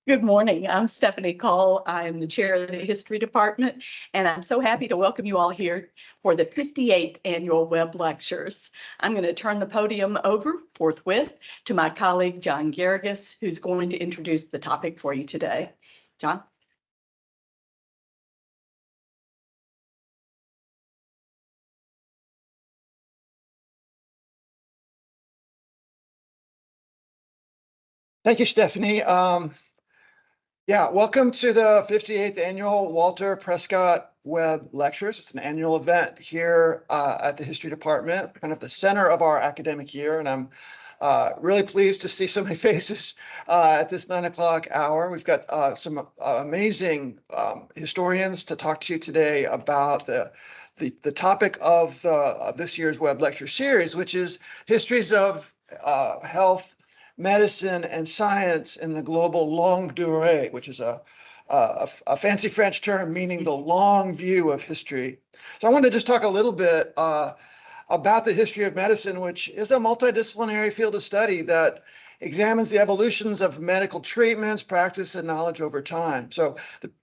Good morning. I'm Stephanie Call. I'm the chair of the history department, and I'm so happy to welcome you all here for the 58th annual Webb Lectures. I'm going to turn the podium over forthwith to my colleague, John Garrigus, who's going to introduce the topic for you today. John? Thank you, Stephanie. Welcome to the 58th annual Walter Prescott Webb Lectures. It's an annual event here at the History Department, kind of the center of our academic year, and I'm really pleased to see so many faces at this 9 o'clock hour. We've got some amazing historians to talk to you today about the topic of this year's Webb Lecture Series, which is histories of health, medicine, and science in the global longue durée, which is a fancy French term meaning the long view of history. So I want to just talk a little bit about the history of medicine, which is a multidisciplinary field of study that examines the evolutions of medical treatments, practice, and knowledge over time. So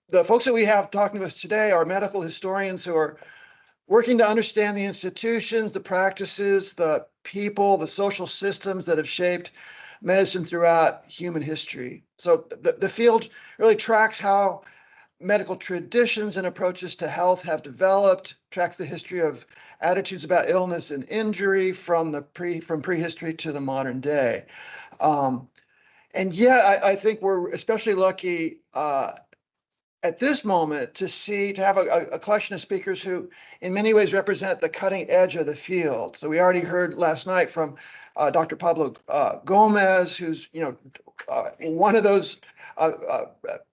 the folks that we have talking to us today are medical historians who are working to understand the institutions, the practices, the people, the social systems that have shaped medicine throughout human history. So the field really tracks how medical traditions and approaches to health have developed, tracks the history of attitudes about illness and injury from prehistory to the modern day. And yet I think we're especially lucky at this moment to have a collection of speakers who in many ways represent the cutting edge of the field. So we already heard last night from Dr. Pablo Gomez, who's one of those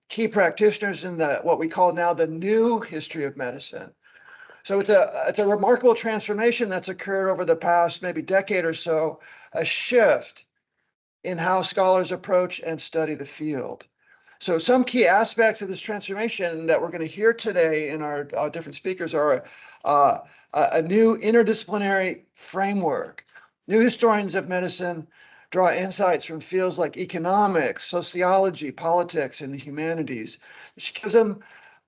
key practitioners in what we call now the new history of medicine. So it's a remarkable transformation that's occurred over the past maybe decade or so, a shift in how scholars approach and study the field. So some key aspects of this transformation that we're going to hear today in our different speakers are a new interdisciplinary framework. New historians of medicine draw insights from fields like economics, sociology, politics, and the humanities, which gives them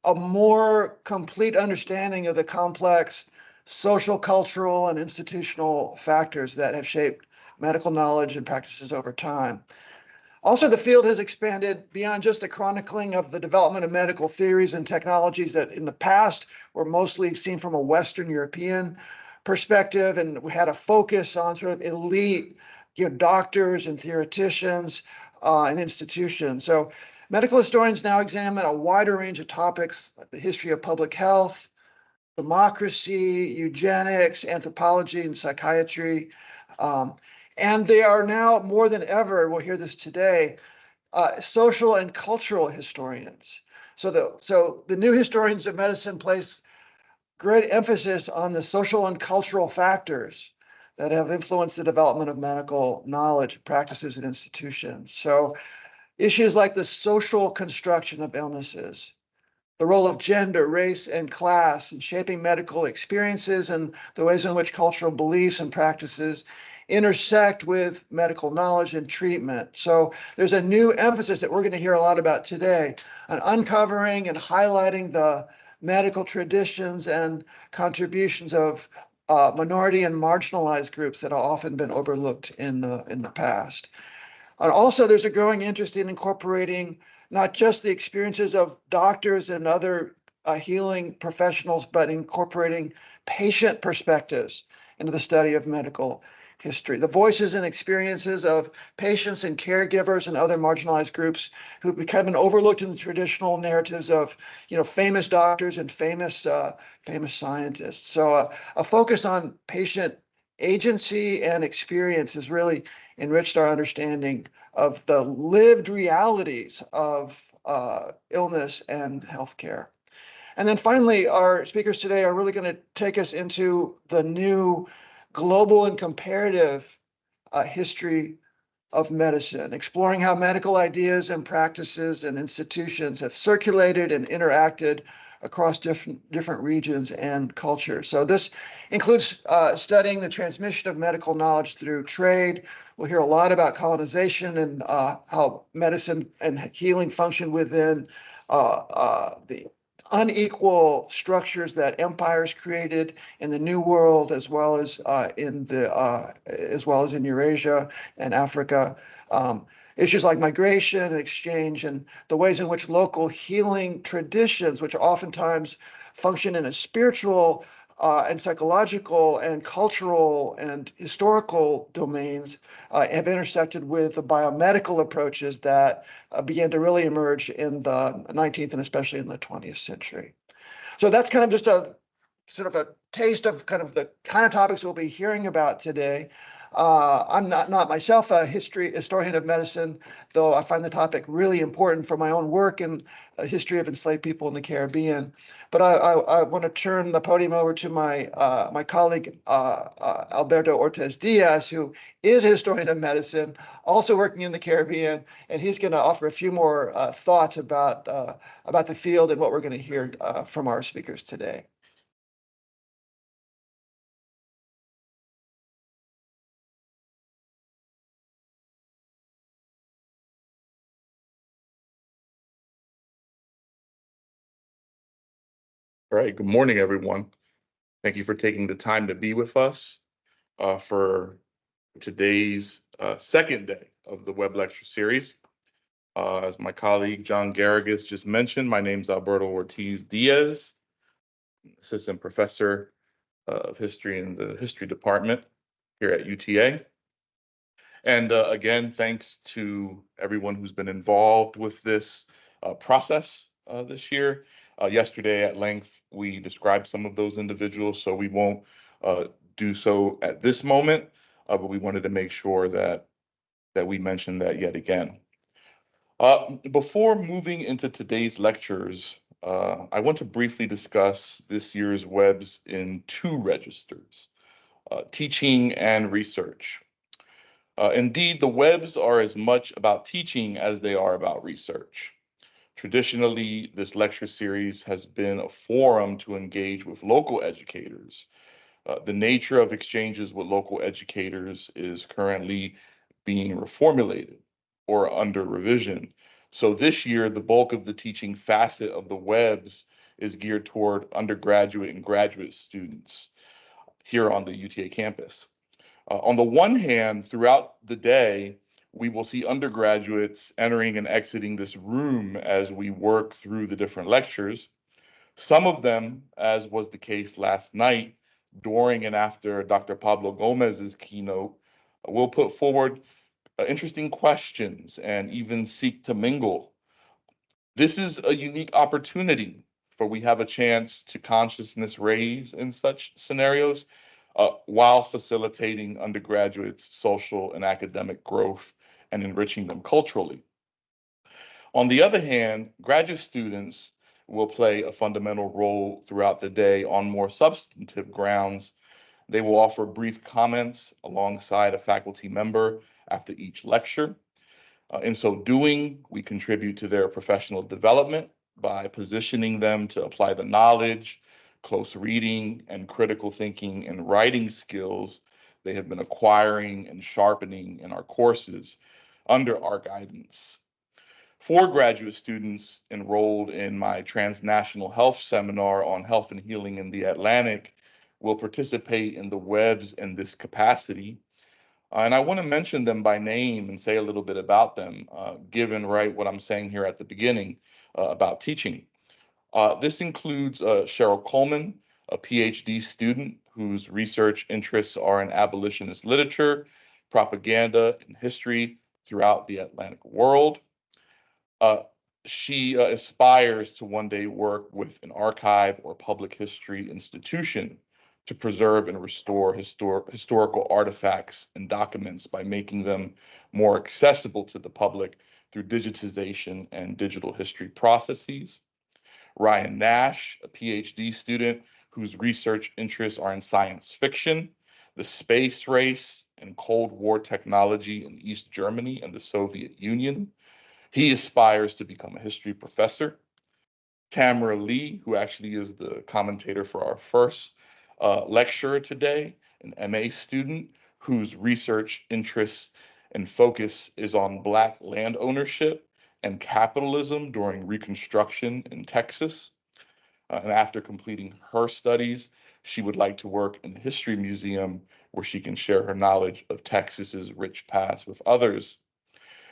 a more complete understanding of the complex social, cultural, and institutional factors that have shaped medical knowledge and practices over time. Also, the field has expanded beyond just the chronicling of the development of medical theories and technologies that in the past were mostly seen from a Western European perspective, and we had a focus on sort of elite doctors and theoreticians and institutions. So medical historians now examine a wider range of topics like the history of public health, democracy, eugenics, anthropology, and psychiatry. And they are now more than ever, we'll hear this today, social and cultural historians. So the new historians of medicine place great emphasis on the social and cultural factors that have influenced the development of medical knowledge, practices, and institutions. So issues like the social construction of illnesses, the role of gender, race, and class in shaping medical experiences, and the ways in which cultural beliefs and practices intersect with medical knowledge and treatment. So there's a new emphasis that we're going to hear a lot about today on uncovering and highlighting the medical traditions and contributions of minority and marginalized groups that have often been overlooked in the past. And also, there's a growing interest in incorporating not just the experiences of doctors and other healing professionals, but incorporating patient perspectives into the study of medical history. The voices and experiences of patients and caregivers and other marginalized groups who've become overlooked in the traditional narratives of, famous doctors and famous scientists. So a focus on patient agency and experience has really enriched our understanding of the lived realities of illness and healthcare. And then finally, our speakers today are really going to take us into the new global and comparative history of medicine, exploring how medical ideas and practices and institutions have circulated and interacted across different regions and cultures. So this includes studying the transmission of medical knowledge through trade. We'll hear a lot about colonization and how medicine and healing function within the unequal structures that empires created in the New World, as well as in Eurasia and Africa. Issues like migration and exchange, and the ways in which local healing traditions, which oftentimes function in a spiritual and psychological and cultural and historical domains, have intersected with the biomedical approaches that began to really emerge in the 19th and especially in the 20th century. So that's kind of just a sort of a taste of the kind of topics we'll be hearing about today. I'm not myself a historian of medicine, though I find the topic really important for my own work in a history of enslaved people in the Caribbean. But I want to turn the podium over to my my colleague Alberto Ortiz Diaz, who is a historian of medicine, also working in the Caribbean, and he's going to offer a few more thoughts about the field and what we're going to hear from our speakers today. All right, good morning, everyone. Thank you for taking the time to be with us for today's second day of the Webb Lecture Series. As my colleague John Garrigus just mentioned, my name is Alberto Ortiz Diaz, Assistant Professor of History in the History Department here at UTA. And again, thanks to everyone who's been involved with this process this year. Yesterday at length, we described some of those individuals, so we won't do so at this moment, but we wanted to make sure that we mention that yet again. Before moving into today's lectures, I want to briefly discuss this year's Webbs in two registers, teaching and research. Indeed, the Webbs are as much about teaching as they are about research. Traditionally, this lecture series has been a forum to engage with local educators. The nature of exchanges with local educators is currently being reformulated or under revision. So this year, the bulk of the teaching facet of the Webbs is geared toward undergraduate and graduate students here on the UTA campus. On the one hand, throughout the day, we will see undergraduates entering and exiting this room as we work through the different lectures. Some of them, as was the case last night, during and after Dr. Pablo Gomez's keynote, will put forward interesting questions and even seek to mingle. This is a unique opportunity, for we have a chance to consciousness raise in such scenarios while facilitating undergraduates' social and academic growth and enriching them culturally. On the other hand, graduate students will play a fundamental role throughout the day on more substantive grounds. They will offer brief comments alongside a faculty member after each lecture. In so doing, we contribute to their professional development by positioning them to apply the knowledge, close reading, and critical thinking and writing skills they have been acquiring and sharpening in our courses under our guidance. For graduate students enrolled in my transnational health seminar on health and healing in the Atlantic will participate in the Webbs in this capacity. And I want to mention them by name and say a little bit about them, given what I'm saying here at the beginning about teaching. This includes Cheryl Coleman, a PhD student whose research interests are in abolitionist literature, propaganda, and history throughout the Atlantic world. She aspires to one day work with an archive or public history institution to preserve and restore historical artifacts and documents by making them more accessible to the public through digitization and digital history processes. Ryan Nash, a PhD student whose research interests are in science fiction, the space race, and Cold War technology in East Germany and the Soviet Union. He aspires to become a history professor. Tamara Lee, who actually is the commentator for our first lecturer today, an MA student whose research interests and focus is on Black land ownership and capitalism during Reconstruction in Texas. And after completing her studies, she would like to work in the History Museum where she can share her knowledge of Texas's rich past with others.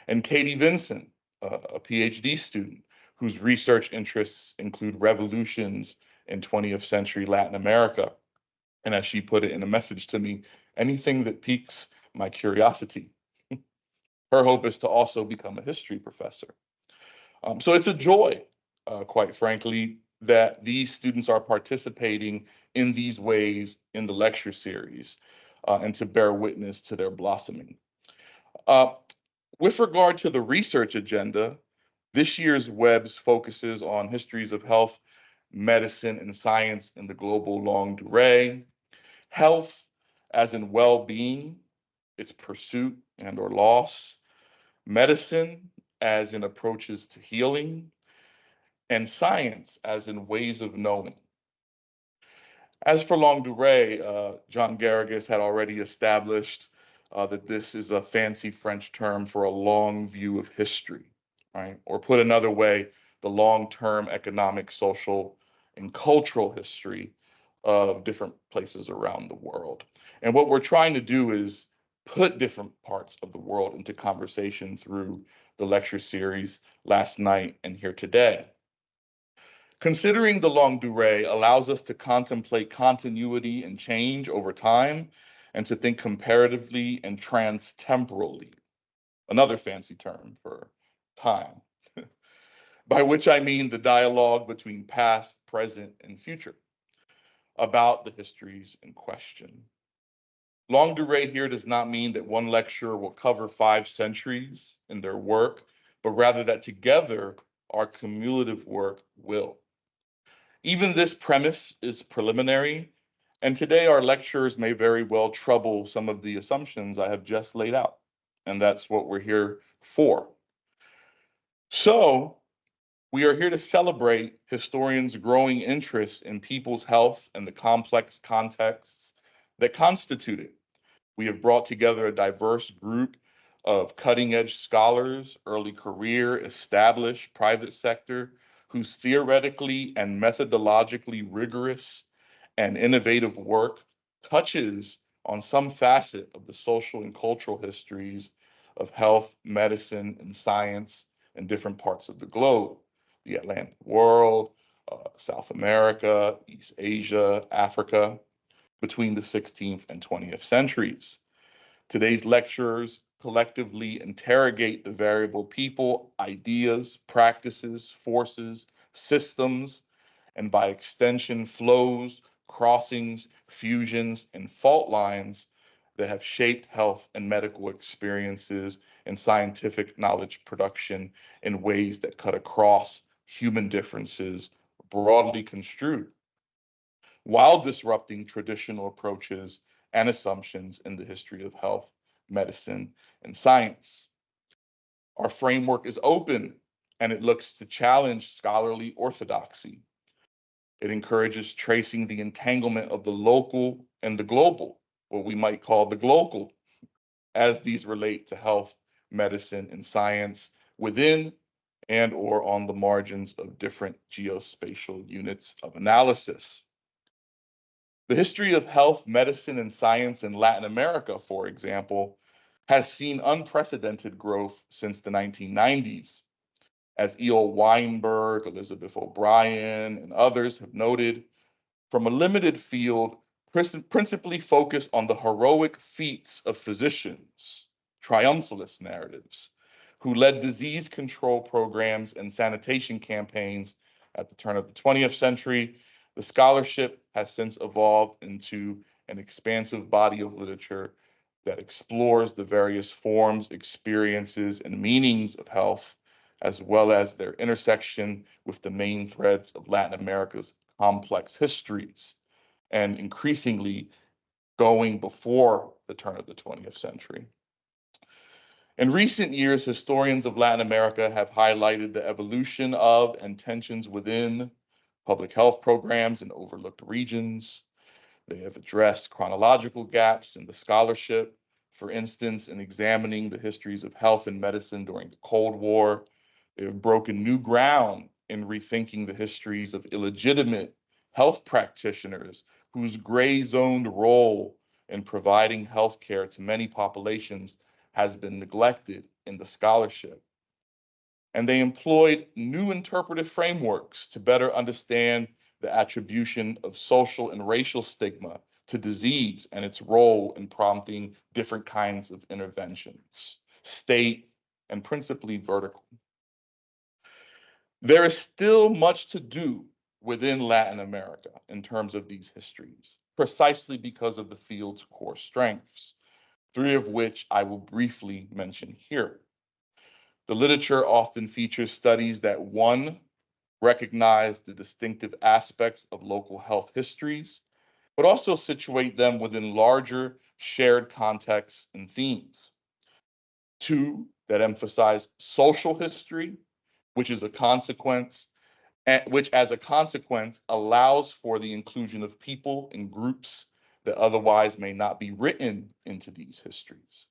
And Katie Vincent, a PhD student whose research interests include revolutions in 20th century Latin America. And as she put it in a message to me, anything that piques my curiosity. Her hope is to also become a history professor. So it's a joy, quite frankly, that these students are participating in these ways in the lecture series and to bear witness to their blossoming. With regard to the research agenda, this year's Webb's focuses on histories of health, medicine, and science in the global longue durée, health as in well-being, its pursuit and or loss, medicine as in approaches to healing, and science as in ways of knowing. As for longue durée, John Garrigus had already established that this is a fancy French term for a long view of history, right? Or put another way, the long-term economic, social, and cultural history of different places around the world. And what we're trying to do is put different parts of the world into conversation through the lecture series last night and here today. Considering the longue durée allows us to contemplate continuity and change over time and to think comparatively and transtemporally, another fancy term for time, by which I mean the dialogue between past, present, and future about the histories in question. Longue durée here does not mean that one lecturer will cover 5 centuries in their work, but rather that together our cumulative work will. Even this premise is preliminary, and today our lecturers may very well trouble some of the assumptions I have just laid out, and that's what we're here for. So, we are here to celebrate historians' growing interest in people's health and the complex contexts that constitute it. We have brought together a diverse group of cutting-edge scholars, early career, established, private sector, whose theoretically and methodologically rigorous and innovative work touches on some facet of the social and cultural histories of health, medicine, and science in different parts of the globe, the Atlantic world, South America, East Asia, Africa, between the 16th and 20th centuries. Today's lecturers collectively interrogate the variable people, ideas, practices, forces, systems, and by extension, flows, crossings, fusions, and fault lines that have shaped health and medical experiences and scientific knowledge production in ways that cut across human differences broadly construed, while disrupting traditional approaches and assumptions in the history of health, medicine, and science. Our framework is open and it looks to challenge scholarly orthodoxy. It encourages tracing the entanglement of the local and the global, what we might call the global, as these relate to health, medicine, and science within and or on the margins of different geospatial units of analysis. The history of health, medicine, and science in Latin America, for example, has seen unprecedented growth since the 1990s. As E.O. Weinberg, Elizabeth O'Brien, and others have noted, from a limited field principally focused on the heroic feats of physicians, triumphalist narratives, who led disease control programs and sanitation campaigns at the turn of the 20th century. The scholarship has since evolved into an expansive body of literature that explores the various forms, experiences, and meanings of health, as well as their intersection with the main threads of Latin America's complex histories, and increasingly going before the turn of the 20th century. In recent years, historians of Latin America have highlighted the evolution of and tensions within public health programs in overlooked regions. They have addressed chronological gaps in the scholarship, for instance, in examining the histories of health and medicine during the Cold War. They have broken new ground in rethinking the histories of illegitimate health practitioners whose gray zoned role in providing health care to many populations has been neglected in the scholarship. And they employed new interpretive frameworks to better understand the attribution of social and racial stigma to disease and its role in prompting different kinds of interventions, state and principally vertical. There is still much to do within Latin America in terms of these histories, precisely because of the field's core strengths, three of which I will briefly mention here. The literature often features studies that, one, recognize the distinctive aspects of local health histories, but also situate them within larger shared contexts and themes. Two, that emphasize social history, which is a consequence, which as a consequence allows for the inclusion of people and groups that otherwise may not be written into these histories.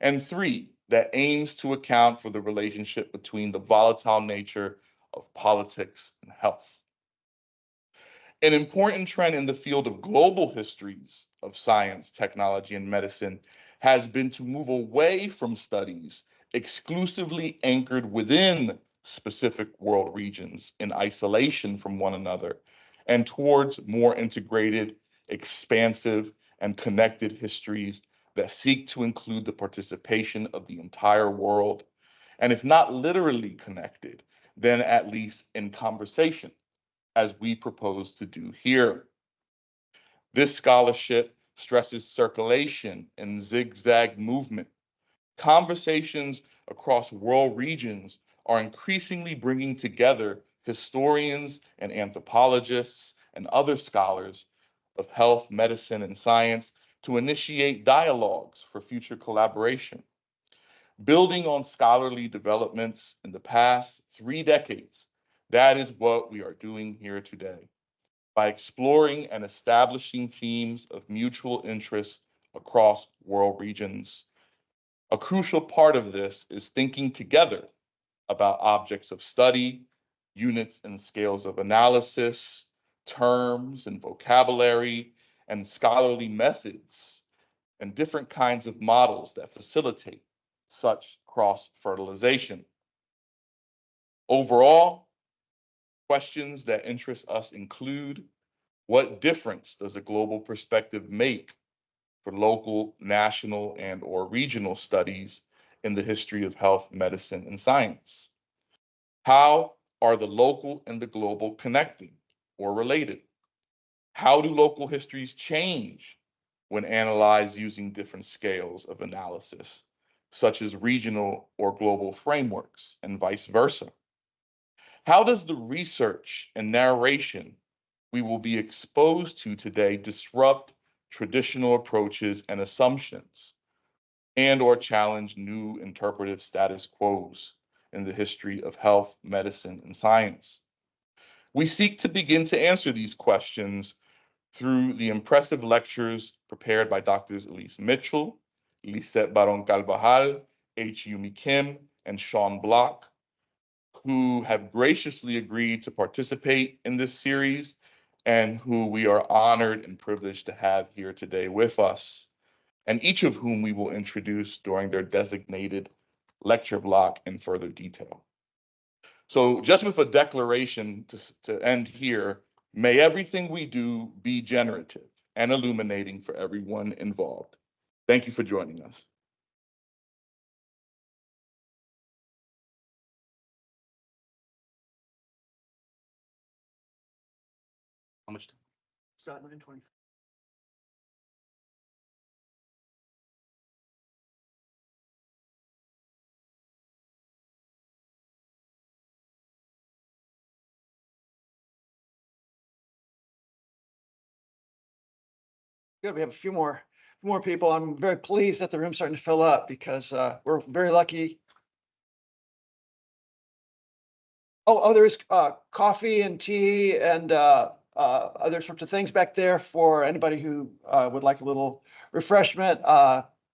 And three, that aims to account for the relationship between the volatile nature of politics and health. An important trend in the field of global histories of science, technology, and medicine has been to move away from studies exclusively anchored within specific world regions in isolation from one another and towards more integrated, expansive, and connected histories that seek to include the participation of the entire world, and if not literally connected, then at least in conversation, as we propose to do here. This scholarship stresses circulation and zigzag movement. Conversations across world regions are increasingly bringing together historians and anthropologists and other scholars of health, medicine, and science to initiate dialogues for future collaboration. Building on scholarly developments in the past 3 decades, that is what we are doing here today. By exploring and establishing themes of mutual interest across world regions. A crucial part of this is thinking together about objects of study, units and scales of analysis, terms and vocabulary, and scholarly methods, and different kinds of models that facilitate such cross-fertilization. Overall, questions that interest us include: what difference does a global perspective make for local, national, and/or regional studies in the history of health, medicine, and science? How are the local and the global connected or related? How do local histories change when analyzed using different scales of analysis, such as regional or global frameworks, and vice versa? How does the research and narration we will be exposed to today disrupt traditional approaches and assumptions, and/or challenge new interpretive status quos in the history of health, medicine, and science? We seek to begin to answer these questions through the impressive lectures prepared by Drs. Elise Mitchell, Lisette Baron Carvajal, H. Yumi Kim, and Sean Block, who have graciously agreed to participate in this series and who we are honored and privileged to have here today with us, and each of whom we will introduce during their designated lecture block in further detail. So just with a declaration to end here, may everything we do be generative and illuminating for everyone involved. Thank you for joining us. How much time? Start 9:20. Good, we have a few more more people. I'm very pleased that the room's starting to fill up because we're very lucky. There's coffee and tea and other sorts of things back there for anybody who would like a little refreshment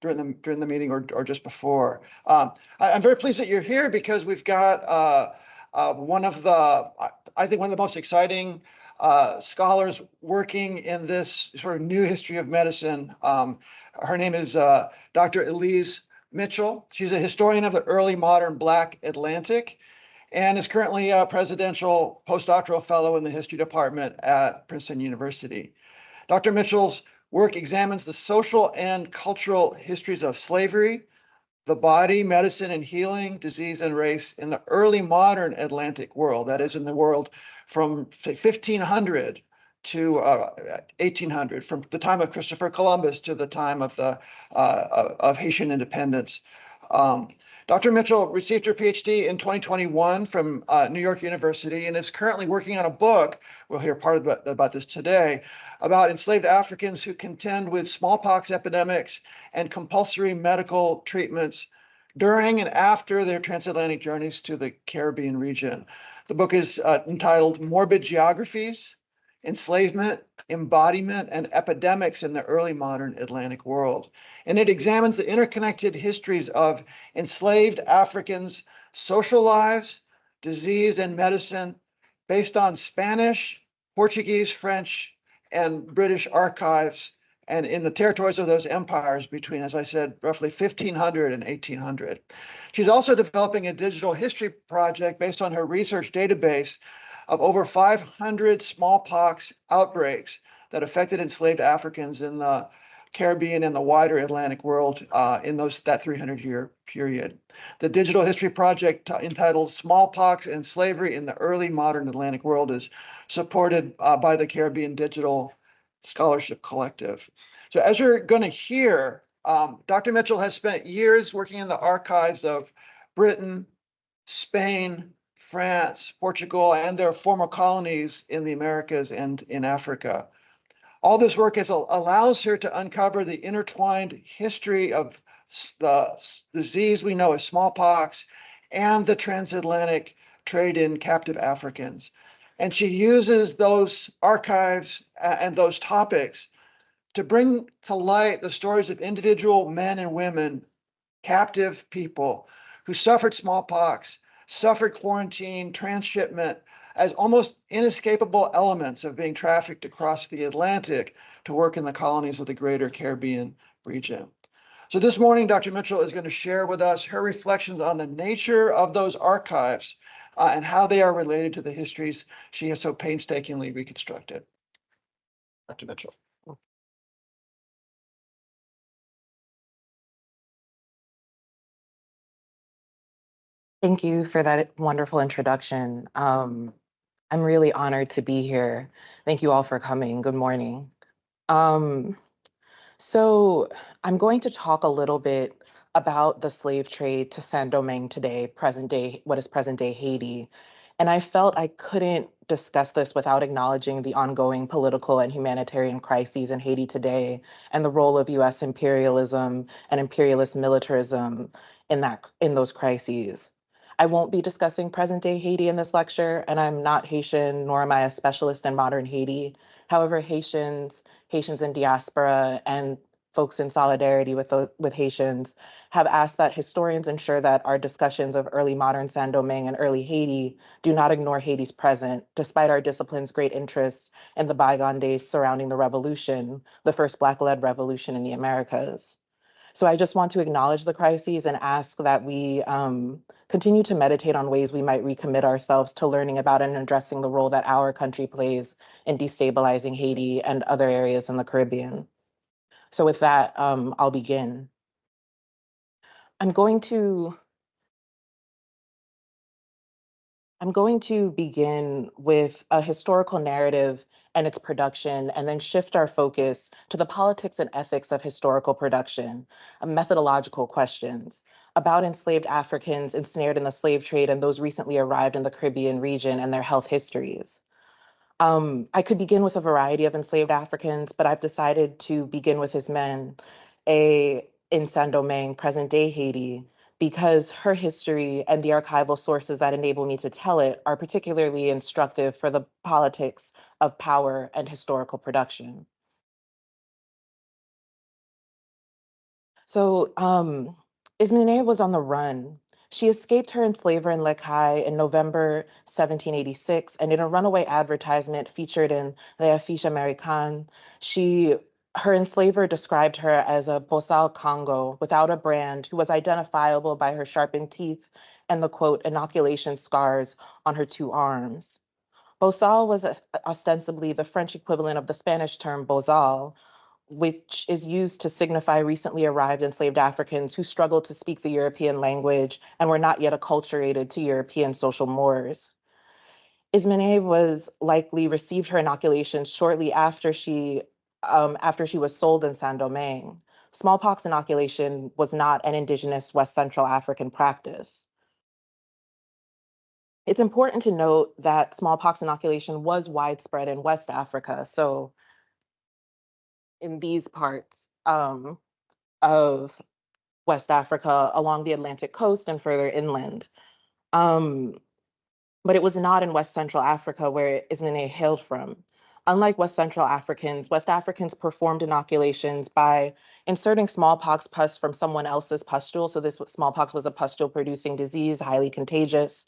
during the meeting or just before. I'm very pleased that you're here because we've got one of the most exciting scholars working in this sort of new history of medicine. Her name is Dr. Elise Mitchell. She's a historian of the early modern Black Atlantic and is currently a presidential postdoctoral fellow in the history department at Princeton University. Dr. Mitchell's work examines the social and cultural histories of slavery, the body, medicine, and healing, disease, and race in the early modern Atlantic world, that is in the world from say 1500 to 1800, from the time of Christopher Columbus to the time of Haitian independence. Dr. Mitchell received her PhD in 2021 from New York University and is currently working on a book, we'll hear part about this today, about enslaved Africans who contend with smallpox epidemics and compulsory medical treatments during and after their transatlantic journeys to the Caribbean region. The book is entitled Morbid Geographies, Enslavement, Embodiment, and Epidemics in the Early Modern Atlantic World. And it examines the interconnected histories of enslaved Africans' social lives, disease, and medicine based on Spanish, Portuguese, French, and British archives, and in the territories of those empires between, as I said, roughly 1500 and 1800. She's also developing a digital history project based on her research database of over 500 smallpox outbreaks that affected enslaved Africans in the Caribbean and the wider Atlantic world in that 300-year period. The digital history project entitled Smallpox and Slavery in the Early Modern Atlantic World is supported by the Caribbean Digital Scholarship Collective. So as you're going to hear, Dr. Mitchell has spent years working in the archives of Britain, Spain, France, Portugal, and their former colonies in the Americas and in Africa. All this work allows her to uncover the intertwined history of the disease we know as smallpox and the transatlantic trade in captive Africans. And she uses those archives and those topics to bring to light the stories of individual men and women, captive people who suffered smallpox, suffered quarantine, transshipment as almost inescapable elements of being trafficked across the Atlantic to work in the colonies of the greater Caribbean region. So this morning, Dr. Mitchell is going to share with us her reflections on the nature of those archives and how they are related to the histories she has so painstakingly reconstructed. Dr. Mitchell. Thank you for that wonderful introduction. I'm really honored to be here. Thank you all for coming. Good morning. So I'm going to talk a little bit about the slave trade to Saint-Domingue today, what is present day Haiti. And I felt I couldn't discuss this without acknowledging the ongoing political and humanitarian crises in Haiti today and the role of US imperialism and imperialist militarism in those crises. I won't be discussing present day Haiti in this lecture, and I'm not Haitian, nor am I a specialist in modern Haiti. However, Haitians in diaspora, and folks in solidarity with Haitians have asked that historians ensure that our discussions of early modern Saint-Domingue and early Haiti do not ignore Haiti's present, despite our discipline's great interest in the bygone days surrounding the revolution, the first Black-led revolution in the Americas. So I just want to acknowledge the crises and ask that we continue to meditate on ways we might recommit ourselves to learning about and addressing the role that our country plays in destabilizing Haiti and other areas in the Caribbean. So with that, I'll begin. I'm going to begin with a historical narrative and its production, and then shift our focus to the politics and ethics of historical production, methodological questions about enslaved Africans ensnared in the slave trade and those recently arrived in the Caribbean region and their health histories. I could begin with a variety of enslaved Africans, but I've decided to begin with his men, in Saint-Domingue, present-day Haiti, because her history and the archival sources that enable me to tell it are particularly instructive for the politics of power and historical production. So, Ismene was on the run. She escaped her enslaver in Lekai in November 1786, and in a runaway advertisement featured in Le Affiche Américaine, her enslaver described her as a Bosal Congo without a brand who was identifiable by her sharpened teeth and the quote, inoculation scars on her two arms. Bosal was ostensibly the French equivalent of the Spanish term bozal, which is used to signify recently arrived enslaved Africans who struggled to speak the European language and were not yet acculturated to European social mores. Ismene was likely received her inoculation shortly after she was sold in Saint-Domingue. Smallpox inoculation was not an indigenous West Central African practice. It's important to note that smallpox inoculation was widespread in West Africa. So in these parts of West Africa, along the Atlantic coast and further inland. Um, but it was not in West Central Africa where Ismene hailed from. Unlike West Africans performed inoculations by inserting smallpox pus from someone else's pustule. So smallpox was a pustule producing disease, highly contagious.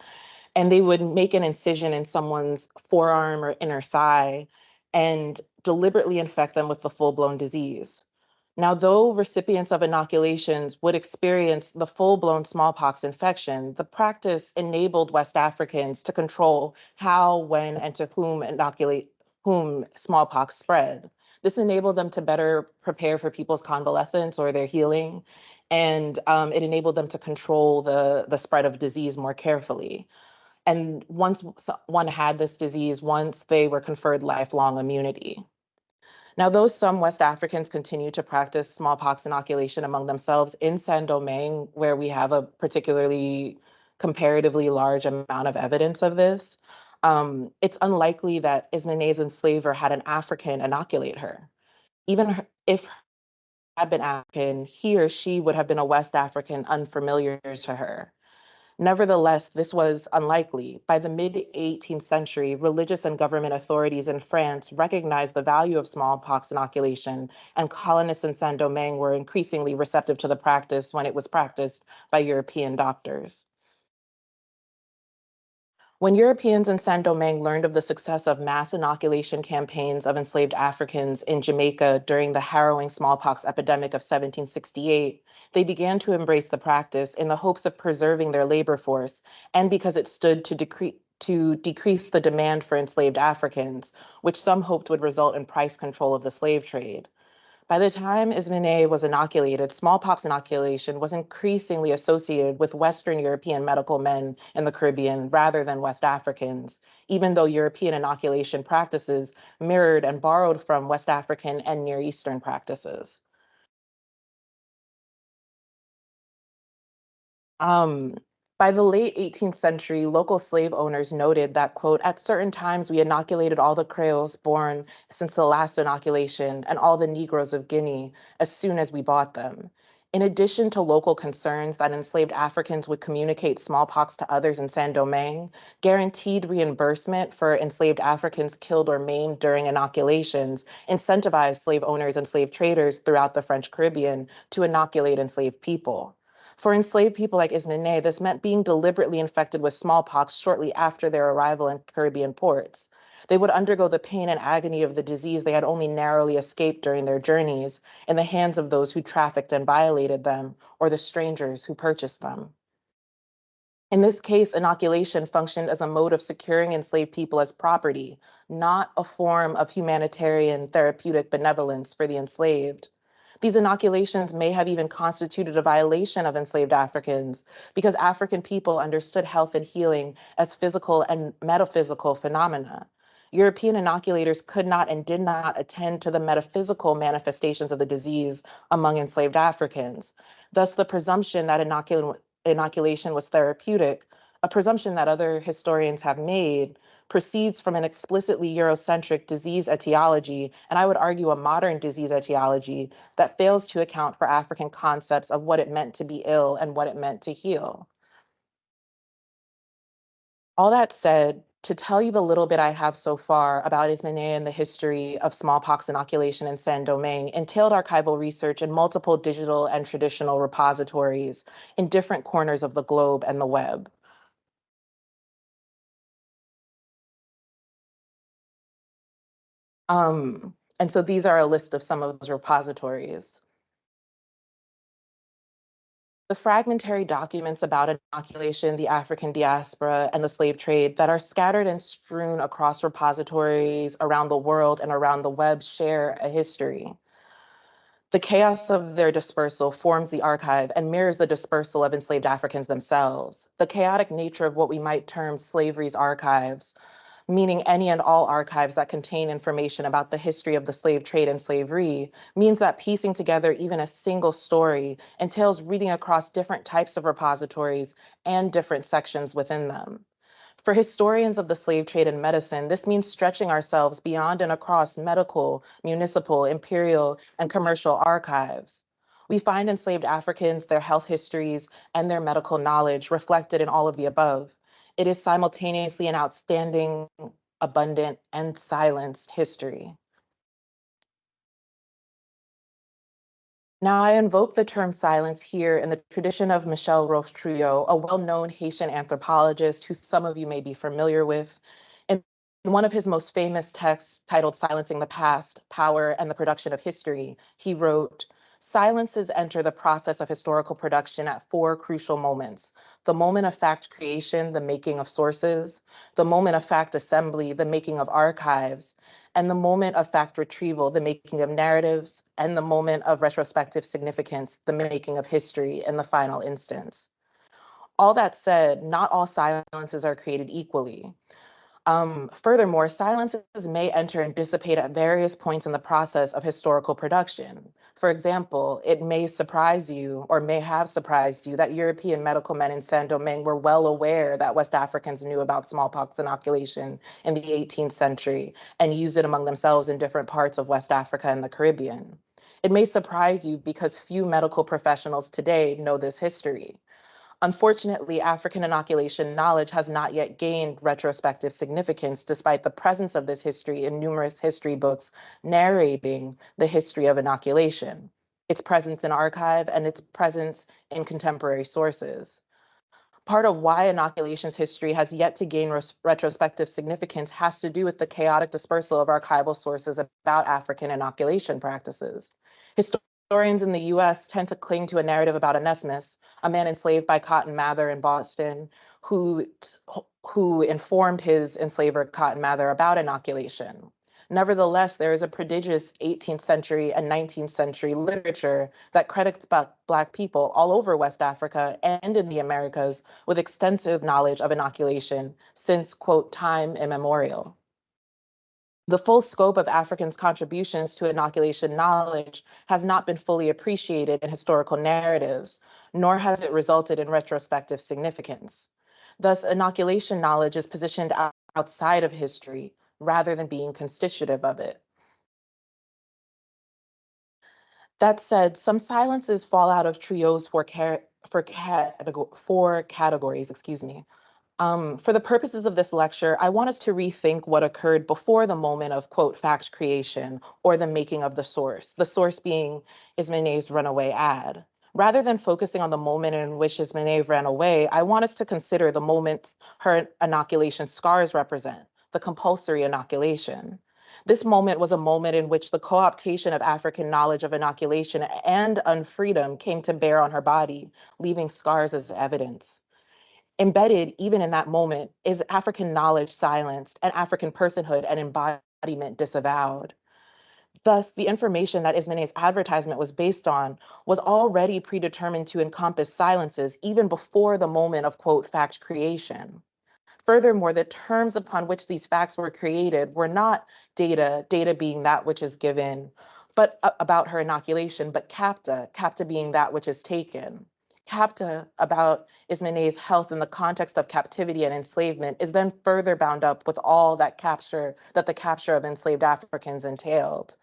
And they would make an incision in someone's forearm or inner thigh and deliberately infect them with the full-blown disease. Now, though recipients of inoculations would experience the full-blown smallpox infection, the practice enabled West Africans to control how, when, and to whom smallpox spread. This enabled them to better prepare for people's convalescence or their healing, and it enabled them to control the spread of disease more carefully. And once one had this disease, once they were conferred lifelong immunity. Now, though some West Africans continue to practice smallpox inoculation among themselves in Saint-Domingue, where we have a particularly comparatively large amount of evidence of this, it's unlikely that Ismene's enslaver had an African inoculate her. Even if had been African, he or she would have been a West African unfamiliar to her. Nevertheless, this was unlikely. By the mid-18th century, religious and government authorities in France recognized the value of smallpox inoculation, and colonists in Saint-Domingue were increasingly receptive to the practice when it was practiced by European doctors. When Europeans in Saint-Domingue learned of the success of mass inoculation campaigns of enslaved Africans in Jamaica during the harrowing smallpox epidemic of 1768, they began to embrace the practice in the hopes of preserving their labor force and because it stood to decrease the demand for enslaved Africans, which some hoped would result in price control of the slave trade. By the time Ismene was inoculated, smallpox inoculation was increasingly associated with Western European medical men in the Caribbean rather than West Africans, even though European inoculation practices mirrored and borrowed from West African and Near Eastern practices. Um, by the late 18th century, local slave owners noted that, quote, at certain times we inoculated all the Creoles born since the last inoculation and all the Negroes of Guinea as soon as we bought them. In addition to local concerns that enslaved Africans would communicate smallpox to others in Saint-Domingue, guaranteed reimbursement for enslaved Africans killed or maimed during inoculations incentivized slave owners and slave traders throughout the French Caribbean to inoculate enslaved people. For enslaved people like Ismene, this meant being deliberately infected with smallpox shortly after their arrival in Caribbean ports. They would undergo the pain and agony of the disease they had only narrowly escaped during their journeys in the hands of those who trafficked and violated them, or the strangers who purchased them. In this case, inoculation functioned as a mode of securing enslaved people as property, not a form of humanitarian therapeutic benevolence for the enslaved. These inoculations may have even constituted a violation of enslaved Africans because African people understood health and healing as physical and metaphysical phenomena. European inoculators could not and did not attend to the metaphysical manifestations of the disease among enslaved Africans. Thus, the presumption that inoculation was therapeutic, a presumption that other historians have made, proceeds from an explicitly Eurocentric disease etiology, and I would argue a modern disease etiology that fails to account for African concepts of what it meant to be ill and what it meant to heal. All that said, to tell you the little bit I have so far about Ismene and the history of smallpox inoculation in Saint-Domingue entailed archival research in multiple digital and traditional repositories in different corners of the globe and the web. And so these are a list of some of those repositories. The fragmentary documents about inoculation, the African diaspora, and the slave trade that are scattered and strewn across repositories around the world and around the web share a history. The chaos of their dispersal forms the archive and mirrors the dispersal of enslaved Africans themselves. The chaotic nature of what we might term slavery's archives, meaning any and all archives that contain information about the history of the slave trade and slavery, means that piecing together even a single story entails reading across different types of repositories and different sections within them. For historians of the slave trade and medicine, this means stretching ourselves beyond and across medical, municipal, imperial, and commercial archives. We find enslaved Africans, their health histories, and their medical knowledge reflected in all of the above. It is simultaneously an outstanding, abundant, and silenced history. Now, I invoke the term silence here in the tradition of Michel Roche-Trouillot, a well-known Haitian anthropologist who some of you may be familiar with. In one of his most famous texts titled Silencing the Past, Power and the Production of History, he wrote, "Silences enter the process of historical production at four crucial moments: the moment of fact creation, the making of sources; the moment of fact assembly, the making of archives; and the moment of fact retrieval, the making of narratives; and the moment of retrospective significance, the making of history in the final instance." All that said, not all silences are created equally. Furthermore, silences may enter and dissipate at various points in the process of historical production. For example, it may surprise you or may have surprised you that European medical men in Saint-Domingue were well aware that West Africans knew about smallpox inoculation in the 18th century and used it among themselves in different parts of West Africa and the Caribbean. It may surprise you because few medical professionals today know this history. Unfortunately, African inoculation knowledge has not yet gained retrospective significance despite the presence of this history in numerous history books narrating the history of inoculation, its presence in archive, and its presence in contemporary sources. Part of why inoculation's history has yet to gain retrospective significance has to do with the chaotic dispersal of archival sources about African inoculation practices. Historians in the US tend to cling to a narrative about Onesimus, a man enslaved by Cotton Mather in Boston, who informed his enslaver Cotton Mather about inoculation. Nevertheless, there is a prodigious 18th century and 19th century literature that credits Black people all over West Africa and in the Americas with extensive knowledge of inoculation since, quote, time immemorial. The full scope of Africans' contributions to inoculation knowledge has not been fully appreciated in historical narratives, nor has it resulted in retrospective significance. Thus, inoculation knowledge is positioned outside of history rather than being constitutive of it. That said, some silences fall out of Trouillot's four categories, excuse me. For the purposes of this lecture, I want us to rethink what occurred before the moment of, quote, fact creation or the making of the source being Ismene's runaway ad. Rather than focusing on the moment in which Ismene ran away, I want us to consider the moment her inoculation scars represent, the compulsory inoculation. This moment was a moment in which the co-optation of African knowledge of inoculation and unfreedom came to bear on her body, leaving scars as evidence. Embedded even in that moment is African knowledge silenced and African personhood and embodiment disavowed. Thus, the information that Ismene's advertisement was based on was already predetermined to encompass silences even before the moment of, quote, fact creation. Furthermore, the terms upon which these facts were created were not data being that which is given, but about her inoculation, but capta being that which is taken. CAPTA about Ismane's health in the context of captivity and enslavement is then further bound up with all that the capture of enslaved Africans entailed.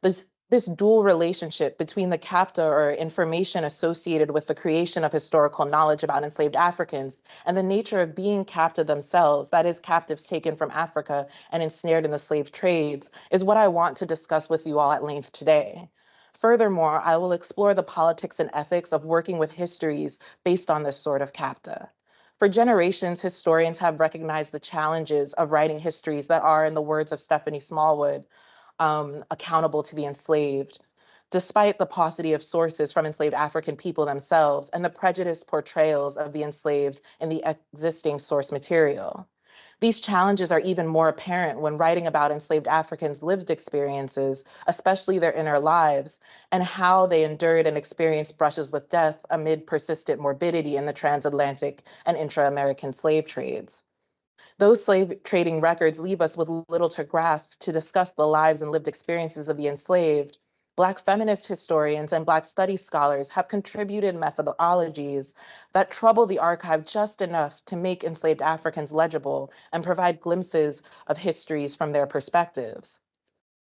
This dual relationship between the capta or information associated with the creation of historical knowledge about enslaved Africans and the nature of being capta themselves, that is, captives taken from Africa and ensnared in the slave trades, is what I want to discuss with you all at length today. Furthermore, I will explore the politics and ethics of working with histories based on this sort of capta. For generations, historians have recognized the challenges of writing histories that are, in the words of Stephanie Smallwood, accountable to the enslaved, despite the paucity of sources from enslaved African people themselves and the prejudiced portrayals of the enslaved in the existing source material. These challenges are even more apparent when writing about enslaved Africans' lived experiences, especially their inner lives, and how they endured and experienced brushes with death amid persistent morbidity in the transatlantic and intra-American slave trades. Those slave trading records leave us with little to grasp to discuss the lives and lived experiences of the enslaved. Black feminist historians and Black studies scholars have contributed methodologies that trouble the archive just enough to make enslaved Africans legible and provide glimpses of histories from their perspectives.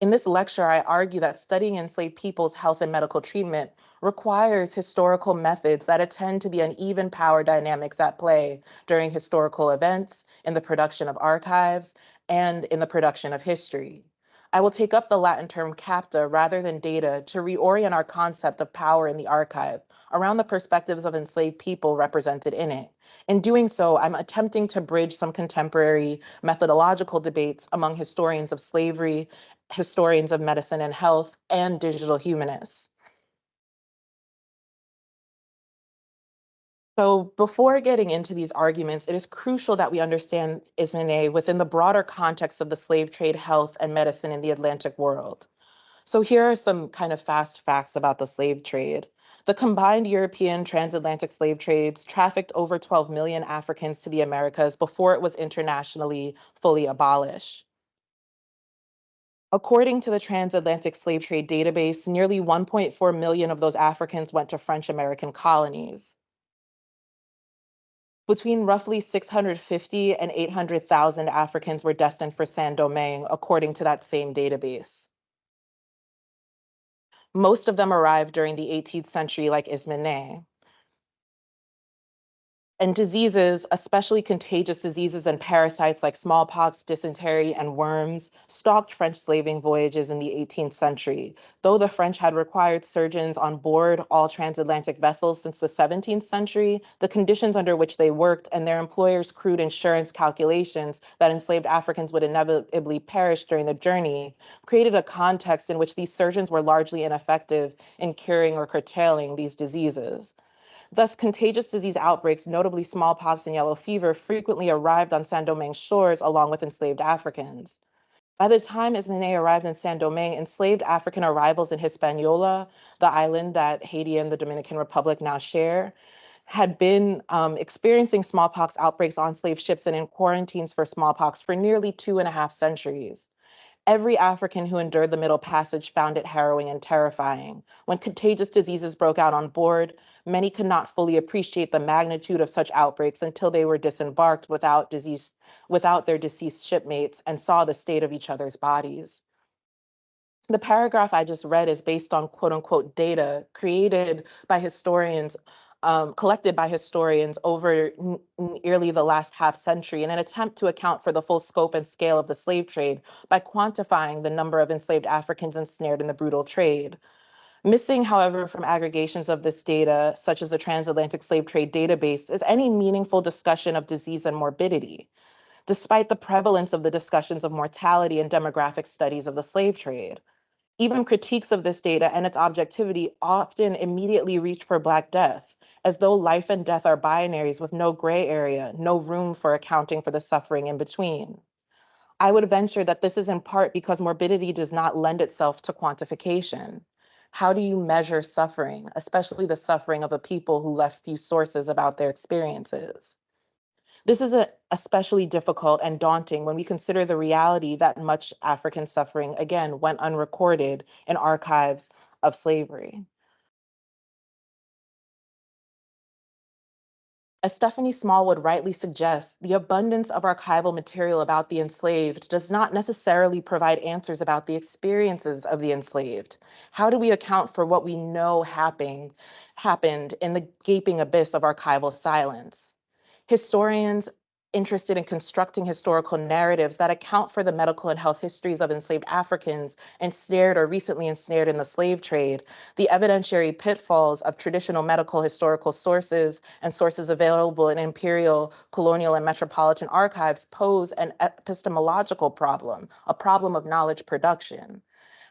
In this lecture, I argue that studying enslaved people's health and medical treatment requires historical methods that attend to the uneven power dynamics at play during historical events, in the production of archives, and in the production of history. I will take up the Latin term capta rather than data to reorient our concept of power in the archive around the perspectives of enslaved people represented in it. In doing so, I'm attempting to bridge some contemporary methodological debates among historians of slavery, historians of medicine and health, and digital humanists. So before getting into these arguments, it is crucial that we understand Ismene within the broader context of the slave trade, health, and medicine in the Atlantic world. So here are some kind of fast facts about the slave trade. The combined European transatlantic slave trades trafficked over 12 million Africans to the Americas before it was internationally fully abolished. According to the Transatlantic Slave Trade Database, nearly 1.4 million of those Africans went to French American colonies. Between roughly 650 and 800,000 Africans were destined for Saint-Domingue, according to that same database. Most of them arrived during the 18th century, like Ismene. And diseases, especially contagious diseases and parasites like smallpox, dysentery, and worms, stalked French slaving voyages in the 18th century. Though the French had required surgeons on board all transatlantic vessels since the 17th century, the conditions under which they worked and their employers' crude insurance calculations that enslaved Africans would inevitably perish during the journey created a context in which these surgeons were largely ineffective in curing or curtailing these diseases. Thus, contagious disease outbreaks, notably smallpox and yellow fever, frequently arrived on Saint-Domingue's shores along with enslaved Africans. By the time Ismene arrived in Saint-Domingue, enslaved African arrivals in Hispaniola, the island that Haiti and the Dominican Republic now share, had been experiencing smallpox outbreaks on slave ships and in quarantines for smallpox for nearly 2.5 centuries. Every African who endured the Middle Passage found it harrowing and terrifying. When contagious diseases broke out on board, many could not fully appreciate the magnitude of such outbreaks until they were disembarked without their deceased shipmates and saw the state of each other's bodies. The paragraph I just read is based on quote unquote data created by historians, collected by historians over nearly the last half century in an attempt to account for the full scope and scale of the slave trade by quantifying the number of enslaved Africans ensnared in the brutal trade. Missing, however, from aggregations of this data, such as the Transatlantic Slave Trade Database, is any meaningful discussion of disease and morbidity, despite the prevalence of the discussions of mortality and demographic studies of the slave trade. Even critiques of this data and its objectivity often immediately reach for Black death, as though life and death are binaries with no gray area, no room for accounting for the suffering in between. I would venture that this is in part because morbidity does not lend itself to quantification. How do you measure suffering, especially the suffering of a people who left few sources about their experiences? This is especially difficult and daunting when we consider the reality that much African suffering, again, went unrecorded in archives of slavery. As Stephanie Smallwood rightly suggests, the abundance of archival material about the enslaved does not necessarily provide answers about the experiences of the enslaved. How do we account for what we know happened in the gaping abyss of archival silence? Historians interested in constructing historical narratives that account for the medical and health histories of enslaved Africans ensnared or recently ensnared in the slave trade, the evidentiary pitfalls of traditional medical historical sources and sources available in imperial, colonial, and metropolitan archives pose an epistemological problem, a problem of knowledge production.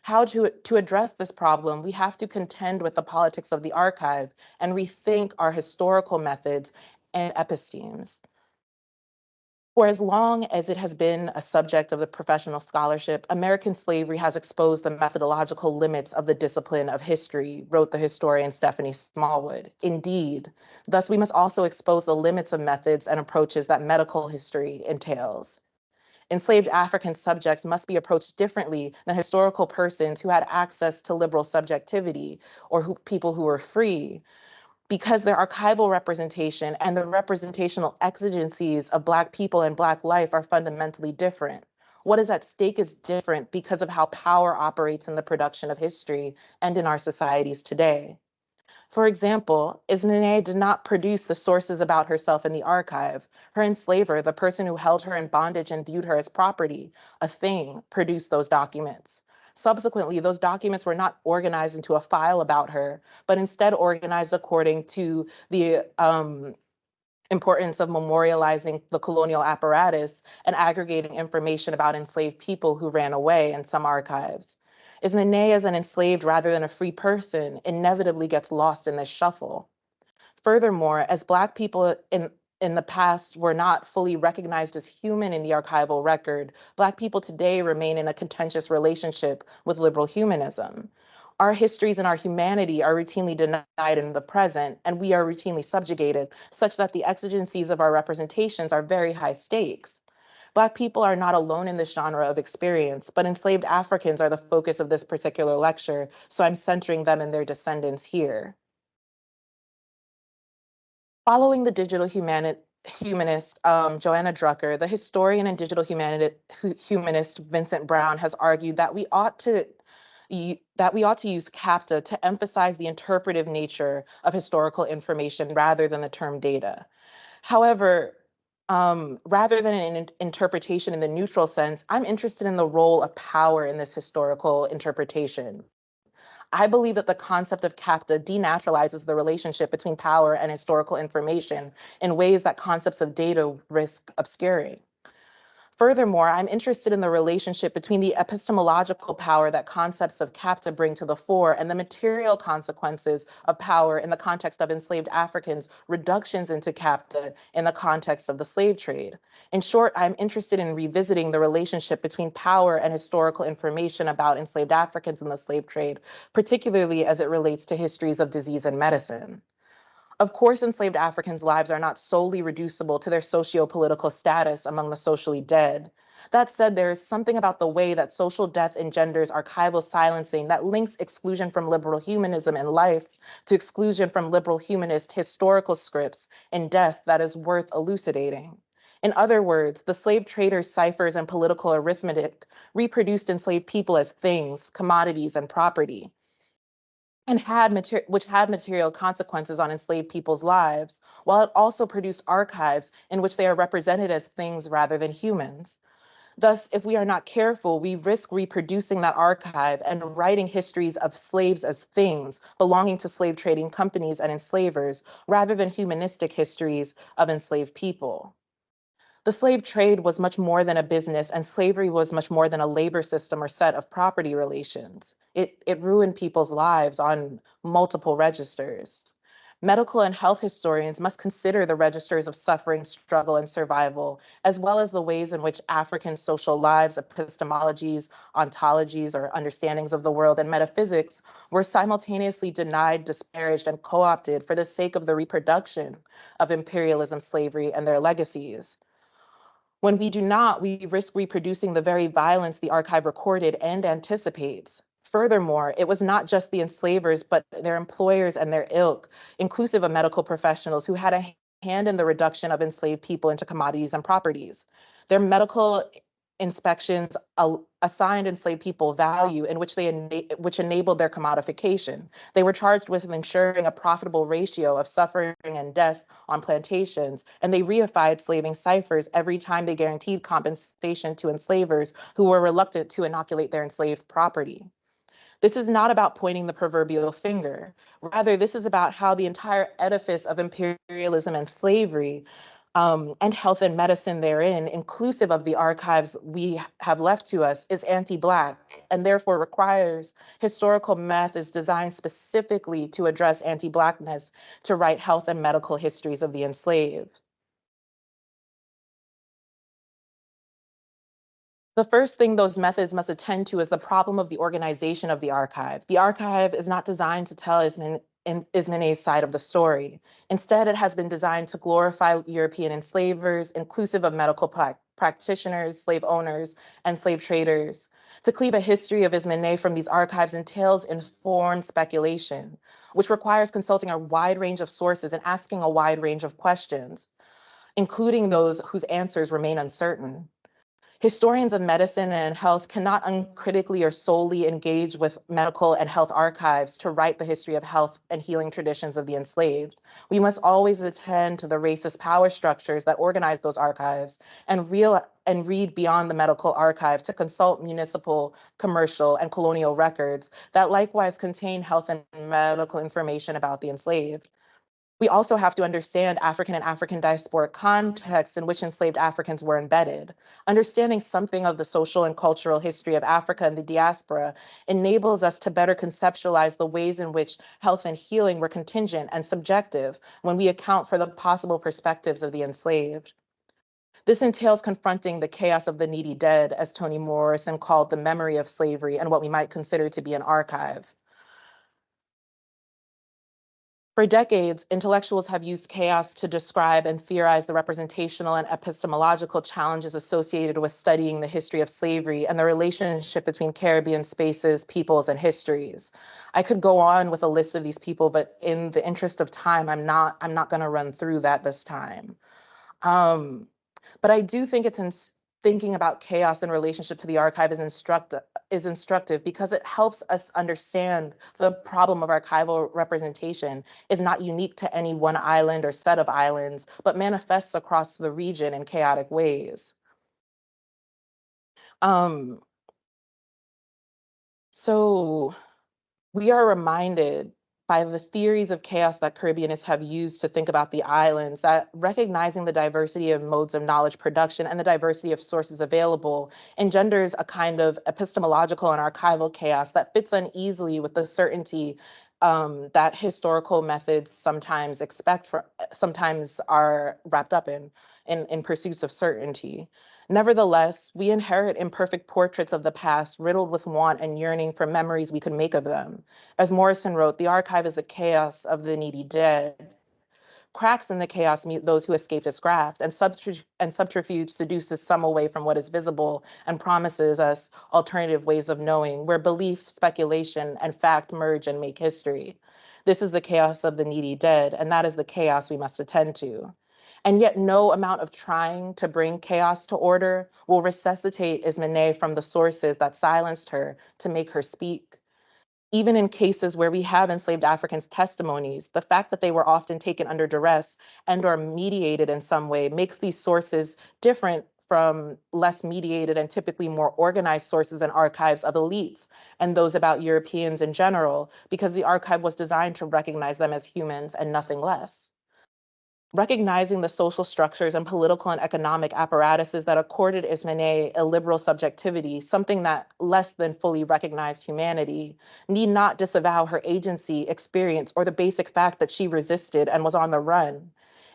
How to address this problem, we have to contend with the politics of the archive and rethink our historical methods and epistemes. For as long as it has been a subject of the professional scholarship, American slavery has exposed the methodological limits of the discipline of history, wrote the historian Stephanie Smallwood. Indeed, thus we must also expose the limits of methods and approaches that medical history entails. Enslaved African subjects must be approached differently than historical persons who had access to liberal subjectivity or people who were free, because their archival representation and the representational exigencies of Black people and Black life are fundamentally different. What is at stake is different because of how power operates in the production of history and in our societies today. For example, Ismene did not produce the sources about herself in the archive. Her enslaver, the person who held her in bondage and viewed her as property, a thing, produced those documents. Subsequently, those documents were not organized into a file about her, but instead organized according to the importance of memorializing the colonial apparatus and aggregating information about enslaved people who ran away in some archives. Ismene, as an enslaved rather than a free person, inevitably gets lost in this shuffle. Furthermore, as Black people in the past were not fully recognized as human in the archival record, Black people today remain in a contentious relationship with liberal humanism. Our histories and our humanity are routinely denied in the present, and we are routinely subjugated, such that the exigencies of our representations are very high stakes. Black people are not alone in this genre of experience, but enslaved Africans are the focus of this particular lecture, so I'm centering them and their descendants here. Following the digital humanist Joanna Drucker, the historian and digital humanist Vincent Brown has argued that we ought to use CAPTA to emphasize the interpretive nature of historical information rather than the term data. However, rather than an interpretation in the neutral sense, I'm interested in the role of power in this historical interpretation. I believe that the concept of CAPTA denaturalizes the relationship between power and historical information in ways that concepts of data risk obscuring. Furthermore, I'm interested in the relationship between the epistemological power that concepts of CAPTA bring to the fore and the material consequences of power in the context of enslaved Africans' reductions into CAPTA in the context of the slave trade. In short, I'm interested in revisiting the relationship between power and historical information about enslaved Africans in the slave trade, particularly as it relates to histories of disease and medicine. Of course, enslaved Africans' lives are not solely reducible to their socio-political status among the socially dead. That said, there is something about the way that social death engenders archival silencing that links exclusion from liberal humanism in life to exclusion from liberal humanist historical scripts in death that is worth elucidating. In other words, the slave traders' ciphers and political arithmetic reproduced enslaved people as things, commodities, and property, and which had material consequences on enslaved people's lives, while it also produced archives in which they are represented as things rather than humans. Thus, if we are not careful, we risk reproducing that archive and writing histories of slaves as things belonging to slave trading companies and enslavers, rather than humanistic histories of enslaved people. The slave trade was much more than a business, and slavery was much more than a labor system or set of property relations. It ruined people's lives on multiple registers. Medical and health historians must consider the registers of suffering, struggle, and survival, as well as the ways in which African social lives, epistemologies, ontologies, or understandings of the world, and metaphysics were simultaneously denied, disparaged, and co-opted for the sake of the reproduction of imperialism, slavery, and their legacies. When we do not, we risk reproducing the very violence the archive recorded and anticipates. Furthermore, it was not just the enslavers, but their employers and their ilk, inclusive of medical professionals, who had a hand in the reduction of enslaved people into commodities and properties. Their medical inspections assigned enslaved people value in which which enabled their commodification. They were charged with ensuring a profitable ratio of suffering and death on plantations, and they reified slaving ciphers every time they guaranteed compensation to enslavers who were reluctant to inoculate their enslaved property. This is not about pointing the proverbial finger. Rather, this is about how the entire edifice of imperialism and slavery and health and medicine therein, inclusive of the archives we have left to us, is anti-Black and therefore requires historical methods designed specifically to address anti-Blackness to write health and medical histories of the enslaved. The first thing those methods must attend to is the problem of the organization of the archive. The archive is not designed to tell Ismane's side of the story. Instead, it has been designed to glorify European enslavers, inclusive of medical practitioners, slave owners, and slave traders. To keep a history of Ismene from these archives entails informed speculation, which requires consulting a wide range of sources and asking a wide range of questions, including those whose answers remain uncertain. Historians of medicine and health cannot uncritically or solely engage with medical and health archives to write the history of health and healing traditions of the enslaved. We must always attend to the racist power structures that organize those archives and read beyond the medical archive to consult municipal, commercial, and colonial records that likewise contain health and medical information about the enslaved. We also have to understand African and African diasporic contexts in which enslaved Africans were embedded. Understanding something of the social and cultural history of Africa and the diaspora enables us to better conceptualize the ways in which health and healing were contingent and subjective when we account for the possible perspectives of the enslaved. This entails confronting the chaos of the needy dead, as Toni Morrison called the memory of slavery and what we might consider to be an archive. For decades, intellectuals have used chaos to describe and theorize the representational and epistemological challenges associated with studying the history of slavery and the relationship between Caribbean spaces, peoples, and histories. I could go on with a list of these people, but in the interest of time, I'm not going to run through that this time. But I do think thinking about chaos in relationship to the archive is instructive because it helps us understand the problem of archival representation is not unique to any one island or set of islands, but manifests across the region in chaotic ways. So we are reminded by the theories of chaos that Caribbeanists have used to think about the islands, that recognizing the diversity of modes of knowledge production and the diversity of sources available engenders a kind of epistemological and archival chaos that fits uneasily with the certainty that historical methods sometimes sometimes are wrapped up in pursuits of certainty. Nevertheless, we inherit imperfect portraits of the past, riddled with want and yearning for memories we could make of them. As Morrison wrote, the archive is a chaos of the needy dead. Cracks in the chaos mute those who escaped its graft, and subterfuge seduces some away from what is visible and promises us alternative ways of knowing, where belief, speculation, and fact merge and make history. This is the chaos of the needy dead, and that is the chaos we must attend to. And yet no amount of trying to bring chaos to order will resuscitate Ismene from the sources that silenced her to make her speak. Even in cases where we have enslaved Africans' testimonies, the fact that they were often taken under duress and or mediated in some way makes these sources different from less mediated and typically more organized sources and archives of elites and those about Europeans in general, because the archive was designed to recognize them as humans and nothing less. Recognizing the social structures and political and economic apparatuses that accorded Ismene a liberal subjectivity, something that less than fully recognized humanity, need not disavow her agency, experience, or the basic fact that she resisted and was on the run.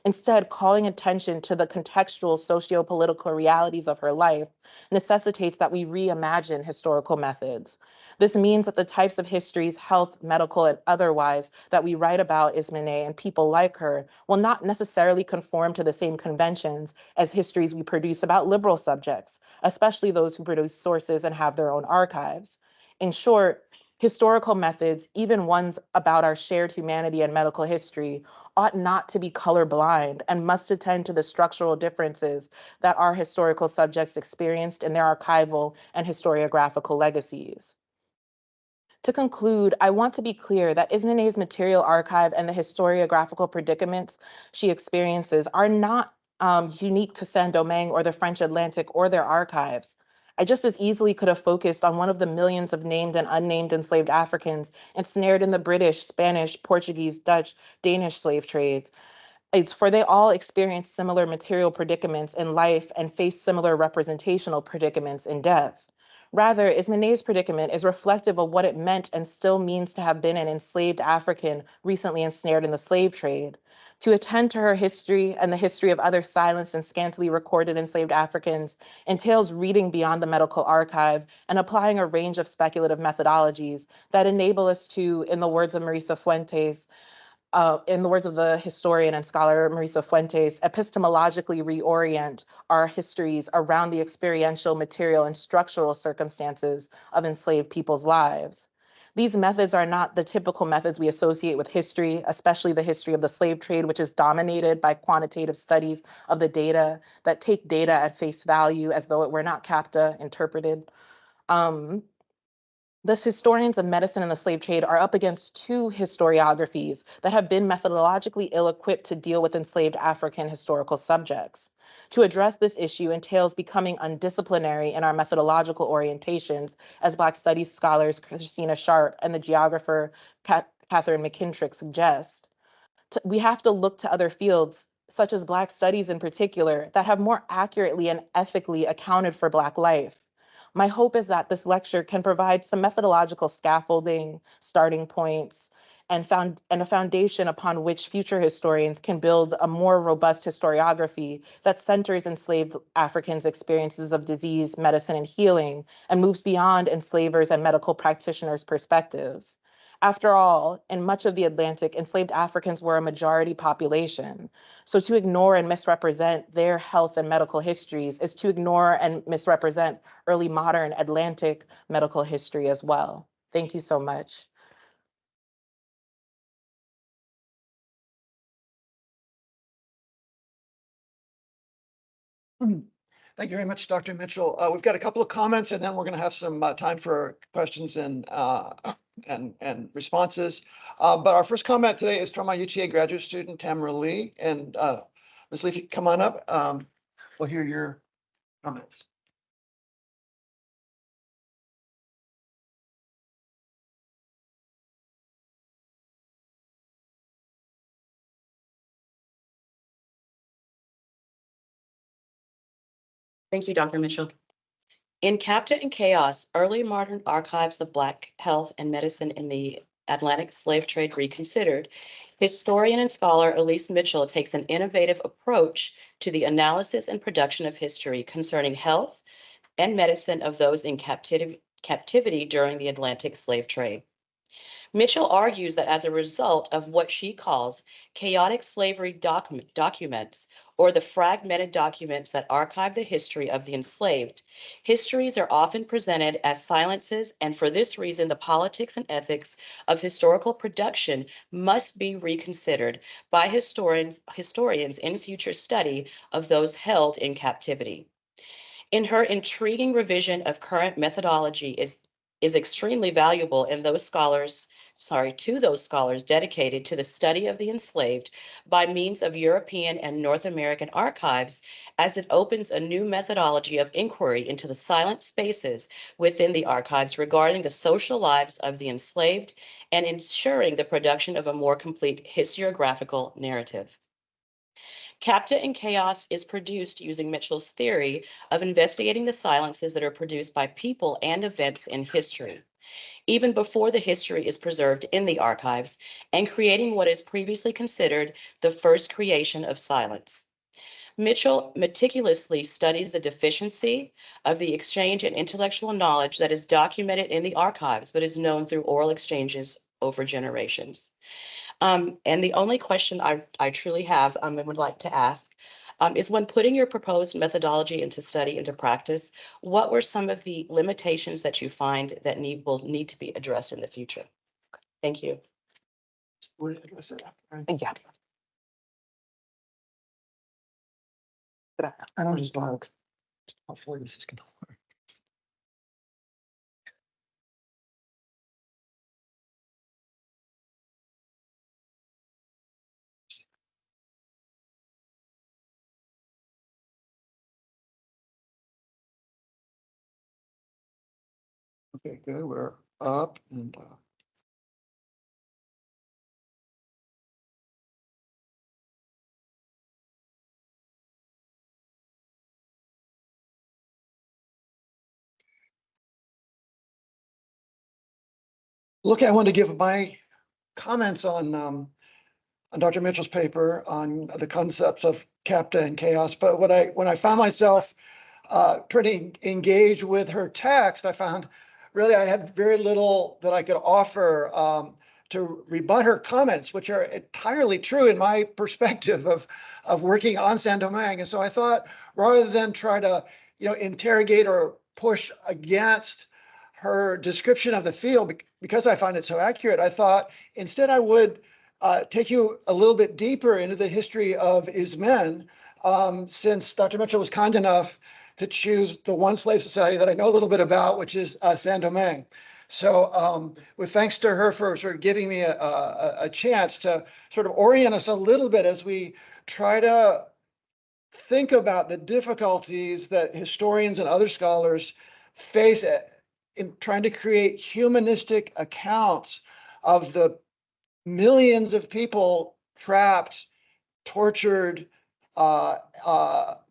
Instead, calling attention to the contextual socio-political realities of her life necessitates that we reimagine historical methods. This means that the types of histories, health, medical, and otherwise, that we write about Ismene and people like her will not necessarily conform to the same conventions as histories we produce about liberal subjects, especially those who produce sources and have their own archives. In short, Historical methods, even ones about our shared humanity and medical history, ought not to be colorblind and must attend to the structural differences that our historical subjects experienced in their archival and historiographical legacies. To conclude, I want to be clear that Ismane's material archive and the historiographical predicaments she experiences are not unique to Saint-Domingue or the French Atlantic or their archives. I just as easily could have focused on one of the millions of named and unnamed enslaved Africans ensnared in the British, Spanish, Portuguese, Dutch, Danish slave trades. It's for they all experience similar material predicaments in life and face similar representational predicaments in death. Rather, Ismane's predicament is reflective of what it meant and still means to have been an enslaved African recently ensnared in the slave trade. To attend to her history and the history of other silenced and scantily recorded enslaved Africans entails reading beyond the medical archive and applying a range of speculative methodologies that enable us to, in the words of Marisa Fuentes, in the words of the historian and scholar Marisa Fuentes, epistemologically reorient our histories around the experiential, material, and structural circumstances of enslaved people's lives. These methods are not the typical methods we associate with history, especially the history of the slave trade, which is dominated by quantitative studies of the data that take data at face value as though it were not capta interpreted. Thus, historians of medicine and the slave trade are up against two historiographies that have been methodologically ill-equipped to deal with enslaved African historical subjects. To address this issue entails becoming undisciplinary in our methodological orientations, as Black studies scholars Christina Sharp and the geographer Catherine McKintrick suggest. We have to look to other fields, such as Black studies in particular, that have more accurately and ethically accounted for Black life. My hope is that this lecture can provide some methodological scaffolding, starting points, and a foundation upon which future historians can build a more robust historiography that centers enslaved Africans' experiences of disease, medicine, and healing, and moves beyond enslavers' and medical practitioners' perspectives. After all, in much of the Atlantic, enslaved Africans were a majority population. So to ignore and misrepresent their health and medical histories is to ignore and misrepresent early modern Atlantic medical history as well. Thank you so much. Thank you very much, Dr. Mitchell. We've got a couple of comments, and then we're going to have some time for questions and responses. But our first comment today is from our UTA graduate student, Tamara Lee. And Ms. Lee, if you come on up, we'll hear your comments. Thank you, Dr. Mitchell. In Capta and Chaos, Early Modern Archives of Black Health and Medicine in the Atlantic Slave Trade Reconsidered, historian and scholar Elise Mitchell takes an innovative approach to the analysis and production of history concerning health and medicine of those in captivity during the Atlantic slave trade. Mitchell argues that as a result of what she calls chaotic slavery documents, or the fragmented documents that archive the history of the enslaved, histories are often presented as silences, and for this reason, the politics and ethics of historical production must be reconsidered by historians in future study of those held in captivity. In her intriguing revision of current methodology is extremely valuable in those scholars dedicated to the study of the enslaved by means of European and North American archives, as it opens a new methodology of inquiry into the silent spaces within the archives regarding the social lives of the enslaved and ensuring the production of a more complete historiographical narrative. Capta and Chaos is produced using Mitchell's theory of investigating the silences that are produced by people and events in history, even before the history is preserved in the archives, and creating what is previously considered the first creation of silence. Mitchell meticulously studies the deficiency of the exchange in intellectual knowledge that is documented in the archives, but is known through oral exchanges over generations. And the only question I truly have and would like to ask is when putting your proposed methodology into study into practice, what were some of the limitations that you find that will need to be addressed in the future? Thank you. We'll address it after. Yeah. I don't just want. Hopefully this is gonna work. Okay, good. We're up and look, I want to give my comments on Dr. Mitchell's paper on the concepts of CAPTA and chaos. But when I found myself trying to engage with her text, I found really I had very little that I could offer to rebut her comments, which are entirely true in my perspective of working on Saint-Domingue. And so I thought, rather than try to interrogate or push against her description of the field, because I find it so accurate, I thought instead I would take you a little bit deeper into the history of Ismen, since Dr. Mitchell was kind enough to choose the one slave society that I know a little bit about, which is Saint-Domingue. So with thanks to her for sort of giving me a chance to sort of orient us a little bit as we try to think about the difficulties that historians and other scholars face in trying to create humanistic accounts of the millions of people trapped, tortured,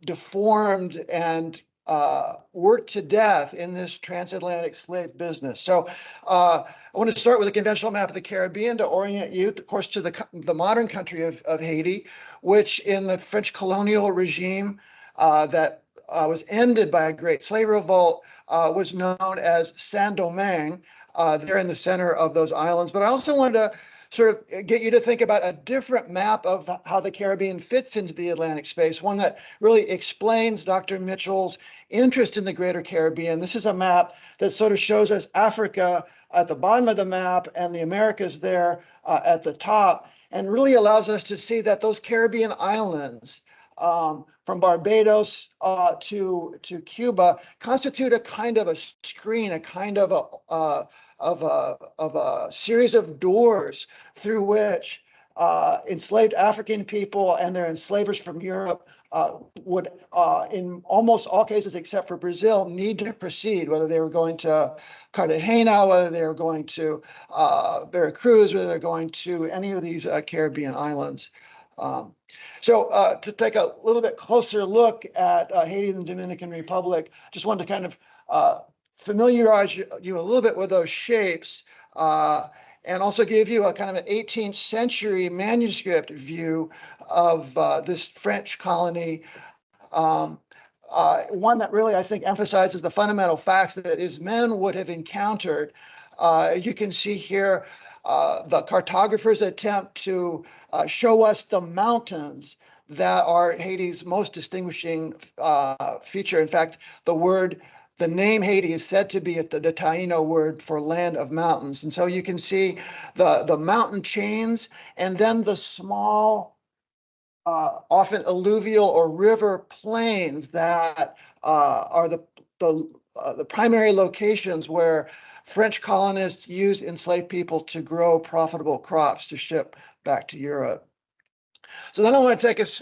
deformed, and worked to death in this transatlantic slave business. So I want to start with a conventional map of the Caribbean to orient you, of course, to the modern country of Haiti, which in the French colonial regime that was ended by a great slave revolt was known as Saint-Domingue. They're in the center of those islands. But I also wanted to sort of get you to think about a different map of how the Caribbean fits into the Atlantic space, one that really explains Dr. Mitchell's interest in the greater Caribbean. This is a map that sort of shows us Africa at the bottom of the map and the Americas there at the top, and really allows us to see that those Caribbean islands, from Barbados to Cuba, constitute a kind of a screen, a kind of a series of doors through which enslaved African people and their enslavers from Europe would, in almost all cases except for Brazil, need to proceed, whether they were going to Cartagena, whether they were going to Veracruz, whether they're going to any of these Caribbean islands. So to take a little bit closer look at Haiti and the Dominican Republic, just wanted to kind of familiarize you a little bit with those shapes, and also give you a kind of an 18th century manuscript view of this French colony. One that really, I think, emphasizes the fundamental facts that Ismen would have encountered. You can see here the cartographer's attempt to show us the mountains that are Haiti's most distinguishing feature. In fact, the name Haiti is said to be the Taino word for land of mountains. And so you can see the mountain chains and then the small, often alluvial or river plains that are the primary locations where French colonists used enslaved people to grow profitable crops to ship back to Europe. So then I want to take us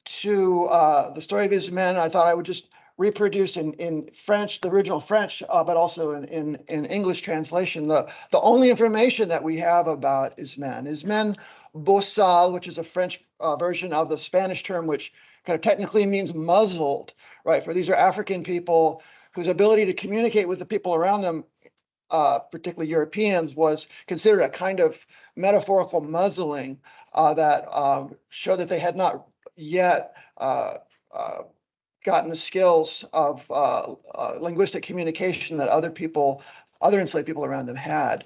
to the story of Ismen. I thought I would just reproduce in French, the original French, but also in English translation, the only information that we have about Ismen. Ismen Bossal, which is a French version of the Spanish term, which kind of technically means muzzled, right? For these are African people whose ability to communicate with the people around them, particularly Europeans, was considered a kind of metaphorical muzzling that showed that they had not yet gotten the skills of linguistic communication that other enslaved people around them had.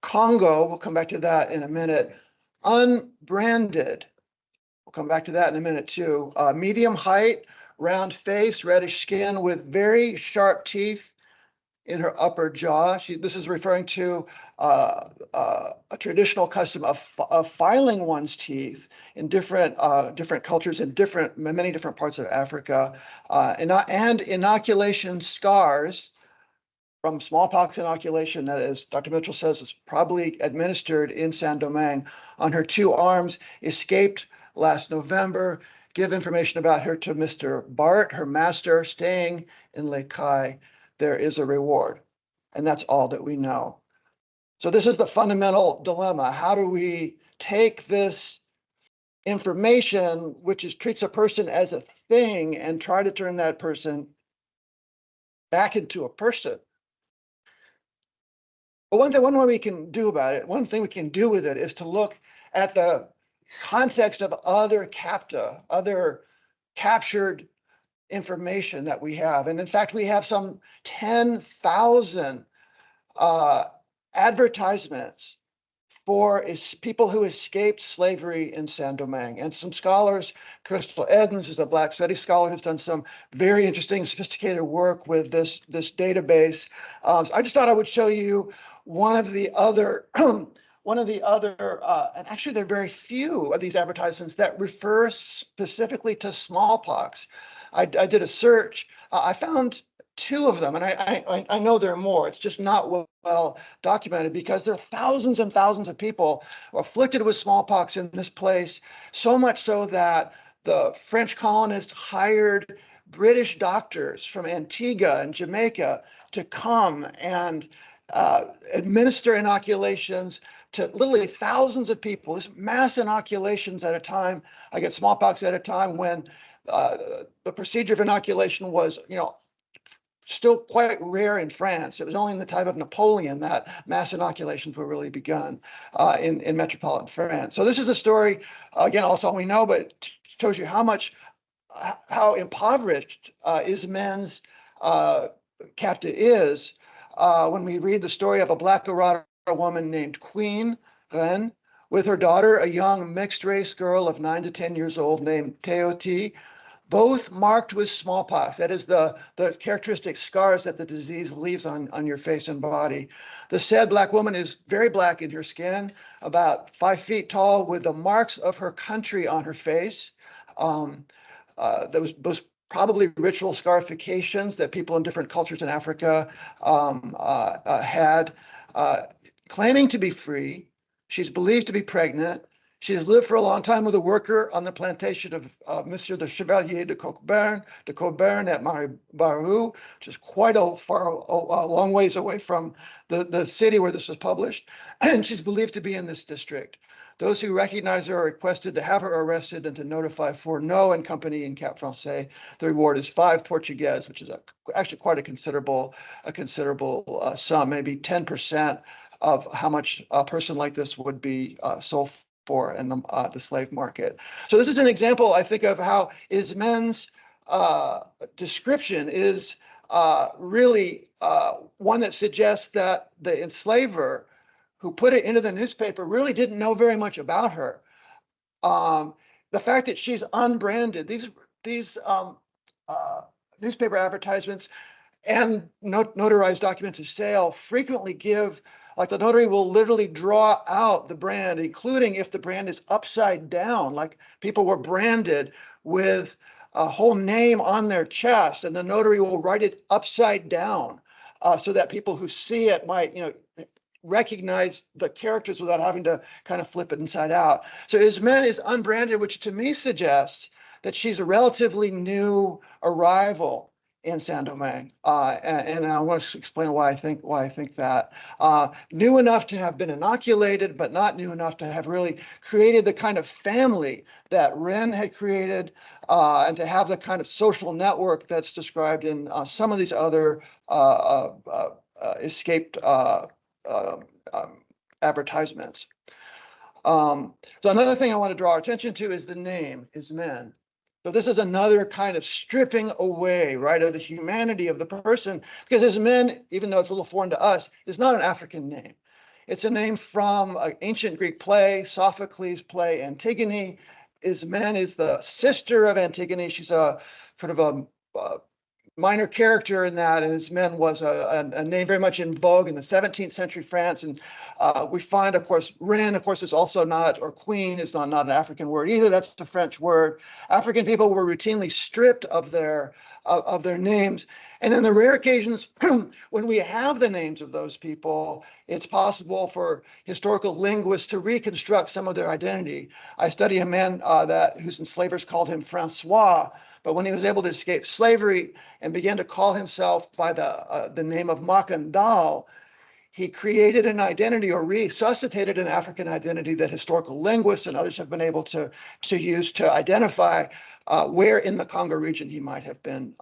Congo, we'll come back to that in a minute, unbranded, We'll come back to that in a minute too. Medium height, round face, reddish skin with very sharp teeth in her upper jaw. This is referring to a traditional custom of filing one's teeth in different cultures in many different parts of Africa, and inoculation scars from smallpox inoculation that, as Dr. Mitchell says, is probably administered in Saint-Domingue on her 2 arms, escaped last November. Give information about her to Mr. Bart, her master, staying in Les Cayes. There is a reward. And that's all that we know. So this is the fundamental dilemma. How do we take this information, which treats a person as a thing, and try to turn that person back into a person? But one way we can do about it, one thing we can do with it is to look at the context of other captured information that we have. And in fact, we have some 10,000 advertisements for people who escaped slavery in Saint-Domingue. And some scholars, Crystal Edens is a Black Studies scholar who's done some very interesting, sophisticated work with this database. So I just thought I would show you one of the other, and actually there are very few of these advertisements that refer specifically to smallpox. I did a search. I found 2 of them, and I know there are more. It's just not well documented because there are thousands and thousands of people afflicted with smallpox in this place, so much so that the French colonists hired British doctors from Antigua and Jamaica to come and administer inoculations to literally thousands of people. This mass inoculations at a time. I get smallpox at a time when the procedure of inoculation was, still quite rare in France. It was only in the time of Napoleon that mass inoculations were really begun in metropolitan France. So this is a story, again, also we know, but it shows you how impoverished Ismen's capta is when we read the story of a Black Garada woman named Queen Ren with her daughter, a young mixed race girl of 9 to 10 years old named Teoti, both marked with smallpox. That is the characteristic scars that the disease leaves on your face and body. The said Black woman is very black in her skin, about 5 feet tall, with the marks of her country on her face. There was probably ritual scarifications that people in different cultures in Africa had. Claiming to be free, she's believed to be pregnant. She has lived for a long time with a worker on the plantation of Monsieur the Chevalier de Cockburn at Maribaru, which is quite a long ways away from the city where this was published. And she's believed to be in this district. Those who recognize her are requested to have her arrested and to notify Fourneau and Company in Cap Francais. The reward is 5 Portuguese, which is actually quite a considerable sum, maybe 10% of how much a person like this would be sold for in the slave market. So this is an example, I think, of how Ismen's description is really one that suggests that the enslaver who put it into the newspaper really didn't know very much about her. The fact that she's unbranded, these newspaper advertisements and notarized documents of sale frequently give, like the notary will literally draw out the brand, including if the brand is upside down, like people were branded with a whole name on their chest, and the notary will write it upside down so that people who see it might, recognize the characters without having to kind of flip it inside out. So Ismen is unbranded, which to me suggests that she's a relatively new arrival in Saint-Domingue, and I want to explain why I think that. New enough to have been inoculated, but not new enough to have really created the kind of family that Ren had created, and to have the kind of social network that's described in some of these other escaped advertisements. So another thing I want to draw our attention to is the name, Ismen. So this is another kind of stripping away, right, of the humanity of the person, because Ismen, even though it's a little foreign to us, is not an African name. It's a name from an ancient Greek play, Sophocles' play Antigone, Ismen is the sister of Antigone. She's a sort of a minor character in that, and Ismen was a name very much in vogue in the 17th century France. And we find, of course, Reine, of course, is also not, or queen is not an African word either. That's the French word. African people were routinely stripped of their names. And in the rare occasions when we have the names of those people, it's possible for historical linguists to reconstruct some of their identity. I study a man whose enslavers called him Francois, but when he was able to escape slavery and began to call himself by the name of Makandal, he created an identity or resuscitated an African identity that historical linguists and others have been able to use to identify where in the Congo region he might have been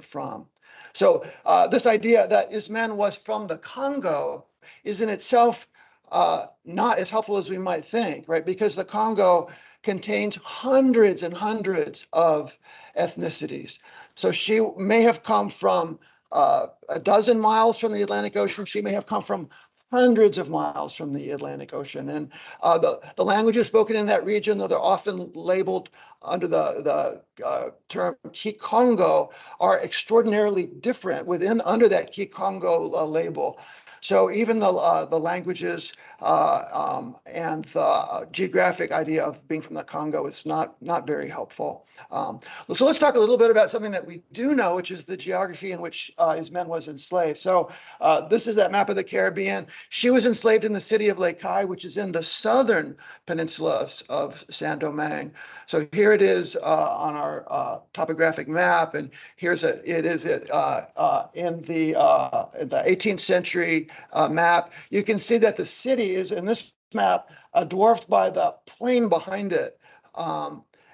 from. So this idea that Ismen was from the Congo is in itself not as helpful as we might think, right? Because the Congo contains hundreds and hundreds of ethnicities. So she may have come from a dozen miles from the Atlantic Ocean. She may have come from hundreds of miles from the Atlantic Ocean. And the languages spoken in that region, though they're often labeled under the term Kikongo, are extraordinarily different under that Kikongo label. So even the languages and the geographic idea of being from the Congo is not very helpful. So let's talk a little bit about something that we do know, which is the geography in which Ismen was enslaved. So this is that map of the Caribbean. She was enslaved in the city of Les Cayes, which is in the southern peninsula of Saint-Domingue. So here it is on our topographic map, and it is in the 18th century map. You can see that the city is in this map dwarfed by the plain behind it.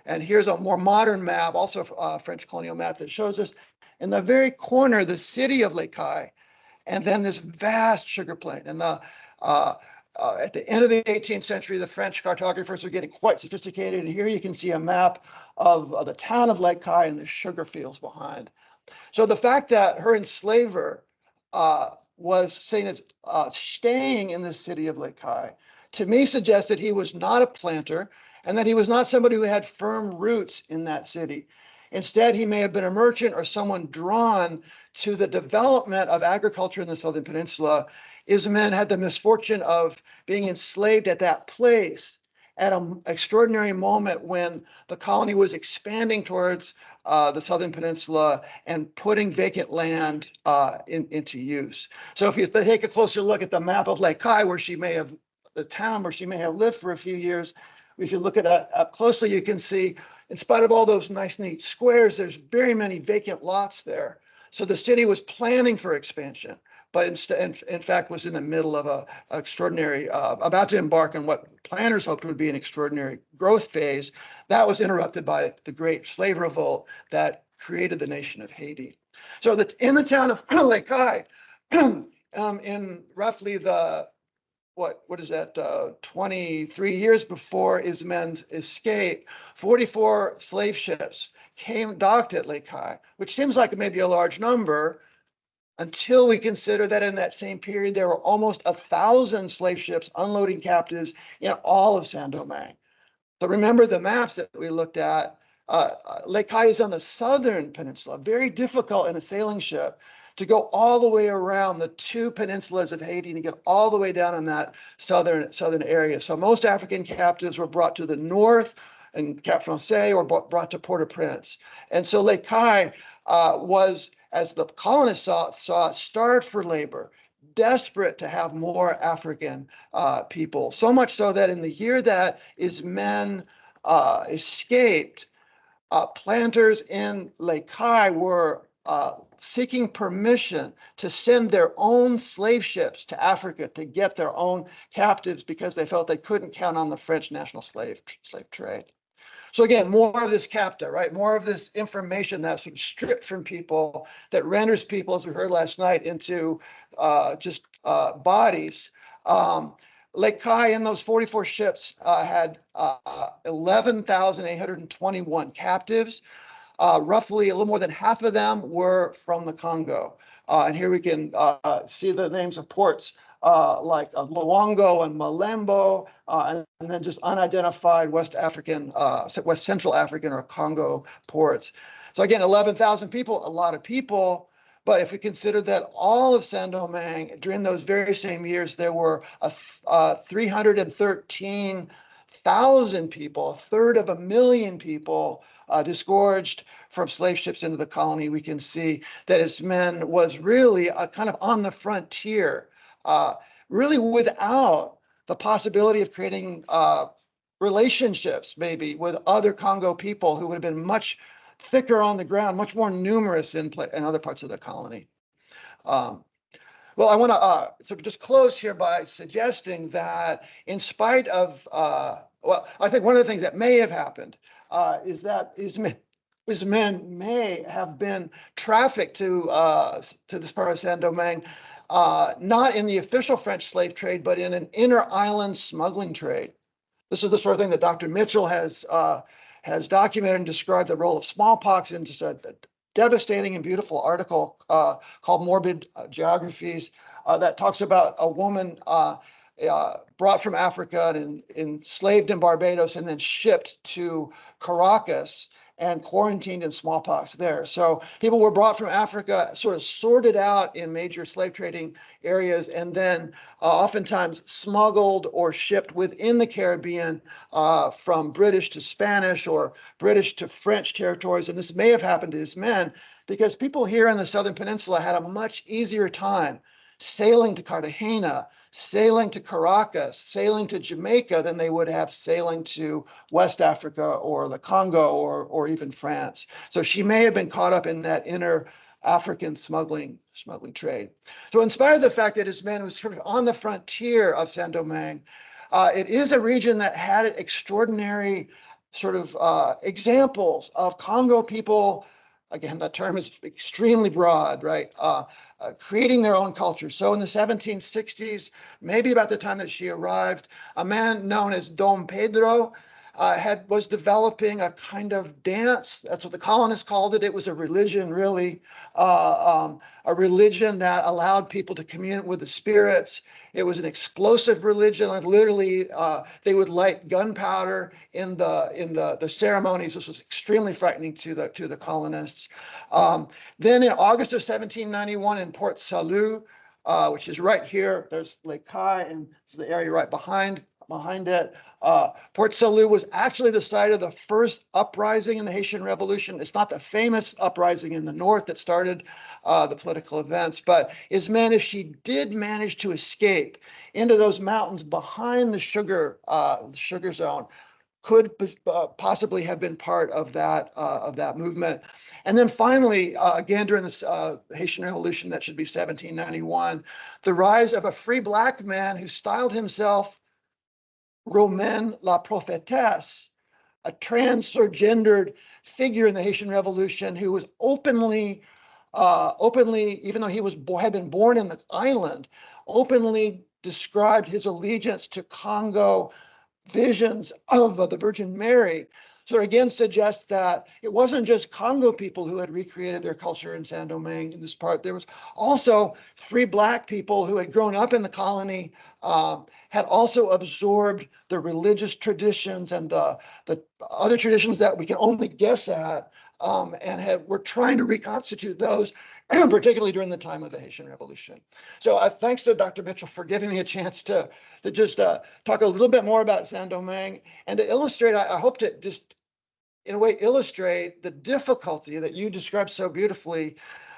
And here's a more modern map, also a French colonial map, that shows us in the very corner the city of Les Cayes, and then this vast sugar plain. And at the end of the 18th century, the French cartographers are getting quite sophisticated. And here you can see a map of the town of Les Cayes and the sugar fields behind. So the fact that her enslaver was seen as staying in the city of Les Cayes, to me suggests that he was not a planter and that he was not somebody who had firm roots in that city. Instead, he may have been a merchant or someone drawn to the development of agriculture in the Southern Peninsula. Ismen had the misfortune of being enslaved at that place at an extraordinary moment when the colony was expanding towards the Southern Peninsula and putting vacant land into use. So if you take a closer look at the map of Les Cayes, the town where she may have lived for a few years, if you look at that up closely, you can see, in spite of all those nice, neat squares, there's very many vacant lots there. So the city was planning for expansion, but in fact was in the middle of a extraordinary, about to embark on what planners hoped would be an extraordinary growth phase. That was interrupted by the Great Slave Revolt that created the nation of Haiti. So that in the town of Les Cayes, in roughly what is that, 23 years before Ismen's escape, 44 slave ships docked at Les Cayes, which seems like maybe a large number, until we consider that in that same period, there were almost 1,000 slave ships unloading captives in all of Saint-Domingue. So remember the maps that we looked at, Les Cayes is on the southern peninsula, very difficult in a sailing ship to go all the way around the two peninsulas of Haiti and get all the way down in that southern area. So most African captives were brought to the north in Cap Francais or brought to Port-au-Prince. And so Les Cayes was, as the colonists saw, starved for labor, desperate to have more African people. So much so that in the year that Ismen escaped, planters in Les Cayes were seeking permission to send their own slave ships to Africa to get their own captives because they felt they couldn't count on the French national slave trade. So again, more of this capta, right? More of this information that's sort of stripped from people that renders people, as we heard last night, into just bodies. Les Cayes in those 44 ships had 11,821 captives. Roughly a little more than half of them were from the Congo. And here we can see the names of ports like Luongo and Malembo, and then just unidentified West Central African or Congo ports. So again, 11,000 people, a lot of people. But if we consider that all of Saint-Domingue, during those very same years, there were 313,000 people, a third of a million people disgorged from slave ships into the colony, we can see that Ismen was really a kind of on the frontier, really without the possibility of creating relationships maybe with other Congo people who would have been much thicker on the ground, much more numerous in other parts of the colony. Well, I want to sort of just close here by suggesting that in spite of, well, I think one of the things that may have happened is that Ismen may have been trafficked to this part of Saint-Domingue, not in the official French slave trade, but in an inter-island smuggling trade. This is the sort of thing that Dr. Mitchell has documented and described the role of smallpox in just a devastating and beautiful article called Morbid Geographies that talks about a woman brought from Africa and enslaved in Barbados and then shipped to Caracas and quarantined in smallpox there. So people were brought from Africa, sort of sorted out in major slave trading areas, and then oftentimes smuggled or shipped within the Caribbean from British to Spanish or British to French territories. And this may have happened to his men because people here in the Southern Peninsula had a much easier time sailing to Cartagena, sailing to Caracas, sailing to Jamaica than they would have sailing to West Africa or the Congo or even France. So she may have been caught up in that inter-African smuggling trade. So in spite of the fact that his man was sort of on the frontier of Saint-Domingue, it is a region that had extraordinary sort of examples of Congo people. Again, that term is extremely broad, right? Creating their own culture. So in the 1760s, maybe about the time that she arrived, a man known as Dom Pedro was developing a kind of dance. That's what the colonists called it. It was a religion, really, a religion that allowed people to commune with the spirits. It was an explosive religion. Like literally, they would light gunpowder in the ceremonies. This was extremely frightening to the colonists. Then in August of 1791 in Port Salut, which is right here, there's Lake Kai, and this is the area right behind it. Port Salut was actually the site of the first uprising in the Haitian Revolution. It's not the famous uprising in the north that started the political events, but Ismen, if she did manage to escape into those mountains behind the sugar zone, could possibly have been part of that movement. And then finally, again, during this Haitian Revolution, that should be 1791, the rise of a free Black man who styled himself Romaine la Prophétesse, a transgendered figure in the Haitian Revolution who was openly, even though he had been born in the island, openly described his allegiance to Congo visions of the Virgin Mary. So again, suggests that it wasn't just Congo people who had recreated their culture in Saint-Domingue in this part. There was also free Black people who had grown up in the colony, had also absorbed the religious traditions and the other traditions that we can only guess at, and were trying to reconstitute those, particularly during the time of the Haitian Revolution. So thanks to Dr. Mitchell for giving me a chance to just talk a little bit more about Saint-Domingue and to illustrate, I hope to just in a way illustrate the difficulty that you described so beautifully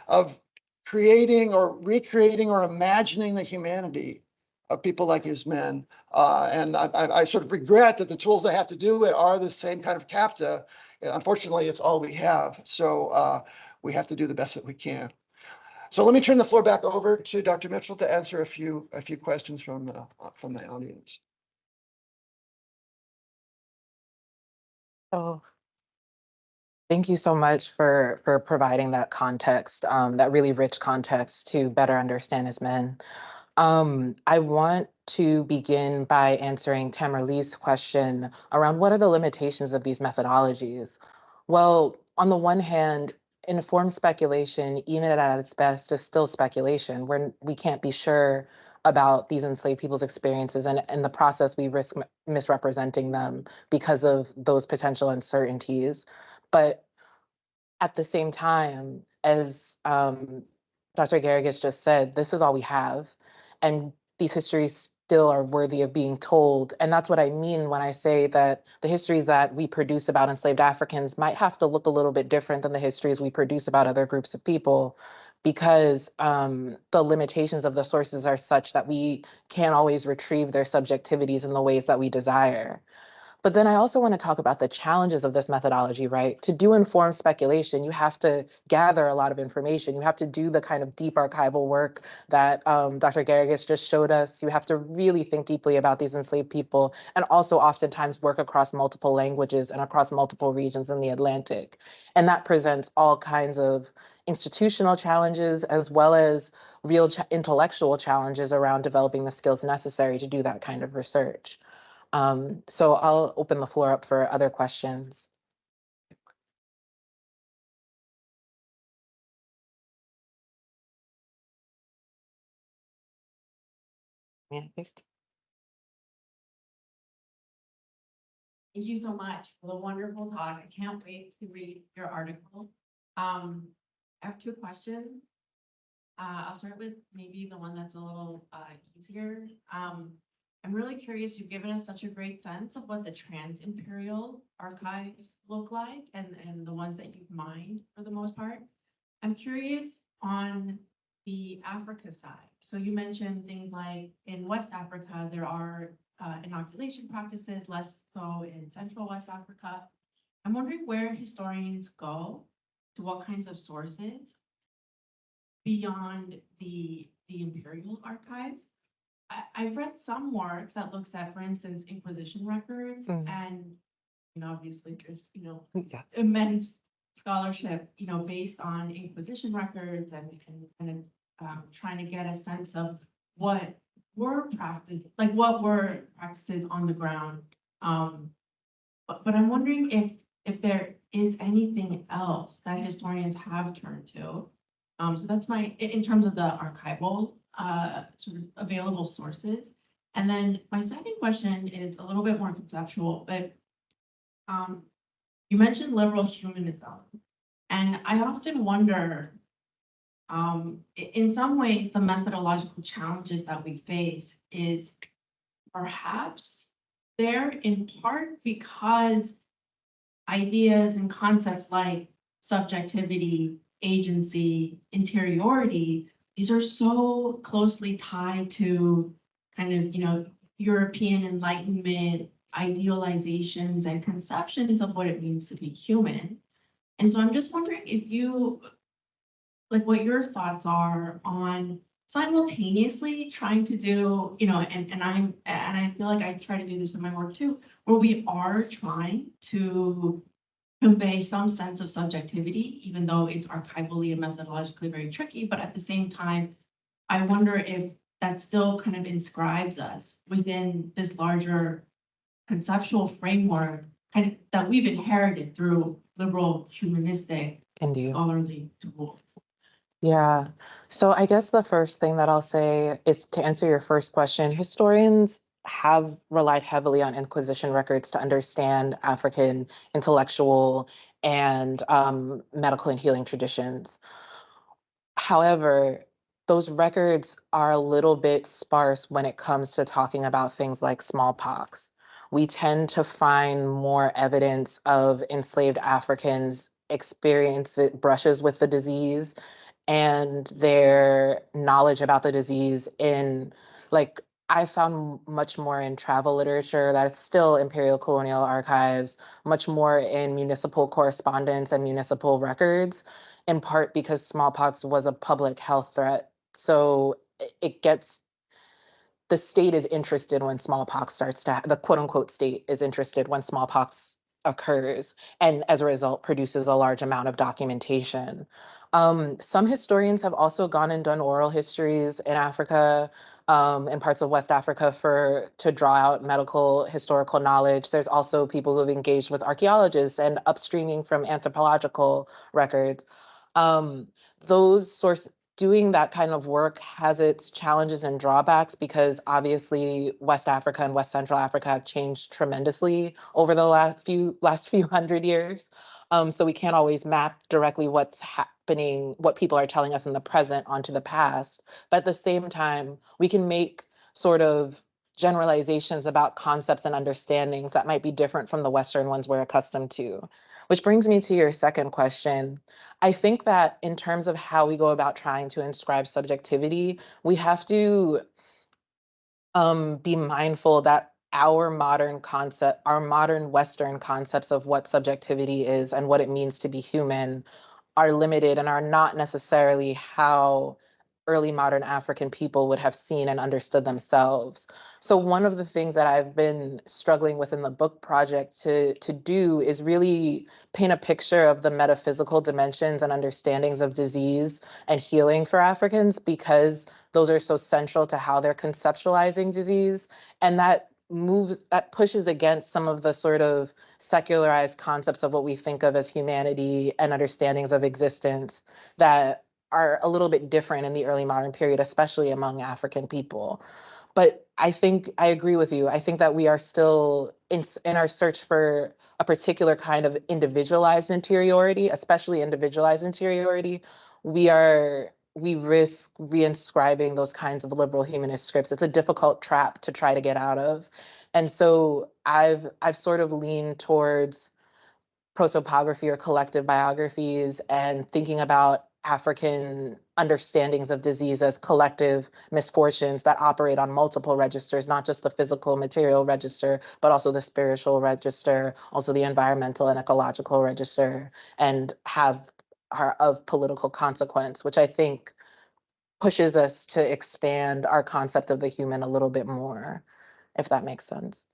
of creating or recreating or imagining the humanity of people like his men. And I sort of regret that the tools they have to do it are the same kind of CAPTA. Unfortunately, it's all we have. So we have to do the best that we can. So let me turn the floor back over to Dr. Mitchell to answer a few questions from the audience. So thank you so much for providing that context, that really rich context to better understand his men. I want to begin by answering Tamerlee's question around what are the limitations of these methodologies. Well, on the one hand, informed speculation, even at its best, is still speculation. We can't be sure about these enslaved people's experiences, and in the process, we risk misrepresenting them because of those potential uncertainties. But at the same time, as Dr. Garrigus just said, this is all we have. And these histories still are worthy of being told. And that's what I mean when I say that the histories that we produce about enslaved Africans might have to look a little bit different than the histories we produce about other groups of people, because the limitations of the sources are such that we can't always retrieve their subjectivities in the ways that we desire. But then I also want to talk about the challenges of this methodology, right? To do informed speculation, you have to gather a lot of information. You have to do the kind of deep archival work that Dr. Garrigus just showed us. You have to really think deeply about these enslaved people, and also oftentimes work across multiple languages and across multiple regions in the Atlantic. And that presents all kinds of institutional challenges, as well as real intellectual challenges around developing the skills necessary to do that kind of research. So I'll open the floor up for other questions. Yeah. Thank you so much for the wonderful talk. I can't wait to read your article. I have two questions. I'll start with maybe the one that's a little easier. I'm really curious, you've given us such a great sense of what the trans-imperial archives look like, and the ones that you've mined for the most part. I'm curious on the Africa side. So you mentioned things like in West Africa, there are inoculation practices, less so in Central West Africa. I'm wondering where historians go, to what kinds of sources beyond the imperial archives. I've read some work that looks at, for instance, Inquisition records, and obviously there's immense scholarship based on Inquisition records, and kind of trying to get a sense of what were practices on the ground. But I'm wondering if there is anything else that historians have turned to. So that's in terms of the archival sort of available sources. And then my second question is a little bit more conceptual, but you mentioned liberal humanism. And I often wonder, in some ways, the methodological challenges that we face is perhaps there in part because ideas and concepts like subjectivity, agency, interiority, these are so closely tied to kind of, European Enlightenment idealizations and conceptions of what it means to be human. And so I'm just wondering if what your thoughts are on simultaneously trying to do, and I feel like I try to do this in my work too, where we are trying to convey some sense of subjectivity, even though it's archivally and methodologically very tricky. But at the same time, I wonder if that still kind of inscribes us within this larger conceptual framework kind of that we've inherited through liberal humanistic scholarly tools. Yeah. So I guess the first thing that I'll say is to answer your first question. Historians have relied heavily on Inquisition records to understand African intellectual and medical and healing traditions. However, those records are a little bit sparse when it comes to talking about things like smallpox. We tend to find more evidence of enslaved Africans experience brushes with the disease and their knowledge about the disease I found much more in travel literature that's still Imperial Colonial Archives, much more in municipal correspondence and municipal records, in part because smallpox was a public health threat. So the state is interested when smallpox the quote unquote state is interested when smallpox occurs, and as a result produces a large amount of documentation. Some historians have also gone and done oral histories in Africa, in parts of West Africa to draw out medical historical knowledge. There's also people who have engaged with archaeologists and upstreaming from anthropological records. Um, those source Doing that kind of work has its challenges and drawbacks because obviously West Africa and West Central Africa have changed tremendously over the last few hundred years. So we can't always map directly what's happening, what people are telling us in the present onto the past. But at the same time, we can make sort of generalizations about concepts and understandings that might be different from the Western ones we're accustomed to. Which brings me to your second question. I think that in terms of how we go about trying to inscribe subjectivity, we have to be mindful that our modern Western concepts of what subjectivity is and what it means to be human are limited and are not necessarily how early modern African people would have seen and understood themselves. So one of the things that I've been struggling with in the book project to do is really paint a picture of the metaphysical dimensions and understandings of disease and healing for Africans, because those are so central to how they're conceptualizing disease. And that pushes against some of the sort of secularized concepts of what we think of as humanity and understandings of existence that are a little bit different in the early modern period, especially among African people. But I think I agree with you. I think that we are still in our search for a particular kind of individualized interiority, especially individualized interiority. We risk reinscribing those kinds of liberal humanist scripts. It's a difficult trap to try to get out of. And so I've sort of leaned towards prosopography or collective biographies and thinking about African understandings of disease as collective misfortunes that operate on multiple registers, not just the physical material register, but also the spiritual register, also the environmental and ecological register, and are of political consequence, which I think pushes us to expand our concept of the human a little bit more, if that makes sense.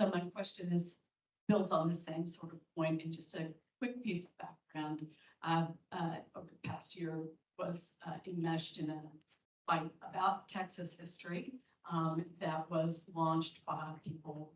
So my question is built on the same sort of point, and just a quick piece of background. Over the past year was enmeshed in a fight about Texas history that was launched by people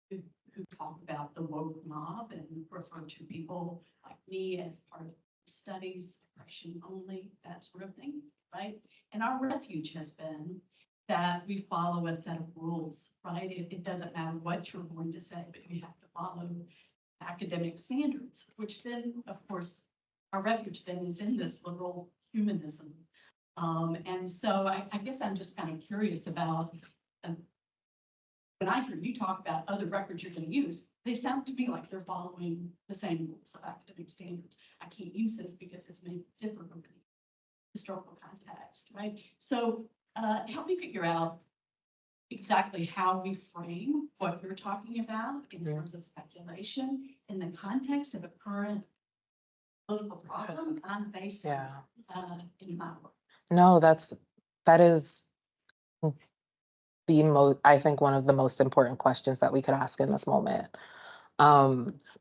who talk about the woke mob and refer to people like me as part of studies, oppression only, that sort of thing, right? And our refuge has been that we follow a set of rules, right? It doesn't matter what you're going to say, but we have to follow academic standards, which then, of course, our refuge then is in this liberal humanism. And so I guess I'm just kind of curious about, when I hear you talk about other records you're going to use, they sound to me like they're following the same rules of academic standards. I can't use this because it's made different from historical context, right? So help me figure out exactly how we frame what you're talking about in terms of speculation in the context of a current political problem I'm facing in my work. No, that is I think one of the most important questions that we could ask in this moment.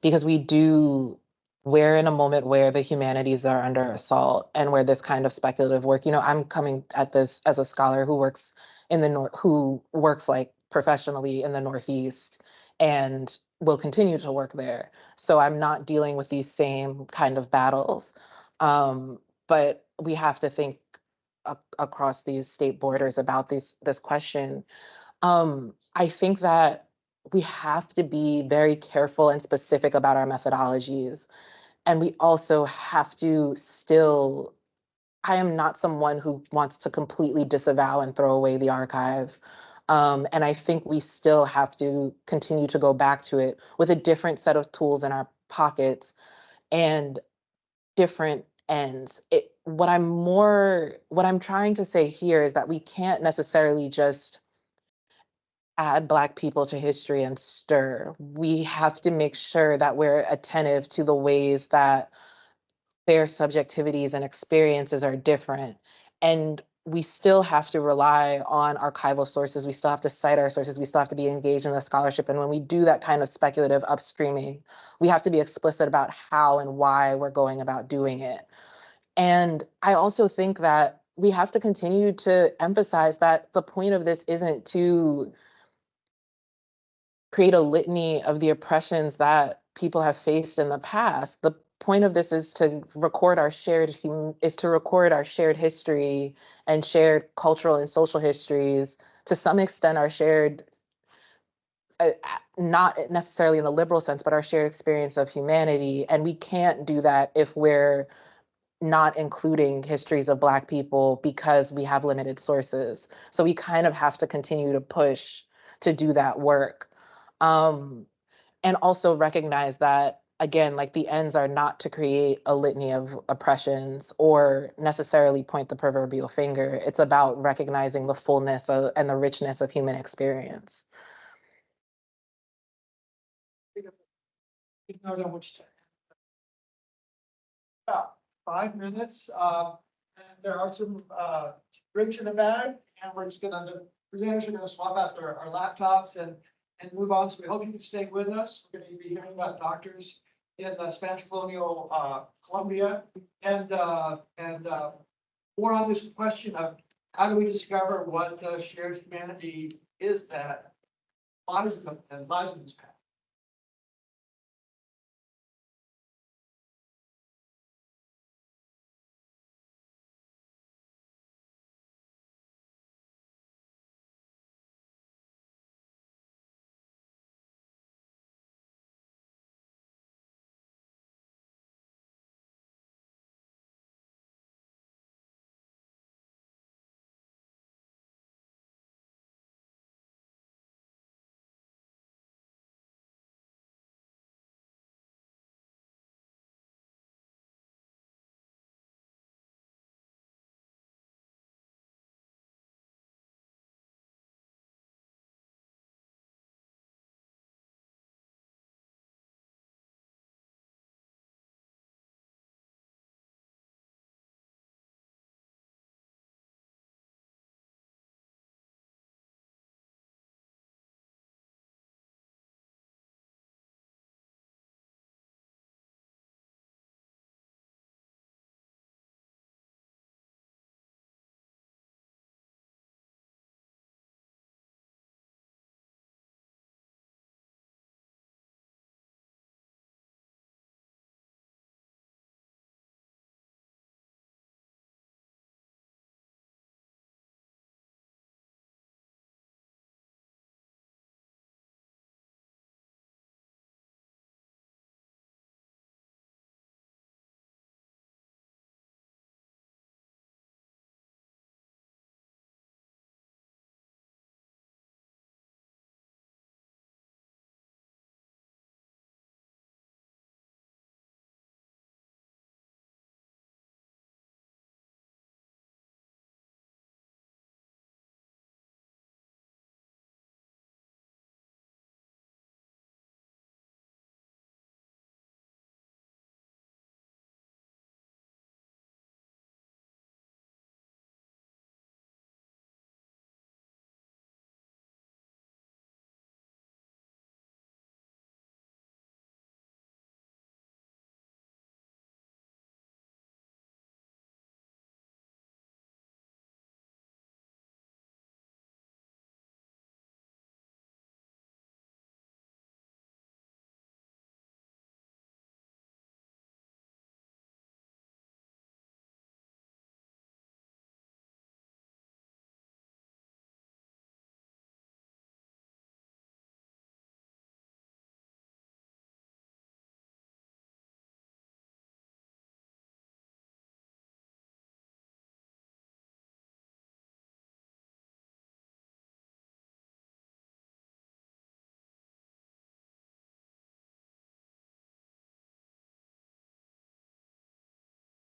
Because we're in a moment where the humanities are under assault and where this kind of speculative work, I'm coming at this as a scholar who works in the North, who works like professionally in the Northeast and will continue to work there. So I'm not dealing with these same kind of battles. But we have to think across these state borders about this question. I think that we have to be very careful and specific about our methodologies. And we also have to I am not someone who wants to completely disavow and throw away the archive. And I think we still have to continue to go back to it with a different set of tools in our pockets and different ends. What I'm trying to say here is that we can't necessarily just add Black people to history and stir. We have to make sure that we're attentive to the ways that their subjectivities and experiences are different. And we still have to rely on archival sources. We still have to cite our sources. We still have to be engaged in the scholarship. And when we do that kind of speculative upstreaming, we have to be explicit about how and why we're going about doing it. And I also think that we have to continue to emphasize that the point of this isn't to create a litany of the oppressions that people have faced in the past. The point of this is to record our shared history and shared cultural and social histories, to some extent our shared not necessarily in the liberal sense, but our shared experience of humanity. And we can't do that if we're not including histories of Black people because we have limited sources. So we kind of have to continue to push to do that work. And also recognize that, again, like the ends are not to create a litany of oppressions or necessarily point the proverbial finger. It's about recognizing the fullness and the richness of human experience. Take note on which time. About 5 minutes, and there are some drinks in the bag, and we're just gonna, the presenters are gonna swap out our laptops and move on. So we hope you can stay with us. We're gonna be hearing about doctors in Spanish colonial Colombia, and more on this question of how do we discover what shared humanity is that lies in this path.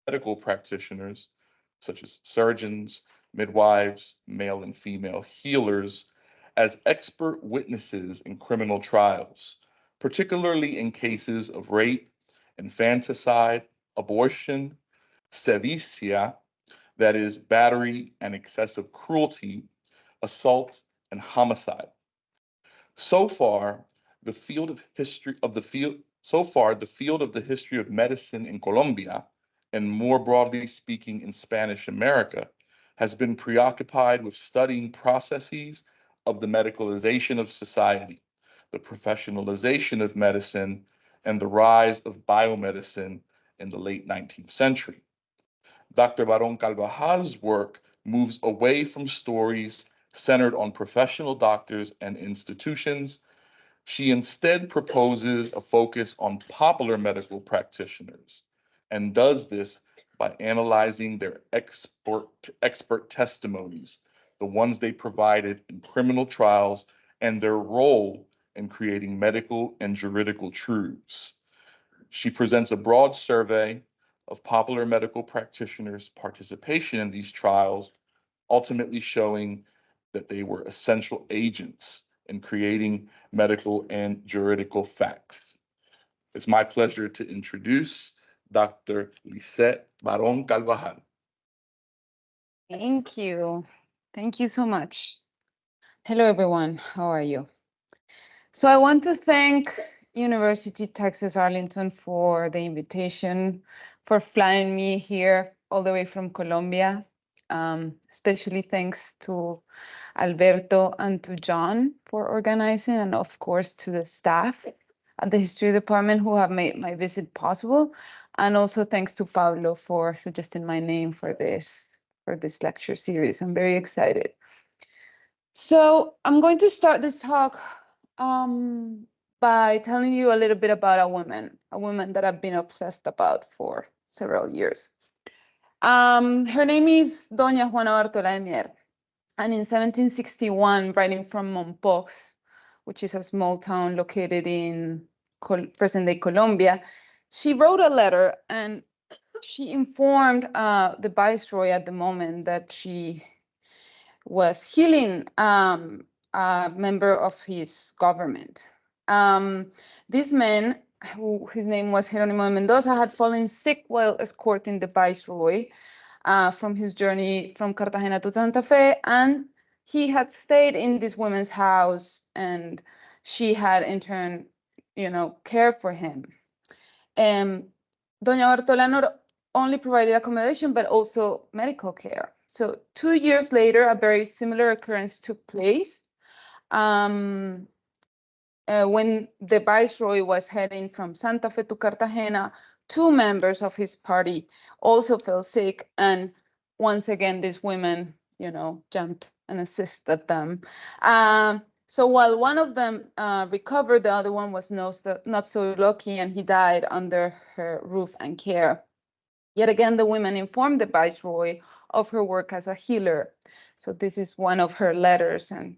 Medical practitioners, such as surgeons, midwives, male and female healers, as expert witnesses in criminal trials, particularly in cases of rape, infanticide, abortion, sevicia, that is battery and excessive cruelty, assault, and homicide. So far, the field of history of the field so far the field of the history of medicine in Colombia, and more broadly speaking in Spanish America, has been preoccupied with studying processes of the medicalization of society, the professionalization of medicine, and the rise of biomedicine in the late 19th century. Dr. Baron Carvajal's work moves away from stories centered on professional doctors and institutions. She instead proposes a focus on popular medical practitioners and does this by analyzing their expert testimonies, the ones they provided in criminal trials, and their role in creating medical and juridical truths. She presents a broad survey of popular medical practitioners' participation in these trials, ultimately showing that they were essential agents in creating medical and juridical facts. It's my pleasure to introduce Dr. Lisette Baron Carvajal. Thank you. Thank you so much. Hello, everyone. How are you? So I want to thank University Texas Arlington for the invitation, for flying me here all the way from Colombia. Especially thanks to Alberto and to John for organizing, and of course to the staff at the History Department who have made my visit possible. And also thanks to Pablo for suggesting my name for this lecture series. I'm very excited. So I'm going to start this talk by telling you a little bit about a woman that I've been obsessed about for several years. Her name is Doña Juana Bartola de Mier. And in 1761, writing from Mompox, which is a small town located in present-day Colombia, she wrote a letter and she informed the viceroy at the moment that she was healing a member of his government. This man, his name was Jerónimo de Mendoza, had fallen sick while escorting the viceroy from his journey from Cartagena to Santa Fe, and he had stayed in this woman's house, and she had in turn, cared for him. Doña Bartola not only provided accommodation, but also medical care. So 2 years later, a very similar occurrence took place. When the viceroy was heading from Santa Fe to Cartagena, 2 members of his party also fell sick, and once again, these women, jumped and assisted them. So while one of them recovered, the other one was not so lucky, and he died under her roof and care. Yet again, the women informed the viceroy of her work as a healer. So this is one of her letters, and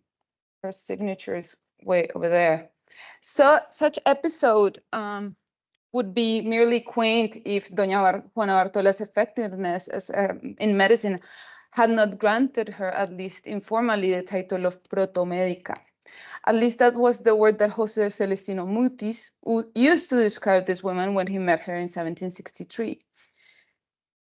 her signature is way over there. So such episode would be merely quaint if Doña Juana Bartola's effectiveness in medicine had not granted her, at least informally, the title of protomedica. At least that was the word that Jose Celestino Mutis used to describe this woman when he met her in 1763.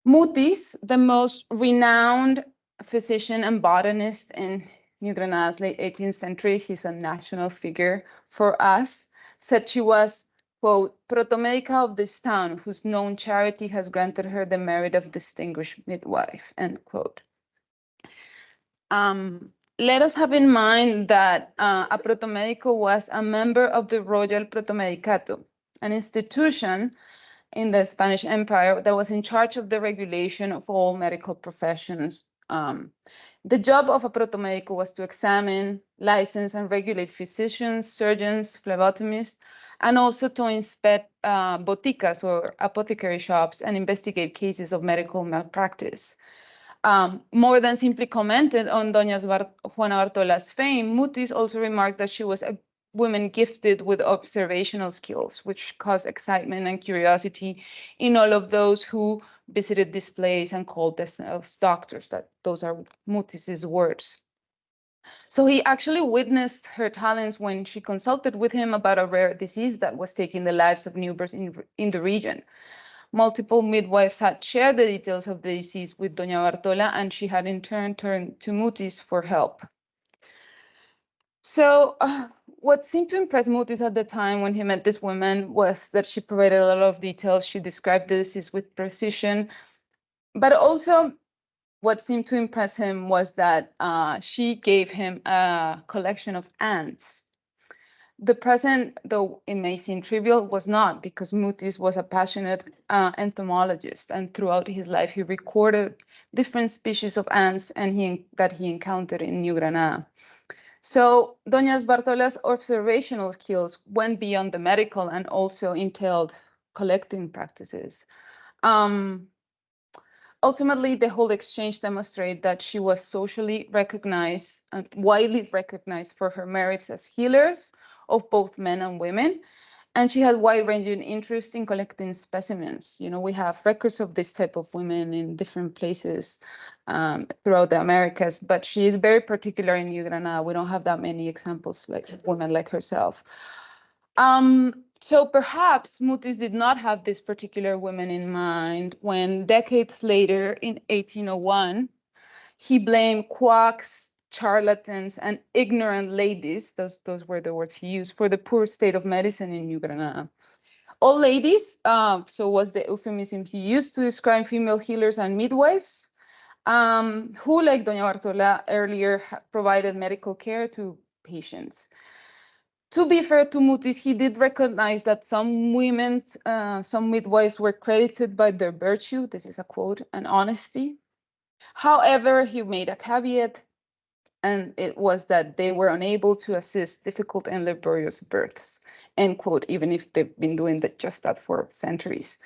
Mutis, the most renowned physician and botanist in New Granada's late 18th century, he's a national figure for us, said she was, quote, protomedica of this town, whose known charity has granted her the merit of distinguished midwife, end quote. Let us have in mind that a protomedico was a member of the Royal Protomedicato, an institution in the Spanish Empire that was in charge of the regulation of all medical professions. The job of a protomedico was to examine, license, and regulate physicians, surgeons, phlebotomists, and also to inspect boticas or apothecary shops and investigate cases of medical malpractice. More than simply commented on Doña Juana Bartola's fame, Mutis also remarked that she was a woman gifted with observational skills, which caused excitement and curiosity in all of those who visited this place and called themselves doctors. Those are Mutis's words. So he actually witnessed her talents when she consulted with him about a rare disease that was taking the lives of newborns in the region. Multiple midwives had shared the details of the disease with Doña Bartola, and she had in turn turned to Mutis for help. So what seemed to impress Mutis at the time when he met this woman was that she provided a lot of details. She described the disease with precision, but also what seemed to impress him was that she gave him a collection of ants. The present, though it may seem trivial, was not, because Mutis was a passionate entomologist, and throughout his life he recorded different species of ants that he encountered in New Granada. So Doña Bartola's observational skills went beyond the medical and also entailed collecting practices. Ultimately, the whole exchange demonstrated that she was socially recognized and widely recognized for her merits as healers of both men and women. And she had wide-ranging interest in collecting specimens. You know, we have records of this type of women in different places throughout the Americas, but she is very particular in New Granada. We don't have that many examples like women like herself. So perhaps Mutis did not have this particular woman in mind when decades later, in 1801, he blamed quacks, charlatans, and ignorant ladies, those were the words he used, for the poor state of medicine in New Granada. All ladies, so was the euphemism he used to describe female healers and midwives, who, like Doña Bartola earlier, provided medical care to patients. To be fair to Mutis, he did recognize that some women, some midwives were credited by their virtue, this is a quote, and honesty. However, he made a caveat, and it was that they were unable to assist difficult and laborious births, end quote, even if they've been doing just that for centuries.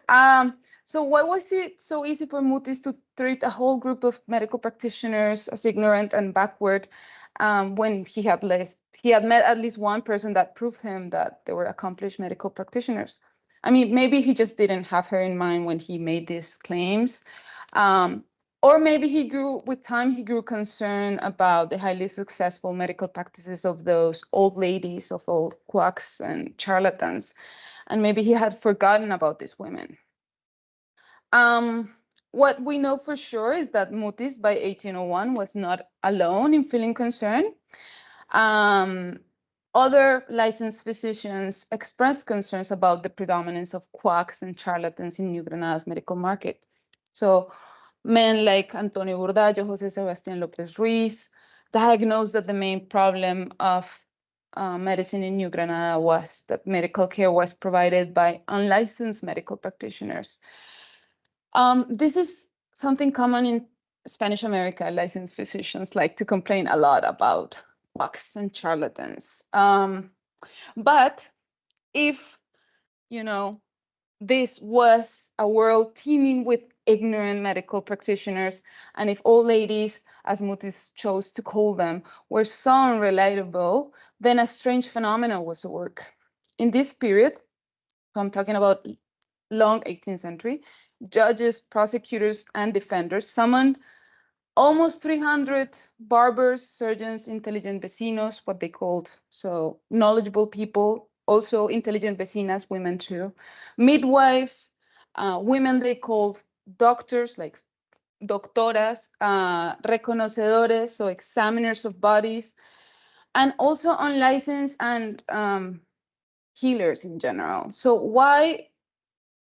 So why was it so easy for Mutis to treat a whole group of medical practitioners as ignorant and backward when he had met at least one person that proved him that they were accomplished medical practitioners? I mean, maybe he just didn't have her in mind when he made these claims. Or maybe with time, he grew concerned about the highly successful medical practices of those old ladies, of old quacks and charlatans. And maybe he had forgotten about these women. What we know for sure is that Mutis by 1801 was not alone in feeling concerned. Other licensed physicians expressed concerns about the predominance of quacks and charlatans in New Granada's medical market. So men like Antonio Burdallo, José Sebastián López Ruiz diagnosed that the main problem of medicine in New Granada was that medical care was provided by unlicensed medical practitioners. This is something common in Spanish America. Licensed physicians like to complain a lot about quacks and charlatans. But if, this was a world teeming with ignorant medical practitioners, and if all ladies, as Mutis chose to call them, were so unreliable, then a strange phenomenon was at work. In this period, I'm talking about long 18th century, judges, prosecutors, and defenders summoned almost 300 barbers, surgeons, intelligent vecinos, what they called, so knowledgeable people, also intelligent vecinas, women too, midwives, women they called doctors, like doctoras, reconocedores, so examiners of bodies, and also unlicensed and healers in general. So why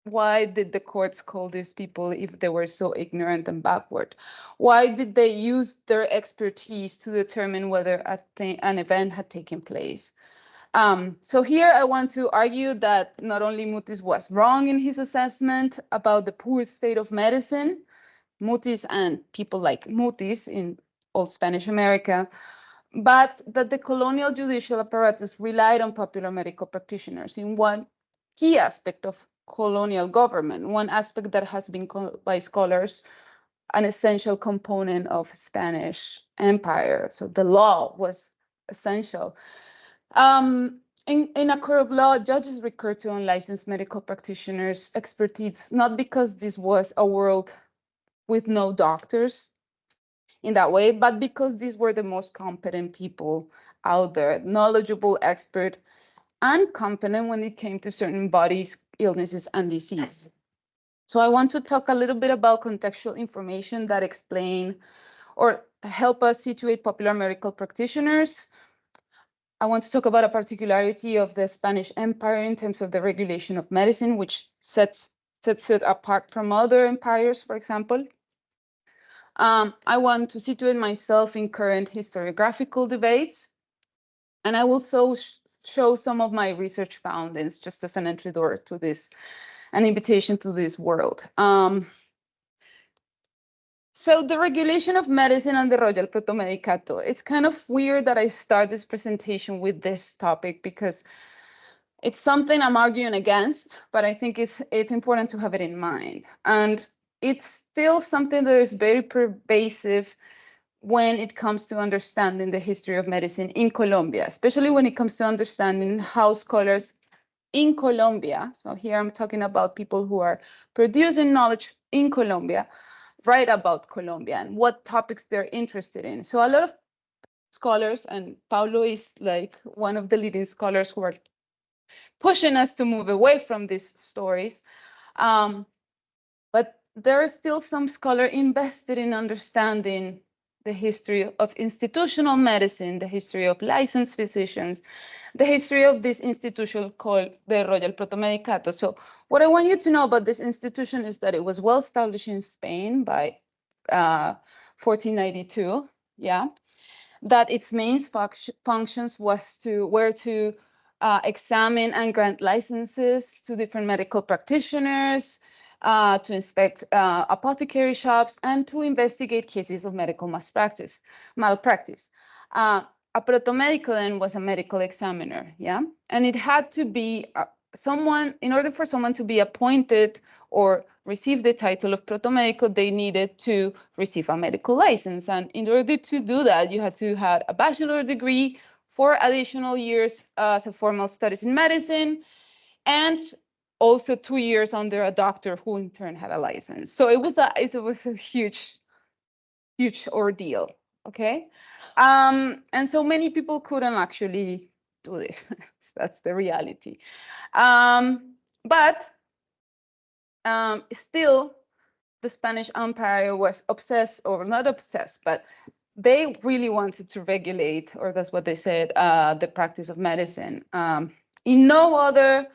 did the courts call these people if they were so ignorant and backward? Why did they use their expertise to determine whether an event had taken place? So here I want to argue that not only Mutis was wrong in his assessment about the poor state of medicine, Mutis and people like Mutis in old Spanish America, but that the colonial judicial apparatus relied on popular medical practitioners in one key aspect of colonial government, one aspect that has been called by scholars an essential component of Spanish empire. So the law was essential. In a court of law, judges recur to unlicensed medical practitioners' expertise, not because this was a world with no doctors in that way, but because these were the most competent people out there, knowledgeable, expert, and competent when it came to certain bodies, illnesses, and disease. So I want to talk a little bit about contextual information that explain or help us situate popular medical practitioners. I want to talk about a particularity of the Spanish Empire in terms of the regulation of medicine, which sets it apart from other empires, for example. I want to situate myself in current historiographical debates, and I will also show some of my research findings just as an entry door to this, an invitation to this world. So the regulation of medicine and the Royal Protomedicato. It's kind of weird that I start this presentation with this topic because it's something I'm arguing against, but I think it's important to have it in mind. And it's still something that is very pervasive when it comes to understanding the history of medicine in Colombia, especially when it comes to understanding how scholars in Colombia, so here I'm talking about people who are producing knowledge in Colombia, write about Colombia and what topics they're interested in. So a lot of scholars, and Paulo is like one of the leading scholars who are pushing us to move away from these stories. But there are still some scholars invested in understanding the history of institutional medicine, the history of licensed physicians, the history of this institution called the Royal Protomedicato. So what I want you to know about this institution is that it was well established in Spain by 1492, yeah, that its main functions were to examine and grant licenses to different medical practitioners, to inspect apothecary shops, and to investigate cases of medical malpractice. A protomedico then was a medical examiner, yeah? And it had to be someone, in order for someone to be appointed or receive the title of protomedico, they needed to receive a medical license. And in order to do that, you had to have a bachelor degree, 4 additional years as a formal studies in medicine, and also 2 years under a doctor who in turn had a license. So it was a huge ordeal, okay? And so many people couldn't actually do this. That's the reality. But still, the Spanish Empire was obsessed, or not obsessed, but they really wanted to regulate, or that's what they said, the practice of medicine. In no other,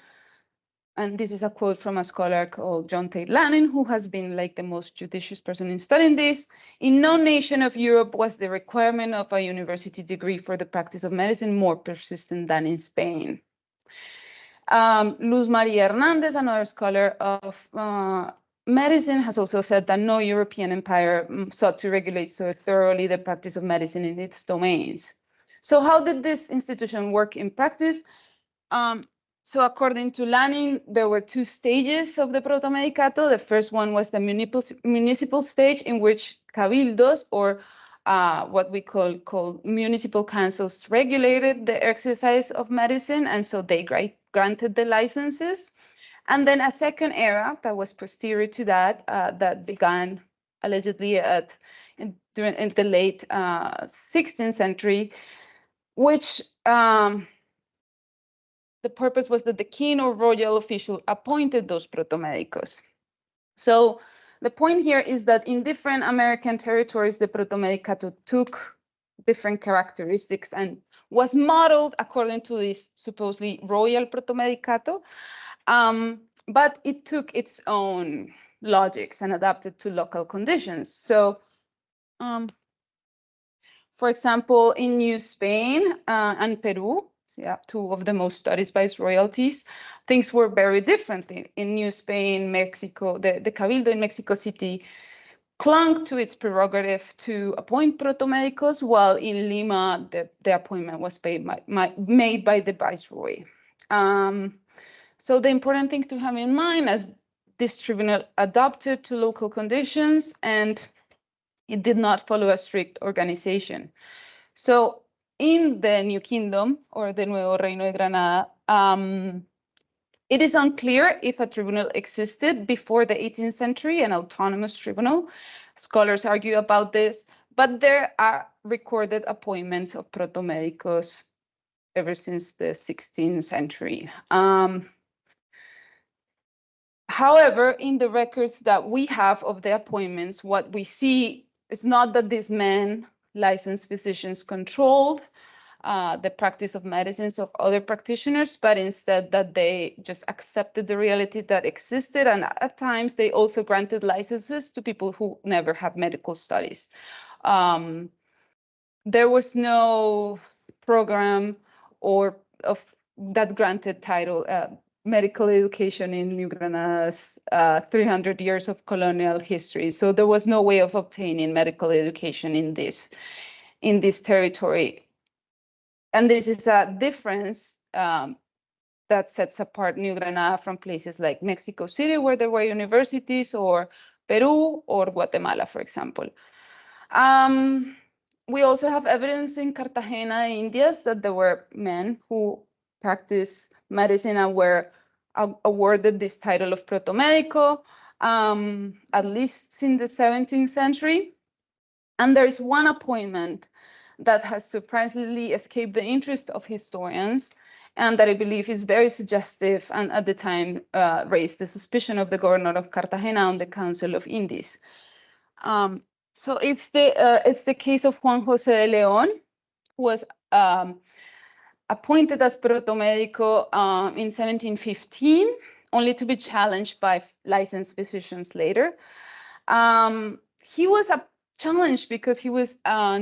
and this is a quote from a scholar called John Tate Lanning, who has been like the most judicious person in studying this. In no nation of Europe was the requirement of a university degree for the practice of medicine more persistent than in Spain. Luz Maria Hernandez, another scholar of medicine, has also said that no European empire sought to regulate so thoroughly the practice of medicine in its domains. So how did this institution work in practice? So according to Lanning, there were 2 stages of the Protomedicato. The first one was the municipal stage, in which cabildos, or what we call municipal councils, regulated the exercise of medicine, and so they granted the licenses. And then a second era that was posterior to that, that began allegedly in the late 16th century, which the purpose was that the king or royal official appointed those protomedicos. So the point here is that in different American territories, the Protomedicato took different characteristics and was modeled according to this supposedly royal Protomedicato, but it took its own logics and adapted to local conditions. So, for example, in New Spain and Peru, yeah, 2 of the most studied by royalties, things were very different. In New Spain, Mexico, the Cabildo in Mexico City clung to its prerogative to appoint protomedicos, while in Lima, the appointment was made by the viceroy. So the important thing to have in mind is this tribunal adapted to local conditions, and it did not follow a strict organization. So in the New Kingdom, or the Nuevo Reino de Granada, it is unclear if a tribunal existed before the 18th century, an autonomous tribunal. Scholars argue about this, but there are recorded appointments of protomedicos ever since the 16th century. However, in the records that we have of the appointments, what we see is not that these men, licensed physicians, controlled the practice of medicines of other practitioners, but instead that they just accepted the reality that existed. And at times they also granted licenses to people who never had medical studies. There was no program or of that granted title medical education in New Granada's 300 years of colonial history. So there was no way of obtaining medical education in this territory. And this is a difference that sets apart New Granada from places like Mexico City, where there were universities, or Peru or Guatemala, for example. We also have evidence in Cartagena, Indias, that there were men who practiced medicine and were awarded this title of protomedico, at least in the 17th century. And there is one appointment that has surprisingly escaped the interest of historians, and that I believe is very suggestive, and at the time raised the suspicion of the governor of Cartagena on the Council of Indies. So it's the case of Juan José de León, who was appointed as protomedico in 1715, only to be challenged by licensed physicians later. He was challenged because he was,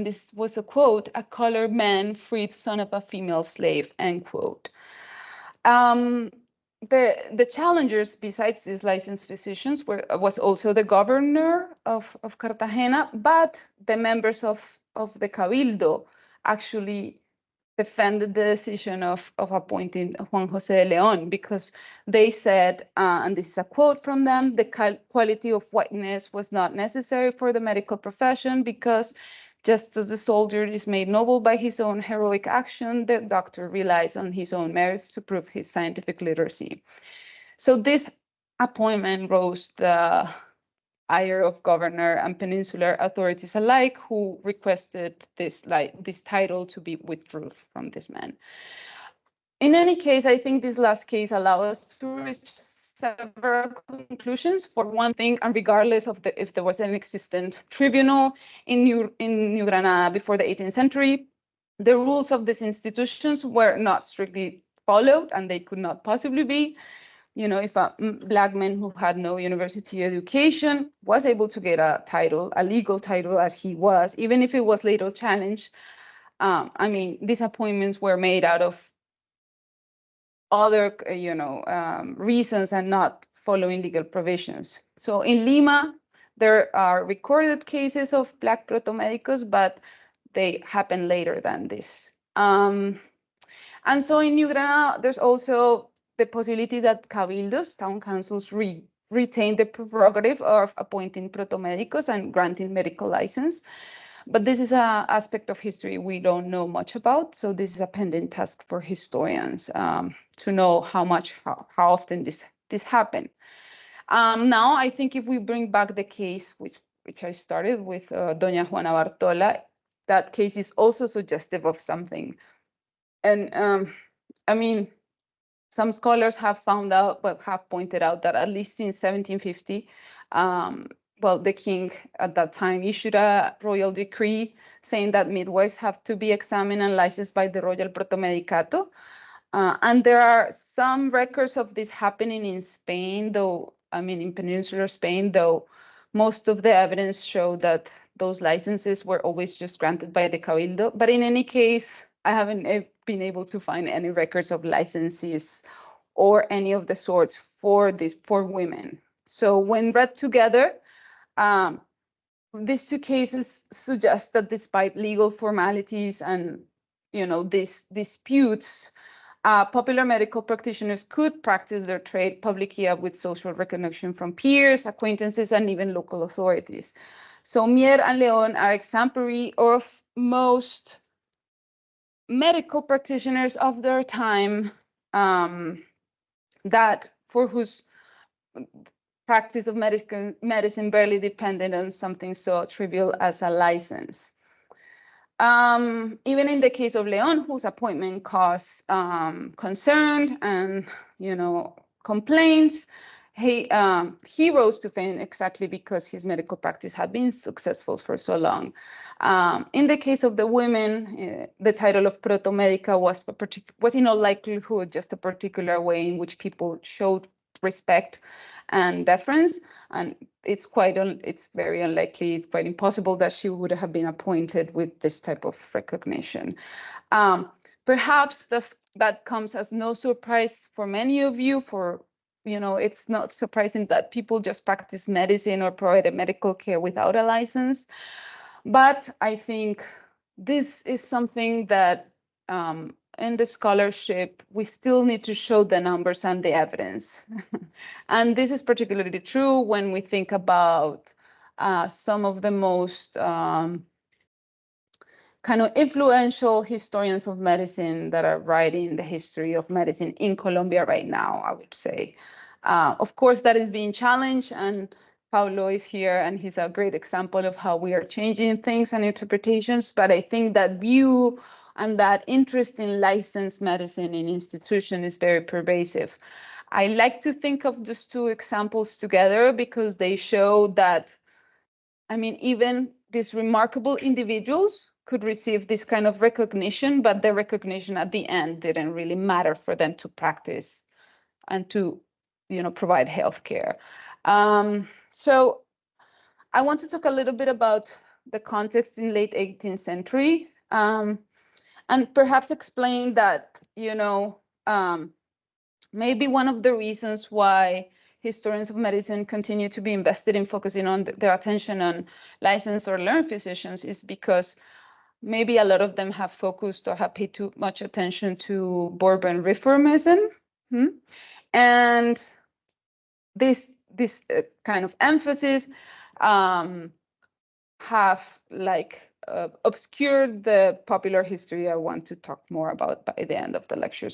this was a quote, "a colored man, freed son of a female slave," end quote. The challengers, besides these licensed physicians, was also the governor of Cartagena, but the members of the Cabildo actually defended the decision of appointing Juan José de León, because they said, and this is a quote from them, "the quality of whiteness was not necessary for the medical profession, because just as the soldier is made noble by his own heroic action, the doctor relies on his own merits to prove his scientific literacy." So this appointment rose the ire of governor and peninsular authorities alike, who requested this title to be withdrawn from this man. In any case, I think this last case allows us to reach several conclusions. For one thing, and regardless of if there was an existent tribunal in New Granada before the 18th century, the rules of these institutions were not strictly followed, and they could not possibly be. You know, if a Black man who had no university education was able to get a title, a legal title as he was, even if it was later challenged, I mean, these appointments were made out of other, reasons and not following legal provisions. So in Lima, there are recorded cases of Black protomedicos, but they happen later than this. And so in New Granada, there's also the possibility that cabildos, town councils, retain the prerogative of appointing protomedicos and granting medical license. But this is an aspect of history we don't know much about. So this is a pending task for historians to know how often this happened. Now, I think if we bring back the case, which I started with Doña Juana Bartola, that case is also suggestive of something. And I mean, some scholars have pointed out that at least in 1750, the king at that time issued a royal decree saying that midwives have to be examined and licensed by the Royal Protomedicato. And there are some records of this happening in Spain, though, I mean, in peninsular Spain, though most of the evidence showed that those licenses were always just granted by the Cabildo. But in any case, I haven't been able to find any records of licenses or any of the sorts for women. So when read together, these two cases suggest that despite legal formalities and these disputes, popular medical practitioners could practice their trade publicly with social recognition from peers, acquaintances, and even local authorities. So Mier and León are exemplary of most medical practitioners of their time, for whose practice of medicine barely depended on something so trivial as a license. Even in the case of León, whose appointment caused concern and complaints, he rose to fame exactly because his medical practice had been successful for so long. In the case of the women, the title of protomedica was in all likelihood just a particular way in which people showed respect and deference, and it's very unlikely, it's quite impossible that she would have been appointed with this type of recognition. Perhaps that comes as no surprise for many of you. It's not surprising that people just practice medicine or provide medical care without a license. But I think this is something that in the scholarship, we still need to show the numbers and the evidence. And this is particularly true when we think about some of the most kind of influential historians of medicine that are writing the history of medicine in Colombia right now, I would say. Of course, that is being challenged, and Paulo is here, and he's a great example of how we are changing things and interpretations. But I think that view and that interest in licensed medicine in institution is very pervasive. I like to think of these two examples together because they show that, even these remarkable individuals could receive this kind of recognition, but the recognition at the end didn't really matter for them to practice and to, provide healthcare. So I want to talk a little bit about the context in late 18th century, and perhaps explain that, maybe one of the reasons why historians of medicine continue to be invested in focusing on their attention on licensed or learned physicians is because maybe a lot of them have focused or have paid too much attention to Bourbon reformism. And this kind of emphasis have obscured the popular history I want to talk more about by the end of the lecture.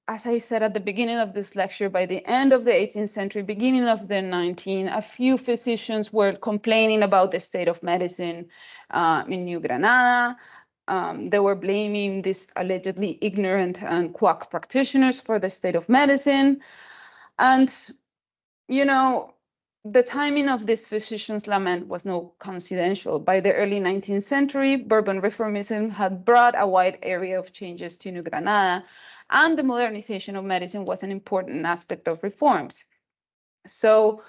As I said at the beginning of this lecture, by the end of the 18th century, beginning of the 19th, a few physicians were complaining about the state of medicine in New Granada. They were blaming these allegedly ignorant and quack practitioners for the state of medicine. And, the timing of this physicians' lament was no coincidential. By the early 19th century, Bourbon reformism had brought a wide area of changes to New Granada, and the modernization of medicine was an important aspect of reforms. So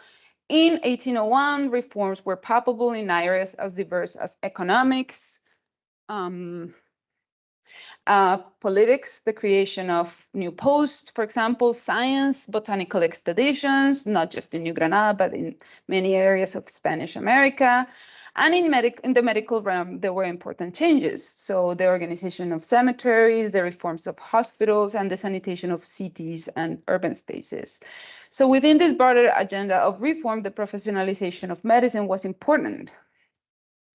in 1801, reforms were palpable in areas as diverse as economics, politics, the creation of new posts, for example, science, botanical expeditions, not just in New Granada, but in many areas of Spanish America. And in the medical realm, there were important changes. So the organization of cemeteries, the reforms of hospitals, and the sanitation of cities and urban spaces. So within this broader agenda of reform, the professionalization of medicine was important.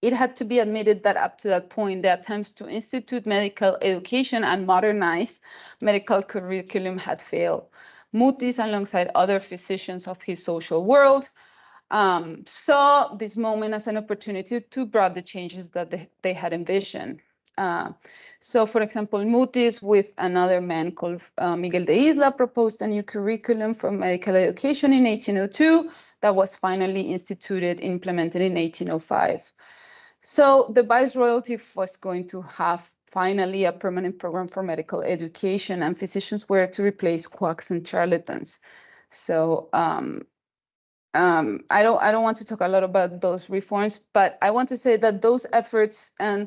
It had to be admitted that up to that point, the attempts to institute medical education and modernize medical curriculum had failed. Mutis, alongside other physicians of his social world, saw this moment as an opportunity to bring the changes that they had envisioned. So, for example, Mutis, with another man called Miguel de Isla, proposed a new curriculum for medical education in 1802 that was finally implemented in 1805. So the Viceroyalty was going to have finally a permanent program for medical education, and physicians were to replace quacks and charlatans. So I don't want to talk a lot about those reforms, but I want to say that those efforts and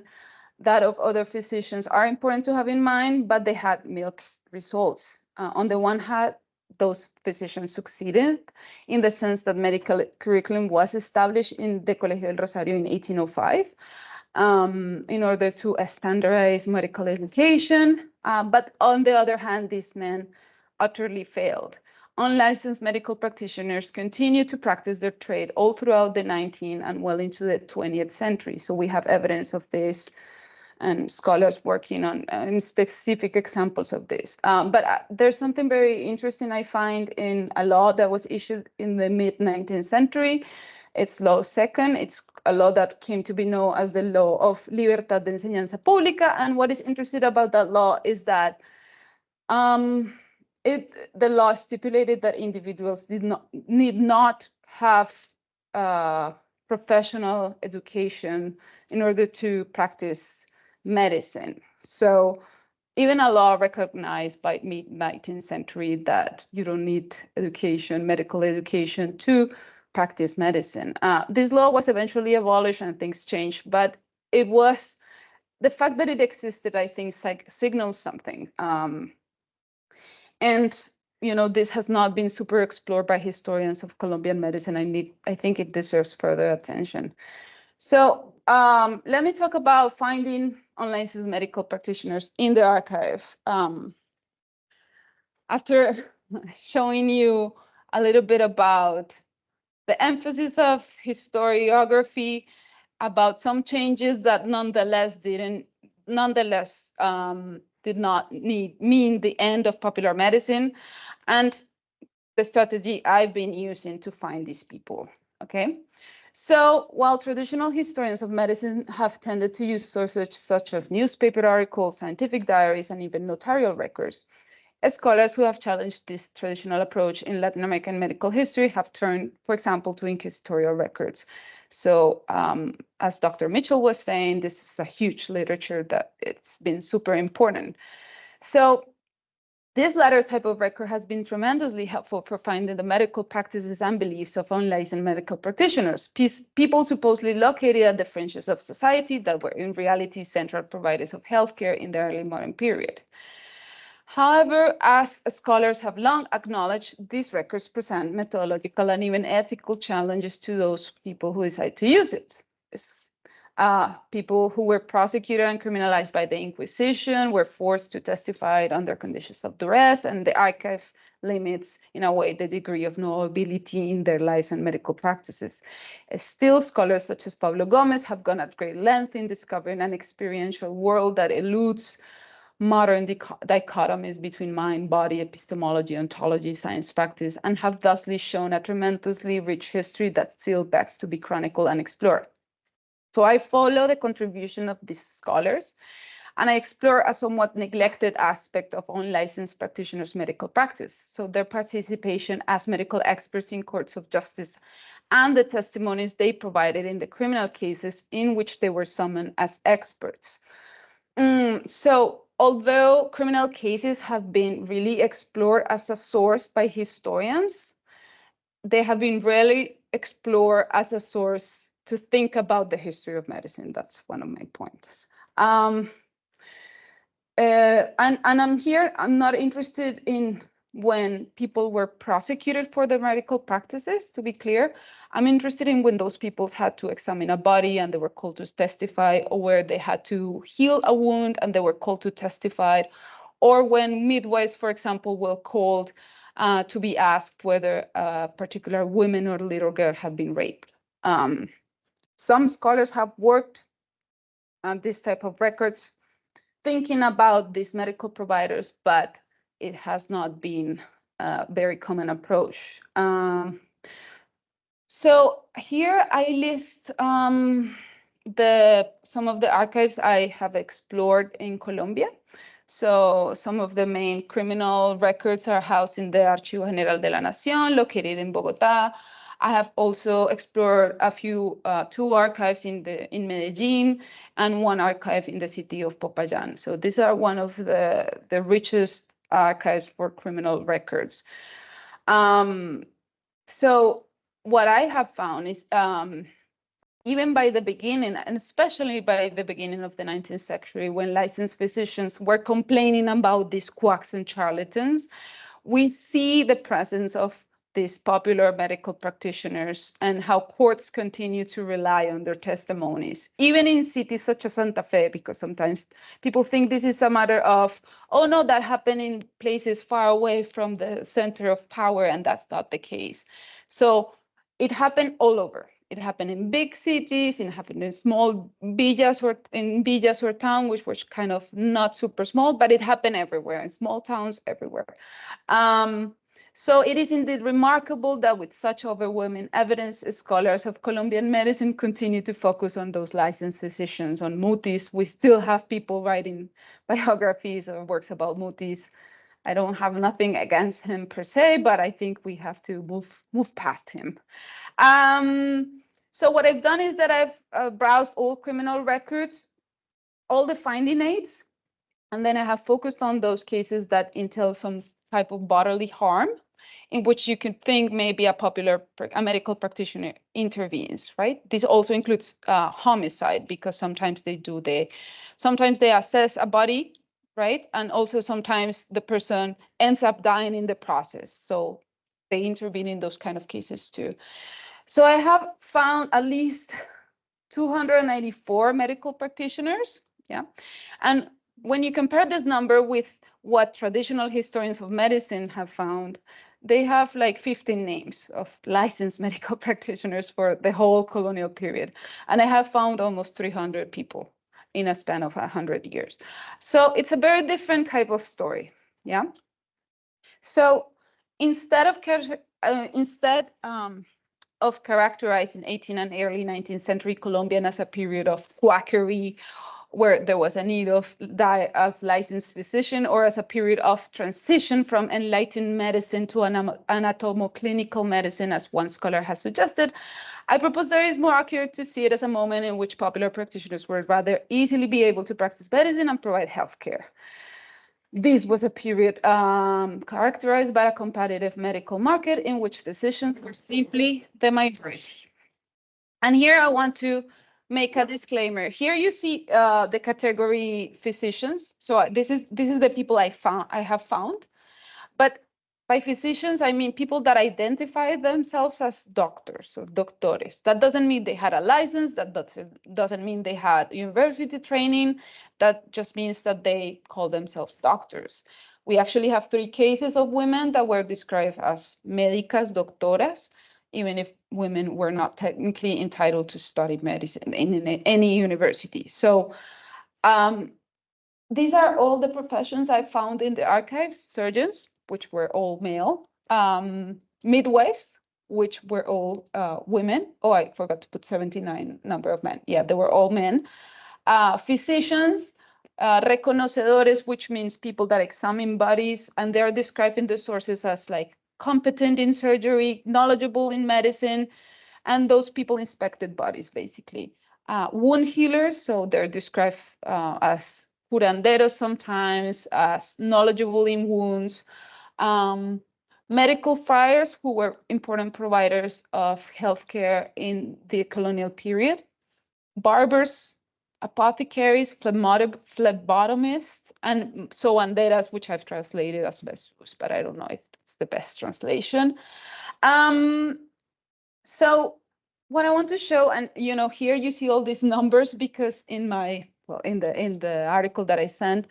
that of other physicians are important to have in mind, but they had mixed results. On the one hand, those physicians succeeded in the sense that medical curriculum was established in the Colegio del Rosario in 1805 in order to standardize medical education. But on the other hand, these men utterly failed. Unlicensed medical practitioners continued to practice their trade all throughout the 19th and well into the 20th century. So we have evidence of this and scholars working on specific examples of this. But there's something very interesting I find in a law that was issued in the mid-19th century. It's law second. It's a law that came to be known as the law of Libertad de Enseñanza Pública. And what is interesting about that law is that The law stipulated that individuals need not have professional education in order to practice medicine. So even a law recognized by mid-19th century that you don't need education, medical education to practice medicine. This law was eventually abolished and things changed, but it was the fact that it existed, I think, signals something. And this has not been super explored by historians of Colombian medicine. I think it deserves further attention. So let me talk about finding unlicensed medical practitioners in the archive. After showing you a little bit about the emphasis of historiography, about some changes that nonetheless did not mean the end of popular medicine, and the strategy I've been using to find these people, okay? So while traditional historians of medicine have tended to use sources such as newspaper articles, scientific diaries, and even notarial records, scholars who have challenged this traditional approach in Latin American medical history have turned, for example, to inquisitorial records. So as Dr. Mitchell was saying, this is a huge literature that it's been super important. So this latter type of record has been tremendously helpful for finding the medical practices and beliefs of unlicensed medical practitioners, people supposedly located at the fringes of society that were in reality central providers of healthcare in the early modern period. However, as scholars have long acknowledged, these records present methodological and even ethical challenges to those people who decide to use it. People who were prosecuted and criminalized by the Inquisition were forced to testify under conditions of duress, and the archive limits, in a way, the degree of knowability in their lives and medical practices. Still, scholars such as Pablo Gomez have gone at great length in discovering an experiential world that eludes modern dichotomies between mind, body, epistemology, ontology, science practice, and have thusly shown a tremendously rich history that still begs to be chronicled and explored. So I follow the contribution of these scholars, and I explore a somewhat neglected aspect of unlicensed practitioners' medical practice. So their participation as medical experts in courts of justice and the testimonies they provided in the criminal cases in which they were summoned as experts. So although criminal cases have been really explored as a source by historians, they have been rarely explored as a source to think about the history of medicine. That's one of my points. And I'm not interested in when people were prosecuted for their medical practices, to be clear. I'm interested in when those people had to examine a body and they were called to testify, or where they had to heal a wound and they were called to testify, or when midwives, for example, were called to be asked whether a particular woman or little girl had been raped. Some scholars have worked on this type of records, thinking about these medical providers, but it has not been a very common approach. So here I list some of the archives I have explored in Colombia. So some of the main criminal records are housed in the Archivo General de la Nación, located in Bogotá. I have also explored two archives in Medellin and one archive in the city of Popayán. So these are one of the richest archives for criminal records. So what I have found is even by the beginning, and especially by the beginning of the 19th century, when licensed physicians were complaining about these quacks and charlatans, we see the presence of these popular medical practitioners and how courts continue to rely on their testimonies, even in cities such as Santa Fe, because sometimes people think this is a matter of, oh no, that happened in places far away from the center of power, and that's not the case. So it happened all over. It happened in big cities, it happened in small villas or towns, which was kind of not super small, but it happened everywhere, in small towns everywhere. So it is indeed remarkable that with such overwhelming evidence, scholars of Colombian medicine continue to focus on those licensed physicians, on mutis. We still have people writing biographies or works about mutis. I don't have nothing against him per se, but I think we have to move past him. So what I've done is that I've browsed all criminal records, all the finding aids, and then I have focused on those cases that entail some type of bodily harm in which you could think maybe a medical practitioner intervenes, right? This also includes homicide, because sometimes they assess a body, right? And also sometimes the person ends up dying in the process. So they intervene in those kind of cases too. So I have found at least 294 medical practitioners, yeah? And when you compare this number with what traditional historians of medicine have found, they have like 15 names of licensed medical practitioners for the whole colonial period. And I have found almost 300 people in a span of 100 years. So it's a very different type of story, yeah? So instead of characterizing 18th and early 19th century Colombian as a period of quackery, where there was a need of licensed physician, or as a period of transition from enlightened medicine to anatomo-clinical medicine, as one scholar has suggested, I propose that it is more accurate to see it as a moment in which popular practitioners would rather easily be able to practice medicine and provide healthcare. This was a period characterized by a competitive medical market in which physicians were simply the minority. And here I want to make a disclaimer. Here you see the category physicians. So this is the people I have found. But by physicians, I mean people that identify themselves as doctors or doctores. That doesn't mean they had a license. That doesn't mean they had university training. That just means that they call themselves doctors. We actually have 3 cases of women that were described as médicas doctoras, even if women were not technically entitled to study medicine in any university. So these are all the professions I found in the archives: surgeons, which were all male, midwives, which were all women. Oh, I forgot to put 79 number of men. Yeah, they were all men. Physicians, reconocedores, which means people that examine bodies, and they're described in the sources as like competent in surgery, knowledgeable in medicine, and those people inspected bodies, basically. Wound healers, so they're described as curanderos sometimes, as knowledgeable in wounds. Medical friars, who were important providers of healthcare in the colonial period. Barbers, apothecaries, phlebotomists, and soanderas, which I've translated as besus, but I don't know if it's the best translation. So what I want to show, and here you see all these numbers, because in the article that I sent,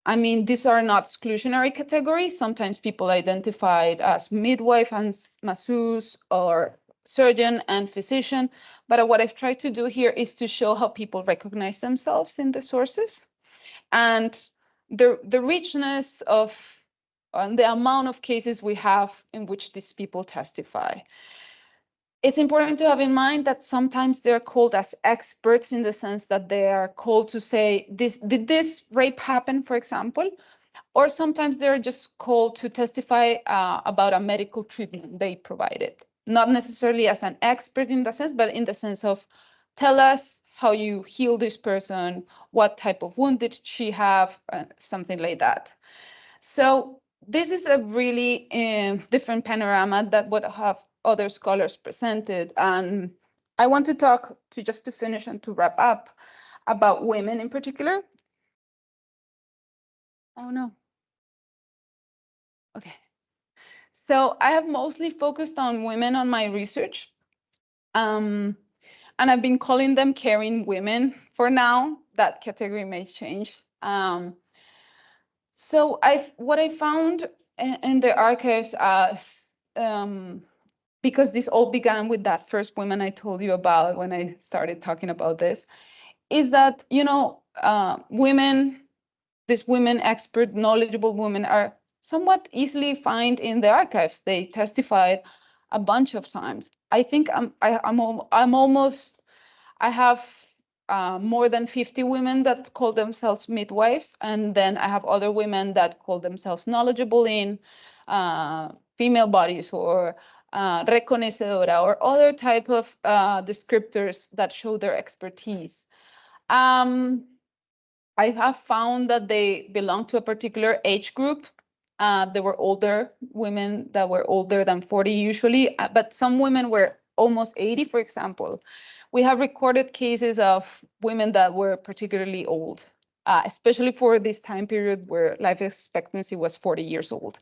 I mean, these are not exclusionary categories. Sometimes people identified as midwife and masseuse, or surgeon and physician. But what I've tried to do here is to show how people recognize themselves in the sources, and the richness of and the amount of cases we have in which these people testify. It's important to have in mind that sometimes they're called as experts, in the sense that they are called to say, did this rape happen, for example? Or sometimes they're just called to testify about a medical treatment they provided. Not necessarily as an expert in the sense, but in the sense of, tell us how you heal this person, what type of wound did she have, something like that. So this is a really different panorama that what have other scholars presented. And I want to talk, just to finish and to wrap up, about women in particular. Oh no. Okay. So I have mostly focused on women on my research. And I've been calling them caring women for now. That category may change. So what I found in the archives as, because this all began with that first woman I told you about when I started talking about this, is that, these women, expert, knowledgeable women, are somewhat easily found in the archives. They testified a bunch of times. I think I have more than 50 women that call themselves midwives, and then I have other women that call themselves knowledgeable in female bodies or reconocedora or other type of descriptors that show their expertise. I have found that they belong to a particular age group. They were older women that were older than 40 usually, but some women were almost 80, for example. We have recorded cases of women that were particularly old, especially for this time period where life expectancy was 40 years old.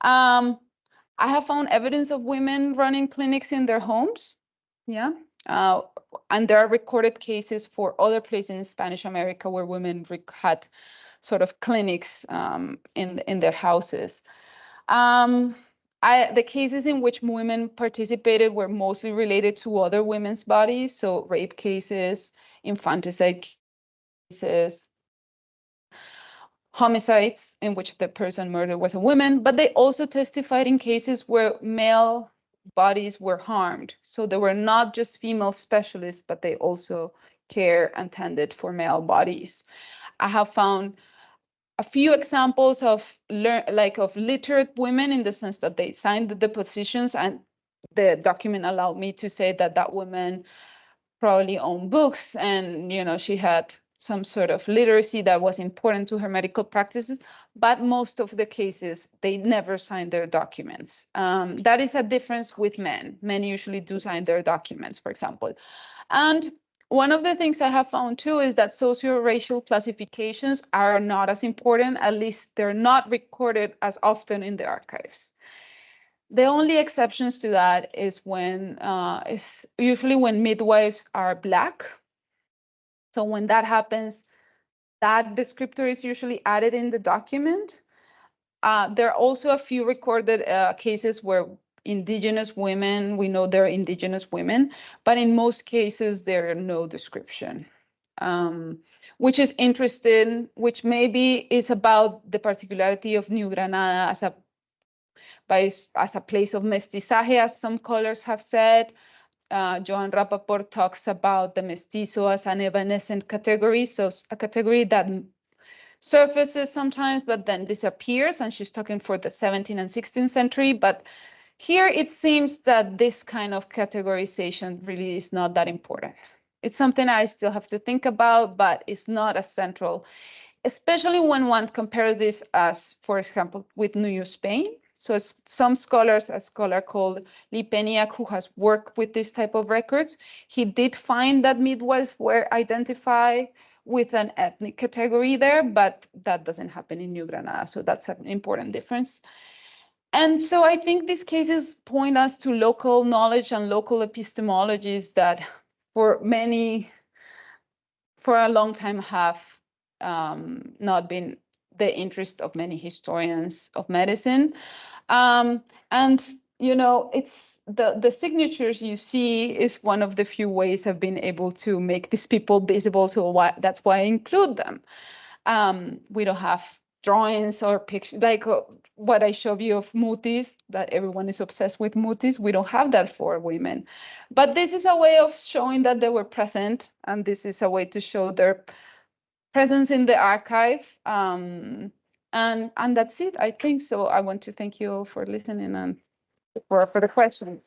I have found evidence of women running clinics in their homes. Yeah. And there are recorded cases for other places in Spanish America where women had sort of clinics in their houses. The cases in which women participated were mostly related to other women's bodies, so rape cases, infanticide cases, homicides in which the person murdered was a woman, but they also testified in cases where male bodies were harmed. So they were not just female specialists, but they also care and tended for male bodies. I have found a few examples of literate women in the sense that they signed the depositions, and the document allowed me to say that that woman probably owned books and she had some sort of literacy that was important to her medical practices, but most of the cases, they never signed their documents. That is a difference with men. Men usually do sign their documents, for example. And one of the things I have found too is that socio-racial classifications are not as important, at least they're not recorded as often in the archives. The only exceptions to that is usually when midwives are Black. So when that happens, that descriptor is usually added in the document. There are also a few recorded cases where indigenous women, we know they're indigenous women, but in most cases, there are no description, which is interesting, which maybe is about the particularity of New Granada as a place of mestizaje, as some scholars have said. Joan Rappaport talks about the mestizo as an evanescent category, so a category that surfaces sometimes but then disappears, and she's talking for the 17th and 16th century. But here it seems that this kind of categorization really is not that important. It's something I still have to think about, but it's not as central, especially when one compares this as, for example, with New Spain. So some scholars, a scholar called Lipeniak, who has worked with this type of records, he did find that midwives were identified with an ethnic category there, but that doesn't happen in New Granada. So that's an important difference. And so I think these cases point us to local knowledge and local epistemologies that for a long time have not been the interest of many historians of medicine. And it's the signatures you see is one of the few ways I've been able to make these people visible. So that's why I include them. We don't have drawings or pictures like what I showed you of mutis, that everyone is obsessed with mutis. We don't have that for women, but this is a way of showing that they were present, and this is a way to show their presence in the archive. And that's it, I think. So I want to thank you for listening and for the questions.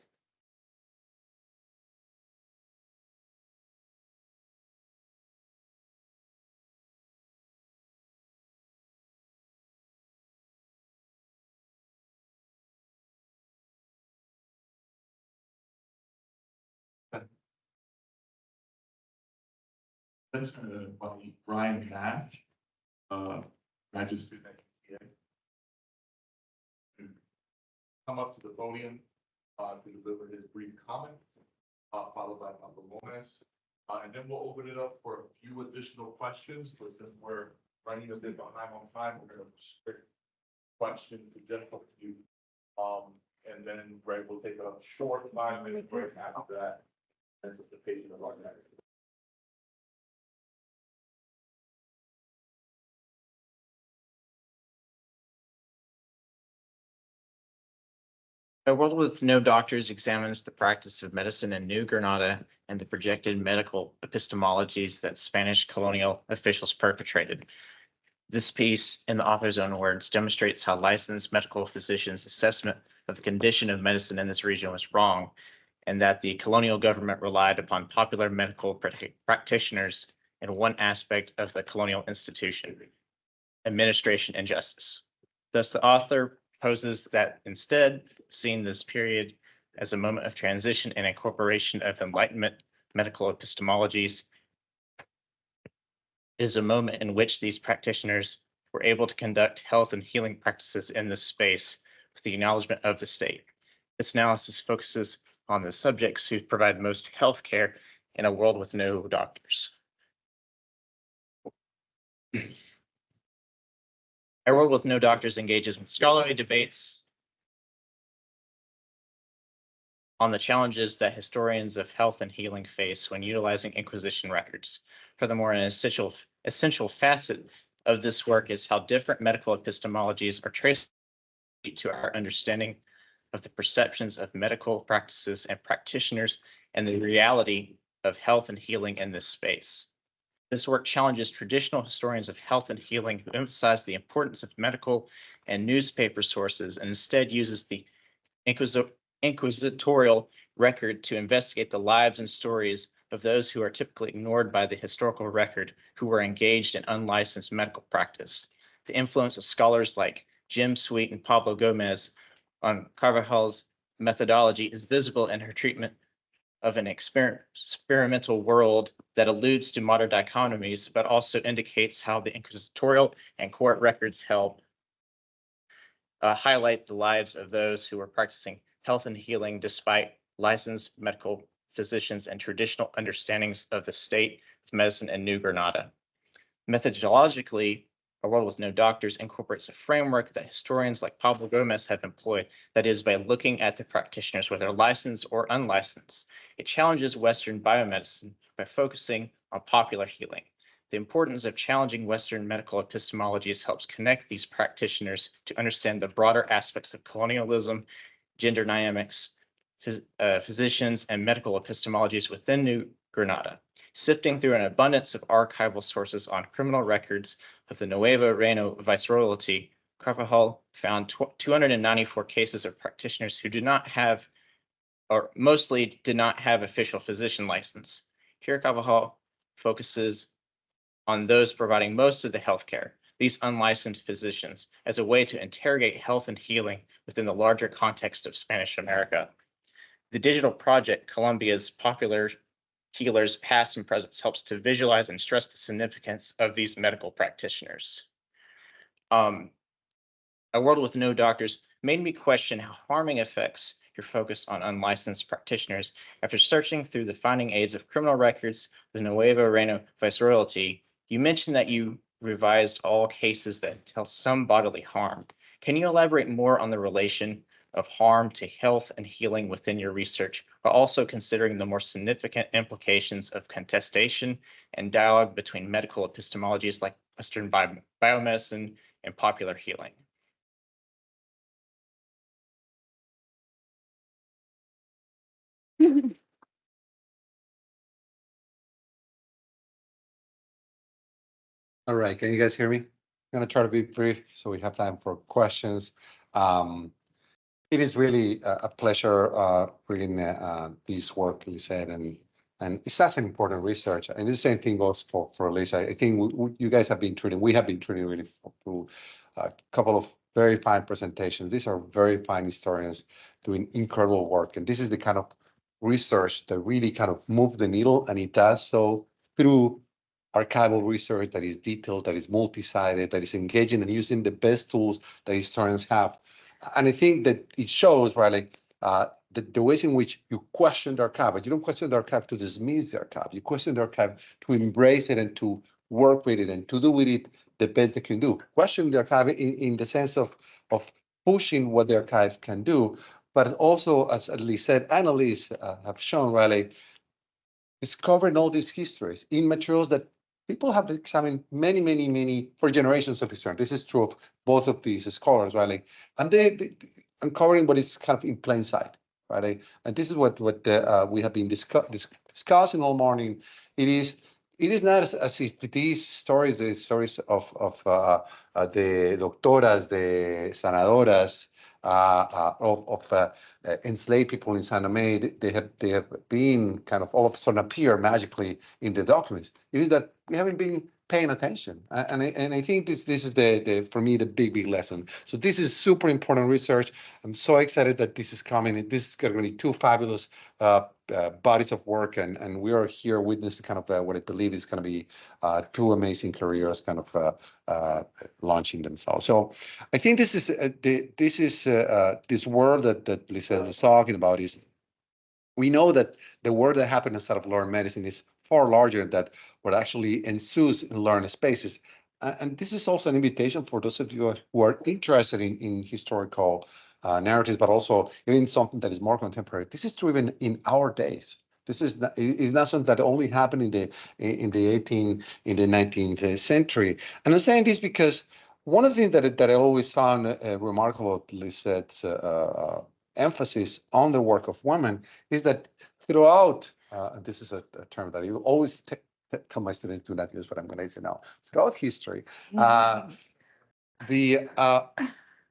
That's by Brian Nash, graduate student at UTA. Come up to the podium to deliver his brief comments, followed by Dr. Gomez. And then we'll open it up for a few additional questions, but since we're running a bit behind on time, we're going to restrict questions to just a few. And then we'll take a short 5-minute break after that anticipation of our next. A World with No Doctors examines the practice of medicine in New Granada and the projected medical epistemologies that Spanish colonial officials perpetrated. This piece, in the author's own words, demonstrates how licensed medical physicians' assessment of the condition of medicine in this region was wrong, and that the colonial government relied upon popular medical practitioners in one aspect of the colonial institution, administration and justice. Thus, the author proposes that instead, seeing this period as a moment of transition and incorporation of Enlightenment medical epistemologies, is a moment in which these practitioners were able to conduct health and healing practices in this space with the acknowledgement of the state. This analysis focuses on the subjects who provide most health care in a world with no doctors. A World with No Doctors engages with scholarly debates on the challenges that historians of health and healing face when utilizing Inquisition records. Furthermore, an essential facet of this work is how different medical epistemologies are traced to our understanding of the perceptions of medical practices and practitioners and the reality of health and healing in this space. This work challenges traditional historians of health and healing who emphasize the importance of medical and newspaper sources and instead uses the inquisitorial record to investigate the lives and stories of those who are typically ignored by the historical record who were engaged in unlicensed medical practice. The influence of scholars like Jim Sweet and Pablo Gomez on Carvajal's methodology is visible in her treatment of an experimental world that alludes to modern dichotomies, but also indicates how the inquisitorial and court records help highlight the lives of those who were practicing health and healing despite licensed medical physicians and traditional understandings of the state of medicine in New Granada. Methodologically, A World with No Doctors incorporates a framework that historians like Pablo Gomez have employed, that is, by looking at the practitioners, whether licensed or unlicensed. It challenges Western biomedicine by focusing on popular healing. The importance of challenging Western medical epistemologies helps connect these practitioners to understand the broader aspects of colonialism, gender dynamics, physicians, and medical epistemologies within New Granada. Sifting through an abundance of archival sources on criminal records of the Nuevo Reino Viceroyalty, Carvajal found 294 cases of practitioners who do not have, or mostly did not have, official physician license. Here, Carvajal focuses on those providing most of the healthcare, these unlicensed physicians, as a way to interrogate health and healing within the larger context of Spanish America. The digital project, Colombia's Popular Healers Past and Present, helps to visualize and stress the significance of these medical practitioners. A World with No Doctors made me question how harming affects your focus on unlicensed practitioners. After searching through the finding aids of criminal records, the Nuevo Reino Viceroyalty, you mentioned that you revised all cases that entail some bodily harm. Can you elaborate more on the relation of harm to health and healing within your research, while also considering the more significant implications of contestation and dialogue between medical epistemologies like Western biomedicine and popular healing? All right, can you guys hear me? I'm gonna try to be brief so we have time for questions. It is really a pleasure reading this work, Lisa, and it's such an important research. And the same thing goes for Lisa. I think you guys have been treating, we have been treating really through a couple of very fine presentations. These are very fine historians doing incredible work. And this is the kind of research that really kind of moves the needle, and it does so through archival research that is detailed, that is multi-sided, that is engaging and using the best tools that historians have. And I think that it shows, right, like the ways in which you question the archive, but you don't question the archive to dismiss the archive. You question the archive to embrace it and to work with it and to do with it the best they can do. Question the archive in the sense of pushing what the archive can do, but also, as Liz said, and Elise have shown, right, like discovering all these histories in materials that people have examined many for generations of history. This is true of both of these scholars, right? Like, and uncovering what is kind of in plain sight, right? And this is what we have been discussing all morning. It is not as if these stories, the stories of the doctoras, the sanadoras, of enslaved people in San Domingue, they have been kind of all of a sudden appear magically in the documents. It is that we haven't been paying attention, and I think this is the for me the big lesson. So this is super important research. I'm so excited that this is coming. This is going to be two fabulous bodies of work, and we are here witnessing kind of what I believe is going to be two amazing careers kind of launching themselves. So I think this is this word that Lisa was talking about is, we know that the work that happened inside of learned medicine is far larger than what actually ensues in learned spaces. And this is also an invitation for those of you who are interested in historical narratives, but also in something that is more contemporary. This is true even in our days. This is not something that only happened in the 19th century. And I'm saying this because one of the things that I always found remarkable, Lisette's emphasis on the work of women, is that throughout, and this is a term that I always tell my students do not use, but I'm going to say now, throughout history, the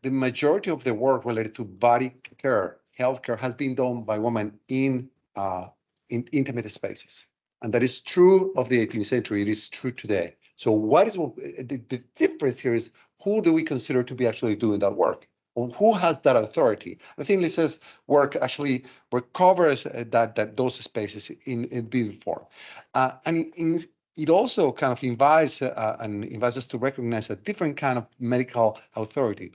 majority of the work related to body care, healthcare, has been done by women in intimate spaces. And that is true of the 18th century. It is true today. So what is the difference here is, who do we consider to be actually doing that work? Or who has that authority? I think Lisa's work actually recovers those spaces in vivid form. And it also kind of invites us to recognize a different kind of medical authority,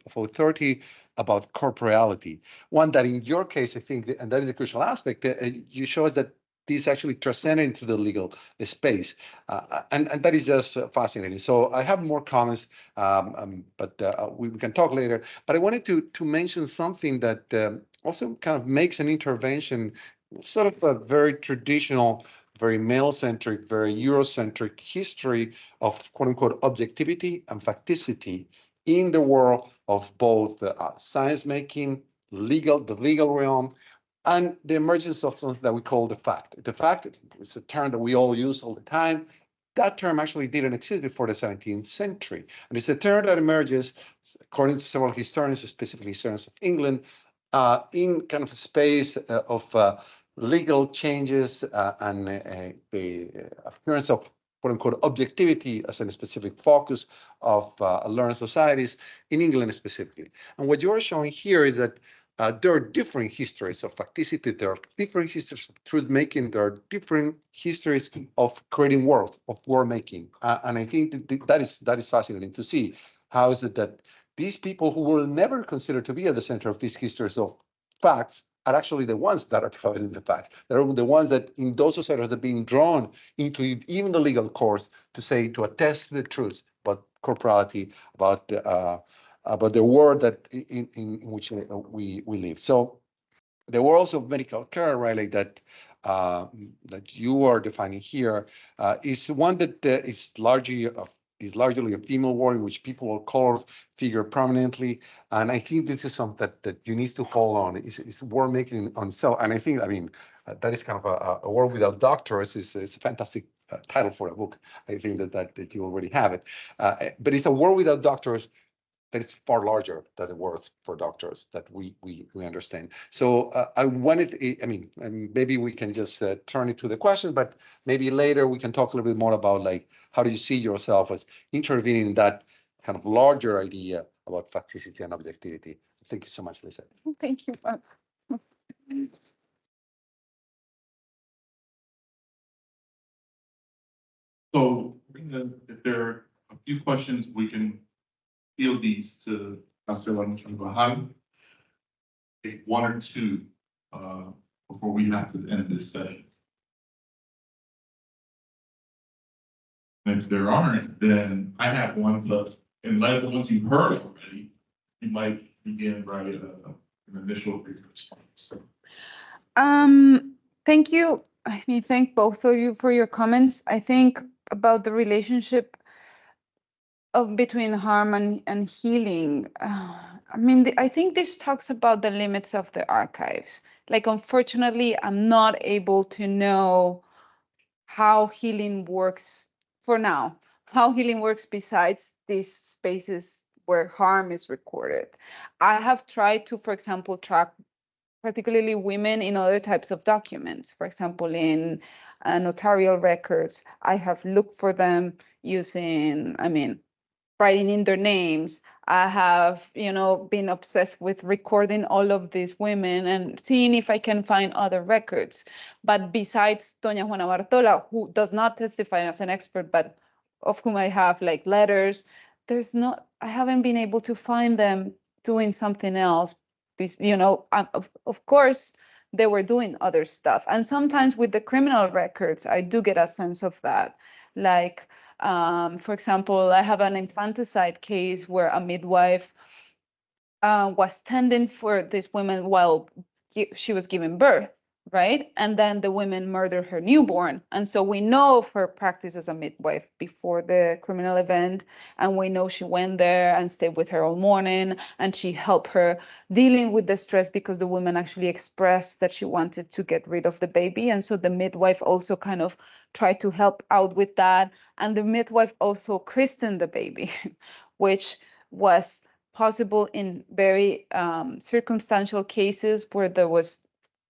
about corporeality. One that in your case, I think, and that is a crucial aspect, you show us that this actually transcended into the legal space. And that is just fascinating. So I have more comments, but we can talk later. But I wanted to mention something that also kind of makes an intervention, sort of a very traditional, very male-centric, very Eurocentric history of quote-unquote objectivity and facticity in the world of both science-making, the legal realm, and the emergence of something that we call the fact. The fact is a term that we all use all the time. That term actually didn't exist before the 17th century. And it's a term that emerges, according to several historians, specifically historians of England, in kind of a space of legal changes and the appearance of quote-unquote objectivity as a specific focus of learned societies in England specifically. And what you're showing here is that there are different histories of facticity, there are different histories of truth-making, there are different histories of creating world, of war-making. And I think that is fascinating to see. How is it that these people who were never considered to be at the center of these histories of facts are actually the ones that are providing the facts. They're the ones that in those societies that are being drawn into even the legal courts to attest to the truth about corporality, about the world that in which we live. So the worlds of medical care, right, like that you are defining here, is one that is largely a female world in which people of color figure prominently. And I think this is something that you need to hold on. It's war making on itself. And I think, that is kind of a world without doctors is a fantastic title for a book. I think that you already have it. But it's a world without doctors that is far larger than the world for doctors that we understand. So I wanted, maybe we can just turn it to the question, but maybe later we can talk a little bit more about like, how do you see yourself as intervening in that kind of larger idea about facticity and objectivity? Thank you so much, Lisa. Thank you. So if there are a few questions, we can field these to Dr. Lamachamba. Take one or two before we have to end this session. And if there aren't, then I have one, but in light of the ones you've heard already, you might begin writing an initial brief response. Thank you. Thank both of you for your comments. I think about the relationship of between harm and healing. I mean, I think this talks about the limits of the archives. Like, unfortunately, I'm not able to know how healing works for now, how healing works besides these spaces where harm is recorded. I have tried to, for example, track particularly women in other types of documents. For example, in notarial records, I have looked for them using, I mean, writing in their names. I have, been obsessed with recording all of these women and seeing if I can find other records. But besides Doña Juana Bartola, who does not testify as an expert, but of whom I have like letters, I haven't been able to find them doing something else. Of course, they were doing other stuff. And sometimes with the criminal records, I do get a sense of that. Like, for example, I have an infanticide case where a midwife was tending for this woman while she was giving birth, right? And then the women murdered her newborn. And so we know of her practice as a midwife before the criminal event. And we know she went there and stayed with her all morning. And she helped her dealing with the stress because the woman actually expressed that she wanted to get rid of the baby. And so the midwife also kind of tried to help out with that. And the midwife also christened the baby, which was possible in very circumstantial cases where there was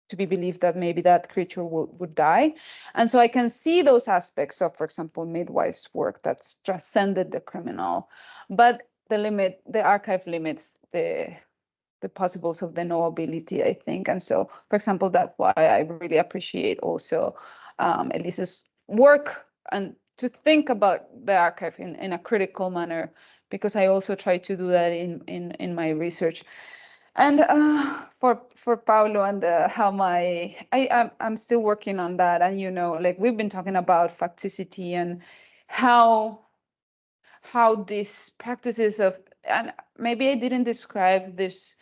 to be believed that maybe that creature would die. And so I can see those aspects of, for example, midwife's work that's transcended the criminal, but the archive limits the possibles of the knowability, I think. And so, for example, that's why I really appreciate also Elise's work and to think about the archive in a critical manner, because I also try to do that in my research. And for Paulo and how I'm still working on that. And, like we've been talking about facticity and how these practices of, and maybe I didn't describe this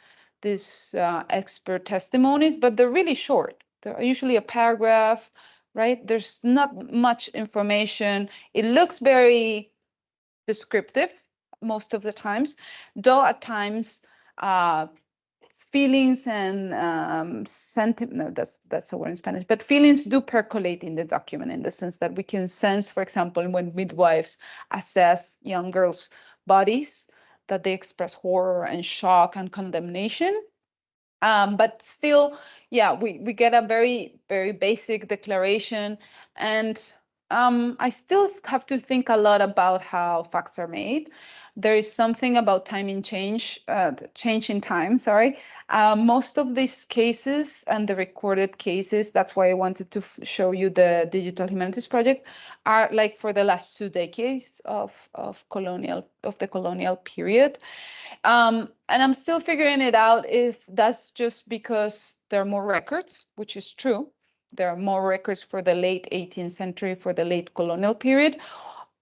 expert testimonies, but they're really short. They're usually a paragraph, right? There's not much information. It looks very descriptive most of the times, though at times feelings and sentiment, no, that's a word in Spanish, but feelings do percolate in the document in the sense that we can sense, for example, when midwives assess young girls' bodies, that they express horror and shock and condemnation. But still, yeah, we get a very, very basic declaration. And I still have to think a lot about how facts are made. There is something about change in time, sorry. Most of these cases and the recorded cases, that's why I wanted to show you the Digital Humanities Project, are like for the last 2 decades of the colonial period. And I'm still figuring it out if that's just because there are more records, which is true. There are more records for the late 18th century, for the late colonial period,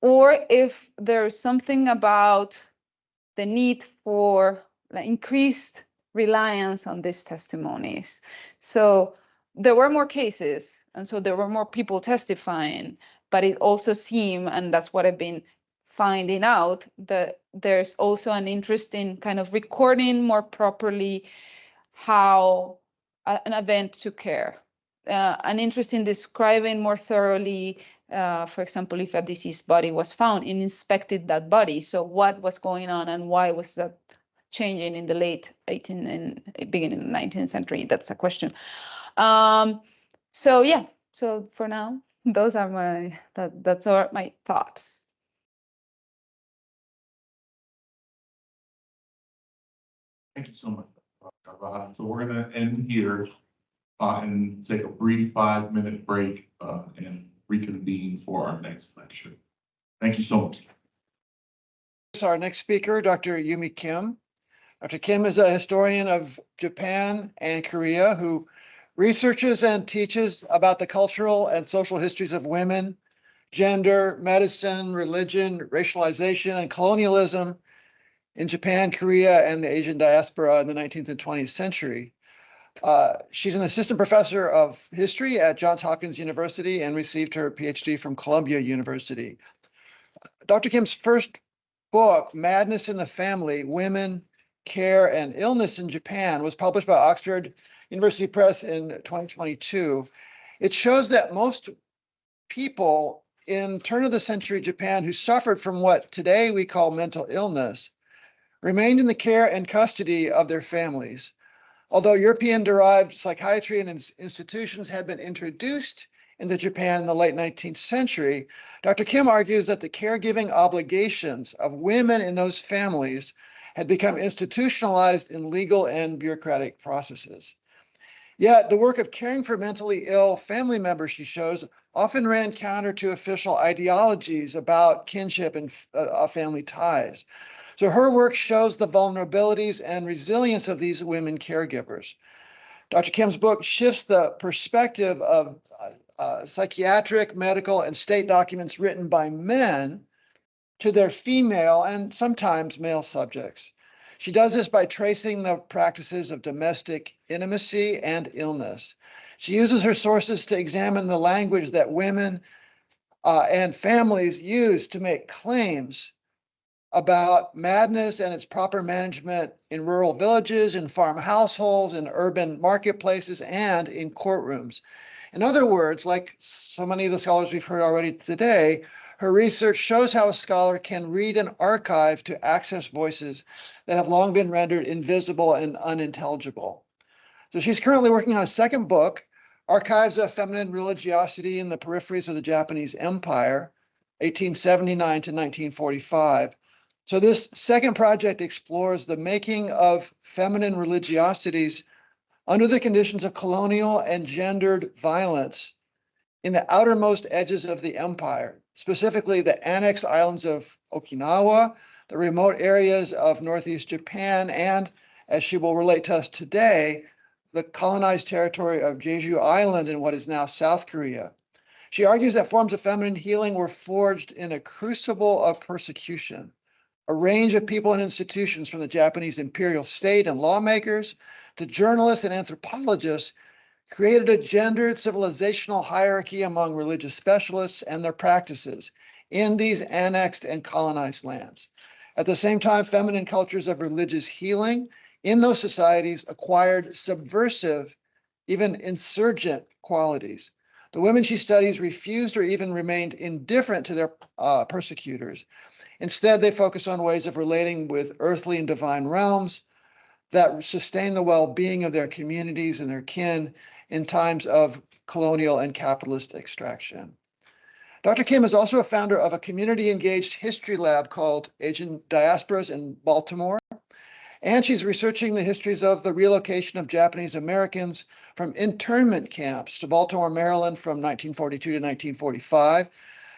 or if there's something about the need for increased reliance on these testimonies. So there were more cases, and so there were more people testifying, but it also seemed, and that's what I've been finding out, that there's also an interest in kind of recording more properly how an event took care, an interest in describing more thoroughly, for example, if a deceased body was found, and inspected that body. So what was going on and why was that changing in the late 18th and beginning of the 19th century? That's a question. So yeah, so for now, those are that's all my thoughts. Thank you so much, Carvajal. So we're gonna end here and take a brief 5-minute break and reconvene for our next lecture. Thank you so much. Our next speaker, Dr. Yumi Kim. Dr. Kim is a historian of Japan and Korea who researches and teaches about the cultural and social histories of women, gender, medicine, religion, racialization, and colonialism in Japan, Korea, and the Asian diaspora in the 19th and 20th century. She's an assistant professor of history at Johns Hopkins University and received her PhD from Columbia University. Dr. Kim's first book, Madness in the Family, Women, Care, and Illness in Japan, was published by Oxford University Press in 2022. It shows that most people in turn of the century Japan who suffered from what today we call mental illness remained in the care and custody of their families. Although European-derived psychiatry and institutions had been introduced into Japan in the late 19th century, Dr. Kim argues that the caregiving obligations of women in those families had become institutionalized in legal and bureaucratic processes. Yet the work of caring for mentally ill family members, she shows, often ran counter to official ideologies about kinship and family ties. So her work shows the vulnerabilities and resilience of these women caregivers. Dr. Kim's book shifts the perspective of psychiatric, medical, and state documents written by men to their female and sometimes male subjects. She does this by tracing the practices of domestic intimacy and illness. She uses her sources to examine the language that women and families use to make claims about madness and its proper management in rural villages, in farm households, in urban marketplaces, and in courtrooms. In other words, like so many of the scholars we've heard already today, her research shows how a scholar can read an archive to access voices that have long been rendered invisible and unintelligible. So she's currently working on a second book, Archives of Feminine Religiosity in the Peripheries of the Japanese Empire, 1879 to 1945. So this second project explores the making of feminine religiosities under the conditions of colonial and gendered violence in the outermost edges of the empire, specifically the annexed islands of Okinawa, the remote areas of Northeast Japan, and, as she will relate to us today, the colonized territory of Jeju Island in what is now South Korea. She argues that forms of feminine healing were forged in a crucible of persecution. A range of people and institutions, from the Japanese imperial state and lawmakers to journalists and anthropologists, created a gendered civilizational hierarchy among religious specialists and their practices in these annexed and colonized lands. At the same time, feminine cultures of religious healing in those societies acquired subversive, even insurgent qualities. The women she studies refused or even remained indifferent to their persecutors. Instead, they focus on ways of relating with earthly and divine realms that sustain the well-being of their communities and their kin in times of colonial and capitalist extraction. Dr. Kim is also a founder of a community-engaged history lab called Asian Diasporas in Baltimore, and she's researching the histories of the relocation of Japanese Americans from internment camps to Baltimore, Maryland from 1942 to 1945,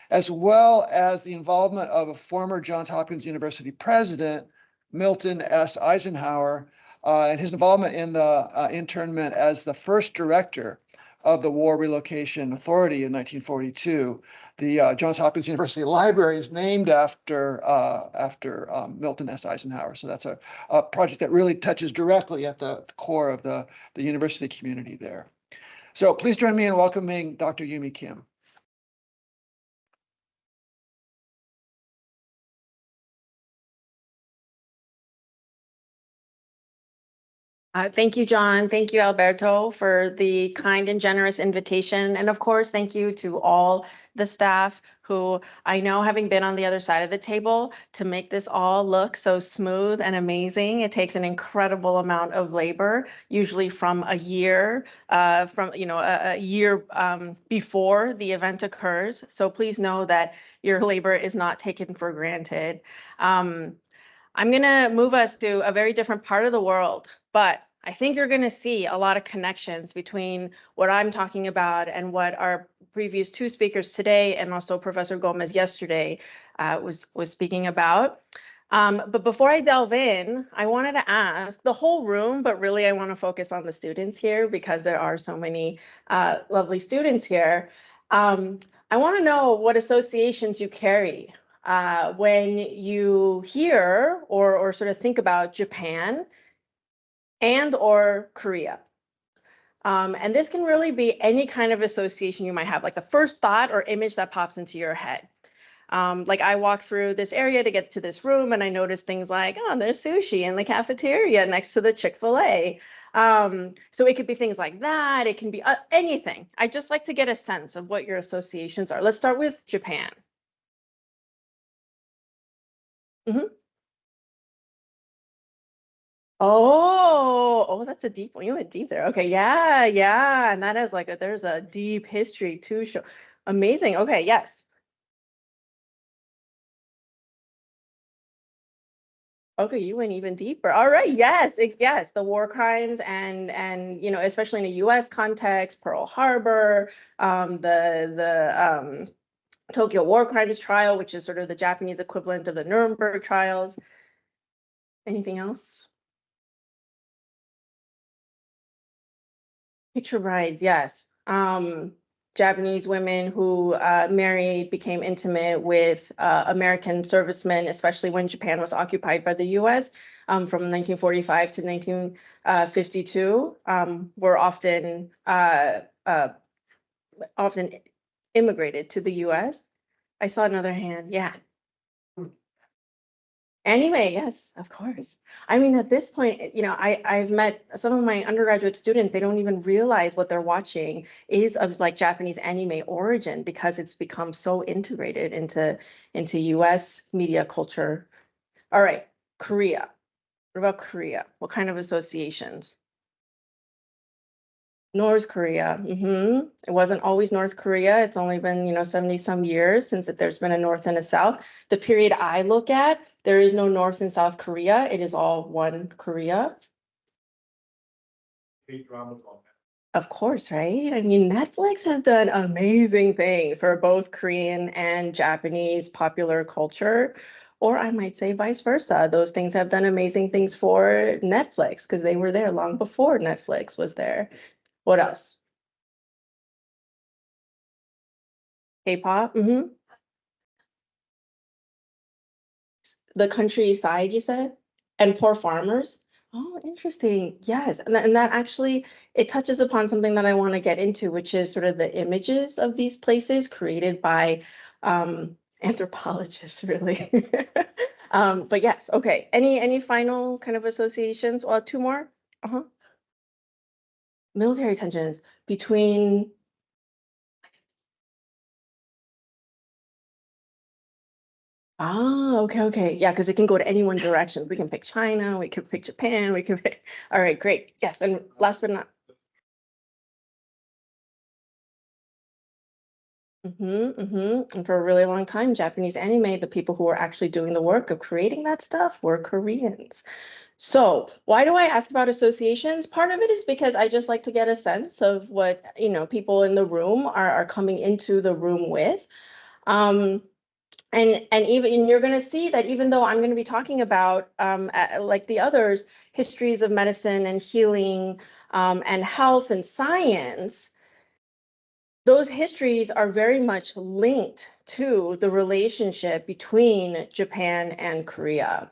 as well as the involvement of a former Johns Hopkins University president, Milton S. Eisenhower, and his involvement in the internment as the first director of the War Relocation Authority in 1942. The Johns Hopkins University Library is named after Milton S. Eisenhower. So that's a project that really touches directly at the core of the university community there. So please join me in welcoming Dr. Yumi Kim. Thank you, John. Thank you, Alberto, for the kind and generous invitation. And of course, thank you to all the staff who I know, having been on the other side of the table, to make this all look so smooth and amazing. It takes an incredible amount of labor, usually from a year, a year before the event occurs. So please know that your labor is not taken for granted. I'm going to move us to a very different part of the world, but I think you're going to see a lot of connections between what I'm talking about and what our previous two speakers today and also Professor Gomez yesterday was speaking about. But before I delve in, I wanted to ask the whole room, but really I want to focus on the students here because there are so many lovely students here. I want to know what associations you carry when you hear or sort of think about Japan and or Korea. And this can really be any kind of association you might have, like the first thought or image that pops into your head. Like I walk through this area to get to this room and I notice things like, oh, there's sushi in the cafeteria next to the Chick-fil-A. So it could be things like that. It can be anything. I just like to get a sense of what your associations are. Let's start with Japan. Oh, that's a deep one. You went deep there. Okay, yeah, yeah. And that is like there's a deep history too. Show amazing. Okay, yes. Okay, you went even deeper. All right, yes, yes, the war crimes and especially in a US context, Pearl Harbor, the Tokyo War Crimes trial, which is sort of the Japanese equivalent of the Nuremberg trials. Anything else? Picture brides, yes. Japanese women who married, became intimate with American servicemen, especially when Japan was occupied by the US from 1945 to 1952, were often immigrated to the US. I saw another hand, yeah. Anyway, yes, of course. I mean, at this point, I've met some of my undergraduate students, they don't even realize what they're watching is of like Japanese anime origin because it's become so integrated into US media culture. All right, Korea. What about Korea? What kind of associations? North Korea. It wasn't always North Korea. It's only been, 70 some years since there's been a North and a South. The period I look at, there is no North and South Korea. It is all one Korea. K-dramas on Of course, right? I mean, Netflix has done amazing things for both Korean and Japanese popular culture, or I might say vice versa. Those things have done amazing things for Netflix because they were there long before Netflix was there. What else? K-pop? The countryside, you said? And poor farmers? Oh, interesting. Yes. And that actually, it touches upon something that I want to get into, which is sort of the images of these places created by anthropologists, really. But yes, okay. Any final kind of associations? Well, two more. Uh-huh. Military tensions between okay, okay. Yeah, because it can go to any one direction. We can pick China, we can pick Japan, we can pick. All right, great. Yes, and last but not. And for a really long time, Japanese anime, the people who were actually doing the work of creating that stuff were Koreans. So why do I ask about associations? Part of it is because I just like to get a sense of what, people in the room are coming into the room with. And even you're going to see that even though I'm going to be talking about like the others, histories of medicine and healing and health and science, those histories are very much linked to the relationship between Japan and Korea.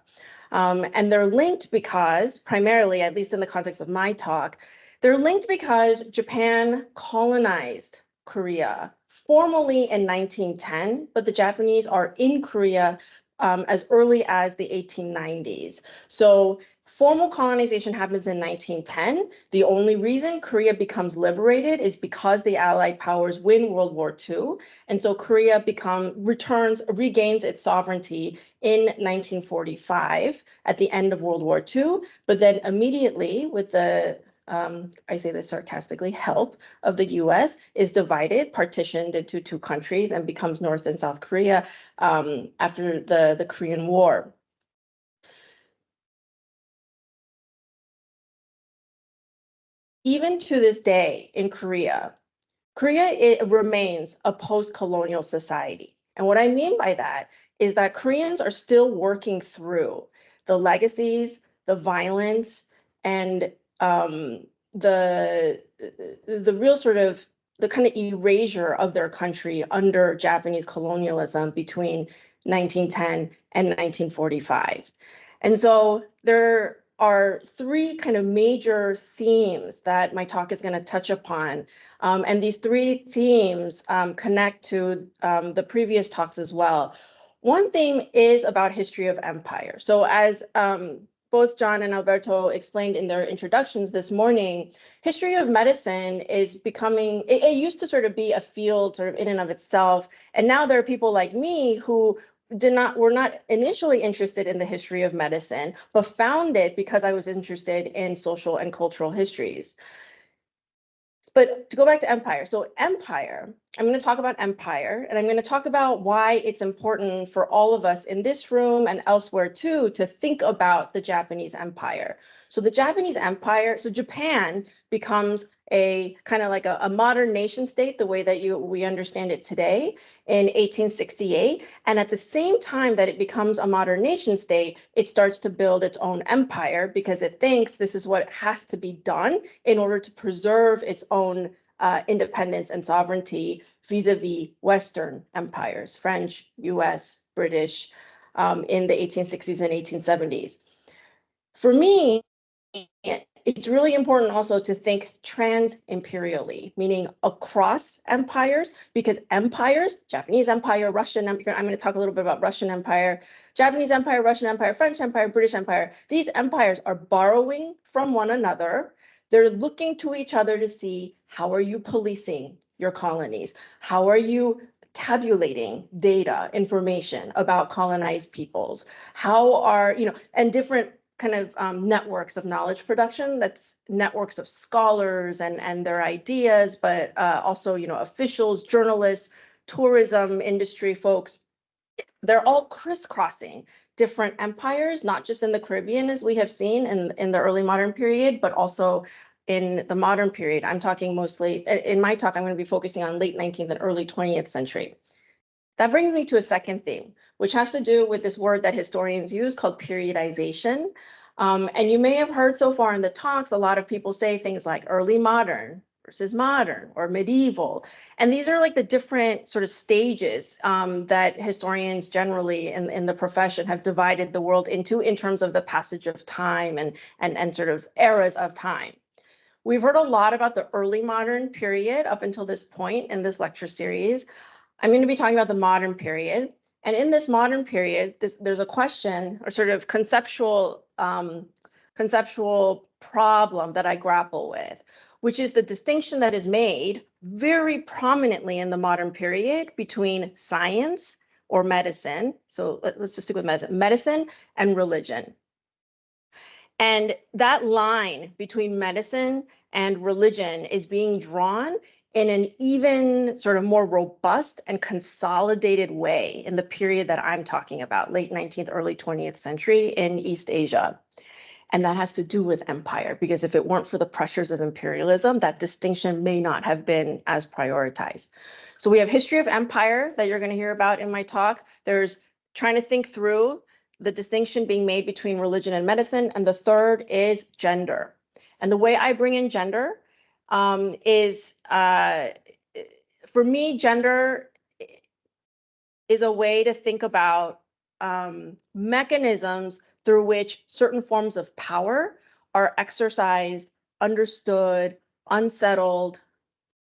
And they're linked because, primarily, at least in the context of my talk, they're linked because Japan colonized Korea formally in 1910, but the Japanese are in Korea as early as the 1890s. So formal colonization happens in 1910. The only reason Korea becomes liberated is because the Allied powers win World War II. And so Korea regains its sovereignty in 1945 at the end of World War II. But then immediately with the I say this sarcastically, help of the US is divided, partitioned into two countries and becomes North and South Korea after the Korean War. Even to this day in Korea, it remains a post-colonial society. And what I mean by that is that Koreans are still working through the legacies, the violence, and the real sort of the kind of erasure of their country under Japanese colonialism between 1910 and 1945. And so are three kind of major themes that my talk is going to touch upon. And these three themes connect to the previous talks as well. One theme is about history of empire. So as both John and Alberto explained in their introductions this morning, history of medicine is becoming, it used to sort of be a field sort of in and of itself. And now there are people like me who were not initially interested in the history of medicine, but found it because I was interested in social and cultural histories. But to go back to empire, so empire, I'm going to talk about empire, and I'm going to talk about why it's important for all of us in this room and elsewhere too to think about the Japanese empire. So the Japanese empire, so Japan becomes a kind of like a modern nation state, the way that we understand it today in 1868. And at the same time that it becomes a modern nation state, it starts to build its own empire because it thinks this is what has to be done in order to preserve its own independence and sovereignty vis-a-vis Western empires, French, US, British, in the 1860s and 1870s. For me, it's really important also to think trans-imperially, meaning across empires, because empires, Japanese Empire, Russian Empire, I'm going to talk a little bit about Russian Empire, Japanese Empire, Russian Empire, French Empire, British Empire. These empires are borrowing from one another. They're looking to each other to see, how are you policing your colonies? How are you tabulating data, information about colonized peoples? How are, and different kind of networks of knowledge production, that's networks of scholars and their ideas, but also, officials, journalists, tourism industry folks. They're all crisscrossing different empires, not just in the Caribbean, as we have seen in the early modern period, but also in the modern period. I'm talking mostly, in my talk, I'm going to be focusing on late 19th and early 20th century. That brings me to a second theme, which has to do with this word that historians use called periodization. And you may have heard so far in the talks, a lot of people say things like early modern versus modern or medieval. And these are like the different sort of stages that historians generally in the profession have divided the world into in terms of the passage of time and sort of eras of time. We've heard a lot about the early modern period up until this point in this lecture series. I'm going to be talking about the modern period. And in this modern period, there's a question or sort of conceptual problem that I grapple with, which is the distinction that is made very prominently in the modern period between science or medicine. So let's just stick with medicine and religion. And that line between medicine and religion is being drawn in an even sort of more robust and consolidated way in the period that I'm talking about, late 19th, early 20th century in East Asia. And that has to do with empire, because if it weren't for the pressures of imperialism, that distinction may not have been as prioritized. So we have history of empire that you're going to hear about in my talk. There's trying to think through the distinction being made between religion and medicine. And the third is gender. And the way I bring in gender is, for me, gender is a way to think about mechanisms through which certain forms of power are exercised, understood, unsettled,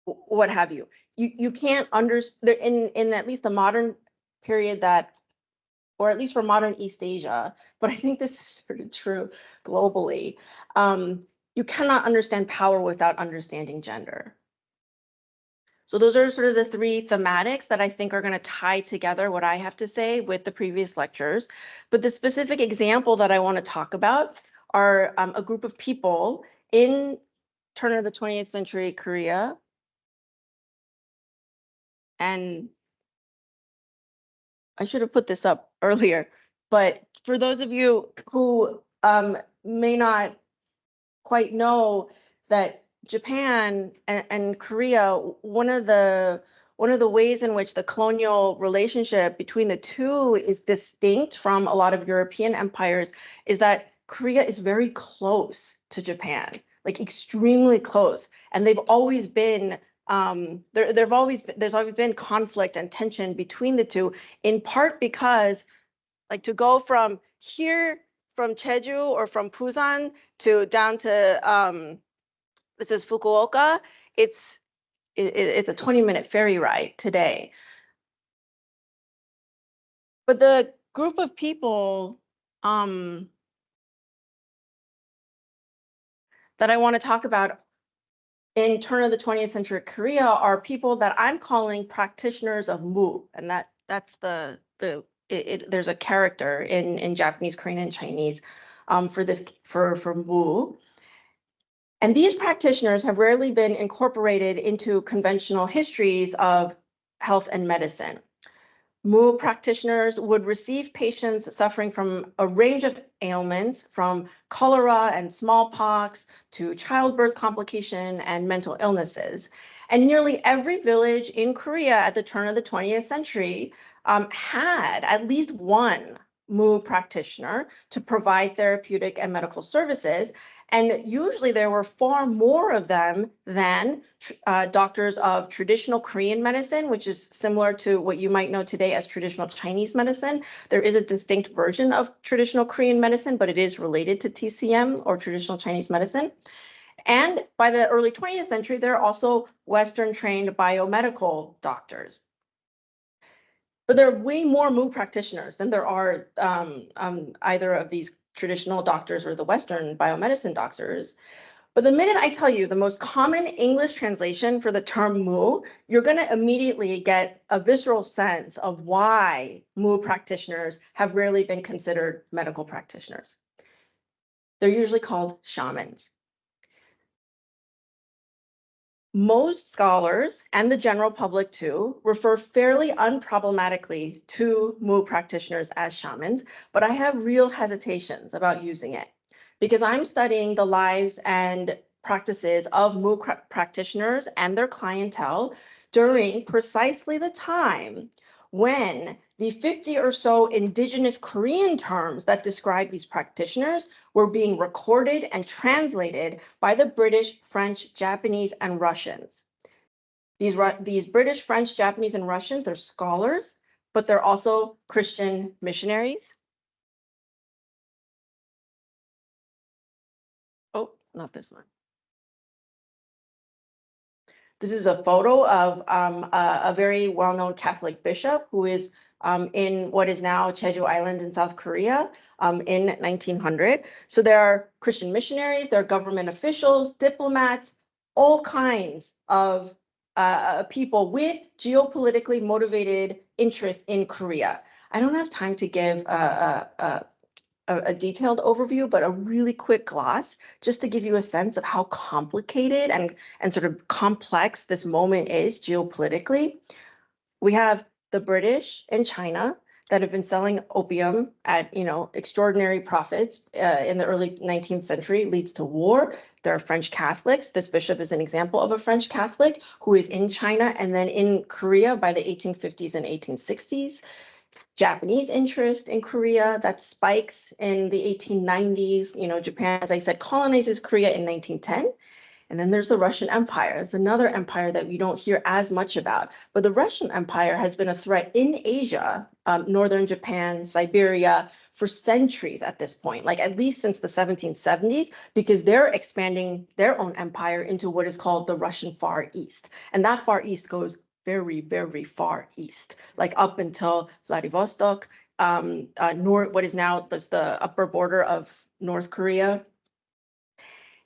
what have you. You can't understand, in at least the modern period that, or at least for modern East Asia, but I think this is sort of true globally, you cannot understand power without understanding gender. So those are sort of the three thematics that I think are going to tie together what I have to say with the previous lectures. But the specific example that I want to talk about are a group of people in turn of the 20th century Korea. And I should have put this up earlier, but for those of you who may not quite know that Japan and Korea, one of the ways in which the colonial relationship between the two is distinct from a lot of European empires is that Korea is very close to Japan, like extremely close. And they've always been, there's always been conflict and tension between the two, in part because like to go from here from Jeju or from Busan to down to, this is Fukuoka, it's a 20-minute ferry ride today. But the group of people that I want to talk about in turn of the 20th century Korea are people that I'm calling practitioners of Mu, and that's there's a character in Japanese, Korean, and Chinese for Mu. And these practitioners have rarely been incorporated into conventional histories of health and medicine. Mu practitioners would receive patients suffering from a range of ailments, from cholera and smallpox to childbirth complication and mental illnesses. And nearly every village in Korea at the turn of the 20th century had at least one Mu practitioner to provide therapeutic and medical services. And usually there were far more of them than doctors of traditional Korean medicine, which is similar to what you might know today as traditional Chinese medicine. There is a distinct version of traditional Korean medicine, but it is related to TCM or traditional Chinese medicine. And by the early 20th century, there are also Western trained biomedical doctors. But there are way more Mu practitioners than there are either of these traditional doctors or the Western biomedicine doctors. But the minute I tell you the most common English translation for the term Mu, you're going to immediately get a visceral sense of why Mu practitioners have rarely been considered medical practitioners. They're usually called shamans. Most scholars, and the general public too, refer fairly unproblematically to Mu practitioners as shamans, but I have real hesitations about using it because I'm studying the lives and practices of Mu practitioners and their clientele during precisely the time when the 50 or so indigenous Korean terms that describe these practitioners were being recorded and translated by the British, French, Japanese, and Russians. These British, French, Japanese, and Russians, they're scholars, but they're also Christian missionaries. Oh, not this one. This is a photo of a very well-known Catholic bishop who is in what is now Jeju Island in South Korea in 1900. So there are Christian missionaries, there are government officials, diplomats, all kinds of people with geopolitically motivated interests in Korea. I don't have time to give a detailed overview, but a really quick gloss, just to give you a sense of how complicated and sort of complex this moment is geopolitically. We have the British and China that have been selling opium at extraordinary profits in the early 19th century, leads to war. There are French Catholics. This bishop is an example of a French Catholic who is in China and then in Korea by the 1850s and 1860s. Japanese interest in Korea that spikes in the 1890s. Japan, as I said, colonizes Korea in 1910. And then there's the Russian Empire. It's another empire that we don't hear as much about. But the Russian Empire has been a threat in Asia, northern Japan, Siberia, for centuries at this point, like at least since the 1770s, because they're expanding their own empire into what is called the Russian Far East. And that Far East goes very, very far east, like up until Vladivostok, what is now the upper border of North Korea.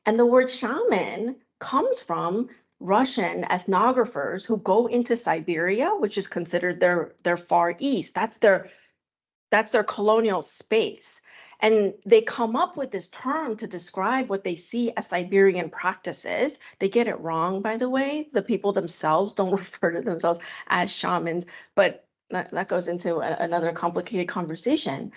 And the word shaman comes from Russian ethnographers who go into Siberia, which is considered their Far East. That's their colonial space. And they come up with this term to describe what they see as Siberian practices. They get it wrong, by the way. The people themselves don't refer to themselves as shamans, but that goes into another complicated conversation.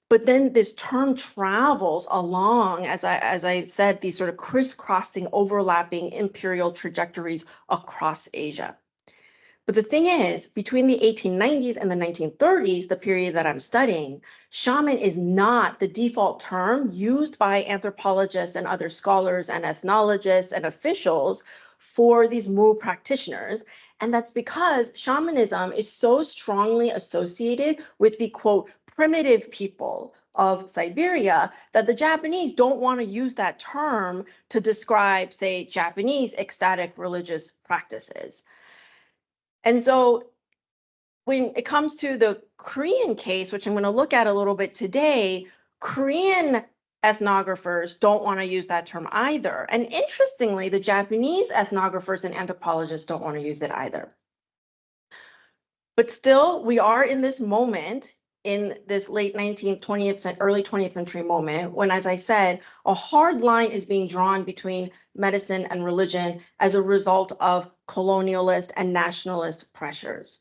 But then this term travels along, as I said, these sort of crisscrossing, overlapping imperial trajectories across Asia. But the thing is, between the 1890s and the 1930s, the period that I'm studying, shaman is not the default term used by anthropologists and other scholars and ethnologists and officials for these Mu practitioners. And that's because shamanism is so strongly associated with the, quote, primitive people of Siberia, that the Japanese don't want to use that term to describe, say, Japanese ecstatic religious practices. And so when it comes to the Korean case, which I'm going to look at a little bit today, Korean ethnographers don't want to use that term either. And interestingly, the Japanese ethnographers and anthropologists don't want to use it either. But still, we are in this moment, in this late 19th, 20th, early 20th century moment, when, as I said, a hard line is being drawn between medicine and religion as a result of colonialist and nationalist pressures.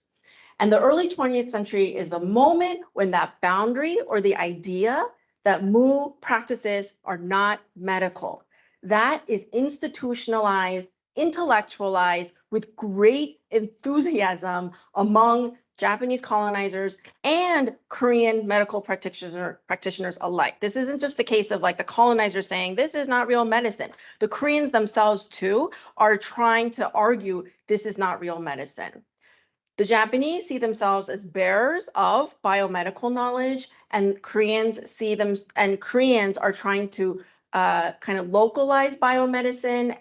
And the early 20th century is the moment when that boundary, or the idea that Mu practices are not medical, that is institutionalized, intellectualized with great enthusiasm among Japanese colonizers and Korean medical practitioners alike. This isn't just the case of like the colonizers saying this is not real medicine. The Koreans themselves too are trying to argue this is not real medicine. The Japanese see themselves as bearers of biomedical knowledge, and Koreans are trying to kind of localize biomedicine,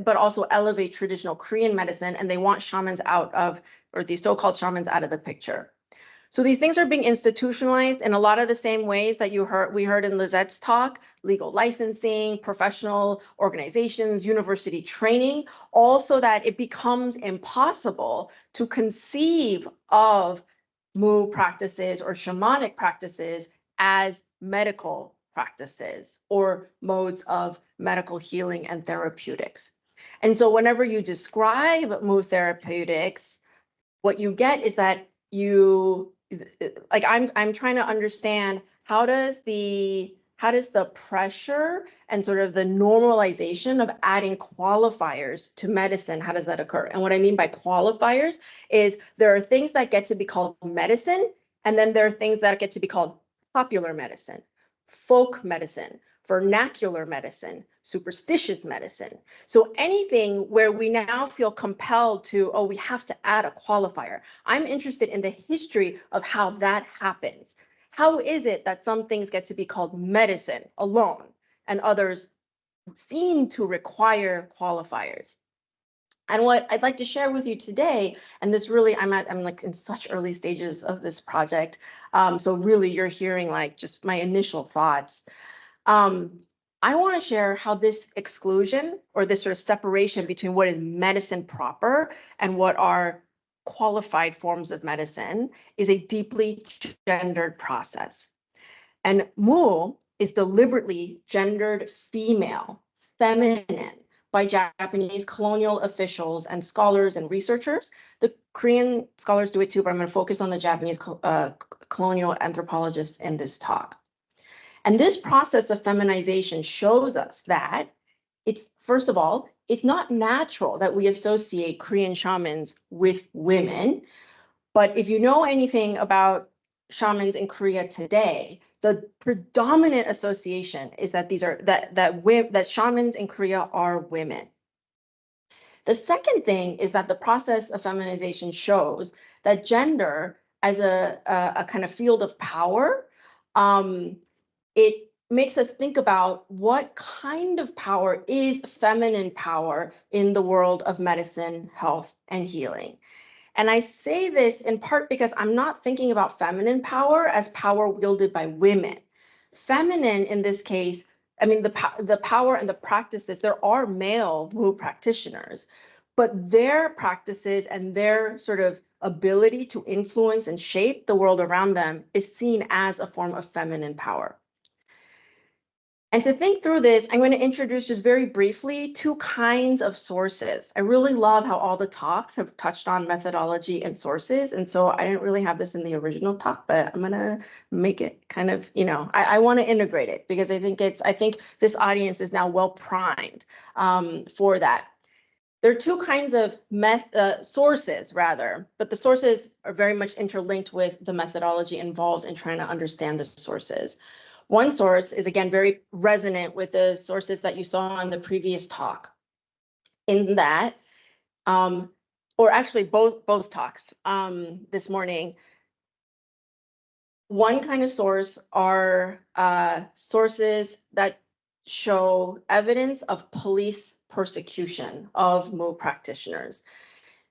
but also elevate traditional Korean medicine, and they want shamans out of, or these so-called shamans out of the picture. So these things are being institutionalized in a lot of the same ways that we heard in Lizette's talk: legal licensing, professional organizations, university training, all so that it becomes impossible to conceive of Mu practices or shamanic practices as medical practices or modes of medical healing and therapeutics. And so whenever you describe Mu therapeutics, what you get is that I'm trying to understand how does the pressure and sort of the normalization of adding qualifiers to medicine, how does that occur? And what I mean by qualifiers is there are things that get to be called medicine, and then there are things that get to be called popular medicine, folk medicine, vernacular medicine, superstitious medicine. So anything where we now feel compelled to, oh, we have to add a qualifier. I'm interested in the history of how that happens. How is it that some things get to be called medicine alone and others seem to require qualifiers? And what I'd like to share with you today, and this really, I'm like in such early stages of this project. So really you're hearing like just my initial thoughts. I want to share how this exclusion, or this sort of separation between what is medicine proper and what are qualified forms of medicine, is a deeply gendered process. And Mu is deliberately gendered female, feminine, by Japanese colonial officials and scholars and researchers. The Korean scholars do it too, but I'm going to focus on the Japanese colonial anthropologists in this talk. And this process of feminization shows us that it's, first of all, it's not natural that we associate Korean shamans with women. But if you know anything about shamans in Korea today, the predominant association is that that shamans in Korea are women. The second thing is that the process of feminization shows that gender as a kind of field of power, it makes us think about what kind of power is feminine power in the world of medicine, health, and healing. And I say this in part because I'm not thinking about feminine power as power wielded by women. Feminine in this case, I mean, the power and the practices, there are male Mu practitioners, but their practices and their sort of ability to influence and shape the world around them is seen as a form of feminine power. And to think through this, I'm going to introduce just very briefly two kinds of sources. I really love how all the talks have touched on methodology and sources. And so I didn't really have this in the original talk, but I'm going to make it kind of, I want to integrate it because I think this audience is now well primed for that. There are two kinds of sources rather, but the sources are very much interlinked with the methodology involved in trying to understand the sources. One source is, again, very resonant with the sources that you saw in the previous talk, in that, or actually both talks this morning. One kind of source are sources that show evidence of police persecution of Mu practitioners.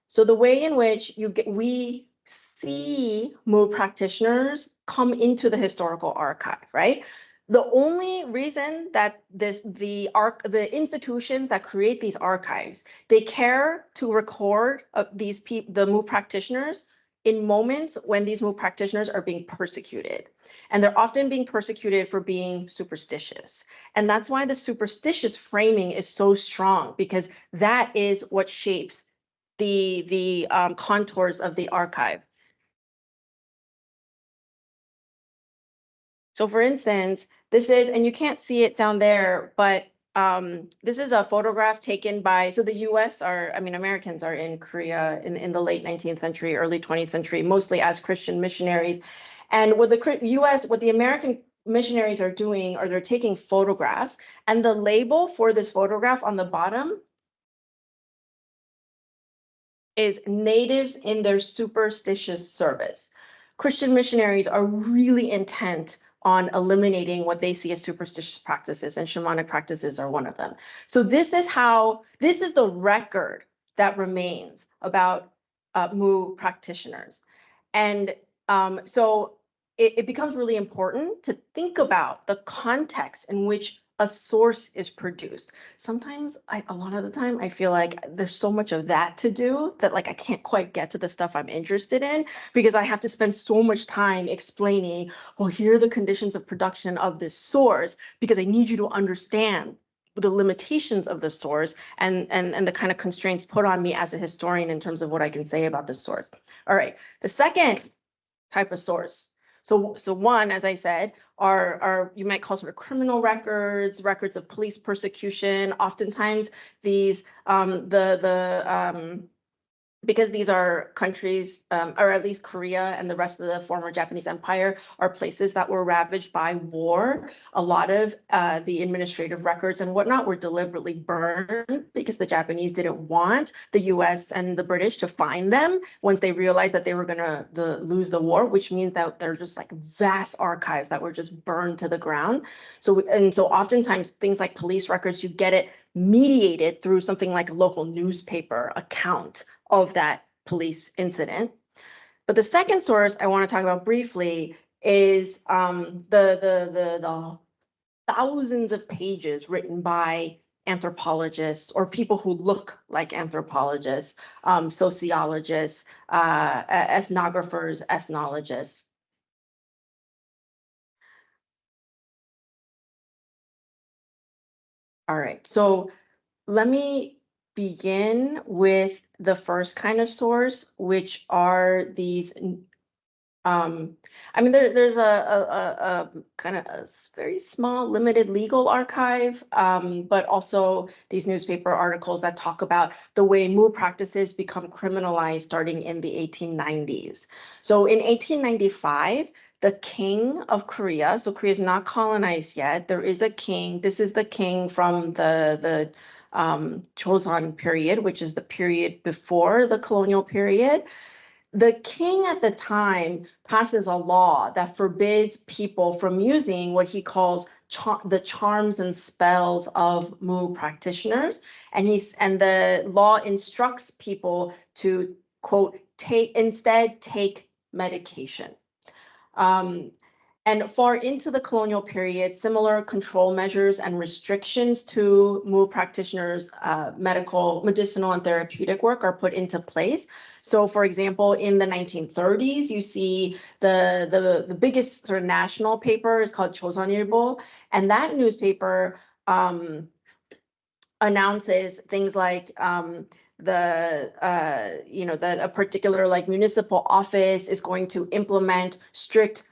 So the way in which we see Mu practitioners come into the historical archive, right? The only reason that the institutions that create these archives, they care to record the Mu practitioners in moments when these Mu practitioners are being persecuted. And they're often being persecuted for being superstitious. And that's why the superstitious framing is so strong, because that is what shapes the contours of the archive. So for instance, this is, and you can't see it down there, but this is a photograph taken by, so the US are, I mean, Americans are in Korea in the late 19th century, early 20th century, mostly as Christian missionaries. And what the American missionaries are doing, are they're taking photographs, and the label for this photograph on the bottom is natives in their superstitious service. Christian missionaries are really intent on eliminating what they see as superstitious practices, and shamanic practices are one of them. So this is the record that remains about Mu practitioners. And so it becomes really important to think about the context in which a source is produced. Sometimes a lot of the time I feel like there's so much of that to do that like I can't quite get to the stuff I'm interested in, because I have to spend so much time explaining, well, here are the conditions of production of this source, because I need you to understand the limitations of the source and the kind of constraints put on me as a historian in terms of what I can say about the source. All right, the second type of source. So one, as I said, are you might call sort of criminal records, records of police persecution. Oftentimes these because these are countries, or at least Korea and the rest of the former Japanese Empire are places that were ravaged by war. A lot of the administrative records and whatnot were deliberately burned because the Japanese didn't want the US and the British to find them once they realized that they were gonna lose the war, which means that they're just like vast archives that were just burned to the ground. So oftentimes things like police records, you get it mediated through something like a local newspaper account of that police incident. But the second source I want to talk about briefly is the thousands of pages written by anthropologists or people who look like anthropologists, sociologists, ethnographers, ethnologists. All right, so let me begin with the first kind of source, which are these, I mean, there's a kind of a very small, limited legal archive, but also these newspaper articles that talk about the way Mu practices become criminalized starting in the 1890s. So in 1895, the king of Korea, so Korea is not colonized yet, there is a king. This is the king from the Joseon period, which is the period before the colonial period. The king at the time passes a law that forbids people from using what he calls the charms and spells of Mu practitioners. And the law instructs people to, quote, instead take medication. And far into the colonial period, similar control measures and restrictions to Mu practitioners' medicinal, and therapeutic work are put into place. So, for example, in the 1930s, you see the biggest sort of national paper is called Joseonilbo, and that newspaper announces things like that a particular like municipal office is going to implement strict,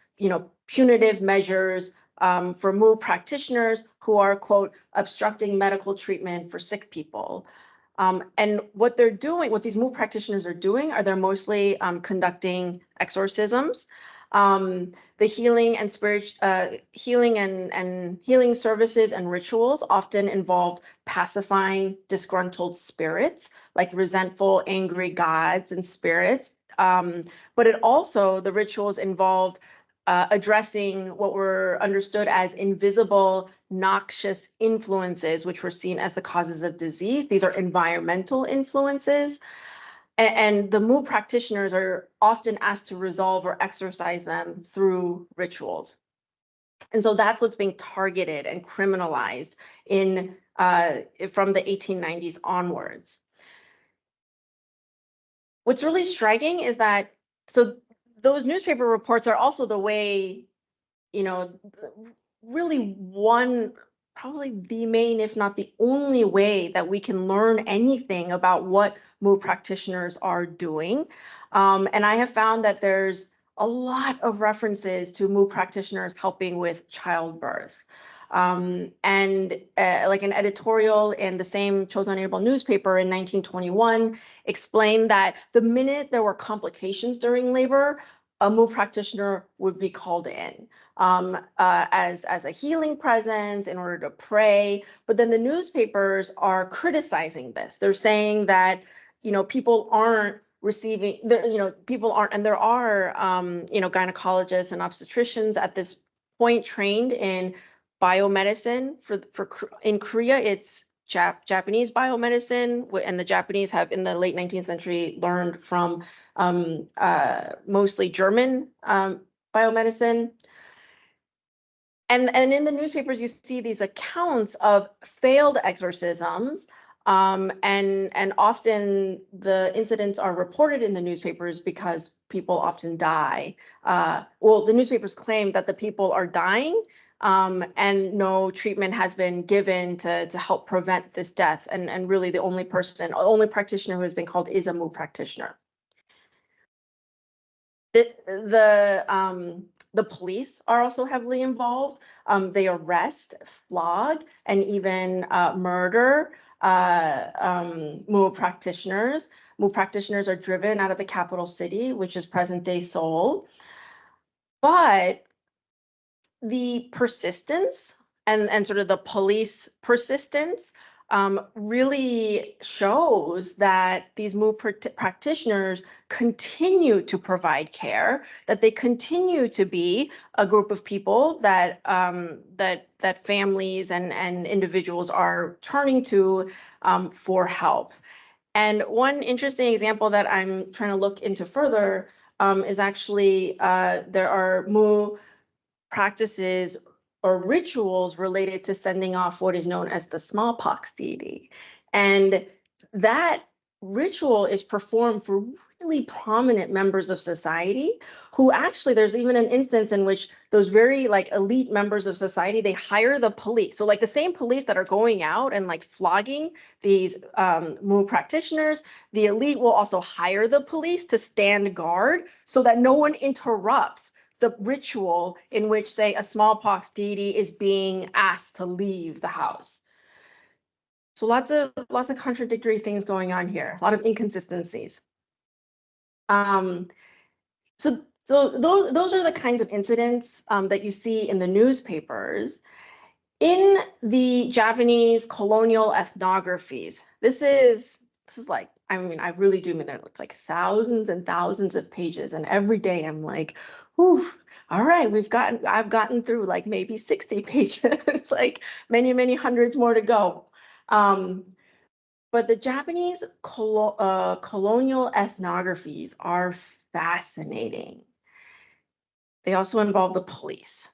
punitive measures for Mu practitioners who are, quote, obstructing medical treatment for sick people. And what these Mu practitioners are doing are they're mostly conducting exorcisms. The healing and healing services and rituals often involved pacifying disgruntled spirits, like resentful, angry gods and spirits. But the rituals involved addressing what were understood as invisible, noxious influences, which were seen as the causes of disease. These are environmental influences. And the Mu practitioners are often asked to resolve or exorcise them through rituals. And so that's what's being targeted and criminalized in from the 1890s onwards. What's really striking is that, so those newspaper reports are also the way, you know, really one, probably the main, if not the only way that we can learn anything about what Mu practitioners are doing. And I have found that there's a lot of references to Mu practitioners helping with childbirth. And like an editorial in the same Chosun Ilbo newspaper in 1921 explained that the minute there were complications during labor, a Mu practitioner would be called in as a healing presence in order to pray. But then the newspapers are criticizing this. They're saying that, you know, people aren't receiving, people aren't, and there are, gynecologists and obstetricians at this point trained in biomedicine. In Korea, it's Japanese biomedicine, and the Japanese have in the late 19th century learned from mostly German biomedicine. And in the newspapers, you see these accounts of failed exorcisms, and often the incidents are reported in the newspapers because people often die. Well, the newspapers claim that the people are dying, and no treatment has been given to help prevent this death. And really the only practitioner who has been called is a Mu practitioner. The police are also heavily involved. They arrest, flog, and even murder Mu practitioners. Mu practitioners are driven out of the capital city, which is present-day Seoul. But the persistence and sort of the police persistence really shows that these Mu practitioners continue to provide care, that they continue to be a group of people that that families and individuals are turning to for help. And one interesting example that I'm trying to look into further is actually there are Mu practices or rituals related to sending off what is known as the smallpox deity. And that ritual is performed for really prominent members of society who actually, there's even an instance in which those very like elite members of society, they hire the police. So like the same police that are going out and like flogging these Mu practitioners, the elite will also hire the police to stand guard so that no one interrupts the ritual in which, say, a smallpox deity is being asked to leave the house. So lots of contradictory things going on here, a lot of inconsistencies. So those are the kinds of incidents that you see in the newspapers. In the Japanese colonial ethnographies, this is like, I mean, I really do mean it's like thousands and thousands of pages, and every day I'm like, whew, all right, I've gotten through like maybe 60 pages. It's like many hundreds more to go. But the Japanese colonial ethnographies are fascinating. They also involve the police,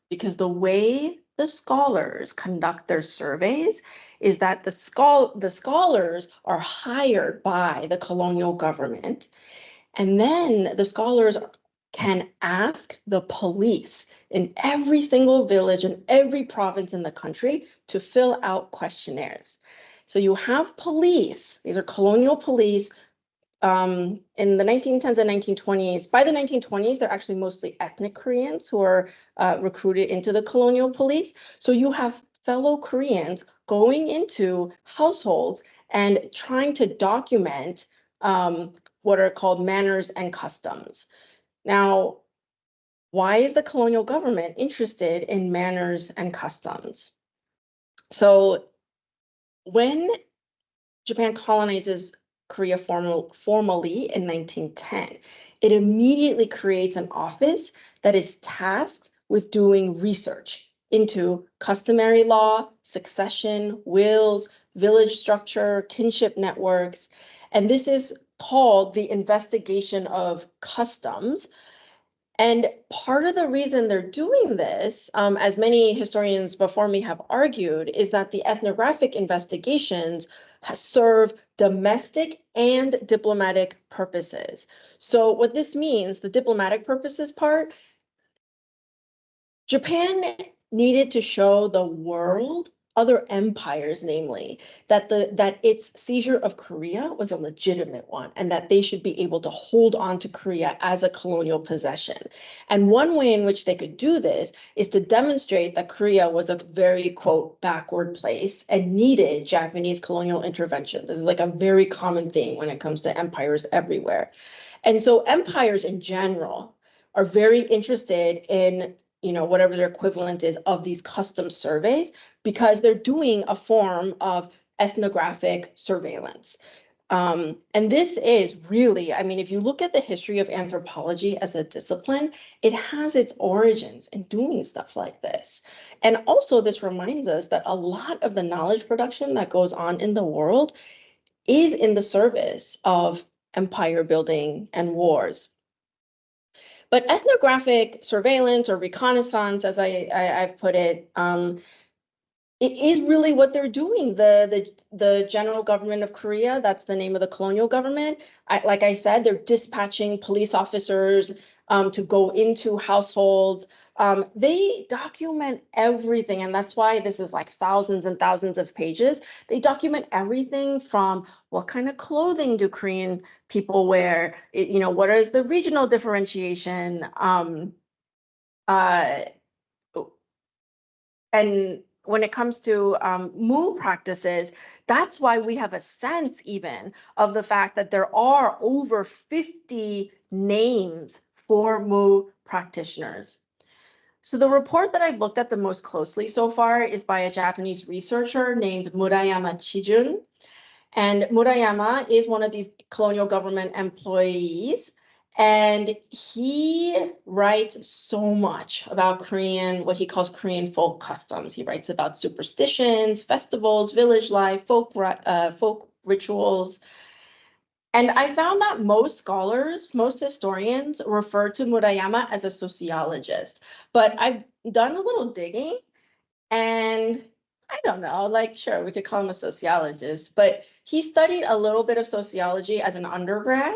because the way the scholars conduct their surveys is that the scholars are hired by the colonial government, and then the scholars can ask the police in every single village and every province in the country to fill out questionnaires. So you have police, these are colonial police, in the 1910s and 1920s. By the 1920s, they're actually mostly ethnic Koreans who are recruited into the colonial police. So you have fellow Koreans going into households and trying to document what are called manners and customs. Now, why is the colonial government interested in manners and customs? So when Japan colonizes Korea formally in 1910. It immediately creates an office that is tasked with doing research into customary law, succession, wills, village structure, kinship networks. And this is called the investigation of customs. And part of the reason they're doing this, as many historians before me have argued, is that the ethnographic investigations serve domestic and diplomatic purposes. So what this means, the diplomatic purposes part, Japan needed to show the world, other empires namely, that its seizure of Korea was a legitimate one and that they should be able to hold on to Korea as a colonial possession. And one way in which they could do this is to demonstrate that Korea was a very, quote, backward place and needed Japanese colonial intervention. This is like a very common thing when it comes to empires everywhere. And so empires in general are very interested in whatever their equivalent is of these custom surveys, because they're doing a form of ethnographic surveillance. And this is really, I mean, if you look at the history of anthropology as a discipline, it has its origins in doing stuff like this. And also this reminds us that a lot of the knowledge production that goes on in the world is in the service of empire building and wars. But ethnographic surveillance or reconnaissance, as I've put it, it is really what they're doing. The general government of Korea, that's the name of the colonial government. Like I said, they're dispatching police officers to go into households. They document everything, and that's why this is like thousands and thousands of pages. They document everything from what kind of clothing do Korean people wear, what is the regional differentiation, and when it comes to Mu practices, that's why we have a sense even of the fact that there are over 50 names for Mu practitioners. So the report that I've looked at the most closely so far is by a Japanese researcher named Murayama Chijun. And Murayama is one of these colonial government employees. And he writes so much about Korean, what he calls Korean folk customs. He writes about superstitions, festivals, village life, folk rituals. And I found that most scholars, most historians refer to Murayama as a sociologist. But I've done a little digging, and I don't know, like, sure, we could call him a sociologist, but he studied a little bit of sociology as an undergrad.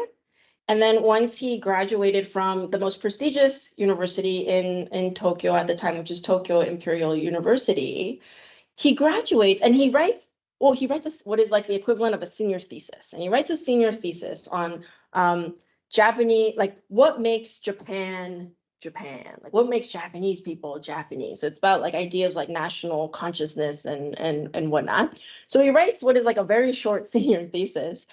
And then once he graduated from the most prestigious university in Tokyo at the time, which is Tokyo Imperial University, he graduates and he writes what is like the equivalent of a senior thesis. And he writes a senior thesis on Japanese, like what makes Japan, like what makes Japanese people Japanese. So it's about like ideas like national consciousness and whatnot. So he writes what is like a very short senior thesis.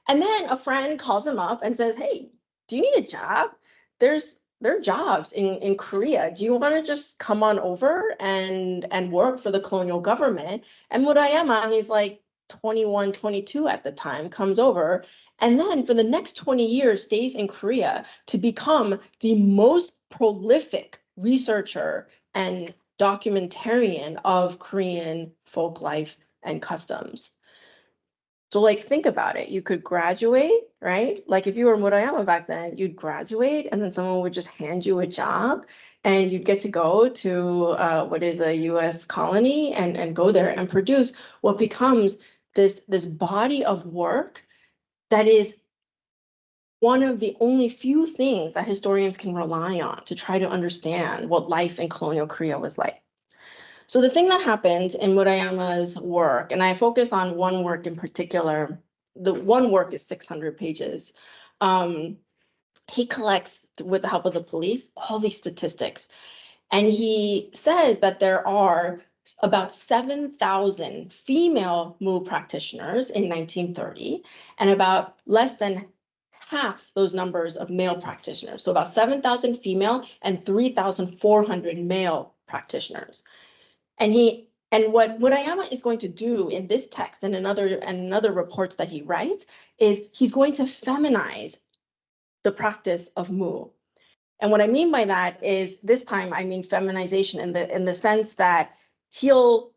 And then a friend calls him up and says, hey, do you need a job? There are jobs in Korea. Do you want to just come on over and work for the colonial government? And Murayama, he's like 21, 22 at the time, comes over. And then for the next 20 years, stays in Korea to become the most prolific researcher and documentarian of Korean folk life and customs. So like, think about it. You could graduate, right? Like if you were Murayama back then, you'd graduate and then someone would just hand you a job and you'd get to go to what is a US colony and go there and produce what becomes this body of work that is one of the only few things that historians can rely on to try to understand what life in colonial Korea was like. So the thing that happened in Murayama's work, and I focus on one work in particular, the one work is 600 pages. He collects, with the help of the police, all these statistics. And he says that there are about 7,000 female Mu practitioners in 1930, and about less than half those numbers of male practitioners. So about 7,000 female and 3,400 male practitioners. And he And what Murayama is going to do in this text and in other reports that he writes is he's going to feminize the practice of mu. And what I mean by that is this time I mean feminization in the sense that he'll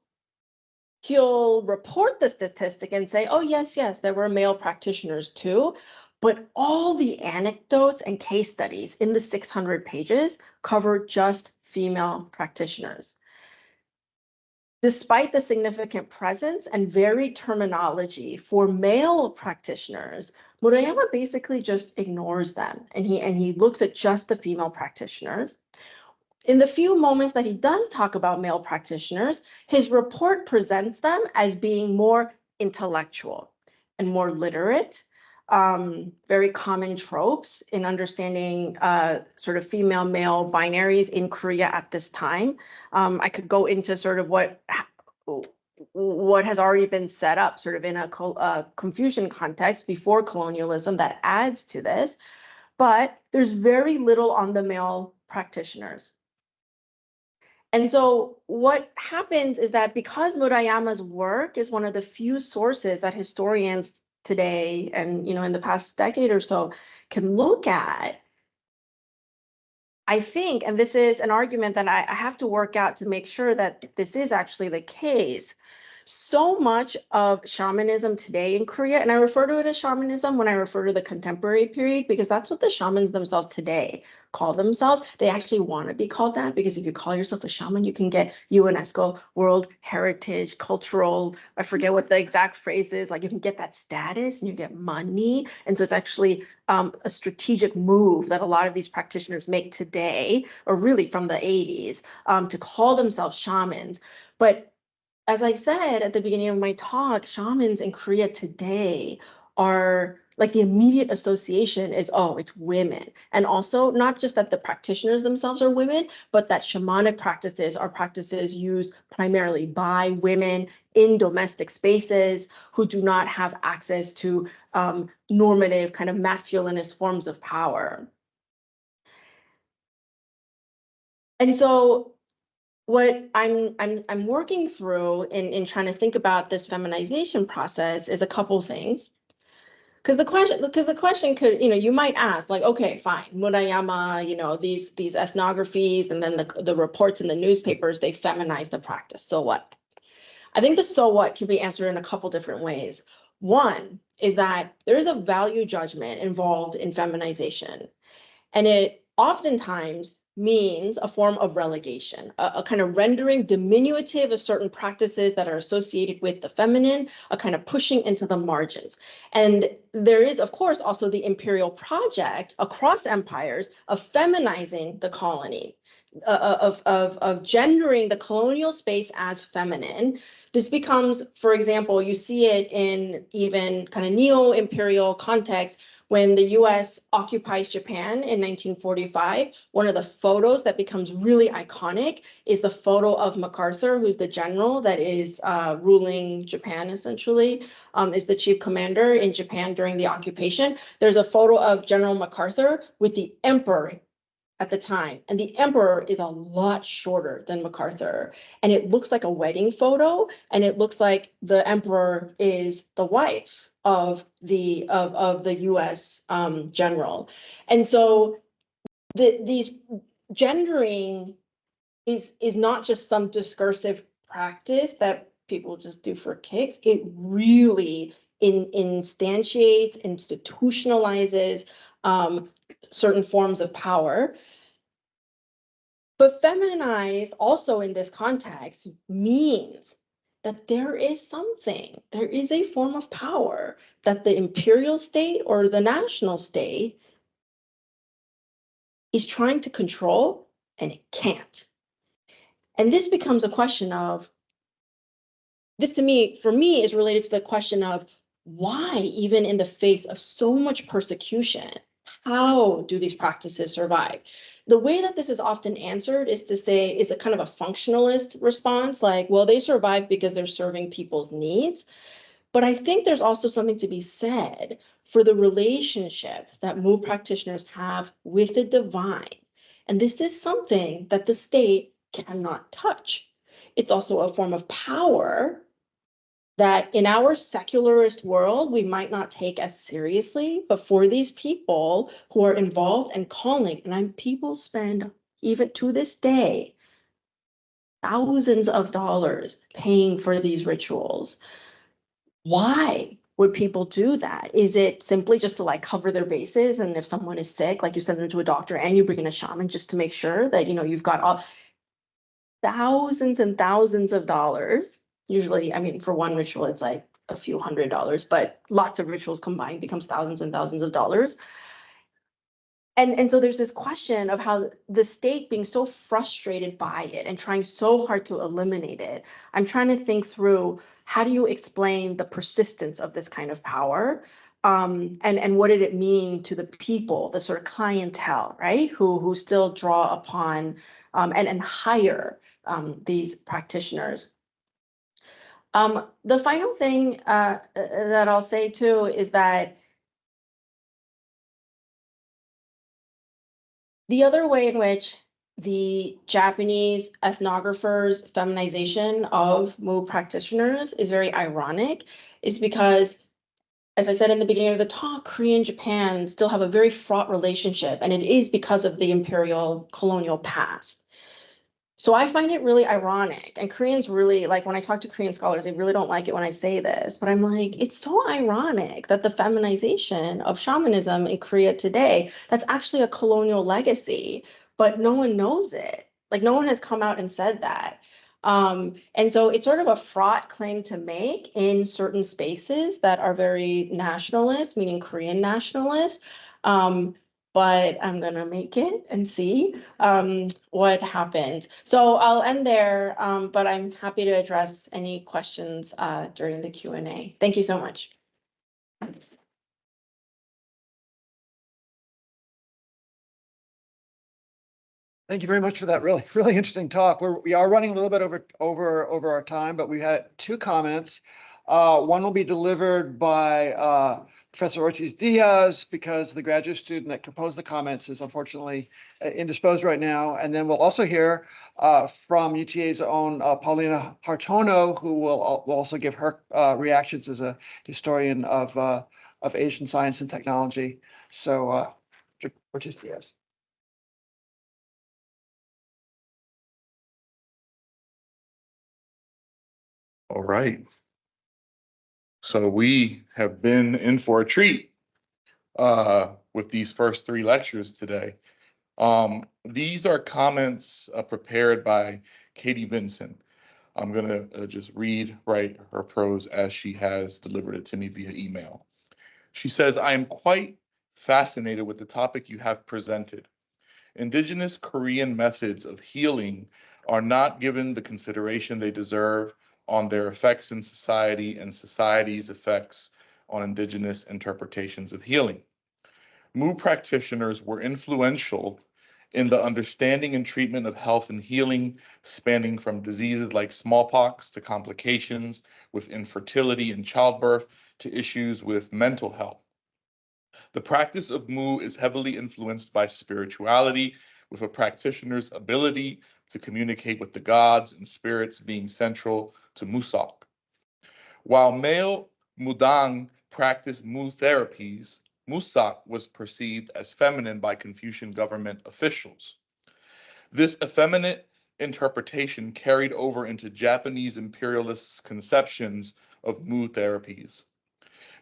report the statistic and say, oh, yes, there were male practitioners too. But all the anecdotes and case studies in the 600 pages cover just female practitioners. Despite the significant presence and varied terminology for male practitioners, Murayama basically just ignores them and he looks at just the female practitioners. In the few moments that he does talk about male practitioners, his report presents them as being more intellectual and more literate, very common tropes in understanding sort of female-male binaries in Korea at this time. I could go into sort of what has already been set up sort of in a Confucian context before colonialism that adds to this, but there's very little on the male practitioners. And so what happens is that because Murayama's work is one of the few sources that historians today and in the past decade or so can look at, I think, and this is an argument that I have to work out to make sure that this is actually the case, so much of shamanism today in Korea, and I refer to it as shamanism when I refer to the contemporary period, because that's what the shamans themselves today call themselves. They actually want to be called that because if you call yourself a shaman, you can get UNESCO World Heritage, Cultural, I forget what the exact phrase is, like you can get that status and you get money. And so it's actually a strategic move that a lot of these practitioners make today, or really from the 80s, to call themselves shamans. But as I said at the beginning of my talk, shamans in Korea today are like the immediate association is, oh, it's women. And also not just that the practitioners themselves are women, but that shamanic practices are practices used primarily by women in domestic spaces who do not have access to normative kind of masculinist forms of power. And so what I'm working through in trying to think about this feminization process is a couple things. Because the question could, you might ask, like, okay, fine, Murayama, these ethnographies and then the reports in the newspapers, they feminize the practice. So what? I think the so what can be answered in a couple different ways. One is that there is a value judgment involved in feminization, and it oftentimes means a form of relegation, a kind of rendering diminutive of certain practices that are associated with the feminine, a kind of pushing into the margins. And there is, of course, also the imperial project across empires of feminizing the colony, of gendering the colonial space as feminine. This becomes, for example, you see it in even kind of neo-imperial context. When the US occupies Japan in 1945, one of the photos that becomes really iconic is the photo of MacArthur, who's the general that is ruling Japan, essentially, is the chief commander in Japan during the occupation. There's a photo of General MacArthur with the emperor at the time, and the emperor is a lot shorter than MacArthur, and it looks like a wedding photo, and it looks like the emperor is the wife of the US general. And so these gendering is not just some discursive practice that people just do for kicks. It really instantiates, institutionalizes certain forms of power. But feminized also in this context means that there is a form of power that the imperial state or the national state is trying to control, and it can't. And this becomes a question of, this for me is related to the question of why, even in the face of so much persecution, how do these practices survive? The way that this is often answered is to say, is a kind of a functionalist response, like, well, they survive because they're serving people's needs. But I think there's also something to be said for the relationship that Mu practitioners have with the divine. And this is something that the state cannot touch. it's also a form of power that in our secularist world, we might not take as seriously, but for these people who are involved and calling, and people spend even to this day, thousands of dollars paying for these rituals. Why would people do that? Is it simply just to like cover their bases? And if someone is sick, like you send them to a doctor and you bring in a shaman just to make sure that, you've got all thousands and thousands of dollars. Usually, I mean, for one ritual, it's like a few $100s, but lots of rituals combined becomes thousands and thousands of dollars. And so there's this question of how the state being so frustrated by it and trying so hard to eliminate it. I'm trying to think through, how do you explain the persistence of this kind of power? And what did it mean to the people, the sort of clientele, right? Who still draw upon and hire these practitioners. The final thing that I'll say too is that the other way in which the Japanese ethnographers' feminization of Mu practitioners is very ironic is because, as I said in the beginning of the talk, Korea and Japan still have a very fraught relationship, and it is because of the imperial colonial past. So I find it really ironic, and Koreans really, like when I talk to Korean scholars, they really don't like it when I say this, but I'm like, it's so ironic that the feminization of shamanism in Korea today, that's actually a colonial legacy, but no one knows it. Like no one has come out and said that. And so it's sort of a fraught claim to make in certain spaces that are very nationalist, meaning Korean nationalist. But I'm gonna make it and see what happened. So I'll end there, but I'm happy to address any questions during the Q&A. Thank you so much. Thank you very much for that really, really interesting talk. We are running a little bit over our time, but we had two comments. One will be delivered by Professor Ortiz Diaz, because the graduate student that composed the comments is unfortunately indisposed right now. And then we'll also hear from UTA's own Paulina Hartono, who will also give her reactions as a historian of Asian science and technology. So Ortiz Diaz. All right. So we have been in for a treat with these first three lectures today. These are comments prepared by Katie Vinson. I'm going to just read her prose as she has delivered it to me via email. She says, I am quite fascinated with the topic you have presented. Indigenous Korean methods of healing are not given the consideration they deserve on their effects in society and society's effects on indigenous interpretations of healing. Mu practitioners were influential in the understanding and treatment of health and healing, spanning from diseases like smallpox to complications with infertility and childbirth to issues with mental health. The practice of Mu is heavily influenced by spirituality, with a practitioner's ability to communicate with the gods and spirits being central to Musak. While male Mudang practiced Mu therapies, Musak was perceived as feminine by Confucian government officials. This effeminate interpretation carried over into Japanese imperialists' conceptions of Mu therapies.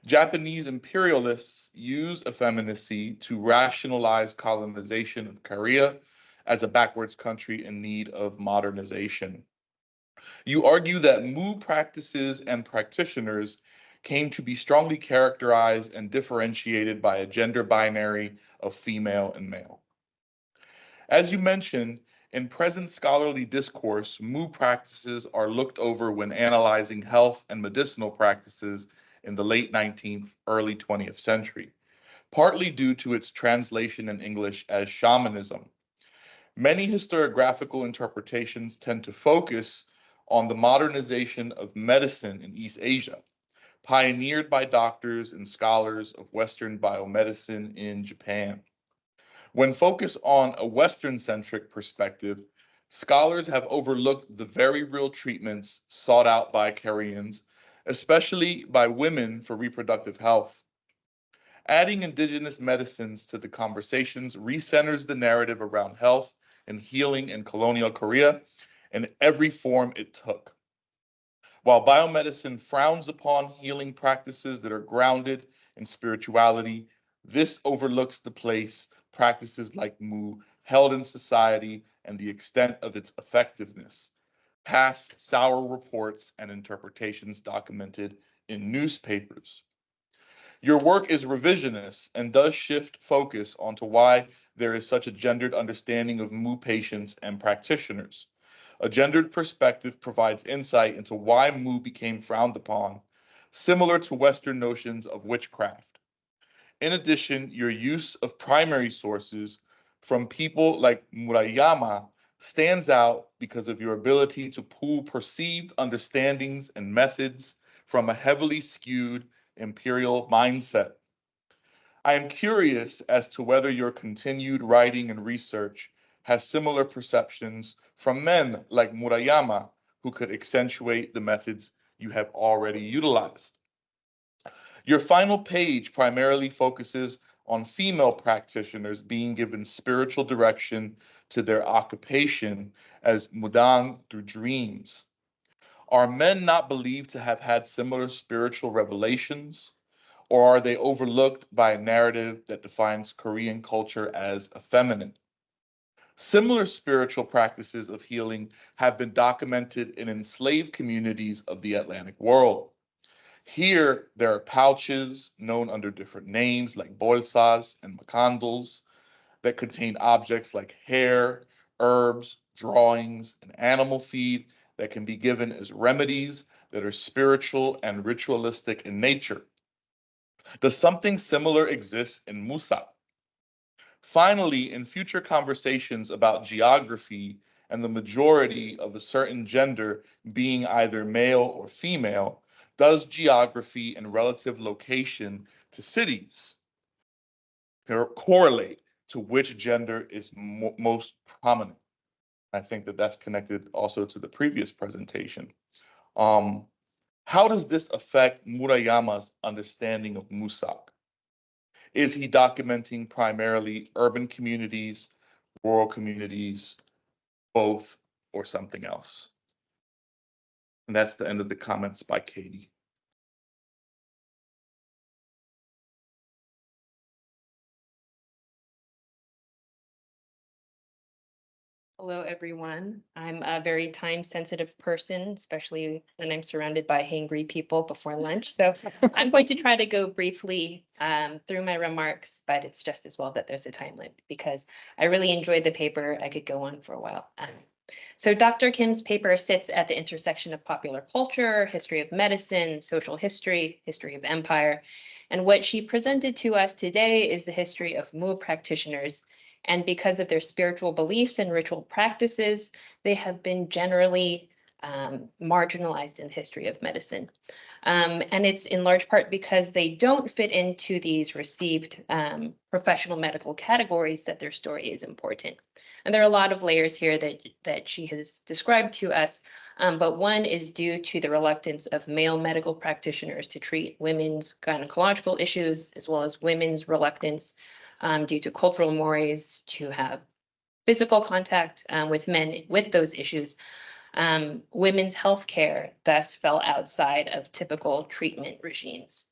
Japanese imperialists use effeminacy to rationalize colonization of Korea as a backwards country in need of modernization. You argue that Mu practices and practitioners came to be strongly characterized and differentiated by a gender binary of female and male. As you mentioned, in present scholarly discourse, Mu practices are looked over when analyzing health and medicinal practices in the late 19th, early 20th century, partly due to its translation in English as shamanism. Many historiographical interpretations tend to focus on the modernization of medicine in East Asia, pioneered by doctors and scholars of Western biomedicine in Japan. When focused on a Western-centric perspective, scholars have overlooked the very real treatments sought out by Koreans, especially by women for reproductive health. Adding indigenous medicines to the conversations recenters the narrative around health and healing in colonial Korea in every form it took. While biomedicine frowns upon healing practices that are grounded in spirituality, this overlooks the place practices like Mu held in society and the extent of its effectiveness. Past sour reports and interpretations documented in newspapers. Your work is revisionist and does shift focus onto why there is such a gendered understanding of Mu patients and practitioners. A gendered perspective provides insight into why Mu became frowned upon, similar to Western notions of witchcraft. In addition, your use of primary sources from people like Murayama stands out because of your ability to pool perceived understandings and methods from a heavily skewed imperial mindset. I am curious as to whether your continued writing and research has similar perceptions from men like Murayama who could accentuate the methods you have already utilized. Your final page primarily focuses on female practitioners being given spiritual direction to their occupation as mudang through dreams. Are men not believed to have had similar spiritual revelations, or are they overlooked by a narrative that defines Korean culture as effeminate? Similar spiritual practices of healing have been documented in enslaved communities of the Atlantic world. Here, there are pouches known under different names like bolsas and macandals that contain objects like hair, herbs, drawings, and animal feed that can be given as remedies that are spiritual and ritualistic in nature. Does something similar exist in Musa? Finally, in future conversations about geography and the majority of a certain gender being either male or female, does geography and relative location to cities correlate to which gender is most prominent? I think that that's connected also to the previous presentation. How does this affect Murayama's understanding of Musak? Is he documenting primarily urban communities, rural communities, both, or something else? And that's the end of the comments by Katie. Hello, everyone. I'm a very time-sensitive person, especially when I'm surrounded by hangry people before lunch. So I'm going to try to go briefly through my remarks, but it's just as well that there's a time limit because I really enjoyed the paper. I could go on for a while. So Dr. Kim's paper sits at the intersection of popular culture, history of medicine, social history, history of empire. And what she presented to us today is the history of Mu practitioners. And because of their spiritual beliefs and ritual practices, they have been generally marginalized in the history of medicine. And it's in large part because they don't fit into these received professional medical categories that their story is important. And there are a lot of layers here that she has described to us, but one is due to the reluctance of male medical practitioners to treat women's gynecological issues, as well as women's reluctance due to cultural mores to have physical contact with men with those issues. Women's health care thus fell outside of typical treatment regimes.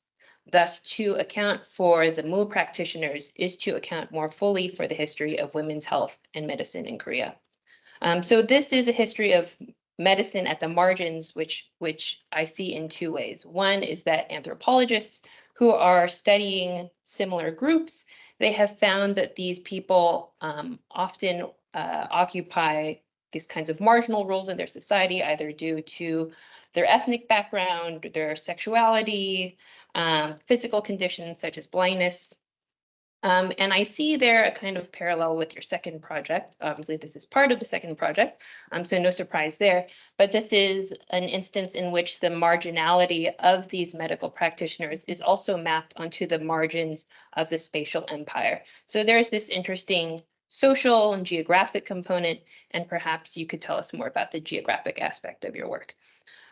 Thus, to account for the Mu practitioners is to account more fully for the history of women's health and medicine in Korea. So this is a history of medicine at the margins, which I see in two ways. One is that anthropologists who are studying similar groups, they have found that these people often occupy these kinds of marginal roles in their society, either due to their ethnic background, their sexuality, physical conditions such as blindness. And I see there a kind of parallel with your second project. Obviously, this is part of the second project, so no surprise there. But this is an instance in which the marginality of these medical practitioners is also mapped onto the margins of the spatial empire. So there's this interesting social and geographic component, and perhaps you could tell us more about the geographic aspect of your work.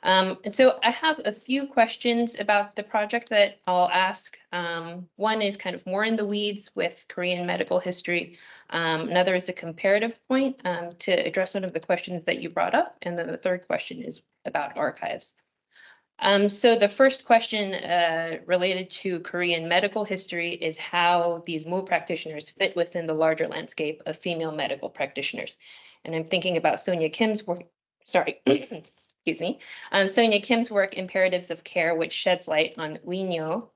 And so I have a few questions about the project that I'll ask. One is kind of more in the weeds with Korean medical history. Another is a comparative point to address one of the questions that you brought up. And then the third question is about archives. So the first question related to Korean medical history is how these Mu practitioners fit within the larger landscape of female medical practitioners. And I'm thinking about Sonia Kim's work, sorry, excuse me, Sonia Kim's work, Imperatives of Care, which sheds light on Weenyo,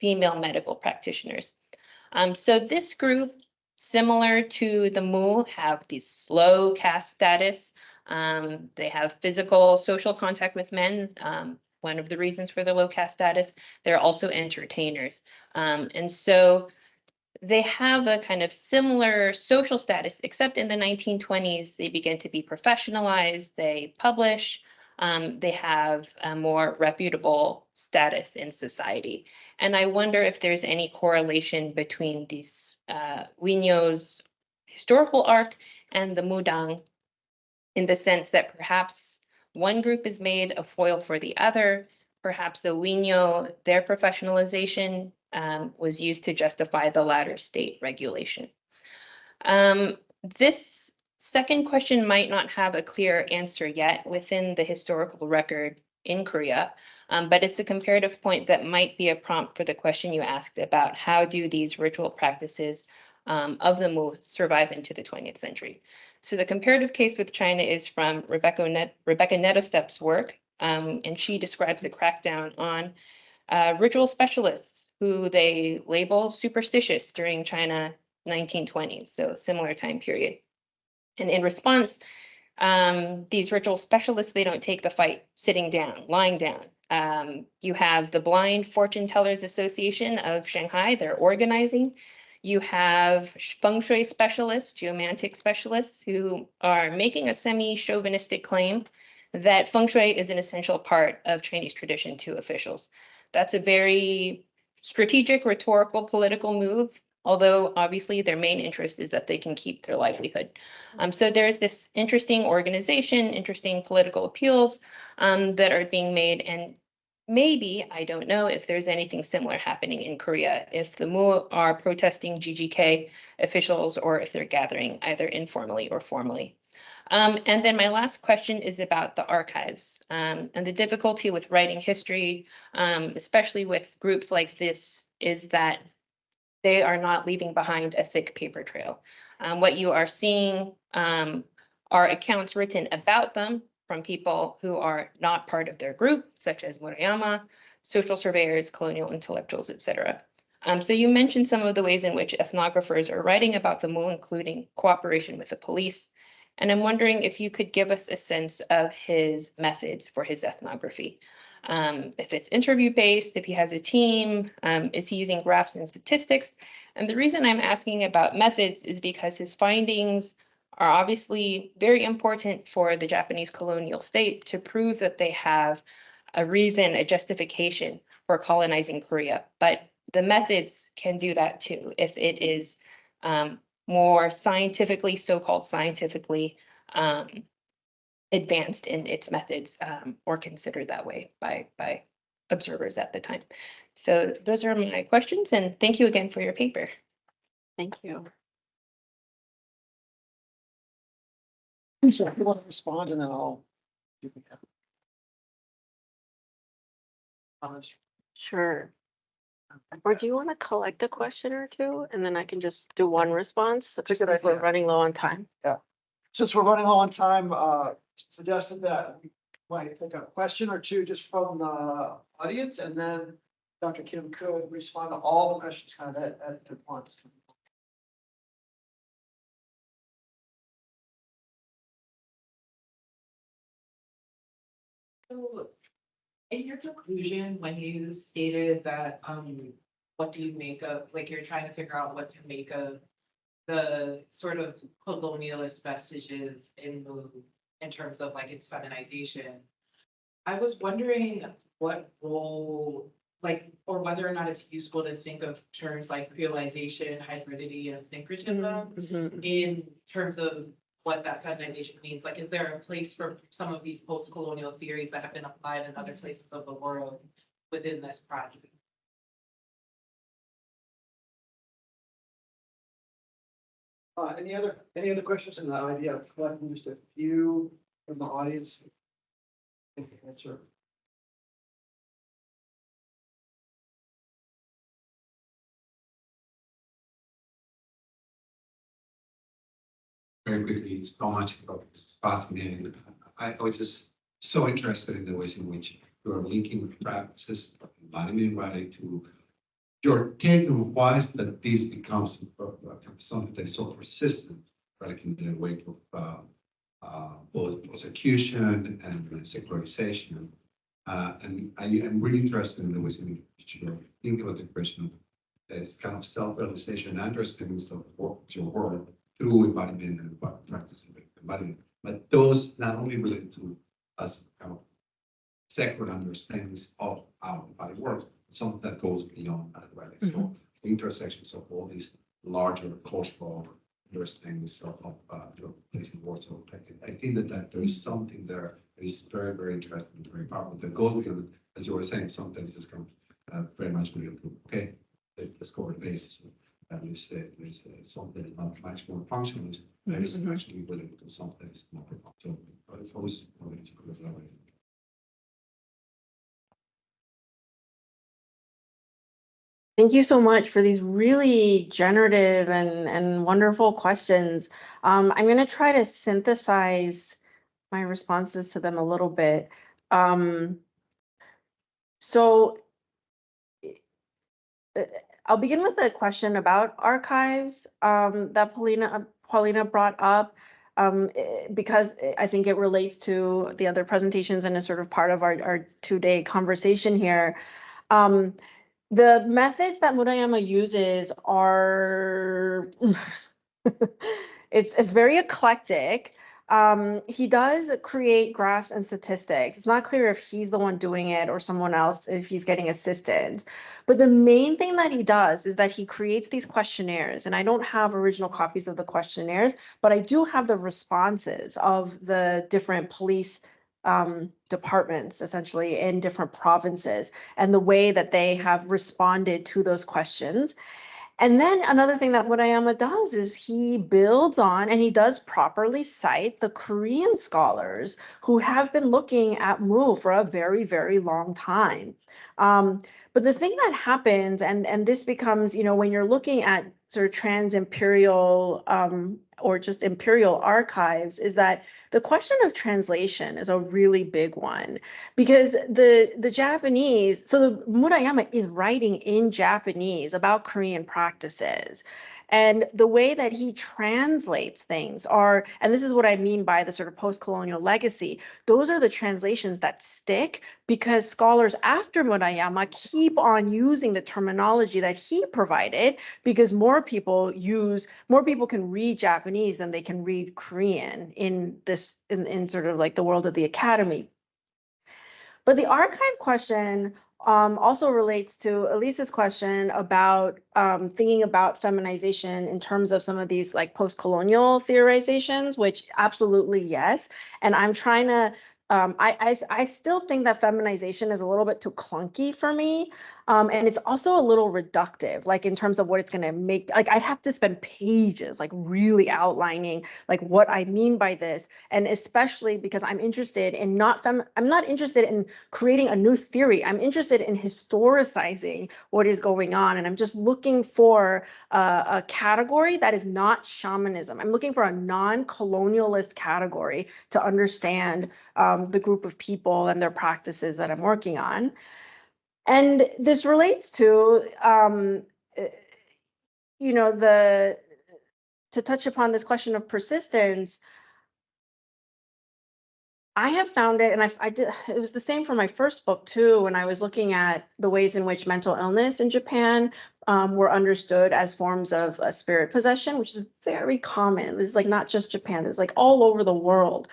female medical practitioners. So this group, similar to the Mu, have these slow caste status. They have physical, social contact with men. One of the reasons for the low caste status. They're also entertainers. And so they have a kind of similar social status, except in the 1920s, they begin to be professionalized, they publish, they have a more reputable status in society. And I wonder if there's any correlation between these Weenyo's historical arc and the Mudang, in the sense that perhaps one group is made a foil for the other, perhaps the Weenyo, their professionalization was used to justify the latter state regulation. This second question might not have a clear answer yet within the historical record in Korea, but it's a comparative point that might be a prompt for the question you asked about how do these ritual practices of the Mu survive into the 20th century. So the comparative case with China is from Rebecca Netostep's work, and she describes the crackdown on ritual specialists who they label superstitious during China 1920s, so similar time period. And in response, these ritual specialists, they don't take the fight sitting down, lying down. You have the Blind Fortune Tellers Association of Shanghai, they're organizing. You have feng shui specialists, geomantic specialists who are making a semi-chauvinistic claim that feng shui is an essential part of Chinese tradition to officials. That's a very strategic, rhetorical, political move, although obviously their main interest is that they can keep their livelihood. So there's this interesting organization, interesting political appeals that are being made, and maybe, I don't know if there's anything similar happening in Korea, if the Mu are protesting GGK officials or if they're gathering either informally or formally. And then my last question is about the archives and the difficulty with writing history, especially with groups like this, is that they are not leaving behind a thick paper trail. What you are seeing are accounts written about them from people who are not part of their group, such as Murayama, social surveyors, colonial intellectuals, etc. So you mentioned some of the ways in which ethnographers are writing about the Mu, including cooperation with the police. And I'm wondering if you could give us a sense of his methods for his ethnography. If it's interview-based, if he has a team, is he using graphs and statistics? And the reason I'm asking about methods is because his findings are obviously very important for the Japanese colonial state to prove that they have a reason, a justification for colonizing Korea. But the methods can do that too, if it is more scientifically, so-called scientifically advanced in its methods or considered that way by observers at the time. So those are my questions, and thank you again for your paper. Thank you. So if you want to respond, and then I'll. Comments. Sure. Or do you want to collect a question or two and then I can just do one response? That's a good since We're idea. running low on time. Since we're running low on time, suggested that we might take a question or two just from the audience, and then Dr. Kim could respond to all the questions kind of at once. So, in your conclusion, when you stated that, what do you make of, like, you're trying to figure out what to make of the sort of colonialist vestiges in terms of like its feminization. I was wondering what role like, or whether or not it's useful to think of terms like creolization, hybridity, and syncretism Mhm. in terms of what that feminization means. Like, is there a place for some of these post-colonial theories that have been applied in other places of the world within this project? Any other questions on the idea of collecting just a few from the audience? Answer. Very quickly, so much about this fascinating. I was just so interested in the ways in which you are linking practices of embodiment right to your take on why is that this becomes something that is so persistent, right, in the wake of both prosecution and secularization. And I'm really interested in the ways in which you think about the question of this kind of self-realization, understanding of your work through embodiment and practice of embodiment. But those not only relate to us kind of secular understandings of how the body works, something that goes beyond that, right? So the intersections of all these larger cultural understandings of your place in the world. So I think that there is something there that is very, very interesting, very powerful, that goes beyond, as you were saying, sometimes it's kind of very much related to, okay, let's go over the basis. There's something that is not much more functionalist, that is actually related to something that is more profound. So it's always going to put it that way. Thank you so much for these really generative and wonderful questions. I'm going to try to synthesize my responses to them a little bit. So I'll begin with a question about archives that Paulina brought up, because I think it relates to the other presentations and is sort of part of our two-day conversation here. The methods that Murayama uses are, it's very eclectic. He does create graphs and statistics. It's not clear if he's the one doing it or someone else, if he's getting assistance. But the main thing that he does is that he creates these questionnaires, and I don't have original copies of the questionnaires, but I do have the responses of the different police departments, essentially, in different provinces, and the way that they have responded to those questions. And then another thing that Murayama does is he builds on and he does properly cite the Korean scholars who have been looking at Mu for a very, very long time. But the thing that happens, and this becomes, when you're looking at sort of trans-imperial or just imperial archives, is that the question of translation is a really big one, because the Japanese, so the Murayama is writing in Japanese about Korean practices. And the way that he translates things are, and this is what I mean by the sort of post-colonial legacy, those are the translations that stick because scholars after Murayama keep on using the terminology that he provided, because more people can read Japanese than they can read Korean in sort of like the world of the academy. But the archive question also relates to Elise's question about thinking about feminization in terms of some of these like post-colonial theorizations, which absolutely yes. And I'm trying to, I still think that feminization is a little bit too clunky for me. And it's also a little reductive, like in terms of what it's going to make, like I'd have to spend pages like really outlining like what I mean by this. And especially because I'm interested in I'm not interested in creating a new theory. I'm interested in historicizing what is going on. And I'm just looking for a category that is not shamanism. I'm looking for a non-colonialist category to understand the group of people and their practices that I'm working on. And this relates to, to touch upon this question of persistence. I have found it, and I did, it was the same for my first book too, when I was looking at the ways in which mental illness in Japan were understood as forms of spirit possession, which is very common. This is like not just Japan, this is like all over the world.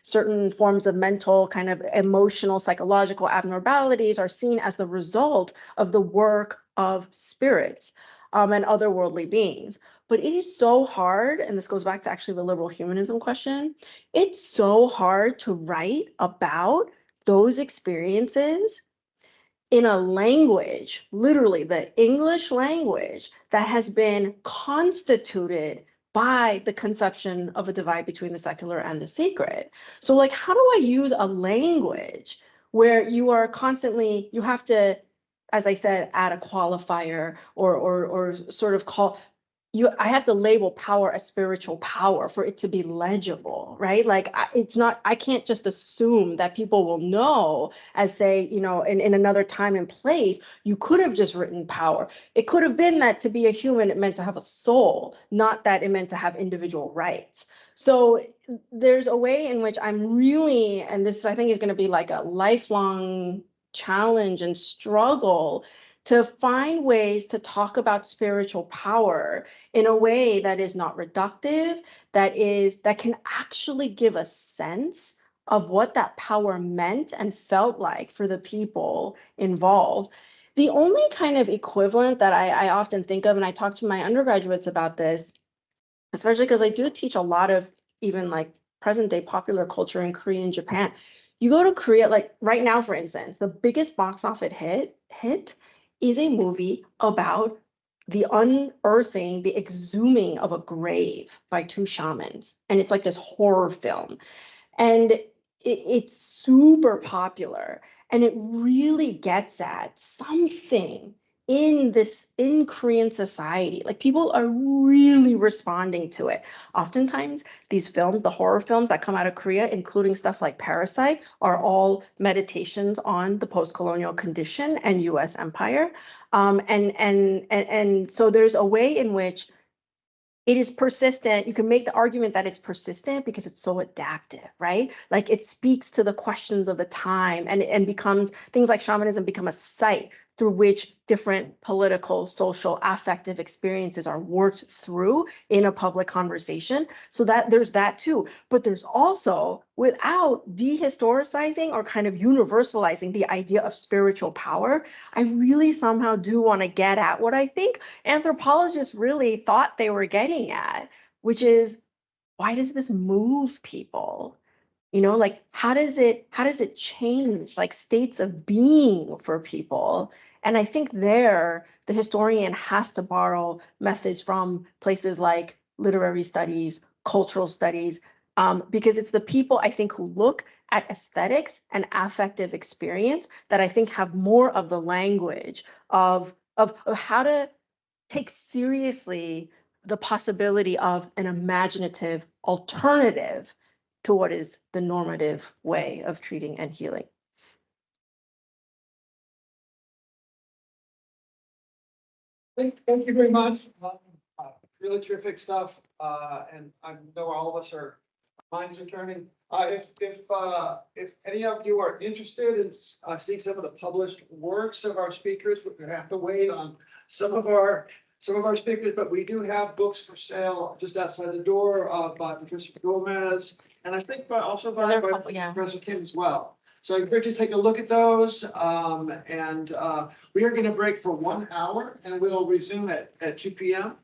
Certain forms of mental, kind of emotional, psychological abnormalities are seen as the result of the work of spirits and otherworldly beings. But it is so hard, and this goes back to actually the liberal humanism question. It's so hard to write about those experiences in a language, literally the English language, that has been constituted by the conception of a divide between the secular and the sacred. So like, how do I use a language where you are constantly, you have to, as I said, add a qualifier or sort of call, I have to label power as spiritual power for it to be legible, right? Like it's not, I can't just assume that people will know as say, you know, in another time and place, you could have just written power. It could have been that to be a human, it meant to have a soul, not that it meant to have individual rights. So there's a way in which I'm really, and this I think is going to be like a lifelong challenge and struggle to find ways to talk about spiritual power in a way that is not reductive, that can actually give a sense of what that power meant and felt like for the people involved. The only kind of equivalent that I often think of, and I talk to my undergraduates about this, especially because I do teach a lot of even like present day popular culture in Korea and Japan. You go to Korea, like right now, for instance, the biggest box office hit is a movie about the unearthing, the exhuming of a grave by two shamans. And it's like this horror film. And it's super popular. And it really gets at something in Korean society. Like people are really responding to it. Oftentimes, these films, the horror films that come out of Korea, including stuff like Parasite, are all meditations on the post-colonial condition and US empire. And so there's a way in which it is persistent. You can make the argument that it's persistent because it's so adaptive, right? Like it speaks to the questions of the time and becomes, things like shamanism become a site through which different political, social, affective experiences are worked through in a public conversation. So that there's that too. But there's also, without dehistoricizing or kind of universalizing the idea of spiritual power, I really somehow do want to get at what I think anthropologists really thought they were getting at, which is, why does this move people? You know, like how does it change like states of being for people? And I think there the historian has to borrow methods from places like literary studies, cultural studies, because it's the people I think who look at aesthetics and affective experience that I think have more of the language of how to take seriously the possibility of an imaginative alternative to what is the normative way of treating and healing. Thank you very much. Really terrific stuff. And I know all of us are, minds are turning. If any of you are interested in seeing some of the published works of our speakers, we're going to have to wait on some of our speakers, but we do have books for sale just outside the door by Professor Gomez, and I think also by Professor Kim as well. So I encourage you to take a look at those. We are going to break for 1 hour and we'll resume at 2 p.m.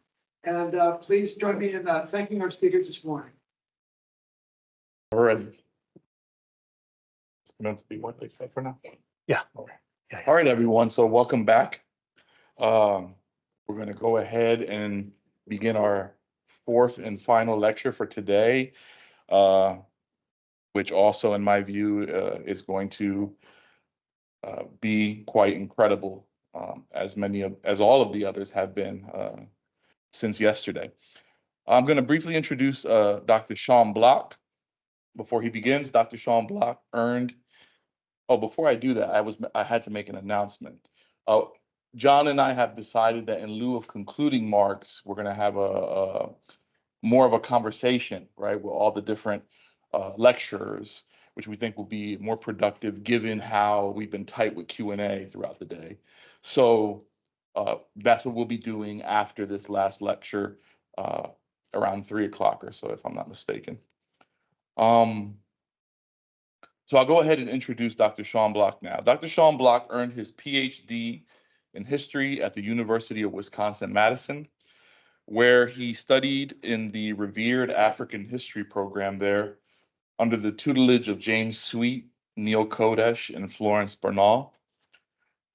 And please join me in thanking our speakers this morning. All right. It's meant to be one big thing for now. Yeah. All right. All right, everyone. So welcome back. We're going to go ahead and begin our fourth and final lecture for today, which also, in my view, is going to be quite incredible, as all of the others have been since yesterday. I'm going to briefly introduce Dr. Sean Block. Before he begins, Dr. Sean Block earned. Oh, before I do that, I had to make an announcement. John and I have decided that in lieu of concluding marks, we're going to have a more of a conversation, right, with all the different lecturers, which we think will be more productive given how we've been tight with Q&A throughout the day. So that's what we'll be doing after this last lecture, around 3 o'clock or so, if I'm not mistaken. So I'll go ahead and introduce Dr. Sean Block now. Dr. Sean Block earned his PhD in history at the University of Wisconsin-Madison, where he studied in the revered African history program there under the tutelage of James Sweet, Neil Kodesh, and Florence Bernal.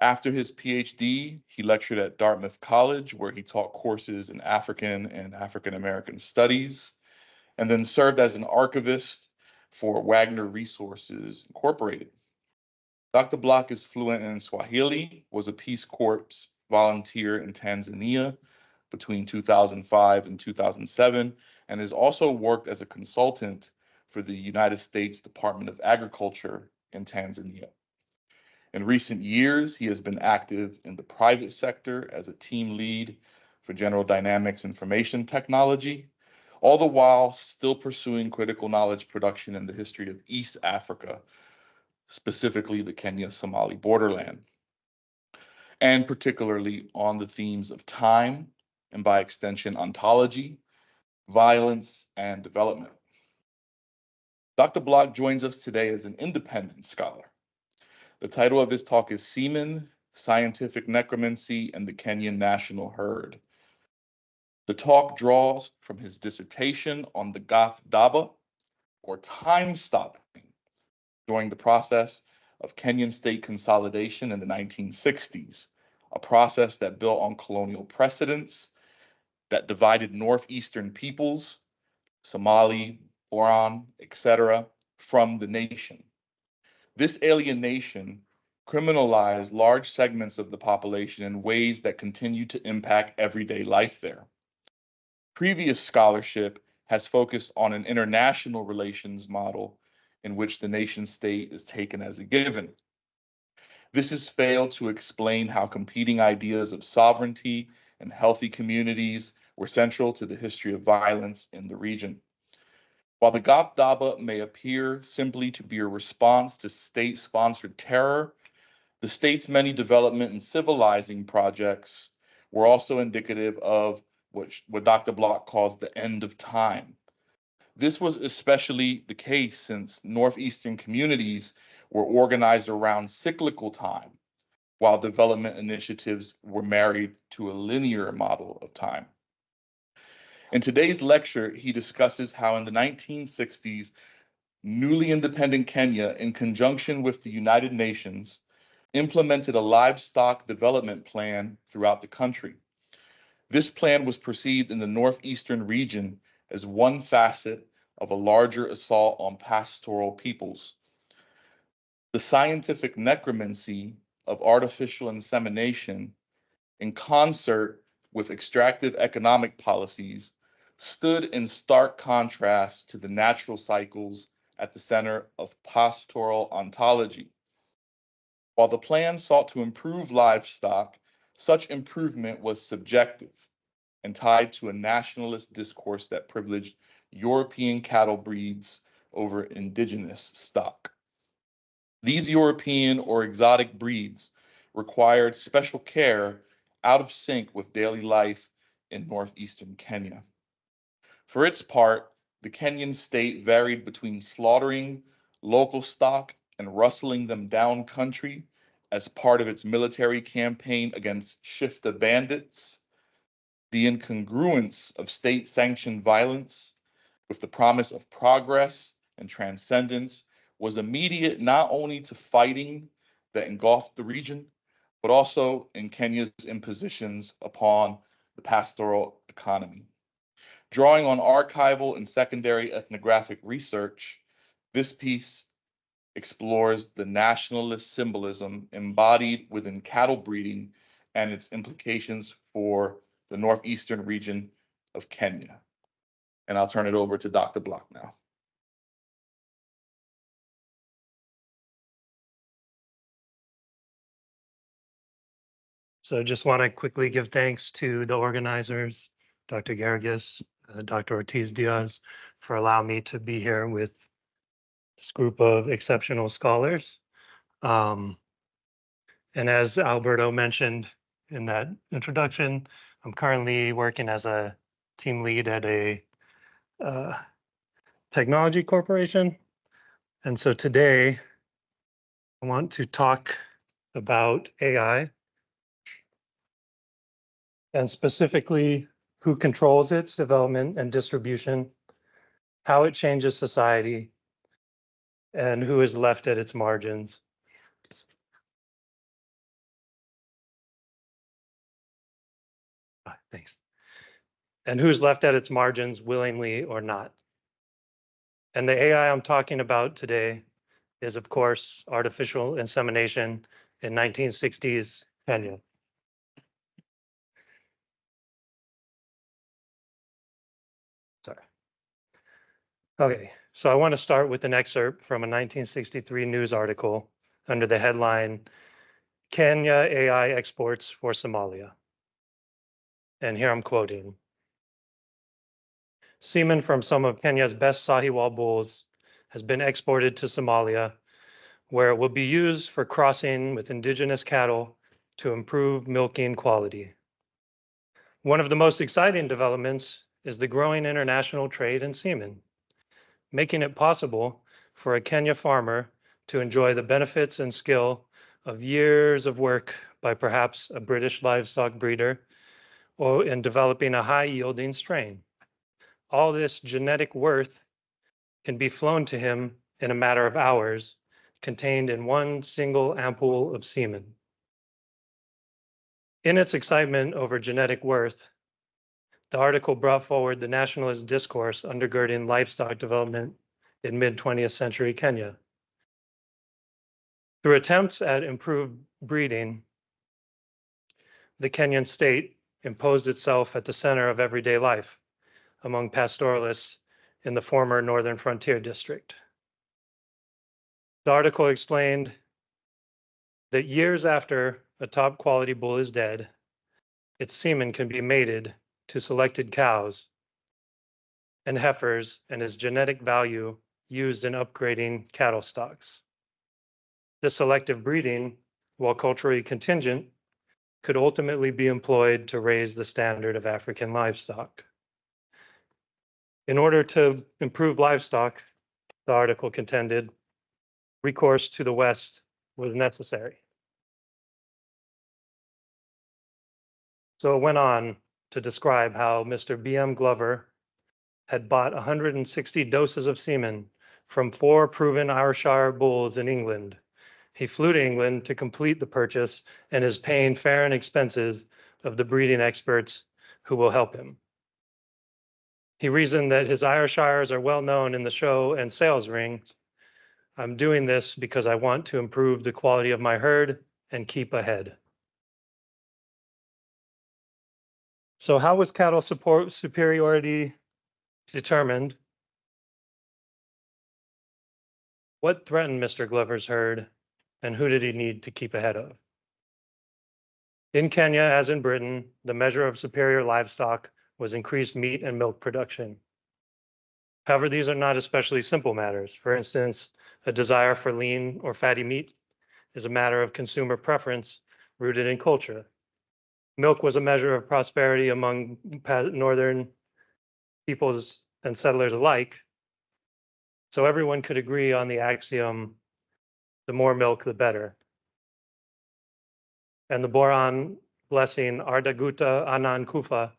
After his PhD, he lectured at Dartmouth College, where he taught courses in African and African American studies, and then served as an archivist for Wagner Resources Incorporated. Dr. Block is fluent in Swahili, was a Peace Corps volunteer in Tanzania between 2005 and 2007, and has also worked as a consultant for the United States Department of Agriculture in Tanzania. In recent years, he has been active in the private sector as a team lead for General Dynamics Information Technology, all the while still pursuing critical knowledge production in the history of East Africa, specifically the Kenya-Somali borderland, and particularly on the themes of time, and by extension, ontology, violence, and development. Dr. Block joins us today as an independent scholar. The title of his talk is Semen, Scientific Necromancy, and the Kenyan National Herd. The talk draws from his dissertation on the Goth Daba, or time stopping, during the process of Kenyan state consolidation in the 1960s, a process that built on colonial precedents that divided northeastern peoples, Somali, Boran, etc., from the nation. This alienation criminalized large segments of the population in ways that continue to impact everyday life there. Previous scholarship has focused on an international relations model in which the nation state is taken as a given. This has failed to explain how competing ideas of sovereignty and healthy communities were central to the history of violence in the region. While the Goth Daba may appear simply to be a response to state-sponsored terror, the state's many development and civilizing projects were also indicative of what Dr. Block calls the end of time. This was especially the case since northeastern communities were organized around cyclical time, while development initiatives were married to a linear model of time. In today's lecture, he discusses how in the 1960s, newly independent Kenya, in conjunction with the United Nations, implemented a livestock development plan throughout the country. This plan was perceived in the northeastern region as one facet of a larger assault on pastoral peoples. The scientific necromancy of artificial insemination, in concert with extractive economic policies, stood in stark contrast to the natural cycles at the center of pastoral ontology. While the plan sought to improve livestock, such improvement was subjective and tied to a nationalist discourse that privileged European cattle breeds over indigenous stock. These European or exotic breeds required special care out of sync with daily life in northeastern Kenya. For its part, the Kenyan state varied between slaughtering local stock and rustling them down country as part of its military campaign against Shifta bandits, the incongruence of state-sanctioned violence with the promise of progress and transcendence was immediate not only to fighting that engulfed the region, but also in Kenya's impositions upon the pastoral economy. Drawing on archival and secondary ethnographic research, this piece explores the nationalist symbolism embodied within cattle breeding and its implications for the northeastern region of Kenya. And I'll turn it over to Dr. Block now. So just want to quickly give thanks to the organizers, Dr. Garrigus, Dr. Ortiz Diaz, for allowing me to be here with this group of exceptional scholars. And as Alberto mentioned in that introduction, I'm currently working as a team lead at a technology corporation. And so today I want to talk about AI and specifically who controls its development and distribution, how it changes society, and who is left at its margins. Thanks. And who's left at its margins willingly or not. And the AI I'm talking about today is, of course, artificial insemination in 1960s Kenya. Sorry. Okay, so I want to start with an excerpt from a 1963 news article under the headline, Kenya AI Exports for Somalia. And here I'm quoting. Semen from some of Kenya's best Sahiwal bulls has been exported to Somalia, where it will be used for crossing with indigenous cattle to improve milking quality. One of the most exciting developments is the growing international trade in semen, making it possible for a Kenya farmer to enjoy the benefits and skill of years of work by perhaps a British livestock breeder or in developing a high-yielding strain. All this genetic worth can be flown to him in a matter of hours, contained in one single ampoule of semen. In its excitement over genetic worth, the article brought forward the nationalist discourse undergirding livestock development in mid-20th century Kenya. Through attempts at improved breeding, the Kenyan state imposed itself at the center of everyday life among pastoralists in the former Northern Frontier District. The article explained that years after a top quality bull is dead, its semen can be mated to selected cows and heifers and its genetic value used in upgrading cattle stocks. This selective breeding, while culturally contingent, could ultimately be employed to raise the standard of African livestock. In order to improve livestock, the article contended, recourse to the West was necessary. So it went on to describe how Mr. B.M. Glover had bought 160 doses of semen from 4 proven Ayrshire bulls in England. He flew to England to complete the purchase and is paying fair and expenses of the breeding experts who will help him. He reasoned that his Ayrshires are well known in the show and sales ring. I'm doing this because I want to improve the quality of my herd and keep ahead. So how was cattle superiority determined? What threatened Mr. Glover's herd, and who did he need to keep ahead of? In Kenya, as in Britain, the measure of superior livestock was increased meat and milk production. However, these are not especially simple matters. For instance, a desire for lean or fatty meat is a matter of consumer preference rooted in culture. Milk was a measure of prosperity among northern peoples and settlers alike. So everyone could agree on the axiom, the more milk, the better. And the Boran blessing, Ardaguta Anan Kufa,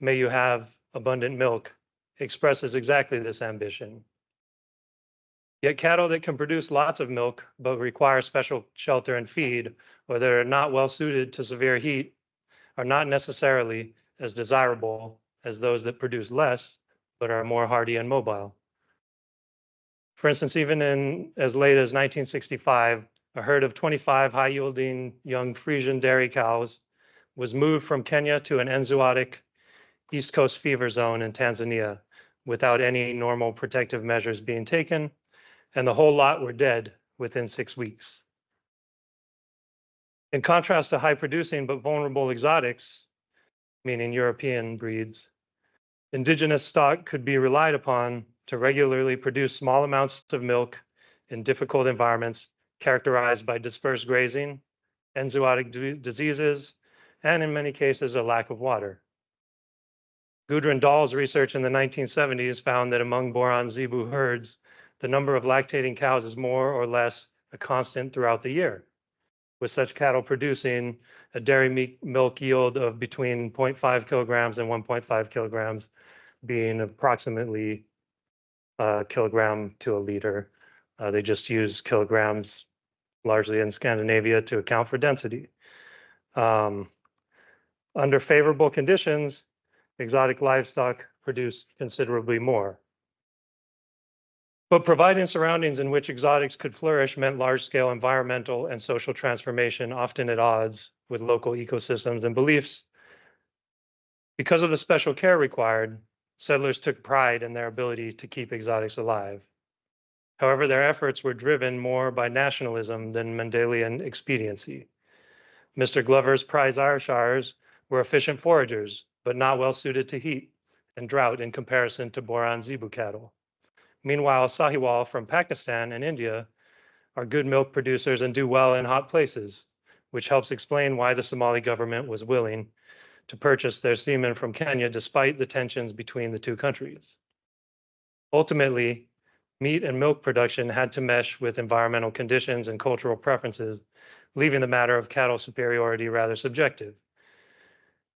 may you have abundant milk, expresses exactly this ambition. Yet cattle that can produce lots of milk but require special shelter and feed, or that are not well suited to severe heat, are not necessarily as desirable as those that produce less but are more hardy and mobile. For instance, even in as late as 1965, a herd of 25 high-yielding young Frisian dairy cows was moved from Kenya to an enzootic East Coast fever zone in Tanzania without any normal protective measures being taken, and the whole lot were dead within 6 weeks. In contrast to high-producing but vulnerable exotics, meaning European breeds, indigenous stock could be relied upon to regularly produce small amounts of milk in difficult environments characterized by dispersed grazing, enzootic diseases, and in many cases, a lack of water. Gudrun Dahl's research in the 1970s found that among boron zebu herds, the number of lactating cows is more or less a constant throughout the year, with such cattle producing a dairy milk yield of between 0.5 kilograms and 1.5 kilograms, being approximately a kilogram to a liter. They just use kilograms largely in Scandinavia to account for density. Under favorable conditions, exotic livestock produce considerably more. But providing surroundings in which exotics could flourish meant large-scale environmental and social transformation, often at odds with local ecosystems and beliefs. Because of the special care required, settlers took pride in their ability to keep exotics alive. However, their efforts were driven more by nationalism than Mendelian expediency. Mr. Glover's prize Ayrshires were efficient foragers, but not well suited to heat and drought in comparison to boron zebu cattle. Meanwhile, Sahiwal from Pakistan and India are good milk producers and do well in hot places, which helps explain why the Somali government was willing to purchase their semen from Kenya despite the tensions between the two countries. Ultimately, meat and milk production had to mesh with environmental conditions and cultural preferences, leaving the matter of cattle superiority rather subjective.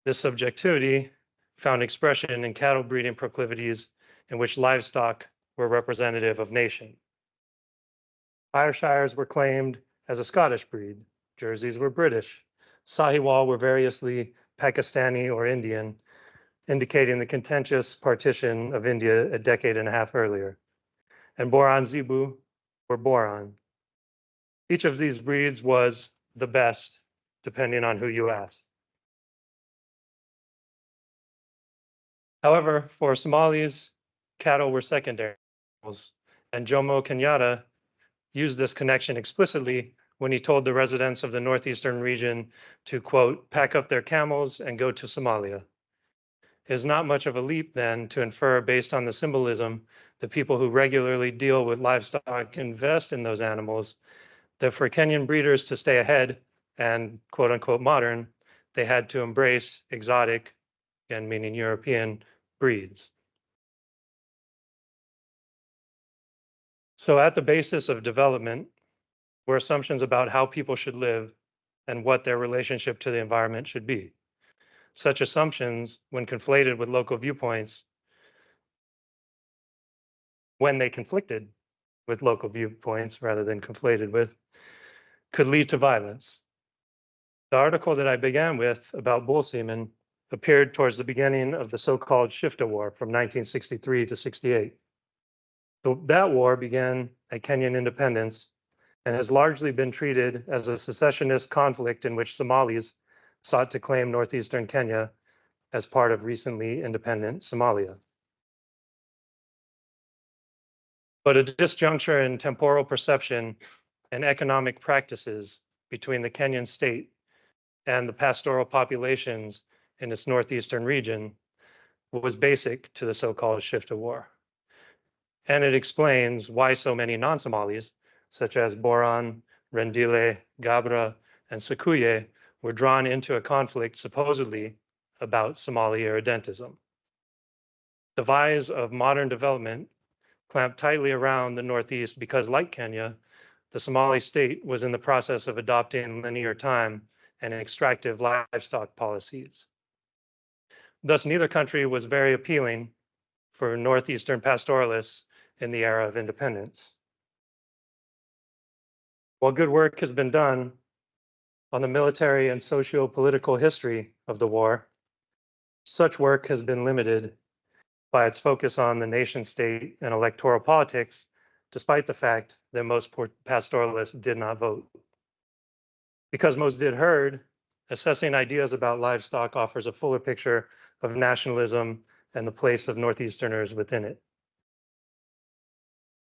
This subjectivity found expression in cattle breeding proclivities in which livestock were representative of nation. Ayrshires were claimed as a Scottish breed, Jerseys were British, Sahiwal were variously Pakistani or Indian, indicating the contentious partition of India a decade and a half earlier, and boron zebu were boron. Each of these breeds was the best, depending on who you ask. However, for Somalis, cattle were secondary, and Jomo Kenyatta used this connection explicitly when he told the residents of the northeastern region to, quote, pack up their camels and go to Somalia. It is not much of a leap, then, to infer, based on the symbolism, that people who regularly deal with livestock invest in those animals, that for Kenyan breeders to stay ahead and, quote unquote, modern, they had to embrace exotic, again meaning European, breeds. So at the basis of development were assumptions about how people should live and what their relationship to the environment should be. Such assumptions, when conflated with local viewpoints, when they conflicted with local viewpoints rather than conflated with, could lead to violence. The article that I began with about bull semen appeared towards the beginning of the so-called Shifta War from 1963 to 68. That war began at Kenyan independence and has largely been treated as a secessionist conflict in which Somalis sought to claim northeastern Kenya as part of recently independent Somalia. But a disjuncture in temporal perception and economic practices between the Kenyan state and the pastoral populations in its northeastern region was basic to the so-called Shifta War. And it explains why so many non-Somalis, such as Boran, Rendile, Gabra, and Sakuye, were drawn into a conflict supposedly about Somali irredentism. The vise of modern development clamped tightly around the Northeast because, like Kenya, the Somali state was in the process of adopting linear time and extractive livestock policies. Thus, neither country was very appealing for Northeastern pastoralists in the era of independence. While good work has been done on the military and socio-political history of the war, such work has been limited by its focus on the nation state and electoral politics, despite the fact that most pastoralists did not vote. Because most did herd, assessing ideas about livestock offers a fuller picture of nationalism and the place of Northeasterners within it.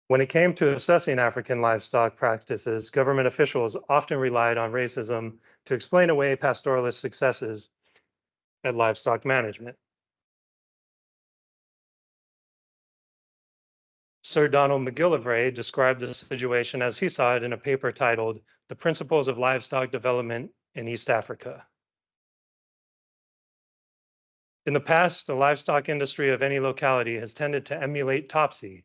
When it came to assessing African livestock practices, government officials often relied on racism to explain away pastoralist successes at livestock management. Sir Donald McGillivray described the situation as he saw it in a paper titled "The Principles of Livestock Development in East Africa." In the past, the livestock industry of any locality has tended to emulate Topsy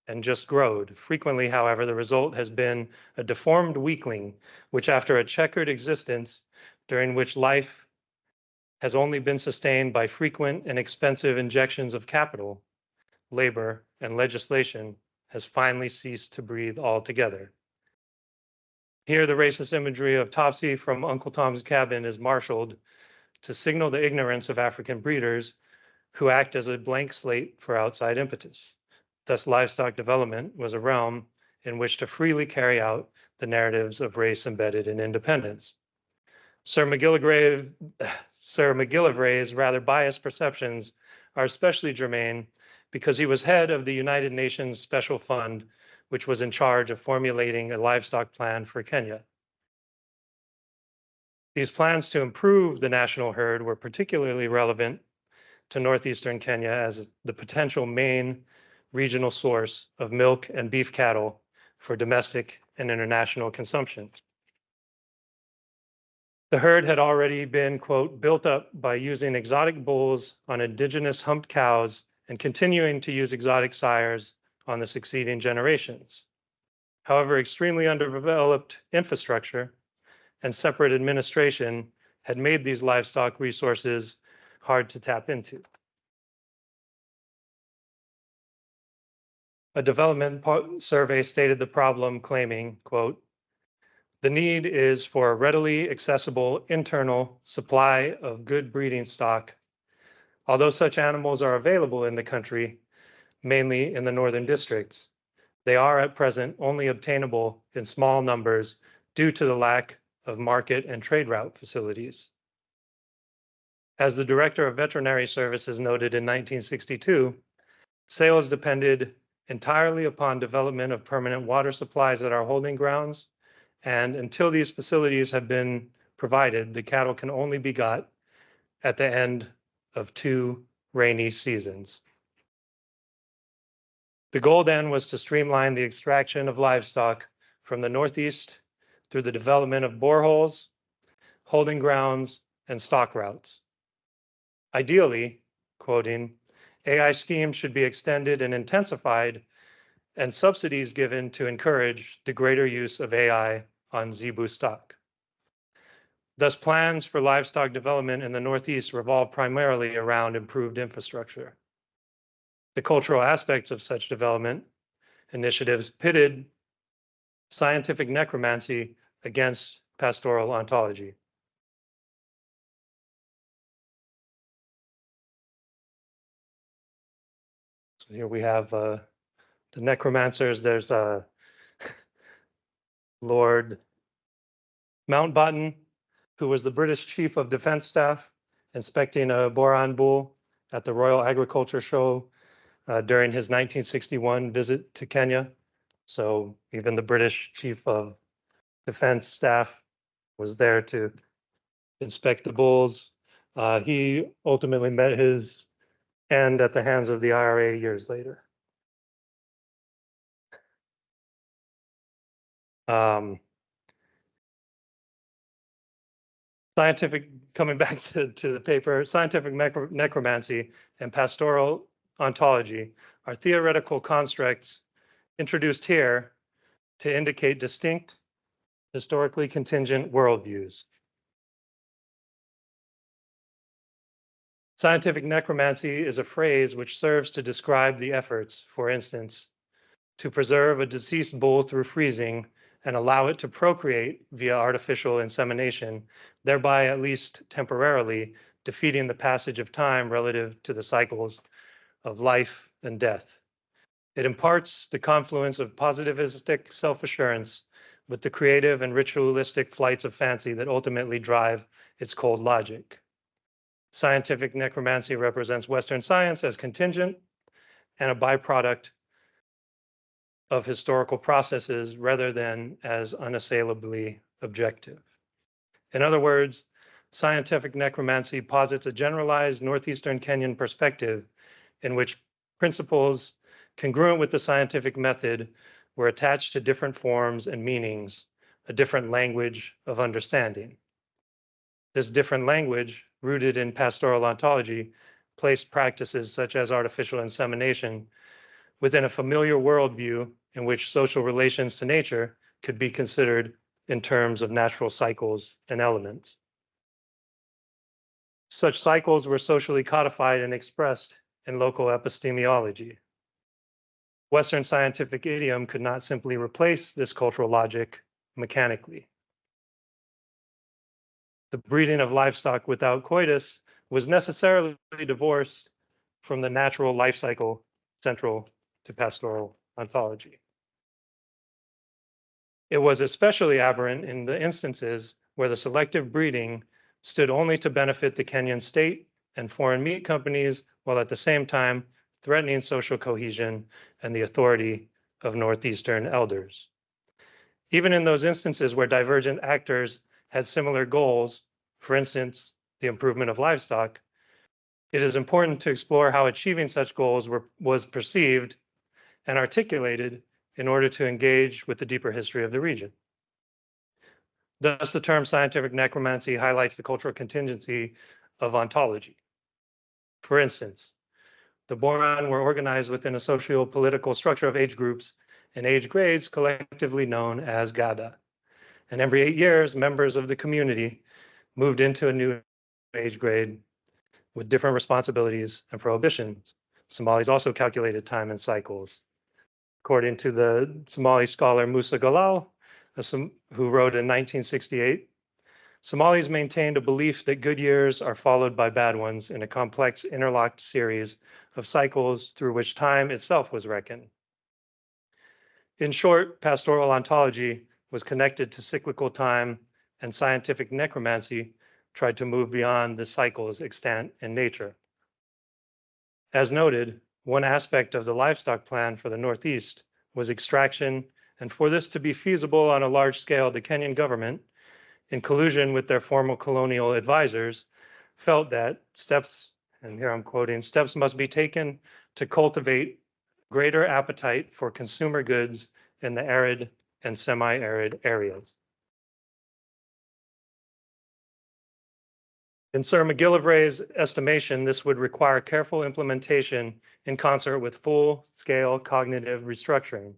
and just growed. Frequently, however, the result has been a deformed weakling, which after a checkered existence during which life has only been sustained by frequent and expensive injections of capital, labor, and legislation, has finally ceased to breathe altogether. Here, the racist imagery of Topsy from Uncle Tom's Cabin is marshaled to signal the ignorance of African breeders who act as a blank slate for outside impetus. Thus, livestock development was a realm in which to freely carry out the narratives of race embedded in independence. Sir McGillivray's rather biased perceptions are especially germane because he was head of the United Nations Special Fund, which was in charge of formulating a livestock plan for Kenya. These plans to improve the national herd were particularly relevant to northeastern Kenya as the potential main regional source of milk and beef cattle for domestic and international consumption. The herd had already been, quote, built up by using exotic bulls on indigenous humped cows and continuing to use exotic sires on the succeeding generations. However, extremely underdeveloped infrastructure and separate administration had made these livestock resources hard to tap into. A development survey stated the problem, claiming, quote, "The need is for a readily accessible internal supply of good breeding stock. Although such animals are available in the country, mainly in the northern districts, they are at present only obtainable in small numbers due to the lack of market and trade route facilities." As the director of veterinary services noted in 1962, sales depended entirely upon development of permanent water supplies at our holding grounds, and until these facilities have been provided, the cattle can only be got at the end of 2 rainy seasons. The goal then was to streamline the extraction of livestock from the Northeast through the development of boreholes, holding grounds, and stock routes. Ideally, quoting, AI schemes should be extended and intensified and subsidies given to encourage the greater use of AI on zebu stock. Thus, plans for livestock development in the Northeast revolve primarily around improved infrastructure. The cultural aspects of such development initiatives pitted scientific necromancy against pastoral ontology. So here we have the necromancers. There's Lord Mountbatten, who was the British Chief of Defense Staff, inspecting a boran bull at the Royal Agriculture Show during his 1961 visit to Kenya. So even the British Chief of Defense Staff was there to inspect the bulls. He ultimately met his end at the hands of the IRA years later. Coming back to the paper, scientific necromancy and pastoral ontology are theoretical constructs introduced here to indicate distinct, historically contingent worldviews. Scientific necromancy is a phrase which serves to describe the efforts, for instance, to preserve a deceased bull through freezing and allow it to procreate via artificial insemination, thereby at least temporarily defeating the passage of time relative to the cycles of life and death. It imparts the confluence of positivistic self-assurance with the creative and ritualistic flights of fancy that ultimately drive its cold logic. Scientific necromancy represents Western science as contingent and a byproduct of historical processes rather than as unassailably objective. In other words, scientific necromancy posits a generalized northeastern Kenyan perspective in which principles congruent with the scientific method, were attached to different forms and meanings, a different language of understanding. This different language, rooted in pastoral ontology, placed practices such as artificial insemination within a familiar worldview in which social relations to nature could be considered in terms of natural cycles and elements. Such cycles were socially codified and expressed in local epistemology. Western scientific idiom could not simply replace this cultural logic mechanically. The breeding of livestock without coitus was necessarily divorced from the natural life cycle central to pastoral ontology. It was especially aberrant in the instances where the selective breeding stood only to benefit the Kenyan state and foreign meat companies, while at the same time threatening social cohesion and the authority of Northeastern elders. Even in those instances where divergent actors had similar goals, for instance, the improvement of livestock, it is important to explore how achieving such goals was perceived and articulated in order to engage with the deeper history of the region. Thus, the term scientific necromancy highlights the cultural contingency of ontology. For instance, the Boran were organized within a socio-political structure of age groups and age grades collectively known as Gada. And every 8 years, members of the community moved into a new age grade with different responsibilities and prohibitions. Somalis also calculated time in cycles. According to the Somali scholar Musa Galal, who wrote in 1968, Somalis maintained a belief that good years are followed by bad ones in a complex interlocked series of cycles through which time itself was reckoned. In short, pastoral ontology was connected to cyclical time, and scientific necromancy tried to move beyond the cycles extant in nature. As noted, one aspect of the livestock plan for the Northeast was extraction, and for this to be feasible on a large scale, the Kenyan government, in collusion with their former colonial advisors, felt that steps, and here I'm quoting, steps must be taken to cultivate greater appetite for consumer goods in the arid and semi-arid areas. In Sir McGillivray's estimation, this would require careful implementation in concert with full-scale cognitive restructuring.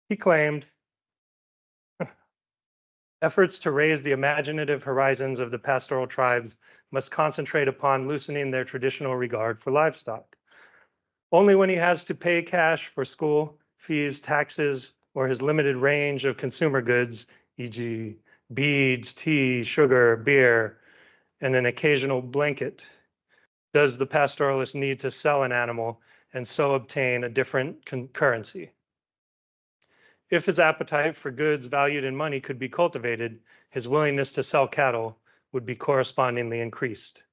He claimed, efforts to raise the imaginative horizons of the pastoral tribes must concentrate upon loosening their traditional regard for livestock. Only when he has to pay cash for school fees, taxes, or his limited range of consumer goods, e.g., beads, tea, sugar, beer, and an occasional blanket, does the pastoralist need to sell an animal and so obtain a different currency. If his appetite for goods valued in money could be cultivated, his willingness to sell cattle would be correspondingly increased.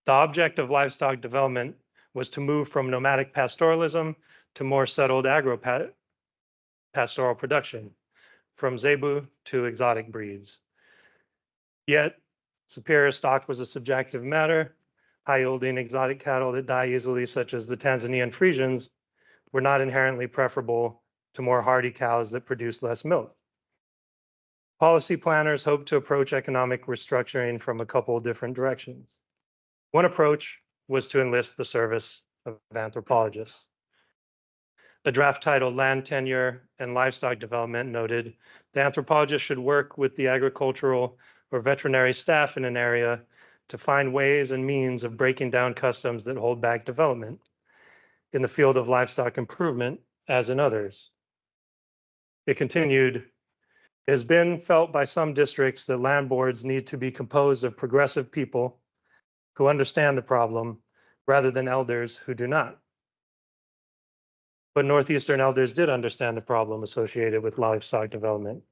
The object of livestock development was to move from nomadic pastoralism to more settled agro-pastoral production, from zebu to exotic breeds. Yet, superior stock was a subjective matter. High-yielding exotic cattle that die easily, such as the Tanzanian Friesians, were not inherently preferable to more hardy cows that produce less milk. Policy planners hoped to approach economic restructuring from a couple of different directions. One approach was to enlist the service of anthropologists. A draft titled Land Tenure and Livestock Development noted the anthropologist should work with the agricultural or veterinary staff in an area to find ways and means of breaking down customs that hold back development in the field of livestock improvement, as in others. It continued, it has been felt by some districts that land boards need to be composed of progressive people who understand the problem rather than elders who do not. But Northeastern elders did understand the problem associated with livestock development.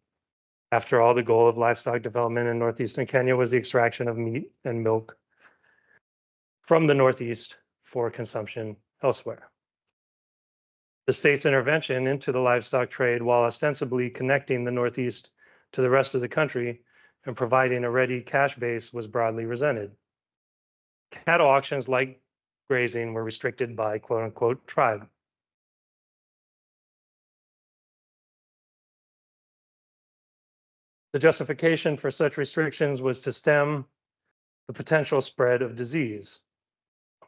After all, the goal of livestock development in Northeastern Kenya was the extraction of meat and milk from the Northeast for consumption elsewhere. The state's intervention into the livestock trade, while ostensibly connecting the Northeast to the rest of the country and providing a ready cash base, was broadly resented. Cattle auctions, like grazing were restricted by quote unquote tribe. The justification for such restrictions was to stem the potential spread of disease.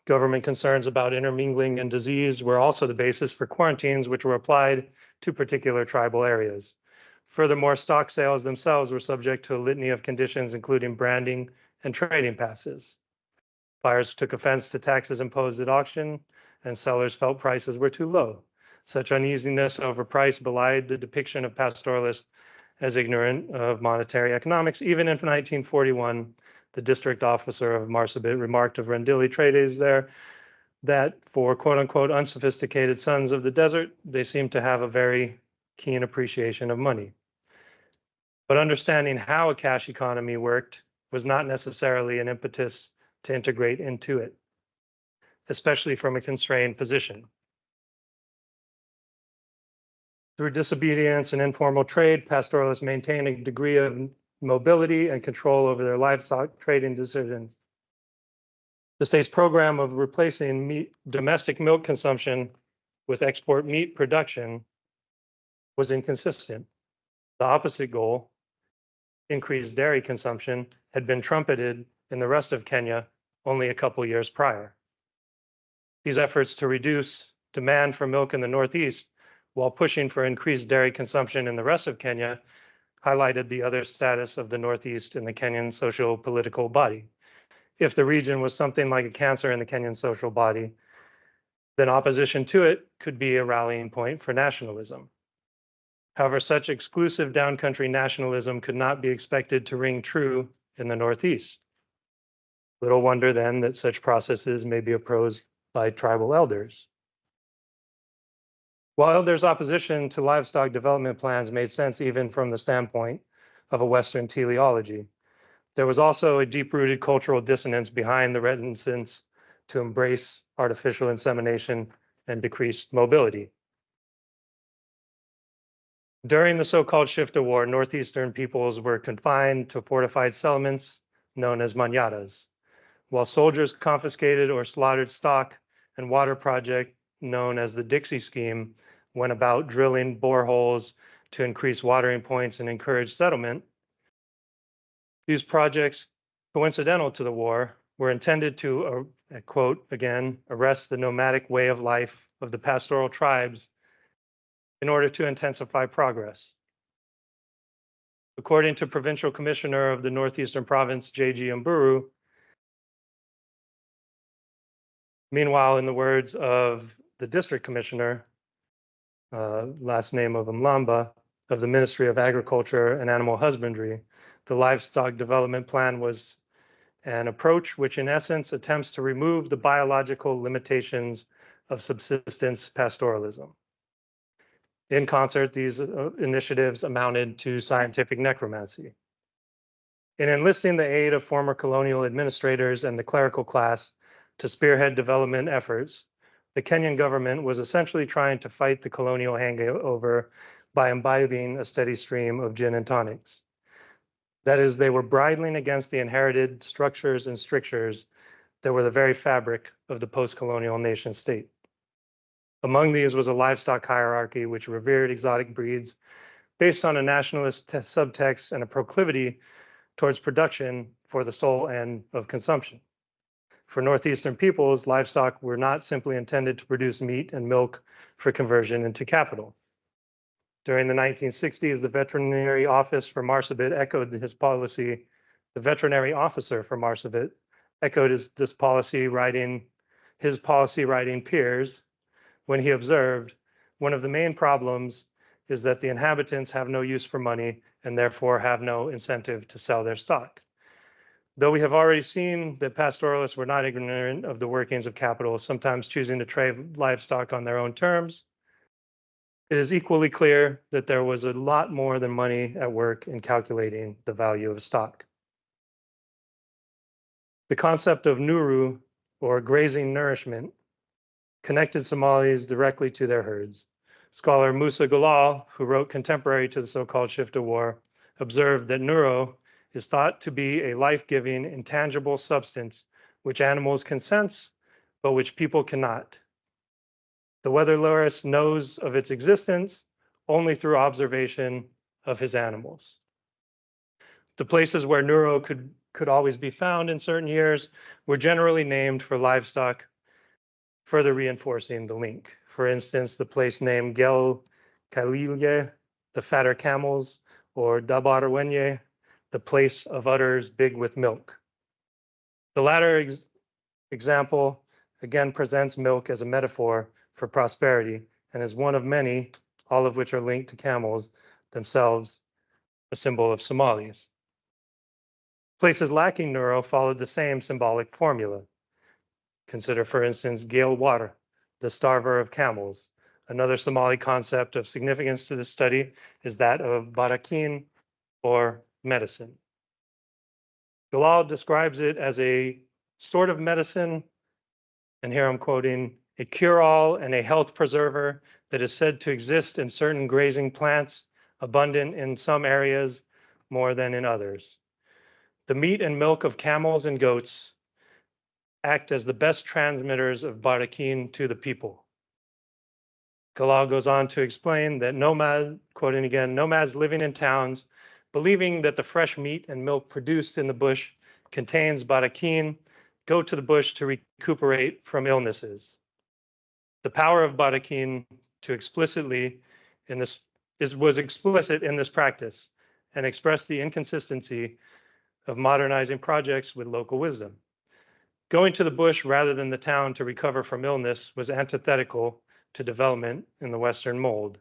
Government concerns about intermingling and disease were also the basis for quarantines, which were applied to particular tribal areas. Furthermore, stock sales themselves were subject to a litany of conditions, including branding and trading passes. Buyers took offense to taxes imposed at auction, and sellers felt prices were too low. Such uneasiness over price belied the depiction of pastoralists as ignorant of monetary economics. Even in 1941, the district officer of Marsabit remarked of Rendili trades there that for quote unquote unsophisticated sons of the desert, they seemed to have a very keen appreciation of money. But understanding how a cash economy worked was not necessarily an impetus to integrate into it, especially from a constrained position. Through disobedience and informal trade, pastoralists maintained a degree of mobility and control over their livestock trading decisions. The state's program of replacing domestic milk consumption with export meat production was inconsistent. The opposite goal, increased dairy consumption, had been trumpeted in the rest of Kenya only a couple years prior. These efforts to reduce demand for milk in the Northeast while pushing for increased dairy consumption in the rest of Kenya highlighted the other status of the Northeast in the Kenyan social political body. If the region was something like a cancer in the Kenyan social body, then opposition to it could be a rallying point for nationalism. However, such exclusive downcountry nationalism could not be expected to ring true in the Northeast. Little wonder then that such processes may be opposed by tribal elders. While elders' opposition to livestock development plans made sense even from the standpoint of a Western teleology, there was also a deep-rooted cultural dissonance behind the reticence to embrace artificial insemination and decreased mobility. During the so-called Shifta War, Northeastern peoples were confined to fortified settlements known as manyatas, while soldiers confiscated or slaughtered stock and water project known as the Dixie Scheme went about drilling boreholes to increase watering points and encourage settlement. These projects, coincidental to the war, were intended to, quote again, arrest the nomadic way of life of the pastoral tribes in order to intensify progress. According to Provincial Commissioner of the Northeastern Province, J.G. Mburu, meanwhile, in the words of the District Commissioner, last name of Mlamba, of the Ministry of Agriculture and Animal Husbandry, the livestock development plan was an approach which in essence attempts to remove the biological limitations of subsistence pastoralism. In concert, these initiatives amounted to scientific necromancy. In enlisting the aid of former colonial administrators and the clerical class to spearhead development efforts, the Kenyan government was essentially trying to fight the colonial hangover by imbibing a steady stream of gin and tonics. That is, they were bridling against the inherited structures and strictures that were the very fabric of the post-colonial nation state. Among these was a livestock hierarchy which revered exotic breeds based on a nationalist subtext and a proclivity towards production for the sole end of consumption. For Northeastern peoples, livestock were not simply intended to produce meat and milk for conversion into capital. During the 1960s, the veterinary office for Marsabit echoed his policy. The veterinary officer for Marsabit echoed his policy writing peers when he observed, one of the main problems is that the inhabitants have no use for money and therefore have no incentive to sell their stock. Though we have already seen that pastoralists were not ignorant of the workings of capital, sometimes choosing to trade livestock on their own terms, it is equally clear that there was a lot more than money at work in calculating the value of stock. The concept of nuru, or grazing nourishment, connected Somalis directly to their herds. Scholar Musa Galal, who wrote contemporary to the so-called Shifta War, observed that nuro is thought to be a life-giving, intangible substance which animals can sense but which people cannot. The weatherlurist knows of its existence only through observation of his animals. The places where Neuro could always be found in certain years were generally named for livestock, further reinforcing the link. For instance, the place named Gel Kalilye, the fatter camels, or Dabarwenye, the place of udders big with milk. The latter example again presents milk as a metaphor for prosperity and is one of many, all of which are linked to camels themselves, a symbol of Somalis. Places lacking Neuro followed the same symbolic formula. Consider, for instance, Gelwar, the starver of camels. Another Somali concept of significance to this study is that of barakin, or medicine. Galal describes it as a sort of medicine, and here I'm quoting, a cure-all and a health preserver that is said to exist in certain grazing plants, abundant in some areas more than in others. The meat and milk of camels and goats act as the best transmitters of barakin to the people. Galal goes on to explain that quoting again, nomads living in towns, believing that the fresh meat and milk produced in the bush contains barakin, go to the bush to recuperate from illnesses. The power of barakin was explicit in this practice and expressed the inconsistency of modernizing projects with local wisdom. Going to the bush rather than the town to recover from illness was antithetical to development in the Western mold.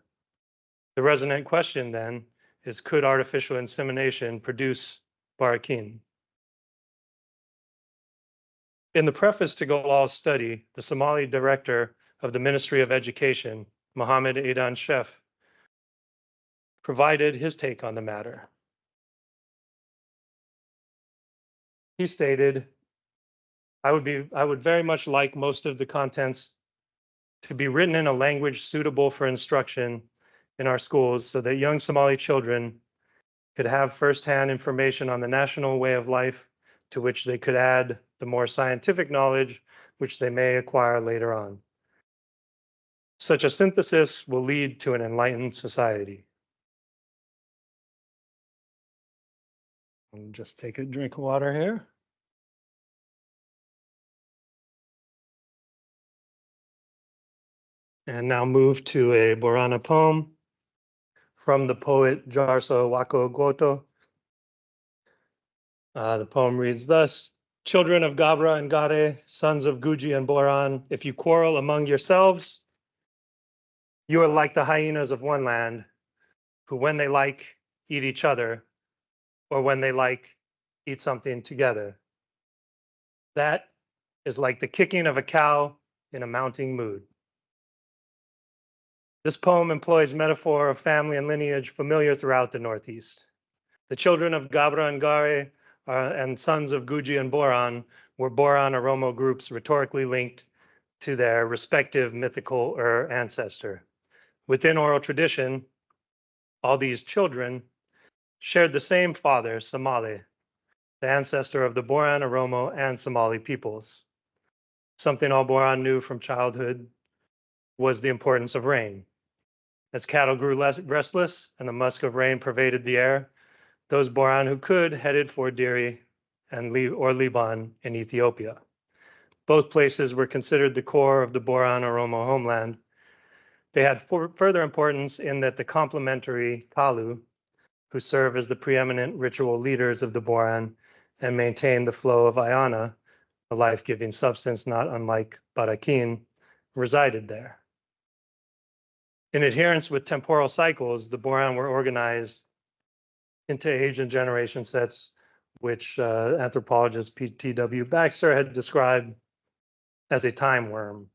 The resonant question then is, could artificial insemination produce barakin? In the preface to Galal's study, the Somali director of the Ministry of Education, Mohammed Aidan Sheff, provided his take on the matter. He stated, I would very much like most of the contents to be written in a language suitable for instruction in our schools so that young Somali children could have firsthand information on the national way of life to which they could add the more scientific knowledge which they may acquire later on. Such a synthesis will lead to an enlightened society. I'll just take a drink of water here. And now move to a Borana poem from the poet Jarso Wako Goto. The poem reads thus: Children of Gabra and Gare, sons of Guji and Boran, if you quarrel among yourselves, you are like the hyenas of one land, who when they like, eat each other, or when they like, eat something together. That is like the kicking of a cow in a mounting mood. This poem employs metaphor of family and lineage familiar throughout the Northeast. The children of Gabra and Gare and sons of Guji and Boran were Boran Oromo groups rhetorically linked to their respective mythical ancestor. Within oral tradition, all these children shared the same father, Somali, the ancestor of the Boran Oromo and Somali peoples. Something all Boran knew from childhood was the importance of rain. As cattle grew restless and the musk of rain pervaded the air, those Boran who could headed for Diri or Liban in Ethiopia. Both places were considered the core of the Boran Oromo homeland. They had further importance in that the complementary Kalu, who serve as the preeminent ritual leaders of the Boran and maintain the flow of Ayana, a life-giving substance not unlike Barakin, resided there. In adherence with temporal cycles, the Boran were organized into age and generation sets, which anthropologist P.T.W. Baxter had described as a time worm.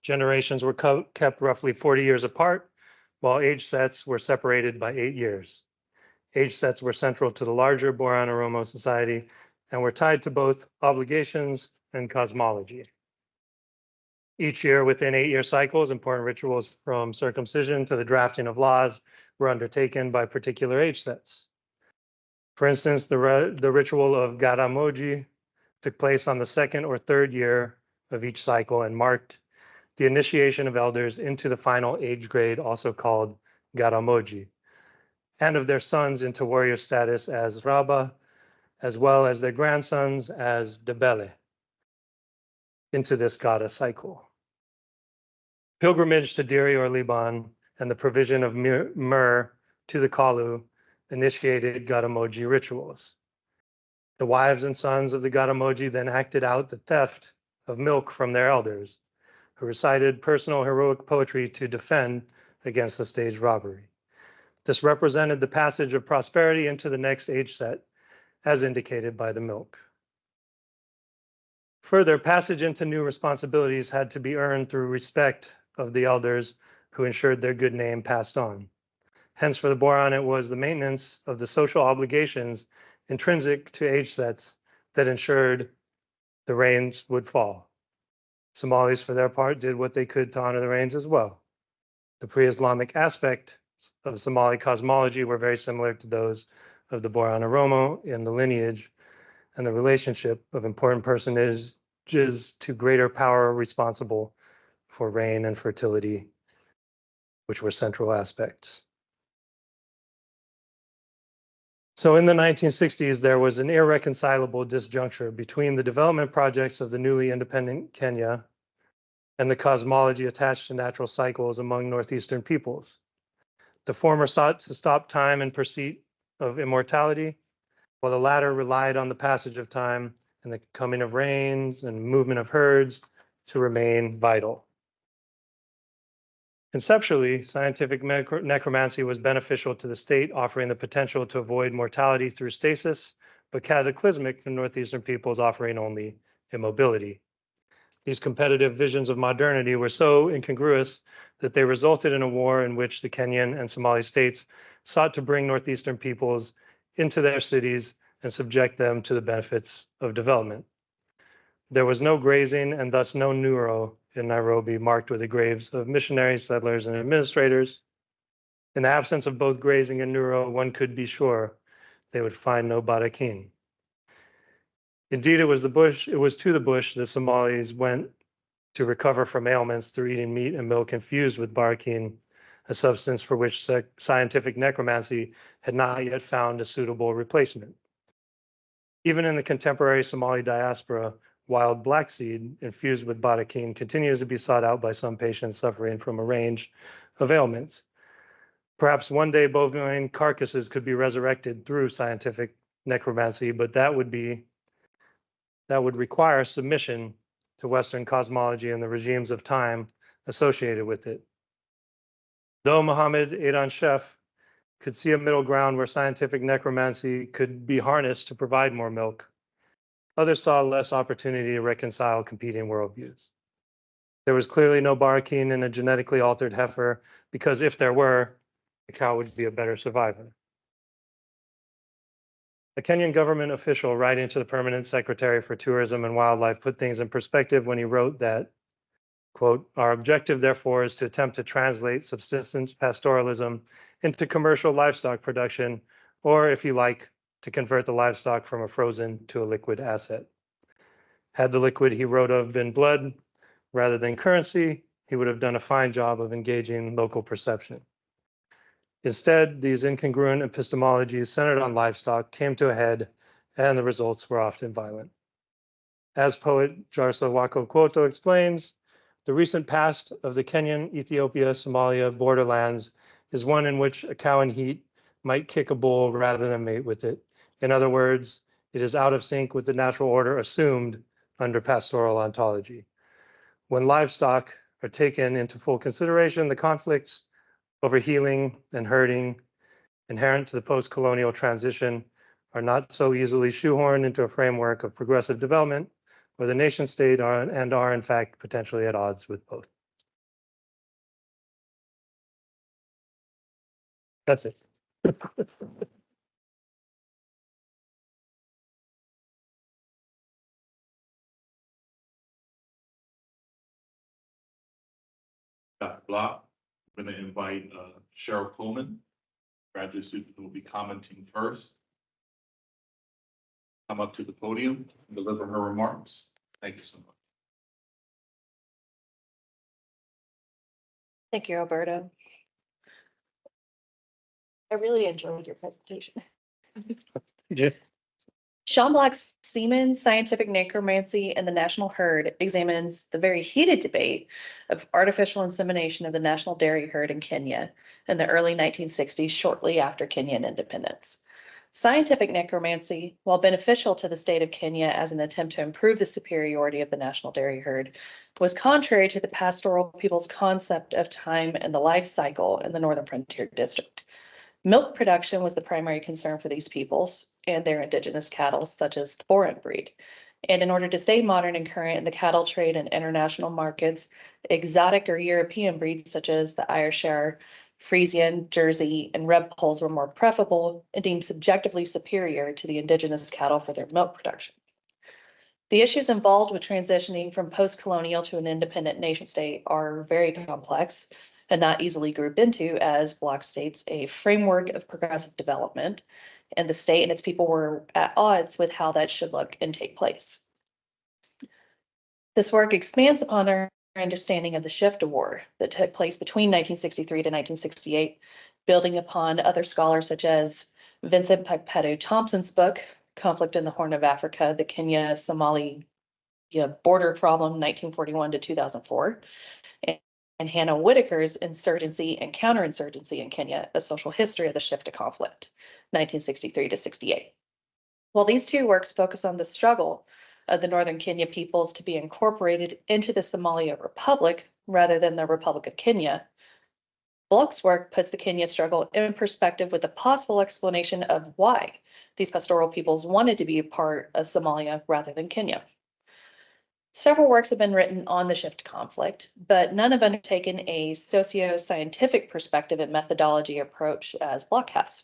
Generations were kept roughly 40 years apart, while age sets were separated by 8 years. Age sets were central to the larger Boran Oromo society and were tied to both obligations and cosmology. Each year, within 8-year cycles, important rituals from circumcision to the drafting of laws were undertaken by particular age sets. For instance, the ritual of Garamoji took place on the 2nd or 3rd year of each cycle and marked the initiation of elders into the final age grade, also called Garamoji, and of their sons into warrior status as Raba, as well as their grandsons as Debele, into this Gada cycle. Pilgrimage to Diri or Liban and the provision of myrrh to the Kalu initiated Gadamoji rituals. The wives and sons of the Gadamoji then acted out the theft of milk from their elders, who recited personal heroic poetry to defend against the staged robbery. This represented the passage of prosperity into the next age set, as indicated by the milk. Further, passage into new responsibilities had to be earned through respect of the elders who ensured their good name passed on. Hence, for the Boran, it was the maintenance of the social obligations intrinsic to age sets that ensured the rains would fall. Somalis, for their part, did what they could to honor the rains as well. The pre-Islamic aspect of Somali cosmology were very similar to those of the Boran Oromo in the lineage and the relationship of important personages to greater power responsible for rain and fertility, which were central aspects. So in the 1960s, there was an irreconcilable disjuncture between the development projects of the newly independent Kenya and the cosmology attached to natural cycles among Northeastern peoples. The former sought to stop time in pursuit of immortality, while the latter relied on the passage of time and the coming of rains and movement of herds to remain vital. Conceptually, scientific necromancy was beneficial to the state, offering the potential to avoid mortality through stasis, but cataclysmic to Northeastern peoples, offering only immobility. These competitive visions of modernity were so incongruous that they resulted in a war in which the Kenyan and Somali states sought to bring Northeastern peoples into their cities and subject them to the benefits of development. There was no grazing and thus no neuro in Nairobi, marked with the graves of missionaries, settlers, and administrators. In the absence of both grazing and neuro, one could be sure they would find no barakin. Indeed, it was to the bush that Somalis went to recover from ailments through eating meat and milk infused with barakin, a substance for which scientific necromancy had not yet found a suitable replacement. Even in the contemporary Somali diaspora, wild black seed infused with barakin continues to be sought out by some patients suffering from a range of ailments. Perhaps one day bovine carcasses could be resurrected through scientific necromancy, but that would require submission to Western cosmology and the regimes of time associated with it. Though Mohammed Aidan Shef could see a middle ground where scientific necromancy could be harnessed to provide more milk, others saw less opportunity to reconcile competing worldviews. There was clearly no barakin in a genetically altered heifer, because if there were, the cow would be a better survivor. A Kenyan government official writing to the Permanent Secretary for Tourism and Wildlife put things in perspective when he wrote that, quote, "Our objective, therefore, is to attempt to translate subsistence pastoralism into commercial livestock production, or, if you like, to convert the livestock from a frozen to a liquid asset. Had the liquid he wrote of been blood rather than currency, he would have done a fine job of engaging local perception. Instead, these incongruent epistemologies centered on livestock came to a head, and the results were often violent. As poet Jarso Wako Kwoto explains, the recent past of the Kenyan, Ethiopia, Somalia borderlands is one in which a cow in heat might kick a bull rather than mate with it. In other words, it is out of sync with the natural order assumed under pastoral ontology. When livestock are taken into full consideration, the conflicts over healing and herding inherent to the post-colonial transition are not so easily shoehorned into a framework of progressive development, where the nation state are in fact potentially at odds with both. That's it. Dr. Block, I'm going to invite Cheryl Coleman, graduate student who will be commenting first. Come up to the podium and deliver her remarks. Thank you so much. Thank you, Alberto. I really enjoyed your presentation. Yeah. Sean Black's Semen, Scientific Necromancy, and the National Herd examines the very heated debate of artificial insemination of the national dairy herd in Kenya in the early 1960s, shortly after Kenyan independence. Scientific necromancy, while beneficial to the state of Kenya as an attempt to improve the superiority of the national dairy herd, was contrary to the pastoral people's concept of time and the life cycle in the Northern Frontier District. Milk production was the primary concern for these peoples and their indigenous cattle, such as the Boran breed. And in order to stay modern and current in the cattle trade and international markets, exotic or European breeds such as the Ayrshire, Friesian, Jersey, and Red Poles were more preferable and deemed subjectively superior to the indigenous cattle for their milk production. The issues involved with transitioning from post-colonial to an independent nation state are very complex and not easily grouped into, as Block states, a framework of progressive development, and the state and its people were at odds with how that should look and take place. This work expands upon our understanding of the shift war that took place between 1963 to 1968, building upon other scholars such as Vincent Pekpetu Thompson's book, Conflict in the Horn of Africa, the Kenya-Somalia Border Problem, 1941 to 2004, and Hannah Whitaker's Insurgency and Counterinsurgency in Kenya, A Social History of the Shift to Conflict, 1963 to 68. While these two works focus on the struggle of the Northern Kenya peoples to be incorporated into the Somalia Republic rather than the Republic of Kenya, Bloch's work puts the Kenya struggle in perspective with a possible explanation of why these pastoral peoples wanted to be a part of Somalia rather than Kenya. Several works have been written on the shift conflict, but none have undertaken a socio-scientific perspective and methodology approach as Bloch has.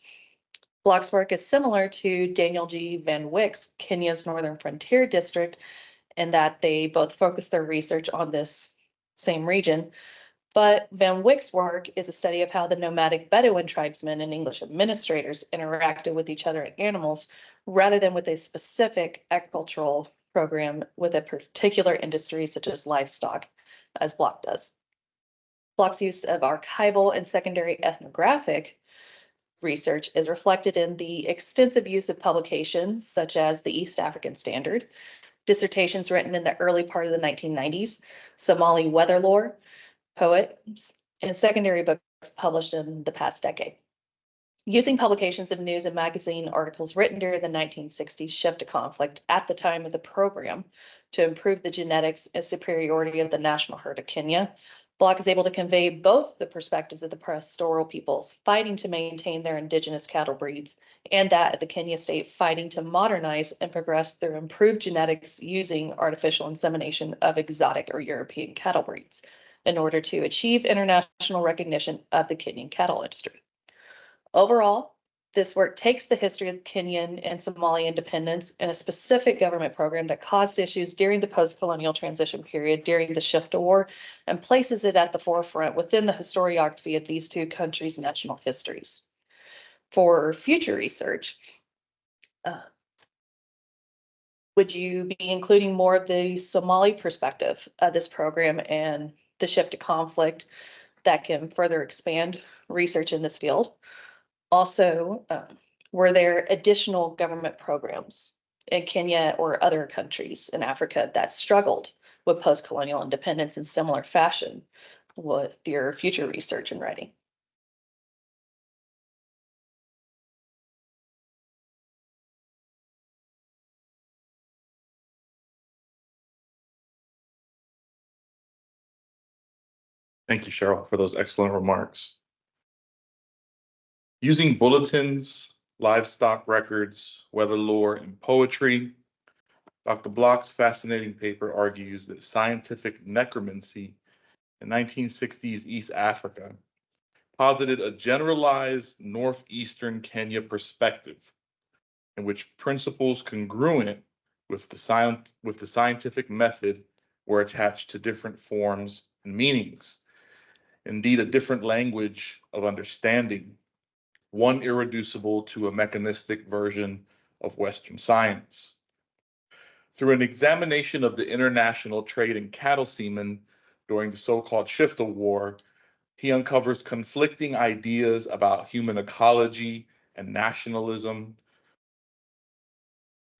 Bloch's work is similar to Daniel G. Van Wyck's Kenya's Northern Frontier District in that they both focus their research on this same region, but Van Wyck's work is a study of how the nomadic Bedouin tribesmen and English administrators interacted with each other and animals rather than with a specific agricultural program with a particular industry such as livestock, as Bloch does. Bloch's use of archival and secondary ethnographic research is reflected in the extensive use of publications such as the East African Standard, dissertations written in the early part of the 1990s, Somali weather lore, poets, and secondary books published in the past decade. Using publications of news and magazine articles written during the 1960s shift to conflict at the time of the program to improve the genetics and superiority of the national herd of Kenya, Bloch is able to convey both the perspectives of the pastoral peoples fighting to maintain their indigenous cattle breeds and that of the Kenya state fighting to modernize and progress through improved genetics using artificial insemination of exotic or European cattle breeds in order to achieve international recognition of the Kenyan cattle industry. Overall, this work takes the history of Kenyan and Somali independence and a specific government program that caused issues during the post-colonial transition period during the shift to war and places it at the forefront within the historiography of these two countries' national histories. For future research, would you be including more of the Somali perspective of this program and the shift to conflict that can further expand research in this field? Also, were there additional government programs in Kenya or other countries in Africa that struggled with post-colonial independence in similar fashion with your future research and writing? Thank you, Cheryl, for those excellent remarks. Using bulletins, livestock records, weather lore, and poetry, Dr. Bloch's fascinating paper argues that scientific necromancy in 1960s East Africa posited a generalized northeastern Kenya perspective in which principles congruent with the scientific method were attached to different forms and meanings. Indeed, a different language of understanding, one irreducible to a mechanistic version of Western science. Through an examination of the international trade in cattle semen during the so-called Shifta War, He uncovers conflicting ideas about human ecology and nationalism,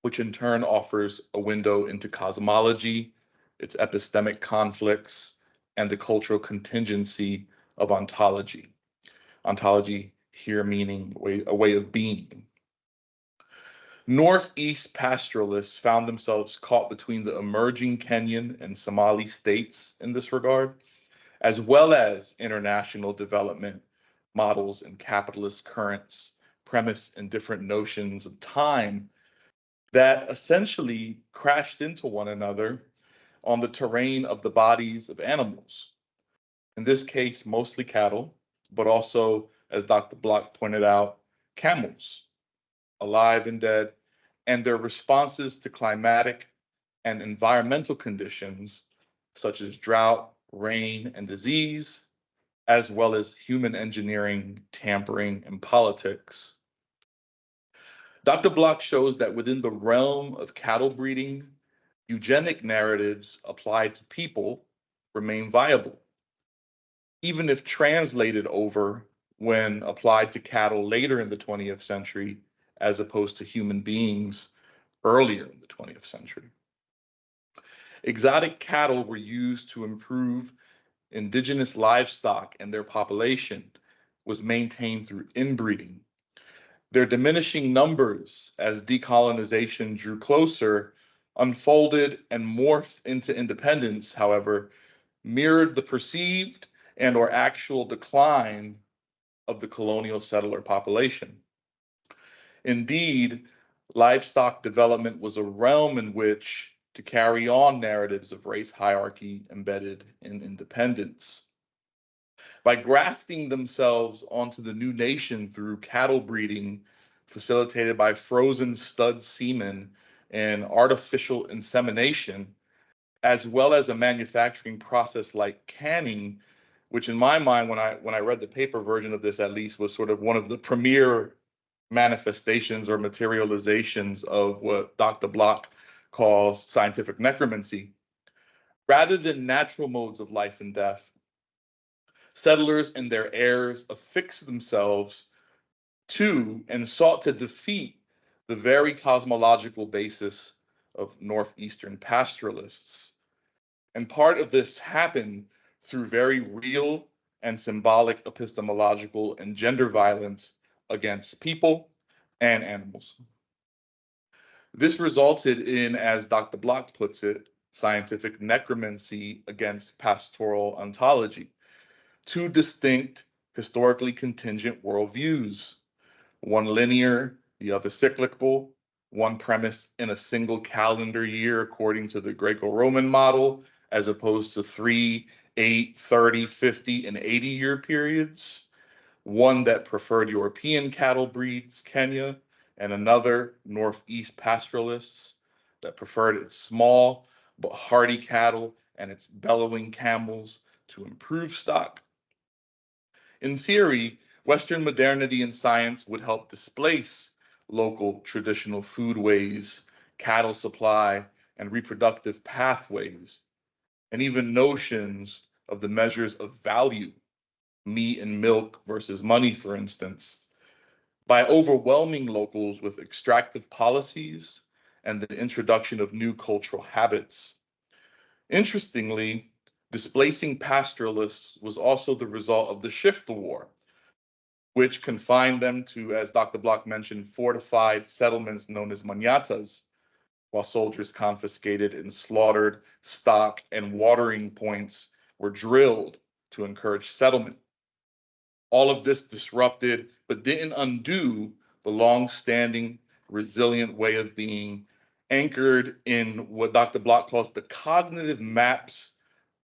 which in turn offers a window into cosmology, its epistemic conflicts, and the cultural contingency of ontology. Ontology here meaning a way of being. Northeast pastoralists found themselves caught between the emerging Kenyan and Somali states in this regard, as well as international development models and capitalist currents premised in different notions of time that essentially crashed into one another on the terrain of the bodies of animals. In this case, mostly cattle, but also, as Dr. Block pointed out, camels, alive and dead, and their responses to climatic and environmental conditions such as drought, rain, and disease, as well as human engineering, tampering, and politics. Dr. Block shows that within the realm of cattle breeding, eugenic narratives applied to people remain viable, even if translated over when applied to cattle later in the 20th century, as opposed to human beings earlier in the 20th century. Exotic cattle were used to improve indigenous livestock, and their population was maintained through inbreeding. Their diminishing numbers as decolonization drew closer unfolded and morphed into independence, however, mirrored the perceived and or actual decline of the colonial settler population. Indeed, livestock development was a realm in which to carry on narratives of race hierarchy embedded in independence. By grafting themselves onto the new nation through cattle breeding facilitated by frozen stud semen and artificial insemination, as well as a manufacturing process like canning, which in my mind, when I read the paper version of this at least, was sort of one of the premier manifestations or materializations of what Dr. Block calls scientific necromancy. Rather than natural modes of life and death, settlers and their heirs affixed themselves to and sought to defeat the very cosmological basis of Northeastern pastoralists. And part of this happened through very real and symbolic epistemological and gender violence against people and animals. This resulted in, as Dr. Block puts it, scientific necromancy against pastoral ontology, two distinct, historically contingent worldviews, one linear, the other cyclical, one premised in a single calendar year according to the Greco-Roman model, as opposed to 3, 8, 30, 50, and 80-year periods, one that preferred European cattle breeds, Kenya, and another, Northeast pastoralists, that preferred its small but hardy cattle and its bellowing camels to improve stock. In theory, Western modernity and science would help displace local traditional foodways, cattle supply, and reproductive pathways, and even notions of the measures of value, meat and milk versus money, for instance, by overwhelming locals with extractive policies and the introduction of new cultural habits. Interestingly, displacing pastoralists was also the result of the Shift War, which confined them to, as Dr. Block mentioned, fortified settlements known as manyatas, while soldiers confiscated and slaughtered stock and watering points were drilled to encourage settlement. All of this disrupted, but didn't undo the long-standing, resilient way of being anchored in what Dr. Block calls the cognitive maps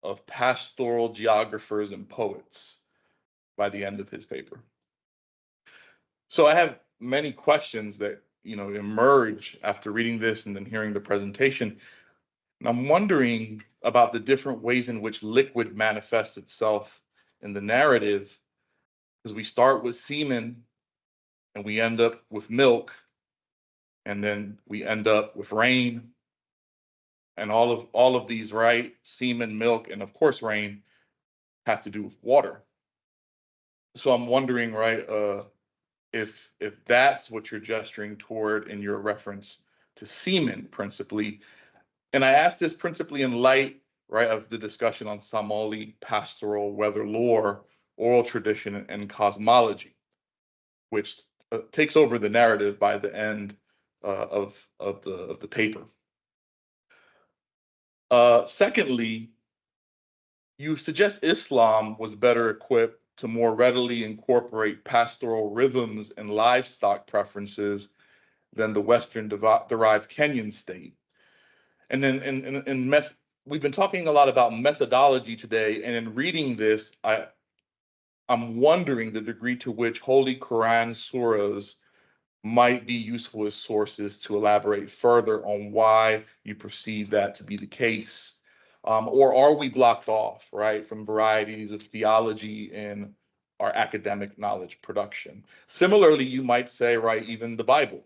of pastoral geographers and poets by the end of his paper. So I have many questions that emerge after reading this and then hearing the presentation. And I'm wondering about the different ways in which liquid manifests itself in the narrative, because we start with semen and we end up with milk, and then we end up with rain, and all of these, right? Semen, milk, and of course rain have to do with water. So I'm wondering, right, if that's what you're gesturing toward in your reference to semen principally. And I ask this principally in light, right, of the discussion on Somali pastoral weather lore, oral tradition, and cosmology, which takes over the narrative by the end of the paper. Secondly, you suggest Islam was better equipped to more readily incorporate pastoral rhythms and livestock preferences than the Western derived Kenyan state. And then we've been talking a lot about methodology today, and in reading this, I'm wondering the degree to which Holy Quran surahs might be useful as sources to elaborate further on why you perceive that to be the case. Or are we blocked off, right, from varieties of theology in our academic knowledge production? Similarly, you might say, right, even the Bible,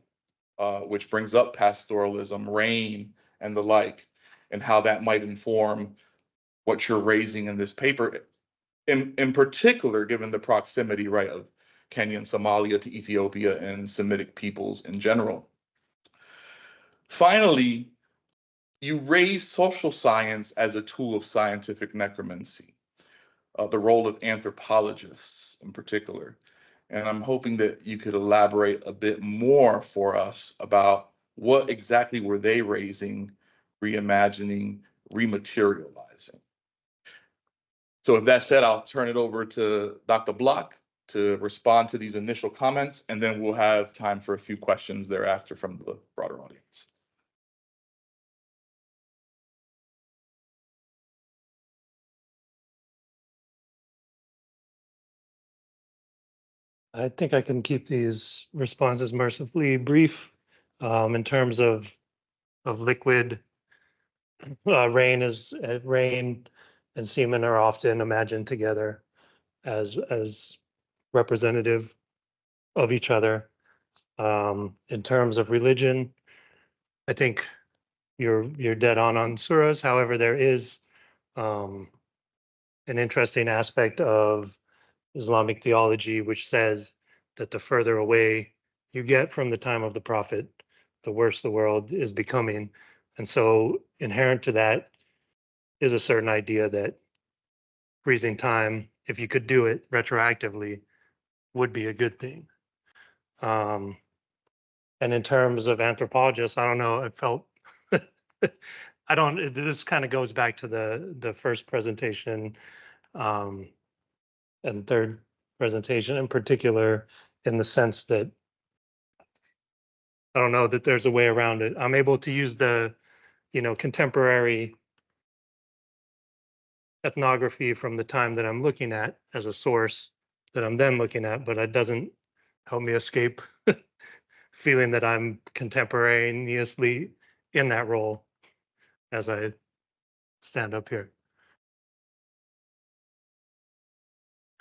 which brings up pastoralism, rain, and the like, and how that might inform what you're raising in this paper. In particular, given the proximity, right, of Kenya and Somalia to Ethiopia and Semitic peoples in general. Finally, you raise social science as a tool of scientific necromancy, the role of anthropologists in particular. And I'm hoping that you could elaborate a bit more for us about what exactly were they raising, reimagining, rematerializing. So with that said, I'll turn it over to Dr. Block to respond to these initial comments, and then we'll have time for a few questions thereafter from the broader audience. I think I can keep these responses mercifully brief. In terms of liquid, rain and semen are often imagined together as representative of each other. In terms of religion, I think you're dead on surahs. However, there is an interesting aspect of Islamic theology which says that the further away you get from the time of the prophet, the worse the world is becoming. And so inherent to that is a certain idea that freezing time, if you could do it retroactively, would be a good thing. And in terms of anthropologists, I don't know, I felt, this kind of goes back to the first presentation and third presentation in particular, in the sense that I don't know that there's a way around it. I'm able to use the, contemporary ethnography from the time that I'm looking at as a source that I'm then looking at, but it doesn't help me escape feeling that I'm contemporaneously in that role as I stand up here.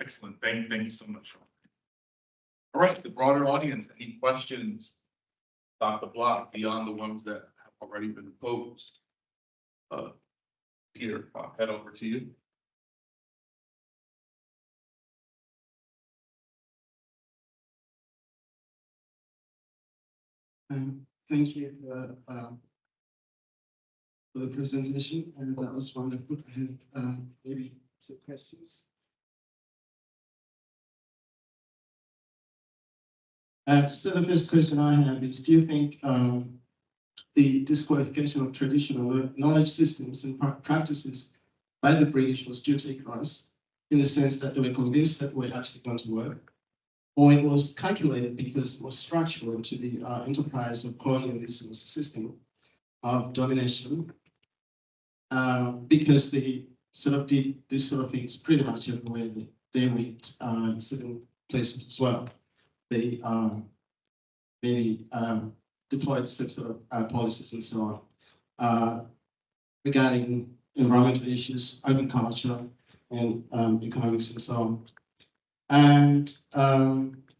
Excellent. Thank you so much. All right, to the broader audience, any questions, Dr. Block, beyond the ones that have already been posed? Peter, I'll head over to you. Thank you for the presentation, and that was wonderful. I have maybe some questions. So the first question I have is, do you think the disqualification of traditional knowledge systems and practices by the British was due to ignorance, in the sense that they were convinced that were actually going to work, or it was calculated because it was structural to the enterprise of colonialism as a system of domination, because they sort of did this sort of things pretty much everywhere they went, in certain places as well. They maybe deployed some sort of policies and so on regarding environmental issues, agriculture, and economics and so on. And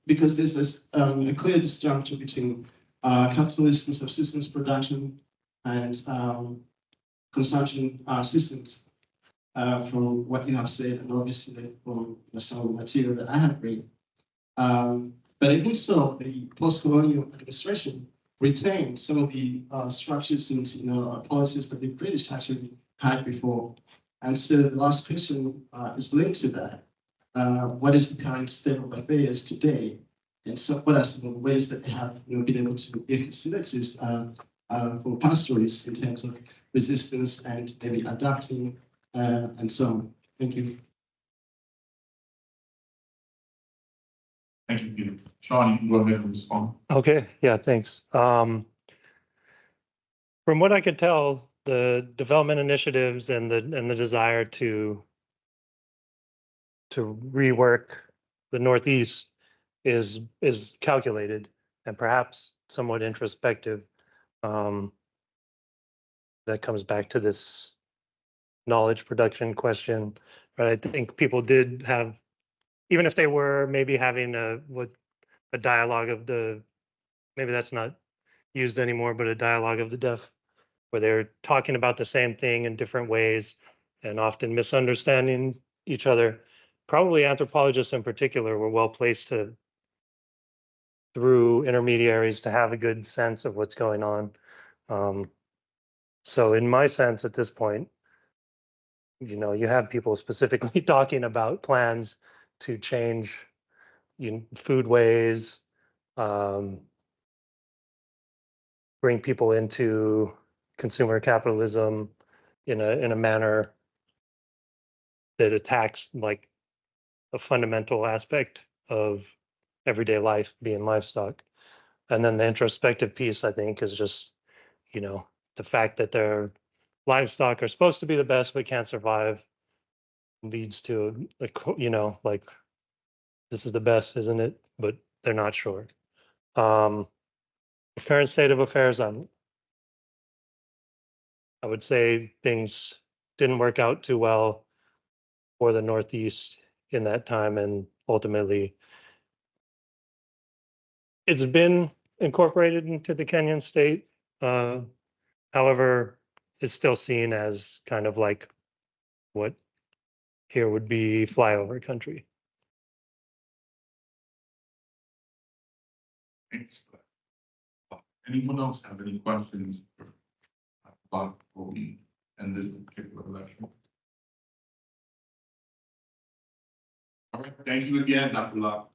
because this is a clear disjuncture between capitalist and subsistence production and consumption systems. from what you have said, and obviously from some of the material that I have read. But even so, the post-colonial administration retained some of the structures and policies that the British actually had before. And so the last question is linked to that. What is the current state of affairs today? And so what are some of the ways that they have been able to, if it still exists, for pastoralists in terms of resistance and maybe adapting and so on? Thank you. Thank you, Peter. Sean, you can go ahead and respond. Okay, yeah, thanks. From what I could tell, the development initiatives and the desire to rework the Northeast is calculated and perhaps somewhat introspective. That comes back to this knowledge production question, right? I think people did have, even if they were maybe having a dialogue of the, maybe that's not used anymore, but a dialogue of the deaf, where they're talking about the same thing in different ways and often misunderstanding each other. Probably anthropologists in particular were well placed to, through intermediaries, to have a good sense of what's going on. So in my sense at this point, you have people specifically talking about plans to change foodways, bring people into consumer capitalism in a manner that attacks like a fundamental aspect of everyday life, being livestock. And then the introspective piece, I think, is just, the fact that their livestock are supposed to be the best but can't survive leads to, like, this is the best, isn't it? But they're not sure. The current state of affairs, I would say things didn't work out too well for the Northeast in that time, and ultimately it's been incorporated into the Kenyan state. However, it's still seen as kind of like what here would be flyover country. Thanks. Anyone else have any questions before we end this particular lecture? All right, thank you again, Dr. Locke.